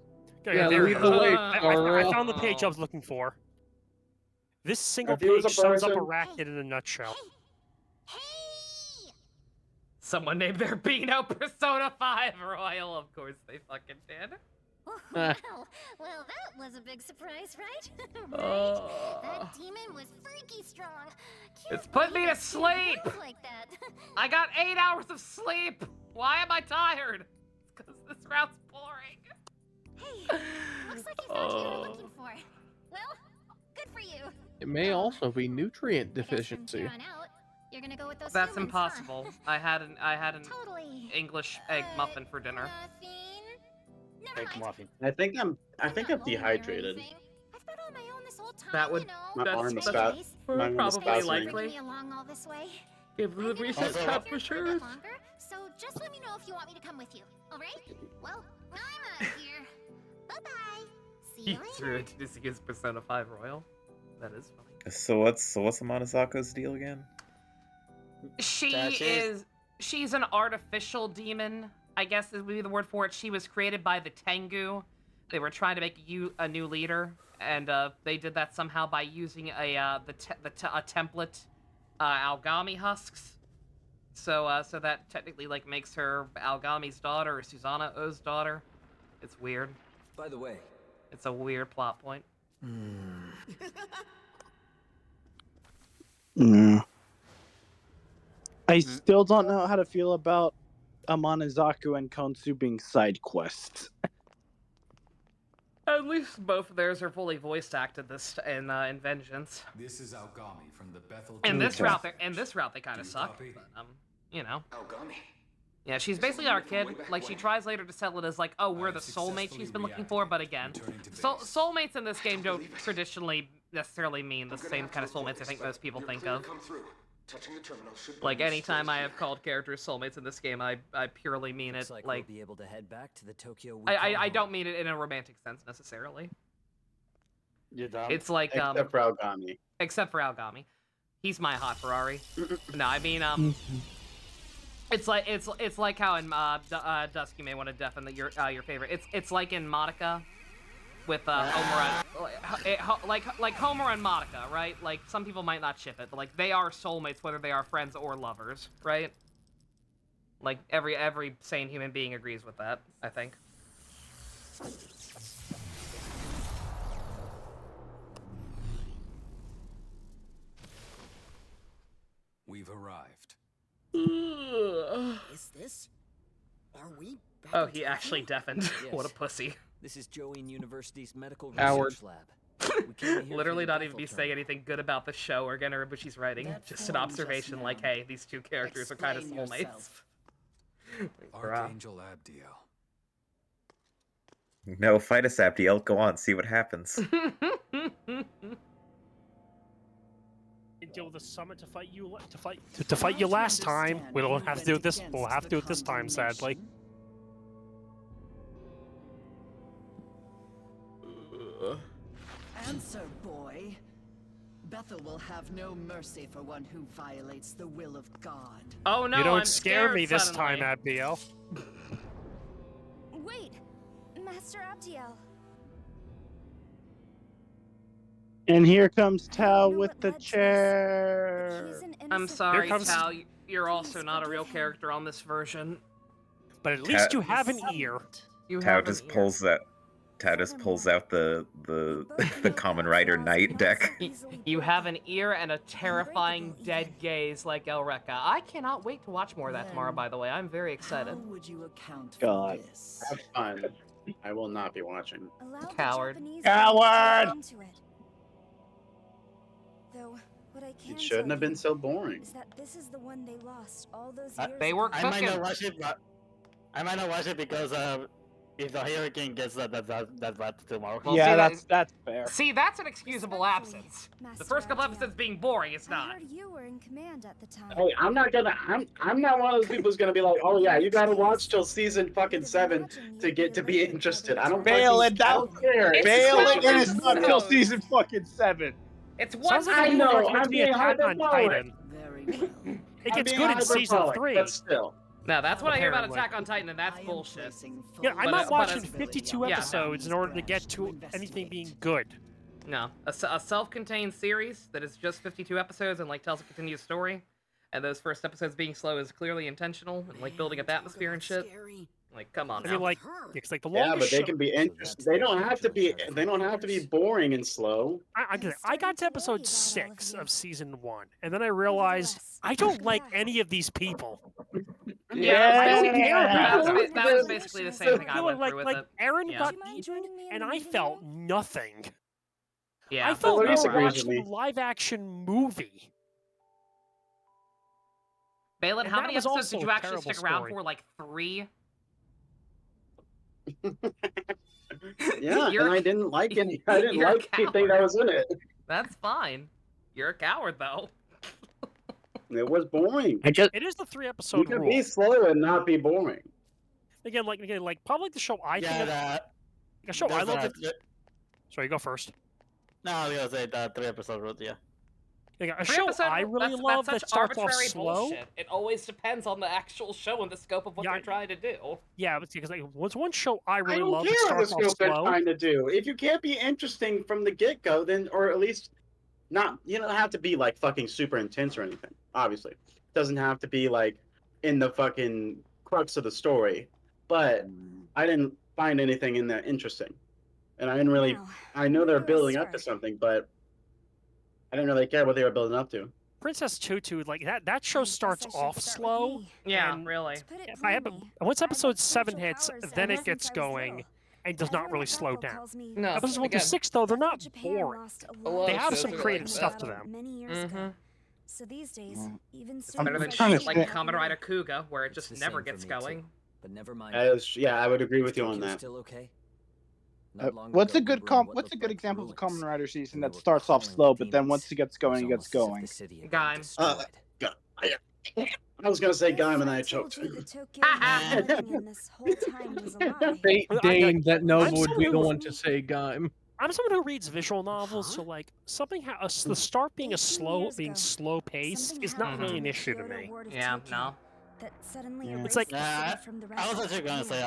Okay, Yeah, there lead it the is. way, I Carl. found the page I was looking for. This single If he was page a sums up person- Arachnid in a nutshell. Hey! Someone named their Beano Persona 5 Royal. Of course they fucking did. Well, that was a big surprise, right? Oh. That demon was freaky strong. It's put me to sleep. Like that. I got 8 hours of sleep. Why am I tired? It's because this route's boring. Hey, looks like you found what you were looking for. Well, good for you. It may also be nutrient I guess from deficiency. here on out, you're gonna go with those That's humans, impossible. Huh? I had an Totally. English egg muffin for dinner. Nothing. Never Egg mind. muffin. I think I'm I'm not lonely or dehydrated. anything. I've been on my own this whole time, That would- you know. My That's- arm is that's- fat. We're My arm is probably spasming. likely. Bringing me along all this way. Give the I'm gonna reset stay cup here for for a sure. bit longer, so just let me know if you want me to come with you. All right? Well, I'm out of here. Bye bye. See He you threw later. introducing his Persona 5 Royal. That is funny. So what's Amanasako's deal again? She's an artificial demon, I guess would be the word for it. She was created by the Tengu. They were trying to make a new leader, and they did that somehow by using a template Algami husks. So that technically like makes her Algami's daughter or Susanna-O's daughter. It's weird. By the way, It's a weird plot point. I still don't know how to feel about Amanazaku and Konsu being side quests. At least both of theirs are fully voice acted in Vengeance. This is Algami from the Bethel. In this Temple. route, they kind of suck. copy? But, you know. Algami. Yeah, she's basically our kid. Like, she tries later to sell it as, like, oh, we're the soulmate she's been looking for. But again, soulmates in this game don't traditionally necessarily mean the same kind of soulmates I think most people think of. Like, anytime I have called characters soulmates in this game, I purely mean it, Looks like... we'll be able to head back to the Tokyo I don't mean it in a romantic sense, necessarily. You don't? It's like, Except for Algami. Except for Algami. He's my hot Ferrari. No, I mean, it's like how in Dusk you may want to deafen that your favorite. It's like in Madoka with Homer and like Homer and Madoka, right? Like some people might not ship it, but like they are soulmates whether they are friends or lovers, right? Like every sane human being agrees with that, I think. We've arrived. Is this? Are we back Oh, in he Tokyo? actually deafened. Yes. What a pussy. This is Joeen University's medical Howard. research lab. We came here Literally for the not even Bethel be term. saying anything good about the show or Genaribushi's writing. That Just an form just observation like, now. hey, these two characters are kind of Explain soulmates. yourself. Archangel Abdiel. No, fight us, Abdiel. Go on, see what happens. Deal with the summit to fight you to fight you last time. We don't have to do this. We'll have to do it this time, sadly. Answer, boy. Bethel will have no mercy for one who violates the will of God. Oh no, You don't I'm scare scared me this suddenly. time, Abdiel. Wait, Master Abdiel. And here comes Tao know with what the led to this, chair. He's an I'm innocent sorry, comes- Tao. You're also not a real character on this version. But at least you have an ear. You Tao have just an ear. pulls that. Tao just pulls out the Common Rider Knight deck. You have an ear and a terrifying dead gaze like Elreka. I cannot wait to watch more of that tomorrow, by the way. I'm very excited. How would you account for God. this? Have fun. I will not be watching. Allow the Coward. Japanese Coward! to into it. Though, what I can It shouldn't tell have been you so boring. is that this is the one they lost all those I- years They were ago. I might not cooking. watch it, but I might not watch it because if the hurricane gets that bad tomorrow. Well, Yeah, see, that's fair. See, that's an excusable Respectfully, absence. The Master first couple Abdiel. episodes being boring, it's I not. heard you were in command at the time. Hey, I'm not one of those people who's gonna be like, oh yeah, you gotta watch till season fucking 7 to get to be interested. I don't Bail it I down. don't care. It's Bail it, 12 and it's not till episodes. season fucking 7. It's one Sounds like I a know, recommend I'm me being Attack on hyperbolic. Titan. Very well. It I'm gets being good in season hyperbolic, 3. but still. No, that's what I hear about Apparently. Attack on Titan, and that's I am bullshit. placing Yeah, full I'm But not it's- watching responsibility 52 on Yeah. episodes in order to get branch to anything being good. No, a self-contained series that is just 52 episodes and like tells a continuous story, and those first episodes being slow is clearly intentional and like building up atmosphere and shit. Like, come on I now. mean, like, it's like the Yeah, longest but they show. can be that's interesting. the They don't have to be. original They don't have to be boring and slow. I got to episode 6 of season 1, and then I realized I don't like any of these people. Yeah, I don't care that about was, them. that was basically the same thing I went like, through with like it. Aaron Yeah. got Would you mind eaten, joining me in and the I meeting felt room? nothing. Yeah. I felt Luis more agrees with watching me. a live-action movie. Balin, And how that many was episodes did also you a actually terrible stick around story. for? Like 3? Yeah, You're- and I didn't like any. I didn't you're a like anything that was in it. That's fine. You're a coward, though. It was boring. It is the You 3-episode can rule. be slow and not be boring. Again, like probably the show I think the show I love. Sorry, you go first. No, I was gonna say the 3-episode rule. Yeah. Like, a 3 show episode, I really love that's that such starts off arbitrary slow. bullshit. It always depends on the actual show and the scope of what Yeah, they're trying to do. Yeah, but because like what's one show I I really don't love care that what the starts off scope they're slow. trying to do. If you can't be interesting from the get go, then or at least not. You don't have to be like fucking super intense or anything. Obviously, it doesn't have to be like in the fucking crux of the story. But I didn't find anything in that interesting, and I didn't really. Now, I know they're where do I building up to start? something, but I didn't really care what they were building up to. Princess Tutu, like that show I guess starts I should off start with slow. me. Yeah, and really. To put it If I have, plainly, once I've episode had 7 spiritual hits, powers then ever it gets since I was going little. and does not Everyone really at slow Bethel down. calls me No, Episodes 1 again, to 6 though, they're Bethel, not Japan boring. lost a A lot lot They of have shows some are creative like stuff that. to them. many years ago. So these days, even It's better than series trying to shit like think. Kamen Rider Kuga, where it It's just the never same for gets me, too. going. But never mind. Yeah, I would agree with you on Tokyo's that. Still okay? What's a good example of a Kamen Rider season that starts off slow, but then once it gets going, it gets going? Gaim. I was gonna say Gaim and I choked. Dane, that Nova would be the one to say Gaim. I'm someone who reads visual novels, so like something the start being slow paced is not really an issue to me. Yeah, no. That suddenly It's like I was actually gonna say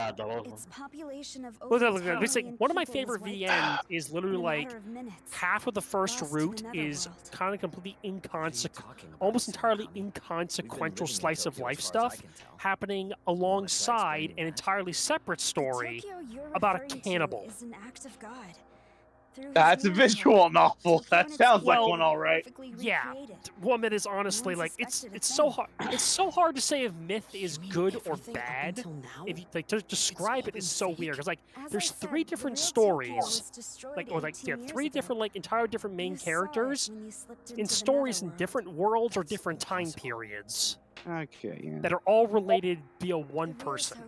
Its population of Look, over look, 10 it's like million one of my people favorite was wiped VNs out is literally in a like matter of minutes. half of the first Lost route to is Netherworld. kind of completely almost entirely inconsequential slice of life stuff happening alongside an entirely separate story about a cannibal. Is an act of God. That's a visual novel. That sounds like one, all right. Yeah, one that is honestly like it's so hard. It's so hard to say if myth is good or bad. If you like to describe it is so weird because like there's three different stories, three different entire different main characters in stories in different worlds or different time periods. Okay, yeah. That are all related via one person.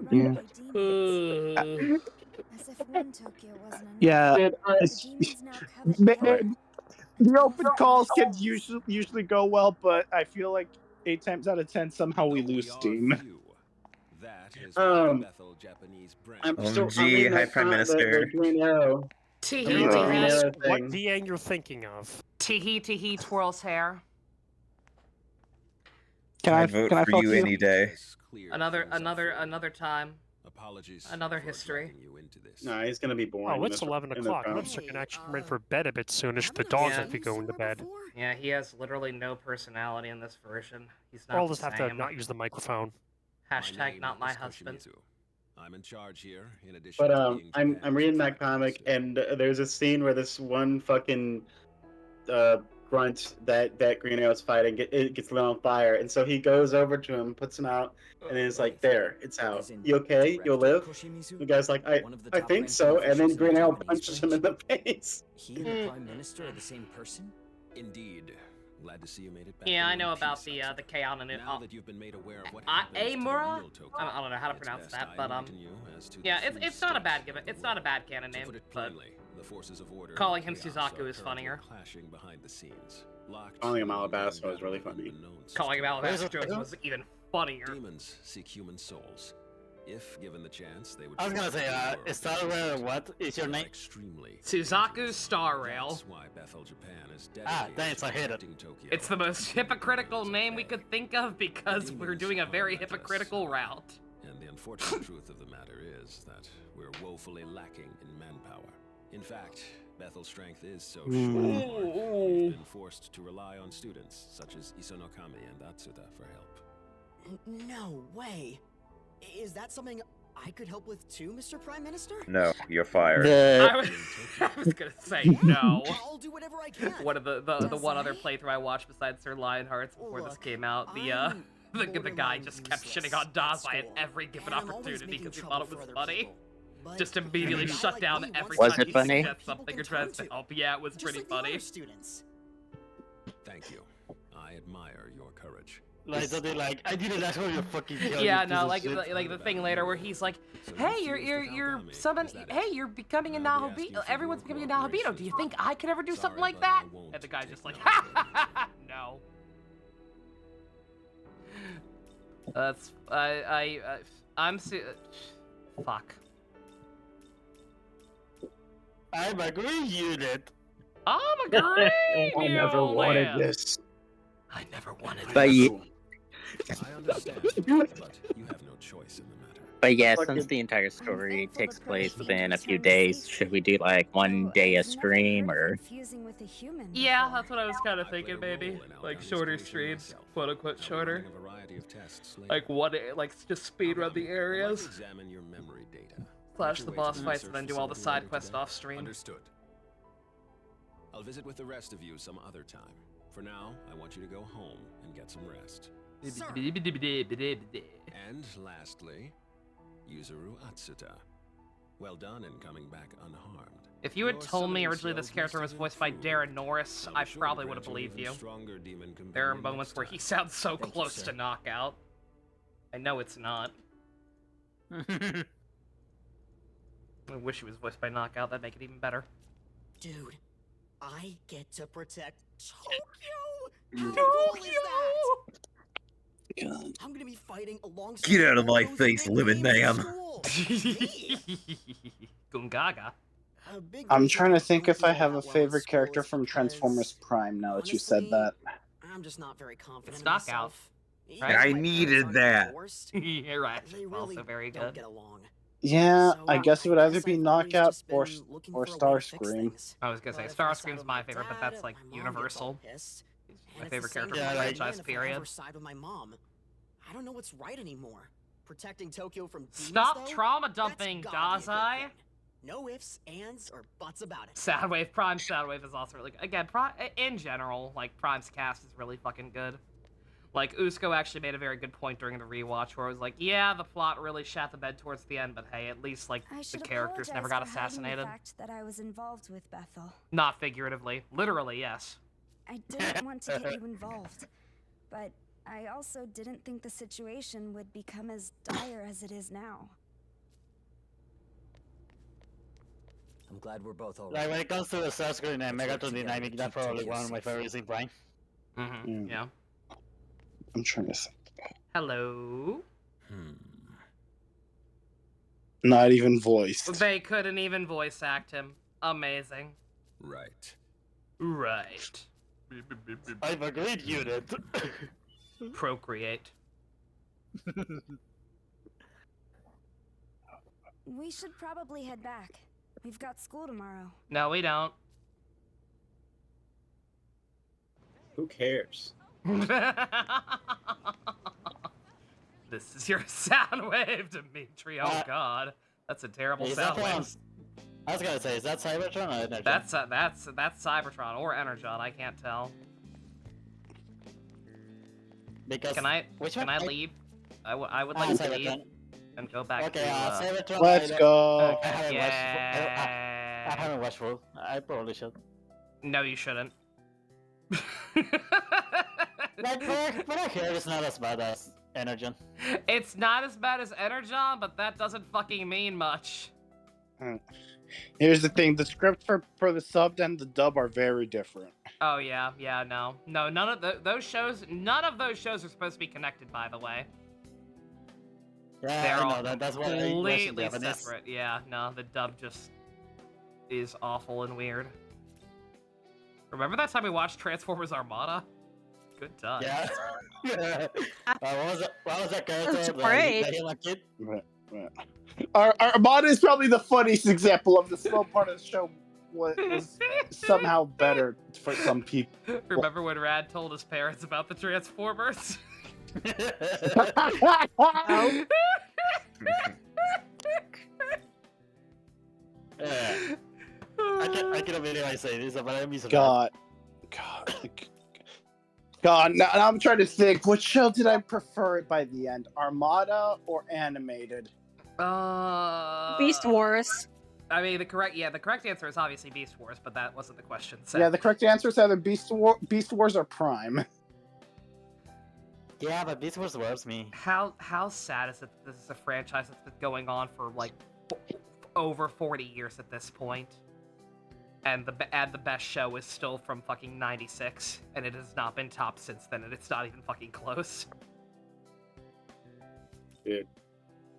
Yeah. As if one Tokyo wasn't enough. Yeah. Demons now covet The open calls can usually go well, but I feel like 8 times out of 10 somehow we lose steam. I'm still OMG, Hi Prime Minister. The Green Arrow. What VN you're thinking of? Teehee twirls hair. I'd vote for you any day. Another time. Apologies. Another history. No, he's gonna be boring. Oh, it's 11 o'clock. I'm just gonna actually come in for bed a bit soonish. The dogs will be going to bed. Yeah, he has literally no personality in this version. He's not. I'll just have to not use the microphone. Hashtag not my husband. I'm in charge here. In addition, But I'm reading that comic, and there's a scene where this one fucking grunt that Green Arrow's fighting gets lit on fire, and so he goes over to him, puts him out, and is like, "There, it's out. You okay? You'll live." The guy's like, "I think so," and then Green Arrow punches him in the face. He and the Prime Minister are the same person? Indeed. Glad to see you made it back. Yeah, I know about the Kaon and now that you've been made aware of what Amura? I don't know how to pronounce that, but yeah, it's not a bad it's not a bad canon name, but the forces of order calling him Suzaku is funnier. Clashing behind the scenes. Calling him Alabasta was really funny. Calling him Alabasta was even funnier. Demons seek human souls. If given the chance, they would. I was gonna say, Star Rail, what is your name? Extremely. Suzaku Star Rail. That's why Bethel, Japan is thanks, I hate it. It's the most hypocritical name we could think of because we're doing a very hypocritical route. And the unfortunate truth of the matter is that we're woefully lacking in manpower. In fact, Bethel's strength is so short. We've been forced to rely on students such as Isonokami and Atsuta for help. No way. Is that something I could help with too, Mr. Prime Minister? No, you're fired. I was gonna say no. I'll do whatever I can. One of the one other playthrough I watched besides Sir Lionheart's before this came out, the guy just kept shitting on Dazai at every given opportunity because he thought it was funny. Just immediately shut down every time he suggests something or tries to help. Yeah, it was pretty funny. Thank you. I admire your courage. Like, I didn't ask for your fucking kill. Yeah, no, like the thing later where he's like, "Hey, you're becoming a Nahabito. Everyone's becoming a Nahabito. Do you think I could ever do something like that?" And the guy's just like, "Ha ha ha, no." That's I'm fuck. I'm a green unit. I'm a green I never wanted this. I never wanted this. But I understand, but you have no choice in the matter. But yeah, since the entire story takes place within a few days, should we do like one day a stream or? Yeah, that's what I was kind of thinking, maybe. Like shorter streams, quote unquote shorter. Like just speed run the areas. Examine your memory data. Flash the boss fights and then do all the side quests off stream. Understood. I'll visit with the rest of you some other time. For now, I want you to go home and get some rest. And lastly, Yuzuru Atsuta. Well done in coming back unharmed. If you had told me originally this character was voiced by Darren Norris, I probably would have believed you. There are moments where he sounds so close to knockout. I know it's not. I wish he was voiced by Knockout. That'd make it even better. Dude, I get to protect Tokyo. How cool is that? I'm gonna be fighting alongside. Get out of all my those face, big Lemon names in Ma'am. school. Gungaga. I'm trying to think if I have a favorite character from Transformers Prime now that you said that. I'm just not very confident. It's Knockout. Right? I needed that. You're right. They really Also very don't good. get along. Yeah, So, I guess it would either be I've always Knockout just or been looking or for a way to fix Starscream. things. I was gonna say But if I side Starscream's with my favorite, but dad, that's like my mom gets all universal. pissed. My And favorite it's the same character from thing the again franchise, if I period. ever side with my mom. I don't know what's right anymore. Protecting Tokyo from demons, Stop though? trauma That's dumping, gotta be a good Dazai. thing. No ifs, ands, or buts about it. Soundwave, Prime Soundwave is also really good. Again, in general, like, Prime's cast is really fucking good. Like, Usko actually made a very good point during the rewatch where it was like, yeah, the plot really shat the bed towards the end, but hey, at least, like, the characters never got assassinated. The fact that I was involved with Bethel. Not figuratively. Literally, yes. I didn't want to get you involved, but I also didn't think the situation would become as dire as it is now. I'm glad we're both all Like when it comes to the Starscream and Megatron dynamic, that's probably one of my favorites in Prime. Mm-hmm. Yeah. I'm trying to think. Hello? Not even voiced. They couldn't even voice act him. Amazing. Right. Right. I've agreed, unit. Procreate. We should probably head back. We've got school tomorrow. No, we don't. Who cares? This is your sound wave, Dimitri. Oh god, that's a terrible Is sound that wave. one? I was gonna say, is that Cybertron or Energon? That's Cybertron or Energon. I can't tell. Because Can I leave? I would like to leave Cybertron. and go back Okay, to. Cybertron. Let's go. I haven't watched. Yeah. I haven't watched full. I probably should. No, you shouldn't. Like, but I hear it's not as bad as Energon. It's not as bad as Energon, but that doesn't fucking mean much. Here's the thing: the script for the sub and the dub are very different. Oh yeah, no, none of those shows. None of those shows are supposed to be connected, by the way. Yeah, They're I all know that's what I completely separate. Yeah, no, the dub just is awful and weird. Remember that time we watched Transformers Armada? Good time. Yeah. What was that character? That's great. The Halo kid? Right. Armada is probably the funniest example of the slow part of the show was somehow better for some people. Remember when Rad told his parents about the Transformers? Yeah. I can immediately say this, but I'm using God. Now I'm trying to think. Which show did I prefer it by the end? Armada or animated? Beast Wars. I mean, the correct answer is obviously Beast Wars, but that wasn't the question. So. Yeah, the correct answer is either Beast Wars or Prime. Yeah, but Beast Wars worries me. How sad is it that this is a franchise that's been going on for like over 40 years at this point, and the best show is still from fucking '96, and it has not been topped since then, and it's not even fucking close. Dude.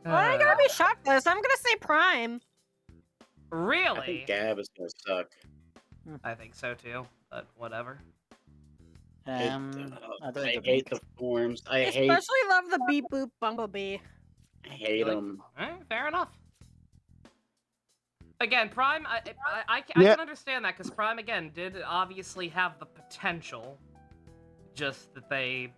Well, I gotta be shocked this. I'm gonna say Prime. Really? I think Gab is gonna suck. I think so too, but whatever. I hate the forms. I especially love the Beep Boop Bumblebee. I hate them. Fair enough. Again, Prime, I can understand that, because Prime, again, did obviously have the potential, just that they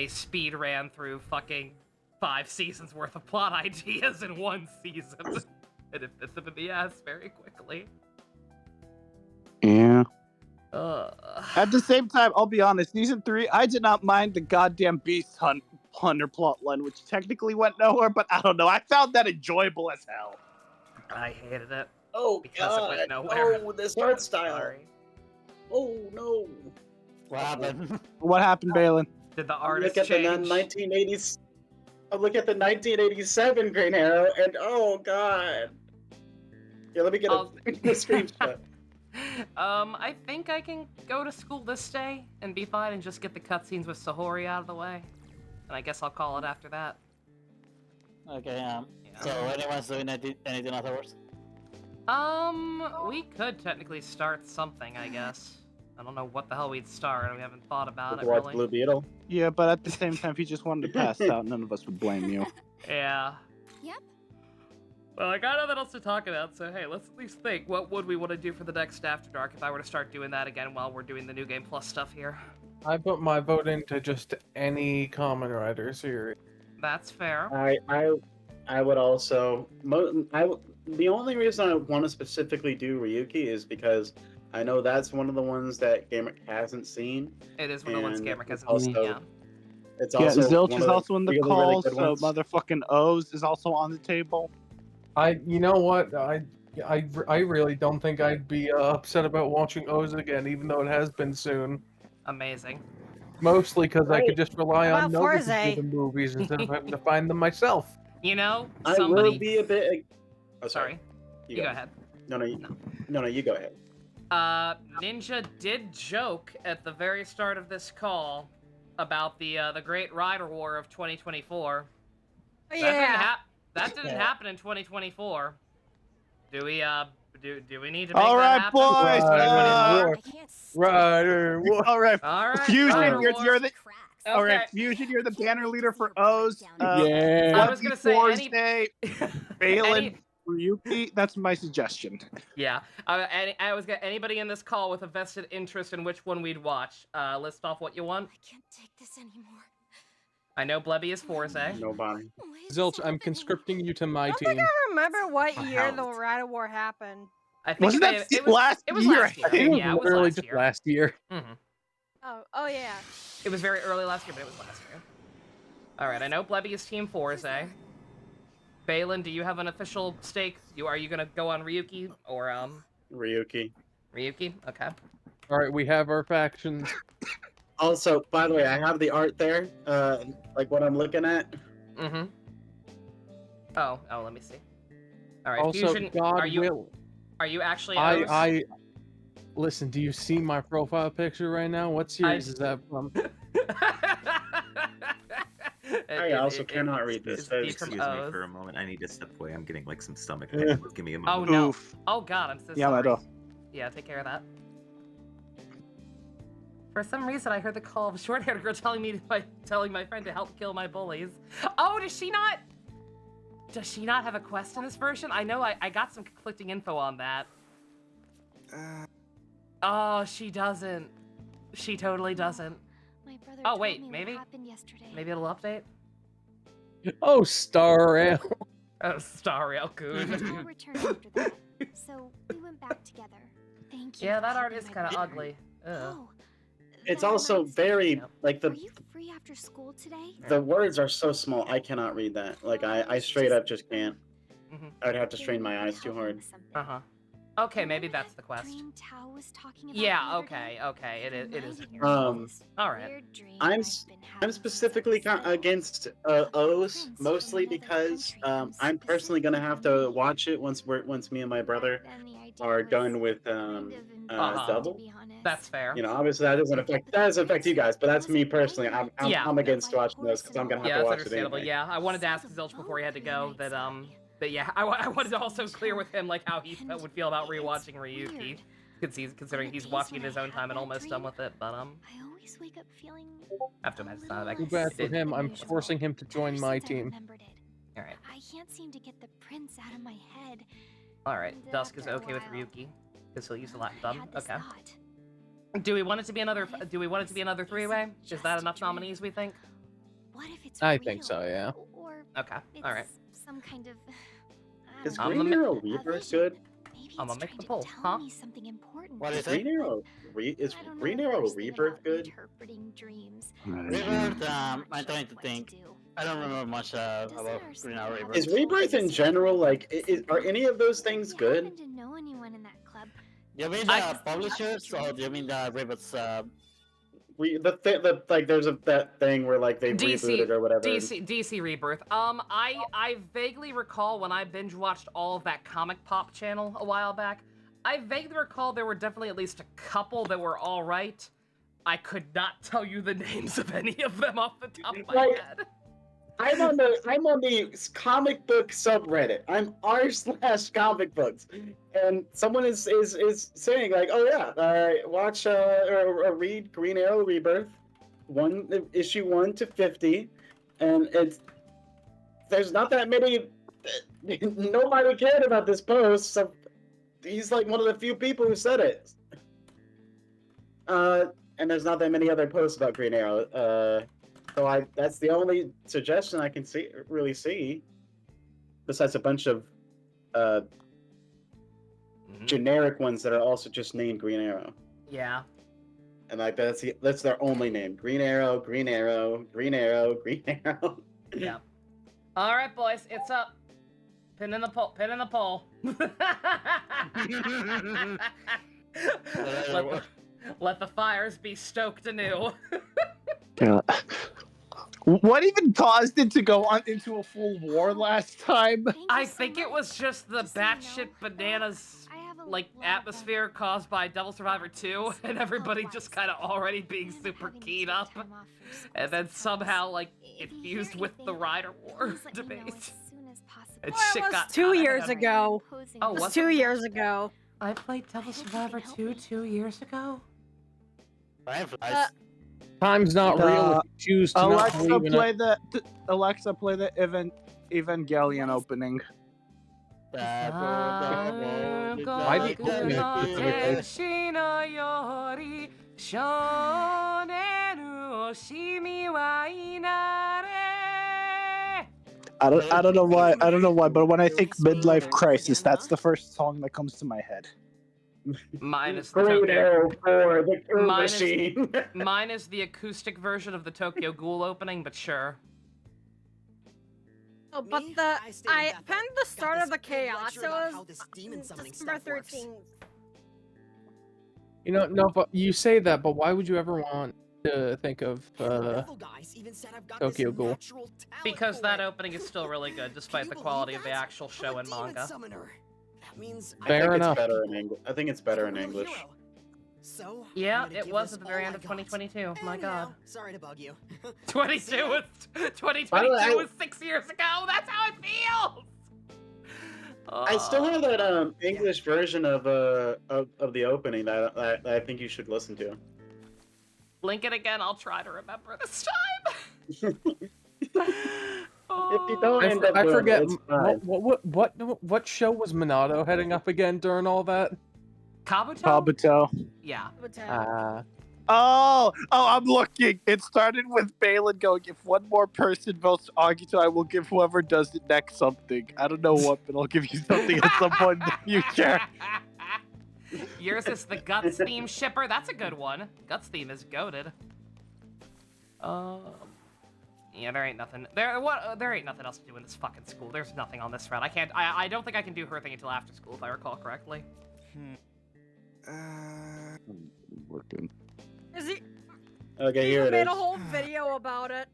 speed ran through fucking 5 seasons worth of plot ideas in 1 season. And it bit them in the ass very quickly. Yeah. At the same time, I'll be honest, season 3, I did not mind the goddamn Beast Hunter plotline, which technically went nowhere, but I don't know, I found that enjoyable as hell. I hated it. Oh because God! it went nowhere. Oh, this art style. Sorry. Oh no! What happened? What happened, Balin? Did the artist Look at change? the 1980s. I look at the 1987 Green Arrow, and oh God! Yeah, let me get a screenshot. I think I can go to school this day and be fine and just get the cutscenes with Sahori out of the way. And I guess I'll call it after that. Okay, so anyone's doing anything afterwards? We could technically start something, I guess. I don't know what the hell we'd start. We haven't thought about it, Watch really. Blue Beetle. Yeah, but at the same time, if you just wanted to pass out, none of us would blame you. Yeah. Yep. Well, I got nothing else to talk about, so hey, let's at least think. What would we want to do for the next After Dark if I were to start doing that again while we're doing the New Game Plus stuff here? I put my vote into just any Kamen Rider series. That's fair. I would also. The only reason I want to specifically do Ryuki is because I know that's one of the ones that Gamer hasn't seen. It is one of the ones Gamer hasn't also, seen, yeah. It's Yeah, also Zilch is also in the really, call, really good so ones. motherfucking O's is also on the table. You know what? I really don't think I'd be upset about watching O's again, even though it has been soon. Amazing. Mostly because I could just rely on About Nova to Forze? do the movies instead of having to find them myself. You know, I somebody... will be a bit. Oh, sorry. You go ahead. No, you go ahead. Ninja did joke at the very start of this call about the Great Rider War of 2024. Yeah. That didn't happen in 2024. Do we need to make All right, that happen? boys. Rider War. All right. All right. Fusion, Rider you're the. Okay. All right, Fusion, you're the banner leader for O's. Yeah. I was gonna say Balin, Ryuki. That's my suggestion. Yeah. I was gonna anybody in this call with a vested interest in which one we'd watch. List off what you want. I can't take this anymore. I know Blebby is Forze. Nobody. Zilch, I'm conscripting you to my I don't team. think I remember what year the Rider War happened. I think Wasn't that it was last it was year? last year. I think it was Yeah, it was literally last just year. last year. Mm-hmm. Oh yeah. It was very early last year, but it was last year. All right, I know Blebby is Team Forze. Balin, do you have an official stake? Are you gonna go on Ryuki or Ryuki? Ryuki, okay. All right, we have our factions. Also, by the way, I have the art there. Like what I'm looking at. Mm-hmm. Oh, let me see. All right, Also, Fusion, God are you will. Are you actually? Listen. Do you see my profile picture right now? What series is that from? I also cannot read this. Excuse me for a moment. I need to step away. I'm getting like some stomach pain. Give me a moment. Oh no! Oh God, I'm so sorry. Yamato. Yeah, take care of that. For some reason, I heard the call of a short-haired girl telling my friend to help kill my bullies. Oh, does she not have a quest in this version? I know I got some conflicting info on that. Oh, she doesn't. She totally doesn't. My brother Oh told wait, me maybe? what happened yesterday. Maybe it'll update. Oh, Star Rail. Oh, Star Rail, good. I returned after that, so we went back together. Thank you. Yeah, for that art helping is my kind of brother. ugly. Ugh. Oh, It's that also reminds me. very like Are you free after school today? the words are so small. I cannot read that. Like I straight up just can't. Mhm. I would have to strain my eyes too hard. Uh-huh. Okay, maybe that's the quest. Dream Tao was talking about Yeah, the other okay, day. okay, it is in here. Um, All right. Weird dream I'm I've been having specifically against O's mostly because I'm personally gonna have to watch it once me and my brother are done with Double. That's fair. You know, obviously that doesn't affect you guys, but that's me personally. I'm against watching those because I'm gonna have Yeah, to that's watch it understandable. anyway. Yeah, I wanted to ask Zilch before he had to go that but yeah, I wanted to also clear with him like how he would feel about rewatching Ryuki, considering he's watching in his own time and almost done with it. But I always wake up feeling. I have to imagine it's not like Too bad for him. I'm forcing him to join my team. All right. I can't seem to get the prince out of my head. All right. And Dusk is after a okay with while, Ryuki because he'll use a lot I dumb. had this Okay. thought. Do we want it to be another? Do we want it to be another three-way? Is that enough nominees? We think. What if it's I real? think so. Yeah. Or Okay. All right. it's some kind of. Is I'm Green gonna Arrow Rebirth good? I'm gonna make the poll, Tell huh? me something important. What is Green it? Arrow is I don't know Green the Arrow first thing Rebirth about good? Interpreting dreams. Rebirth, I'm trying to think. I don't remember much about Green Arrow Rebirth. Is Rebirth in general like? Are any of those things good? Happen to know anyone in that club? Do you mean the publishers or do you mean the Rebirth's there's that thing where like they rebooted or whatever. DC Rebirth. I vaguely recall when I binge watched all of that Comic Pop channel a while back. I vaguely recall there were definitely at least a couple that were all right. I could not tell you the names of any of them off the top of my head. I'm on the comic book subreddit. I'm r/comic books, and someone is saying like, oh yeah, watch or read Green Arrow Rebirth, issue 1 to 50, and there's not that many. Nobody cared about this post, so he's like one of the few people who said it. And there's not that many other posts about Green Arrow. So that's the only suggestion I can really see, besides a bunch of generic ones that are also just named Green Arrow. Yeah. And like that's their only name: Green Arrow, Green Arrow, Green Arrow, Green Arrow. Yeah. All right, boys, it's up. Pin in the poll. Pin in the poll. Let the fires be stoked anew. What even caused it to go on into a full war last time? I think it was just the batshit bananas like atmosphere caused by Devil Survivor 2, and everybody just kind of already being super keyed up, and then somehow like it fused with the Rider War debate. It was 2 years ago. Oh, it was was 2 it? years ago. I played Devil Survivor 2 2 years ago. Time's not real if you choose to not believe in it. Alexa, play the Evangelion opening. Why the opening? I don't know why, but when I think midlife crisis, that's the first song that comes to my head. Mine is the Mine is the acoustic version of the Tokyo Ghoul opening, but sure. Oh, but I penned the start of the chaos. It was December 13th. You know, no, but you say that, but why would you ever want to think of Tokyo Ghoul? Because that opening is still really good, despite the quality of the actual show and manga. Fair enough. I think it's better in English. Yeah, it was at the very end of 2022. My God. Sorry to bug you. 2022 was 6 years ago. That's how it feels. I still have that English version of the opening that I think you should listen to. Link it again. I'll try to remember this time. If you don't end up I forget it's fine. what show was Minato heading up again during all that? Kabuto. Yeah. Oh, I'm looking. It started with Balin going, if one more person votes Agito, I will give whoever does it next something. I don't know what, but I'll give you something at some point in the future. Yours is the Guts theme shipper. That's a good one. Guts theme is goated. Yeah, there ain't nothing. There ain't nothing else to do in this fucking school. There's nothing on this route. I don't think I can do her thing until after school, if I recall correctly. Working. Is he? Okay, here it made is. a whole video about it.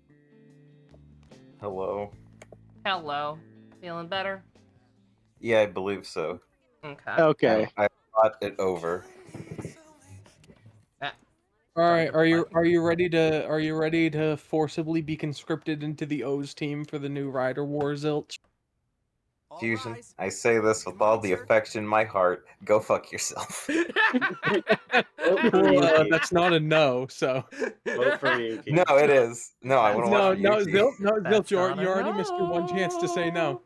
Hello. Hello. Feeling better? Yeah, I believe so. Okay. I thought it over. All right, are you ready to forcibly be conscripted into the O's team for the new Rider War, Zilch? Fusion, I say this with all the affection in my heart. Go fuck yourself. That's not a no, so. Vote for Yuki. No, it is. No, I want to watch Yuki. Zilch, you already missed your one chance to say no.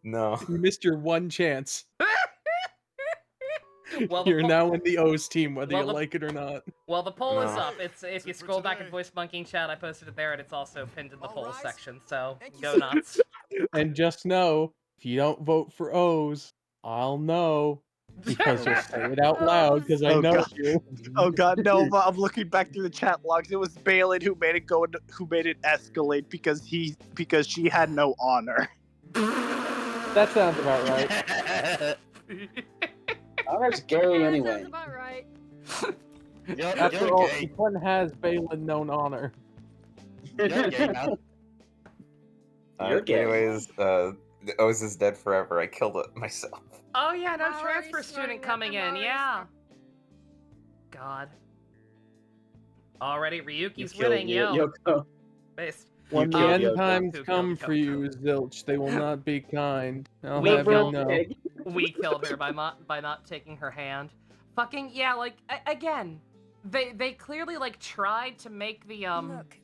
No. You missed your one chance. Well, You're now in the O's team, whether you like it or not. Well, the poll is up. It's if you scroll back in Voice Monkeying chat, I posted it there, and it's also pinned in the poll section. So go nuts. And just know, if you don't vote for O's, I'll know. Because you'll say it out loud, because I know you. Oh God, no! I'm looking back through the chat logs. It was Balin who made it escalate because she had no honor. That sounds about right. Honor's gay That anyway. sounds about right. After all, Quinn has Balin known honor. Anyways, Oz is dead forever. I killed it myself. Oh yeah, no transfer student coming in. Yeah. God. Already, Ryuki's winning, yo. Based. When the end times come for you, Zilch, they will not be kind. I'll have you know. We killed her by not taking her hand. Fucking yeah, like again, they clearly like tried to make the Look,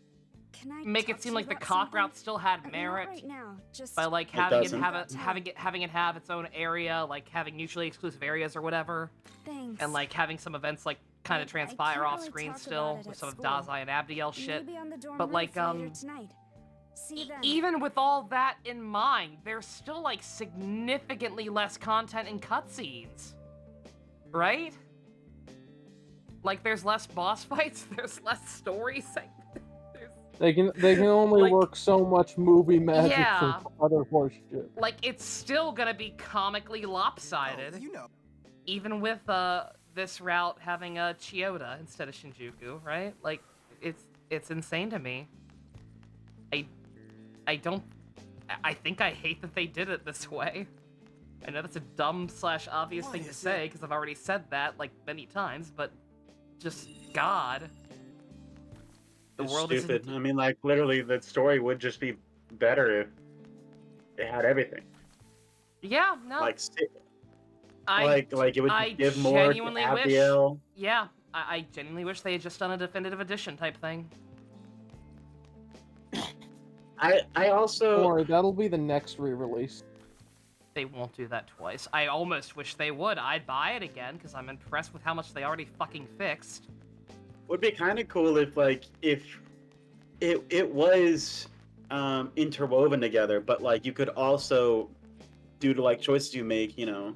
can I make it seem like the CoC route still had merit right now. Just by like having it have its own area, like having mutually exclusive areas or whatever. Thanks. And like having some events like kind of transpire off screen still with some of Dazai and Abdiel shit. But like even with all that in mind, there's still like significantly less content in cutscenes. Right? Like there's less boss fights, there's less story segments. They can only work so much movie magic Yeah. from other horse shit. Like it's still gonna be comically lopsided. Oh, you know. Even with this route having a Chiyoda instead of Shinjuku, right? Like it's insane to me. I think I hate that they did it this way. I know that's a dumb / obvious thing to say because I've already said that like many times, but just God. The It's world stupid. is I mean, like literally, the story would just be better if it had everything. Yeah, no. Like it would I give more to genuinely Abiel. wish. Yeah, I genuinely wish they had just done a definitive edition type thing. I also. Don't worry, that'll be the next re-release. They won't do that twice. I almost wish they would. I'd buy it again because I'm impressed with how much they already fucking fixed. Would be kind of cool if it was interwoven together, but like you could also, due to like choices you make, you know,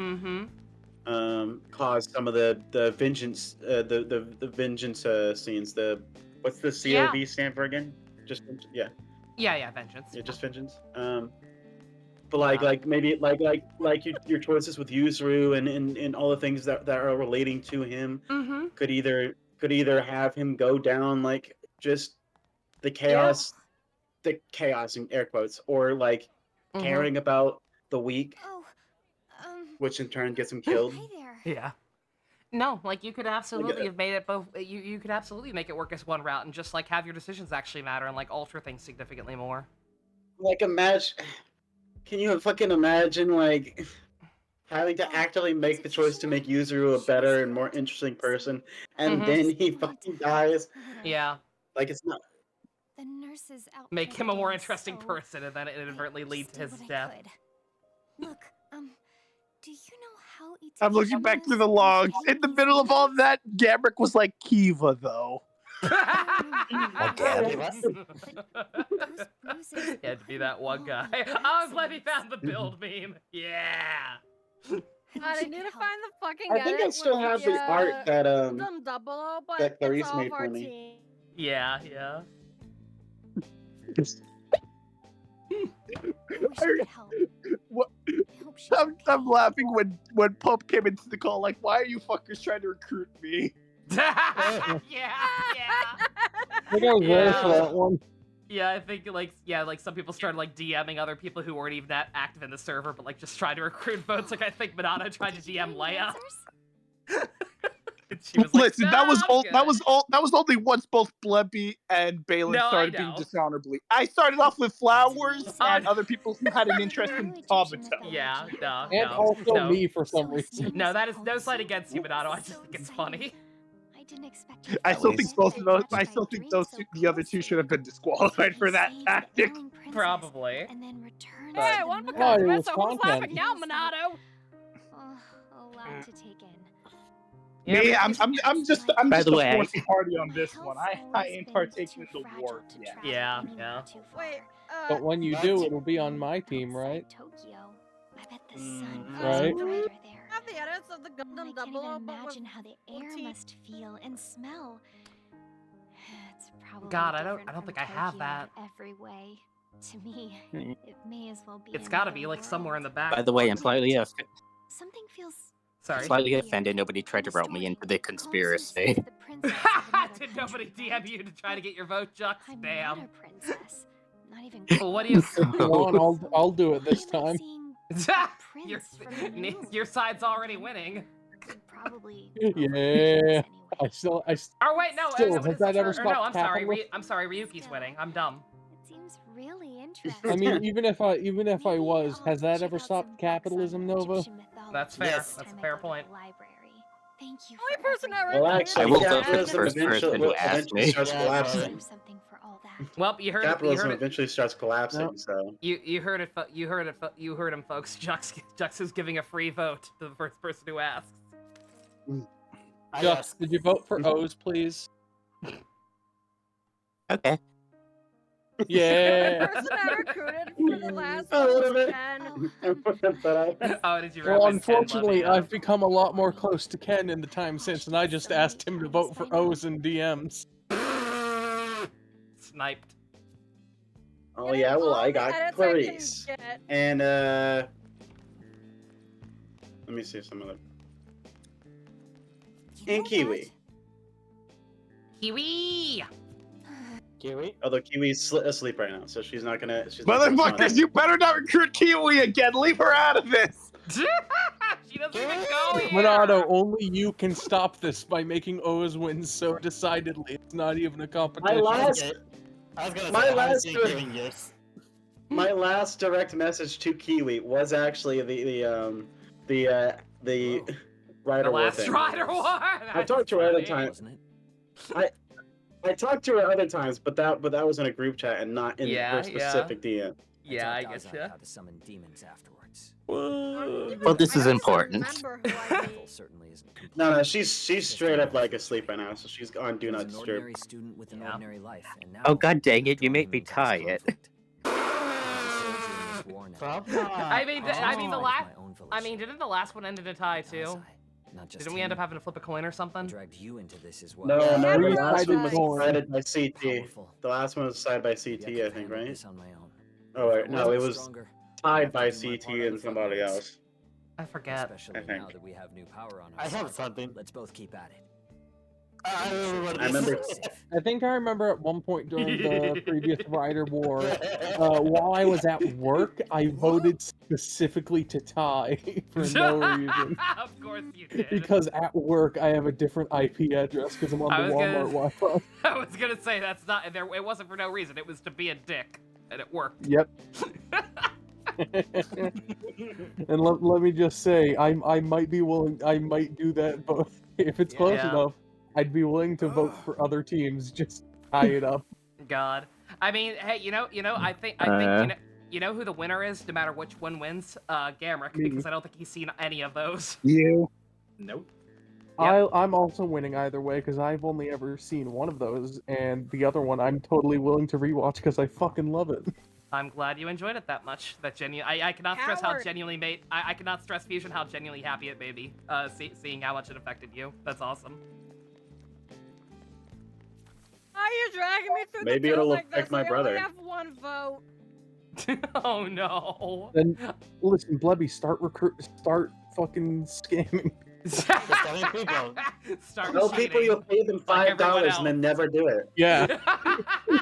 cause some of the vengeance the vengeance scenes. What's the COV stand for again? Just yeah. Yeah, vengeance. Yeah, just vengeance. But like maybe like your choices with Yuzuru and all the things that are relating to him could either have him go down like just the chaos in air quotes, or like caring about the weak, which in turn gets him killed. Yeah. No, like you could absolutely have made it both. You could absolutely make it work as one route and just like have your decisions actually matter and like alter things significantly more. Like can you fucking imagine like having to actively make the choice to make Yuzuru a better and more interesting person, and then he fucking dies? Yeah. Like it's not. The nurses out. Make him a more interesting person, and then it inadvertently lead to his death. Look, do you know how I'm looking back through the logs. In the middle of all that, Gabrick was like Kiva, though. Had to be that one guy. I'm glad he found the build meme. Yeah. God, I need to find the fucking. I think I still have the art that that Clarice made for me. Team. Yeah. I'm laughing when Pope came into the call, like, why are you fuckers trying to recruit me? yeah. I think I was there for that one. Yeah, I think like some people started like DMing other people who weren't even that active in the server, but like just trying to recruit votes. Like I think Minato tried to DM Leia. She was like, listen, that was only once both Bleppy and Balin started being dishonorably. I started off with Flowers and other people who had an interest in Tabata. Yeah, no. And also me for some reason. No, that is no slight against you, Minato. I just think it's funny. I didn't expect. I still think both of those. I still think the other two should have been disqualified for that tactic. Probably. And then return. Hey, one because so who's laughing now, Minato? Allowed to take in. Me, I'm just By the a way, fourth party on this one. I ain't partaking in the war yet. Yeah. Wait, But when you do, it'll be on my team, right? Tokyo. I bet the sun Right? brighter there. have the edits of the Gundam I can't Double even O, but imagine with how the air must feel and smell. It's probably God, I don't different think from I have Tokyo that. in every way. To me, Hmm. it may as well be. It's got to be like somewhere in the back. By the way, I'm slightly Something feels Sorry. Slightly offended nobody tried to rope me into the conspiracy. Did nobody DM you to try to get your vote, Jux? Damn. Not a princess. Not even. Well, what do you? Come on, I'll do it this time. your side's already winning. Probably. Yeah. I still. Oh wait, no. Still, has that ever or no, stopped I'm sorry. capitalism? I'm sorry. Ryuki's winning. I'm dumb. It seems really interesting. I mean, even if I was, has that ever stopped capitalism, Nova? That's fair. Yes. That's a fair point. Thank you. Only person I Well, read actually, I will vote for the capitalism first person who asked me. starts collapsing. Well, you heard Capitalism it. eventually starts collapsing. So You heard it. You heard it. You heard him, folks. Jux is giving a free vote to the first person who asks. Jux, did you vote for O's, please? Okay. Yeah. Person I recruited for the last one, Ken. Oh, did you? Well, unfortunately, I've become a lot more close to Ken in the time since, and I just asked him to vote for O's and DMs. Sniped. Oh yeah, well I got Clarice. And let me see some of them. And Kiwi. Kiwi. Kiwi? Although Kiwi's asleep right now, so she's not gonna. Motherfuckers, you better not recruit Kiwi again. Leave her out of this. She doesn't even go here. Minato, only you can stop this by making O's win so decidedly. It's not even a competition. My last direct message to Kiwi was actually the Rider War last thing. Rider War. I talked to her other times. I talked to her other times, but that was in a group chat and not in her specific DM. Yeah, I guess. How to summon demons afterwards. Well, this is important. No, she's straight up like asleep right now, so she's on Do Not Disturb. Ordinary student with an ordinary life, and now Oh god dang it, you made me tie it. I mean, the last. I mean, didn't the last one end in a tie too? Didn't we end up having to flip a coin or something? Dragged you into this as well. No, the last one was decided by CT. The last one was decided by CT, I think, right? Oh wait, no, it was tied by CT and somebody else. I forget. Especially now that we have new power on our I have side. something. Let's both keep at it. I remember. I think I remember at one point during the previous Rider War, while I was at work, I voted specifically to tie for no reason. Of course you did. Because at work I have a different IP address because I'm on the Walmart Wi-Fi. I was gonna say that's not there. It wasn't for no reason. It was to be a dick, and it worked. Yep. And let me just say, I might be willing. I might do that, but if it's close enough, I'd be willing to vote for other teams. Just tie it up. God, I mean, hey, you know, I think, you know who the winner is, no matter which one wins, Gamrick, because I don't think he's seen any of those. You. Nope. I'm also winning either way because I've only ever seen one of those, and the other one I'm totally willing to rewatch because I fucking love it. I'm glad you enjoyed it that much. That I cannot stress how genuinely made. I cannot stress Fusion how genuinely happy it made me. Seeing how much it affected you. That's awesome. Why are you dragging me through Maybe the it'll like affect this? my I brother. only have one vote. Oh no. Then listen, Blebby, start fucking scamming. Start Tell people you'll pay them $5 and then never do it. Yeah.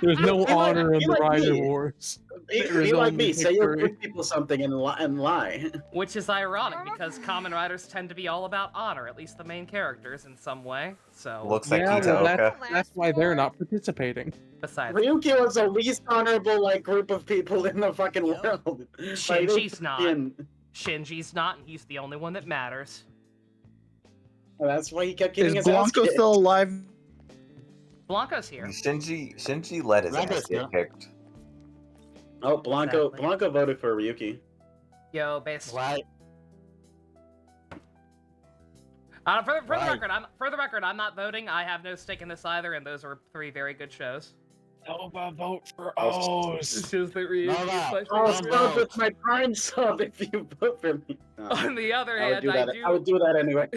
There's no honor in the Rider me. Wars. Be like me. Say you'll give people something and lie. Which is ironic because Kamen Riders tend to be all about honor, at least the main characters in some way. So Looks like that's why they're not participating. Besides, Ryuki was the least honorable group of people in the fucking world. Shinji's not. Shinji's not, and he's the only one that matters. Well, that's why he kept getting Is his ass Blanco kicked. still alive? Blanco's here. Shinji let his ass get kicked. Oh, Blanco voted for Ryuki. Yo, base. Right. For the record, I'm not voting. I have no stake in this either, and those are 3 very good shows. Nova, vote for O's. It's just that Ryuki's I'll stop with my Prime sub if you vote for me. No. On the other hand, I would do that anyway.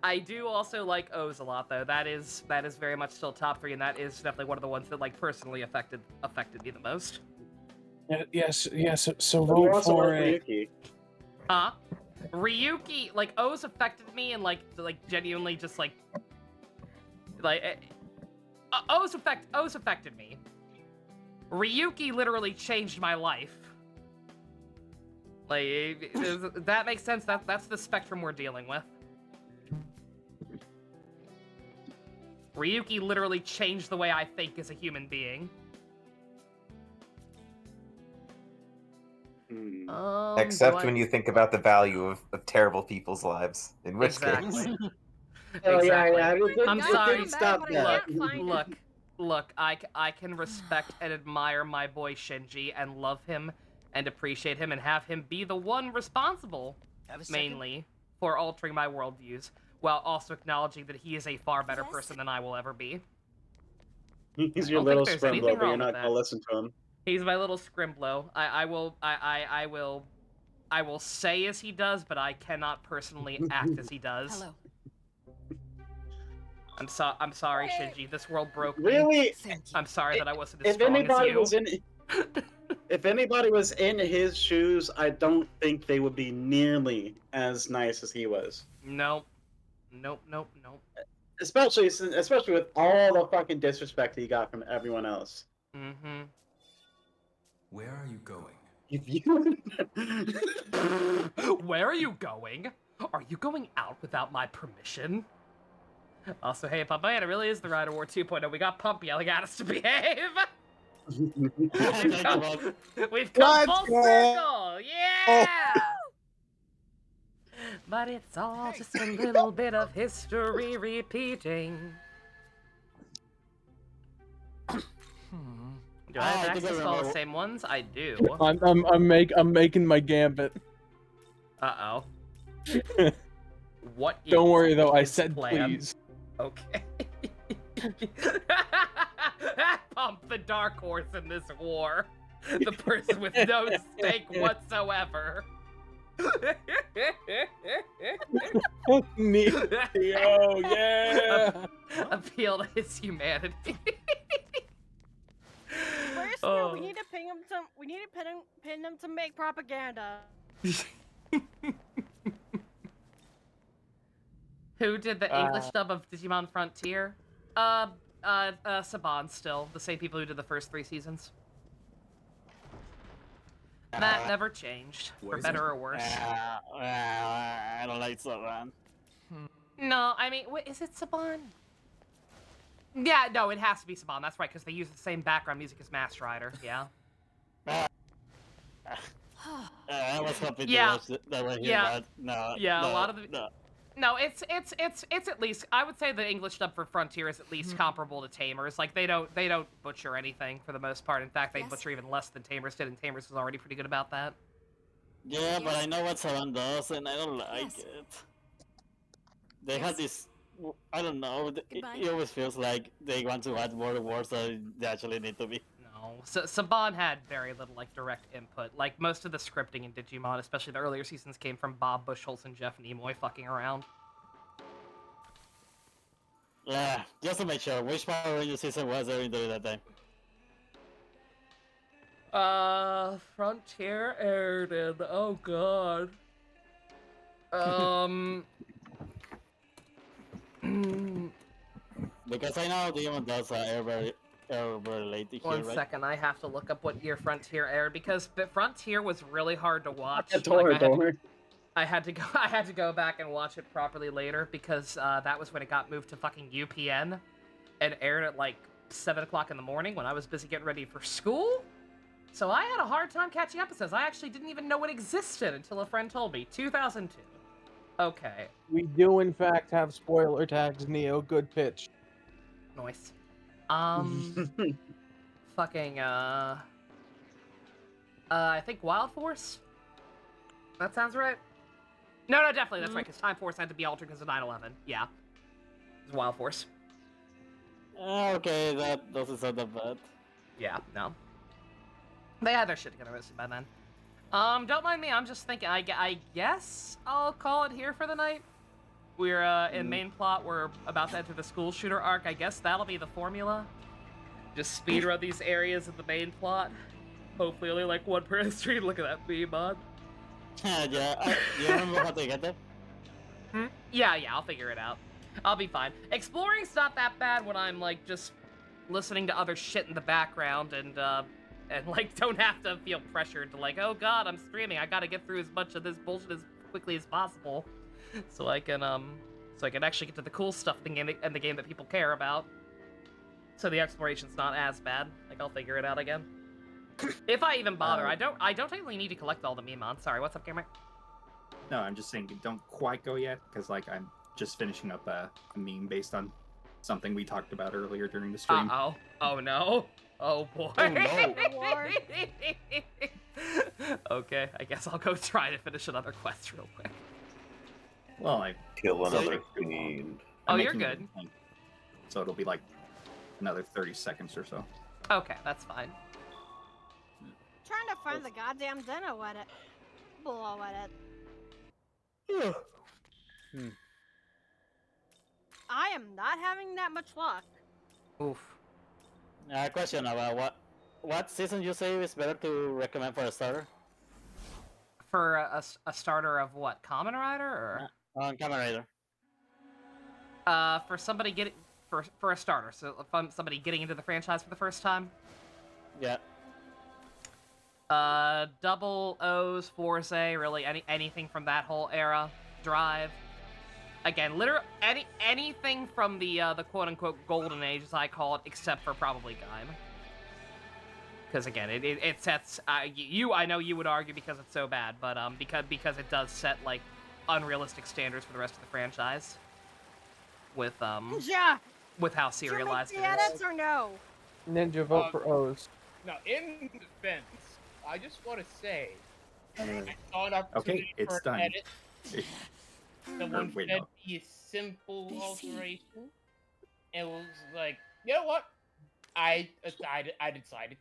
I do also like O's a lot, though. That is very much still top 3, and that is definitely one of the ones that personally affected me the most. Yes. So vote for it. Huh? Ryuki, like, O's affected me and, like genuinely just, like O's affected me. Ryuki literally changed my life. Like, that makes sense. That's the spectrum we're dealing with. Ryuki literally changed the way I think as a human being. Except when you think about the value of terrible people's lives, in which case. Exactly. Yeah. I'm sorry. Didn't stop that. Look. I can respect and admire my boy Shinji and love him and appreciate him and have him be the one responsible, mainly, for altering my worldviews, while also acknowledging that he is a far better person than I will ever be. He's your little Scrimblow, but you're not gonna listen to him. He's my little Scrimblow. I will say as he does, but I cannot personally act as he does. Hello. I'm sorry, Shinji. This world broke me. Really? I'm sorry that I wasn't as strong as you. If anybody was in his shoes, I don't think they would be nearly as nice as he was. Nope. Especially with all the fucking disrespect he got from everyone else. Mm-hmm. Where are you going? Where are you going? Are you going out without my permission? Also, hey, Papa, it really is the Ride of War 2.0. We got Pump yelling at us to behave. We've come full circle. Yeah. But it's all just a little bit of history repeating. Do I have access to all the same ones? I do. I'm making my gambit. Uh-oh. What? Don't worry though, I said plan? please. Okay. Pump the dark horse in this war. The person with no stake whatsoever. Neo, yeah. Appeal to his humanity. Where's Snow? We need to pin him to. We need to pin him to make propaganda. Who did the English dub of Digimon Frontier? Saban still. The same people who did the first 3 seasons. That never changed, for better or worse. I don't like Saban. No, I mean, wait, is it Saban? Yeah, no, it has to be Saban. That's right, because they use the same background music as Master Rider. Yeah. I was hoping Yeah. to watch that one here, but no. Yeah, no, a lot of the. No, it's at least, I would say the English dub for Frontier is at least comparable to Tamers. Like they don't butcher anything for the most part. In fact, they butcher even less than Tamers did, and Tamers was already pretty good about that. Yeah, but I know what Saban does, and I don't like it. They have this, I don't know, it always feels like they want to add more words than they actually need to be. No, Saban had very little like direct input. Like most of the scripting in Digimon, especially the earlier seasons, came from Bob Buchholz and Jeff Nimoy fucking around. Yeah, just to make sure, which Power Ranger season was there during that time? Frontier aired in, oh god. Because I know Digimon does air very late here, One right? second, I have to look up what year Frontier aired because Frontier was really hard to watch. I had to go back and watch it properly later because that was when it got moved to fucking UPN and aired at like 7 o'clock in the morning when I was busy getting ready for school. So I had a hard time catching episodes. I actually didn't even know it existed until a friend told me. 2002. Okay. We do in fact have spoiler tags, Neo. Good pitch. Nice. Fucking, I think Wild Force? That sounds right. No, definitely, that's right, because Time Force had to be altered because of 9/11. Yeah. It's Wild Force. Okay, that doesn't sound that bad. Yeah, no. They had their shit together mostly by then. Don't mind me, I'm just thinking, I guess I'll call it here for the night. We're, in main plot, we're about to enter the school shooter arc. I guess that'll be the formula. Just speedrun these areas of the main plot. Hopefully only like one per stream. Look at that meme, mod. Yeah, you remember how to get there? Yeah, I'll figure it out. I'll be fine. Exploring's not that bad when I'm, like, just listening to other shit in the background and like, don't have to feel pressured to, like, oh god, I'm streaming, I gotta get through as much of this bullshit as quickly as possible, so I can actually get to the cool stuff in the game that people care about. So the exploration's not as bad. Like, I'll figure it out again. If I even bother. I don't technically need to collect all the Memon. Sorry, what's up, Gamer? No, I'm just saying, don't quite go yet, because, like, I'm just finishing up a meme based on something we talked about earlier during the stream. Uh-oh. Oh, no. Oh, boy. Oh, no. Okay, I guess I'll go try to finish another quest real quick. Well, I... Kill another fiend. Oh, you're good. So it'll be, like, another 30 seconds or so. Okay, that's fine. Trying to find the goddamn dinner at it. Below at it. I am not having that much luck. Oof. Question about what season you say is better to recommend for a starter? For a starter of what? Kamen Rider or? Kamen Rider. For somebody for a starter. So if I'm somebody getting into the franchise for the first time. Yeah. Double O's, Forza, really anything from that whole era. Drive. Again, literally anything from the quote-unquote golden age, as I call it, except for probably Gaim. Because again, it sets I know you would argue because it's so bad, but because it does set like unrealistic standards for the rest of the franchise. With with how serialized Did you make the edits or no? Ninja vote for O's. Now, in defense, I just want to say, I saw an opportunity Okay, it's for done. an edit. Someone wait, said no. be a simple alteration. It was like, you know what? I decided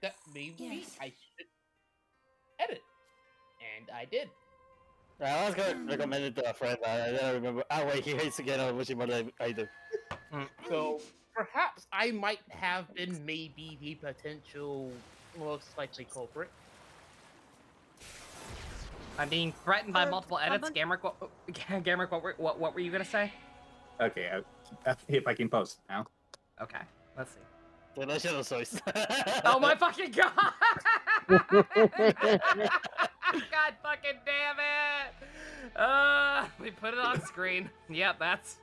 that maybe I should edit, and I did. I was gonna recommend it to a friend, but I don't remember. Oh wait, he hates to get on Mushi more than I do. So perhaps I might have been maybe the potential most likely culprit. I'm being threatened by multiple edits. Gamrick, what were you gonna say? Okay, if I can post now. Okay, let's see. Delicious choice. Oh my fucking god! God fucking damn it! We put it on screen. Yep, that's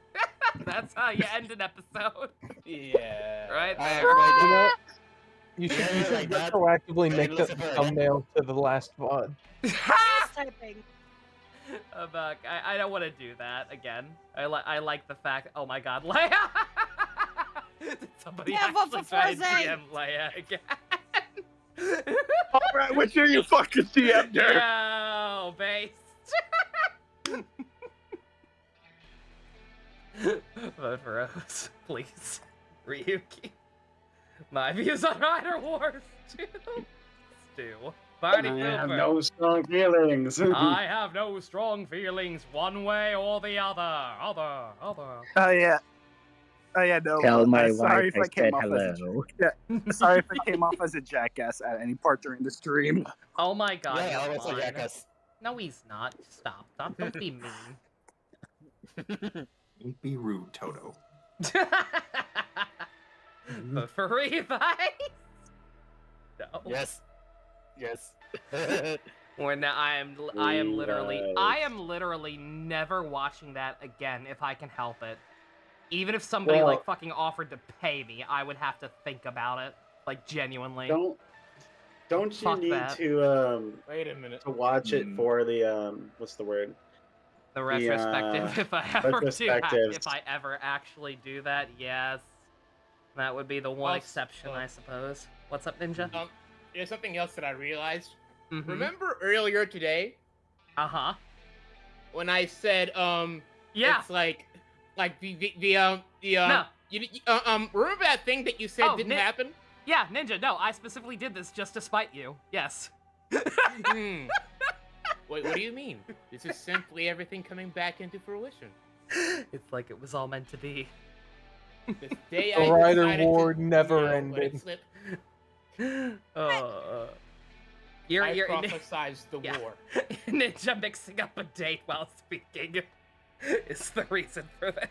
how you end an episode. Yeah. Right there. You know, you should like that. proactively make the Lucifer again. thumbnail to the last VOD. Typing. I don't want to do that again. I like the fact. Oh my god, Leia! Did somebody actually try to DM Leia again? Alright, what's your you fucking DM, Derek? Yo, base. Vote for Rose, please. Ryuki. My views on Rider Wars. Stu. Party I have Pooper. no strong feelings. I have no strong feelings one way or the other. Oh yeah. Oh yeah, no. Tell my sorry wife if I I came said off hello. sorry if I came off as a jackass at any part during the stream. Oh my god. Yeah, you're I was a fine. jackass. No, he's not. Stop. Don't be mean. Don't be rude, Toto. Vote for Revice. No. Yes. Yes. When I am literally never watching that again if I can help it. Even if somebody like fucking offered to pay me, I would have to think about it, like genuinely. Don't you Fuck need that. to Wait a minute. to watch it for the what's the word? The retrospective, if I ever actually do that, yes. That would be the one exception, I suppose. What's up, Ninja? There's something else that I realized. Mhm. Remember earlier today? Uh-huh. When I said, yeah. It's like no. Remember that thing that you said didn't happen? Yeah, Ninja, no, I specifically did this just to spite you. Yes. Wait, what do you mean? This is simply everything coming back into fruition. It's like it was all meant to be. This day The I Rider decided War to, never let it ended. slip. You're prophesized the war. Ninja mixing up a date while speaking is the reason for this.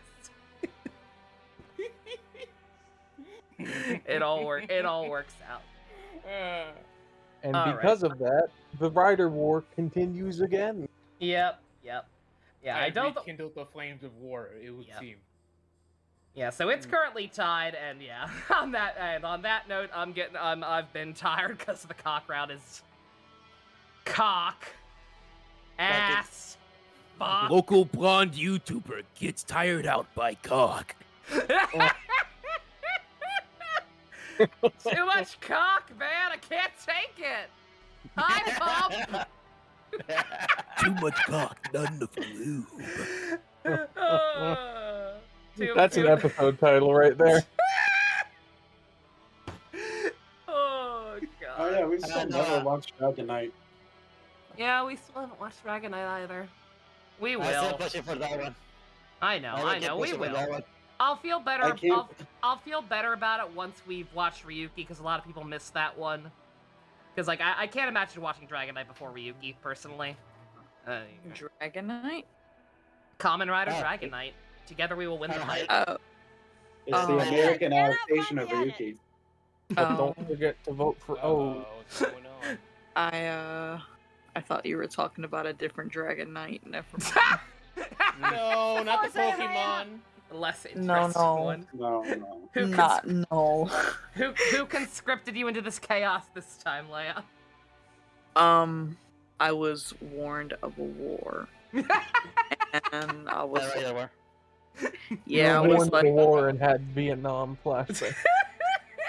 It all works out. And All because of that, the Rider War continues again. Yep. Yeah, I don't rekindled the flames of war, it would seem. Yeah, so it's currently tied, and yeah, on that note, I've been tired because the cock round is cock ass fuck. Local blonde YouTuber gets tired out by cock. Too much cock, man. I can't take it. Hi, Pop. Too much cock, none of lube. That's an episode title right there. Oh, God. Oh, yeah, we still never watched Dragon Knight. Yeah, we still haven't watched Dragon Knight either. We will. I'm still pushing for that one. I know, we will. I'll feel better. I'll feel better about it once we've watched Ryuki, because a lot of people missed that one. Because like I can't imagine watching Dragon Knight before Ryuki personally. Dragon Knight? Kamen Rider Dragon Knight. Together we will win the fight. It's the American adaptation of Ryuki. But don't forget to vote for what's going on? I thought you were talking about a different Dragon Knight. Never mind. No, not the Pokemon. Less interesting one. No. Who conscripted you into this chaos this time, Leia? I was warned of a war. And I was Yeah, I was won the war and had Vietnam flashback.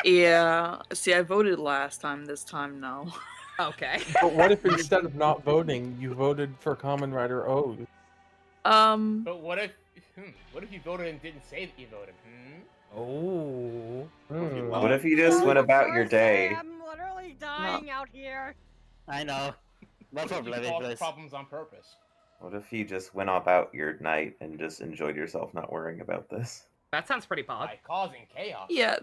Yeah. See, I voted last time. This time, no. Okay. But what if instead of not voting, you voted for Kamen Rider O's? But what if you voted and didn't say that you voted? What if you just went about your day? I'm literally dying out here. I know. That's what problems on purpose. What if you just went about your night and just enjoyed yourself, not worrying about this? That sounds pretty pod. By causing chaos. Yeah,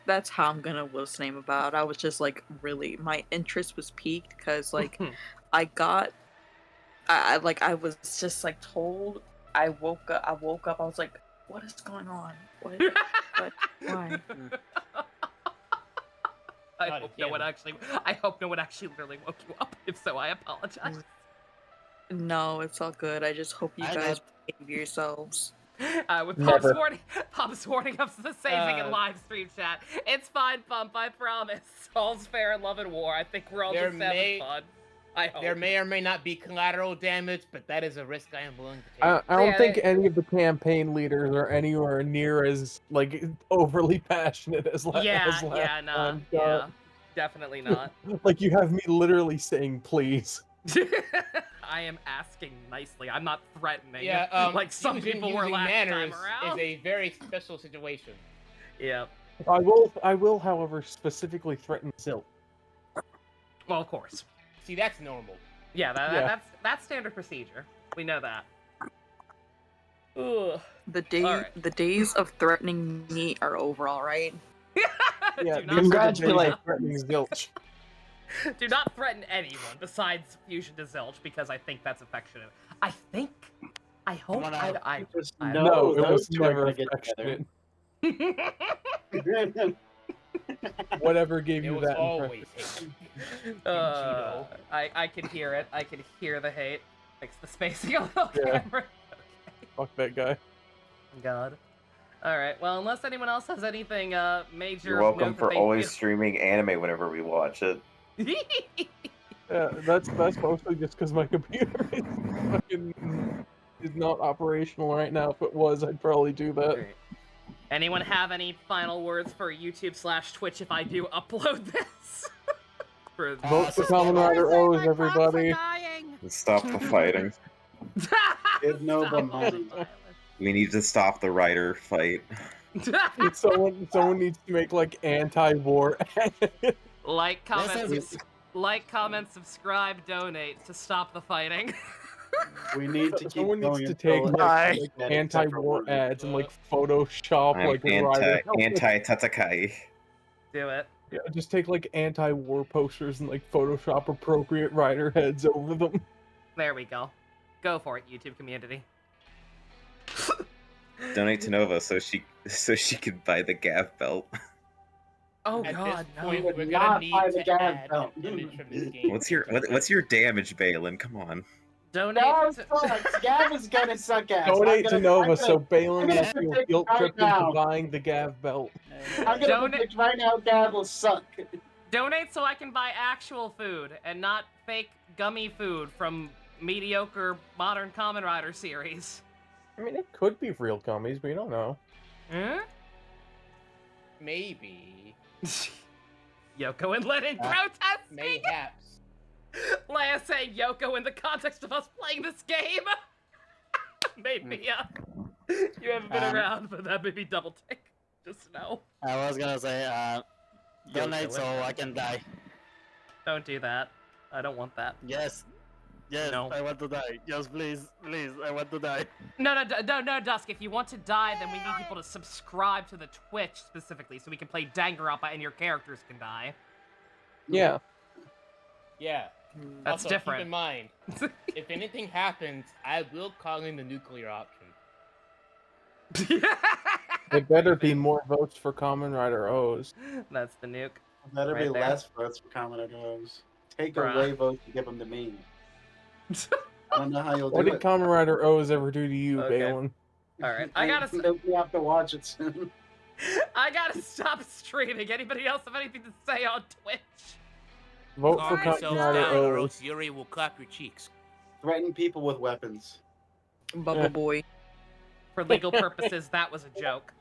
that's how I'm gonna list name about. I was just like really, my interest was piqued because like I was just like told. I woke up. I was like, what is going on? What? Why? I hope no one actually literally woke you up. If so, I apologize. No, it's all good. I just hope you guys behave yourselves. With Pop's warning us the saving in live stream chat. It's fine, Pump. I promise. All's fair in love and war. I think we're all just having fun. I hope. There may or may not be collateral damage, but that is a risk I am willing to take. I don't think any of the campaign leaders are anywhere near as like overly passionate as last time. Yeah, definitely not. Like you have me literally saying please. I am asking nicely. I'm not threatening. Yeah, like some people were last time manners around. Is a very special situation. Yeah. I will, however, specifically threaten Zilch. Well, of course. See, that's normal. Yeah, that's standard procedure. We know that. Ugh. The days of threatening me are over, all right? Yeah, congratulations. Threatening Zilch. Do not threaten anyone besides Fusion to Zilch, because I think that's affectionate. I hope. No, it was never affectionate. Whatever gave you that impression. I can hear it. I can hear the hate. Fix the spacing on the camera. Okay. Fuck that guy. God. Alright, well, unless anyone else has anything major... You're welcome for always streaming anime whenever we watch it. Yeah, that's mostly just because my computer is not operational right now. If it was, I'd probably do that. Right. Anyone have any final words for YouTube/Twitch if I do upload this? Vote for Kamen Rider O's, everybody. Stop the fighting. Give Nova money. We need to stop the Rider fight. Someone needs to make like anti-war. Like, comment, subscribe, donate to stop the fighting. We need to keep Someone going needs to take until like it's anti-war ads and like Photoshop like Rider. Anti-Tatakai. Do it. Yeah, just take like anti-war posters and like Photoshop appropriate rider heads over them. There we go. Go for it, YouTube community. Donate to Nova so she can buy the Gav belt. Oh At God, this no. point, would we're not gonna need buy the to Gav add belt. an image from this game. What's your damage, Balin? Come on. Donate. Gav sucks. Gav is gonna suck ass. Donate to Nova so Balin will I'm feel gonna guilt right tripped into now. buying the Gav belt. I'm gonna predict right now Gav will suck. Donate so I can buy actual food and not fake gummy food from mediocre Modern Kamen Rider series. I mean, it could be real gummies, but you don't know. Hmm? Maybe. Yoko and Lennon protesting! Mayhaps. Leia saying Yoko in the context of us playing this game. Maybe, yeah. You haven't been around, but that made me double take. Just know. I was gonna say, donate Yoko so and- I can die. Don't do that. I don't want that. Yes. Yes, No. I want to die. Yes, please, please, I want to die. No, Dusk. If you want to die, then we need people to subscribe to the Twitch specifically, so we can play Danganronpa and your characters can die. Yeah. Yeah. That's also, different. Keep in mind, if anything happens, I will call in the nuclear option. It better be more votes for Kamen Rider O's. That's the nuke. Better Right be there. less votes for Commodore Doves. Take Bruh. away votes and give them to me. I don't know how you'll What do did it. Kamen Rider O's ever do to you, Okay. Balin? All right, I gotta. We have to watch it soon. I gotta stop streaming. Anybody else have anything to say on Twitch? Vote Calm for yourself Kamen Rider down, or O's. Yuri will clap your cheeks. Threaten people with weapons. Bubble Yeah. boy. For legal purposes, that was a joke.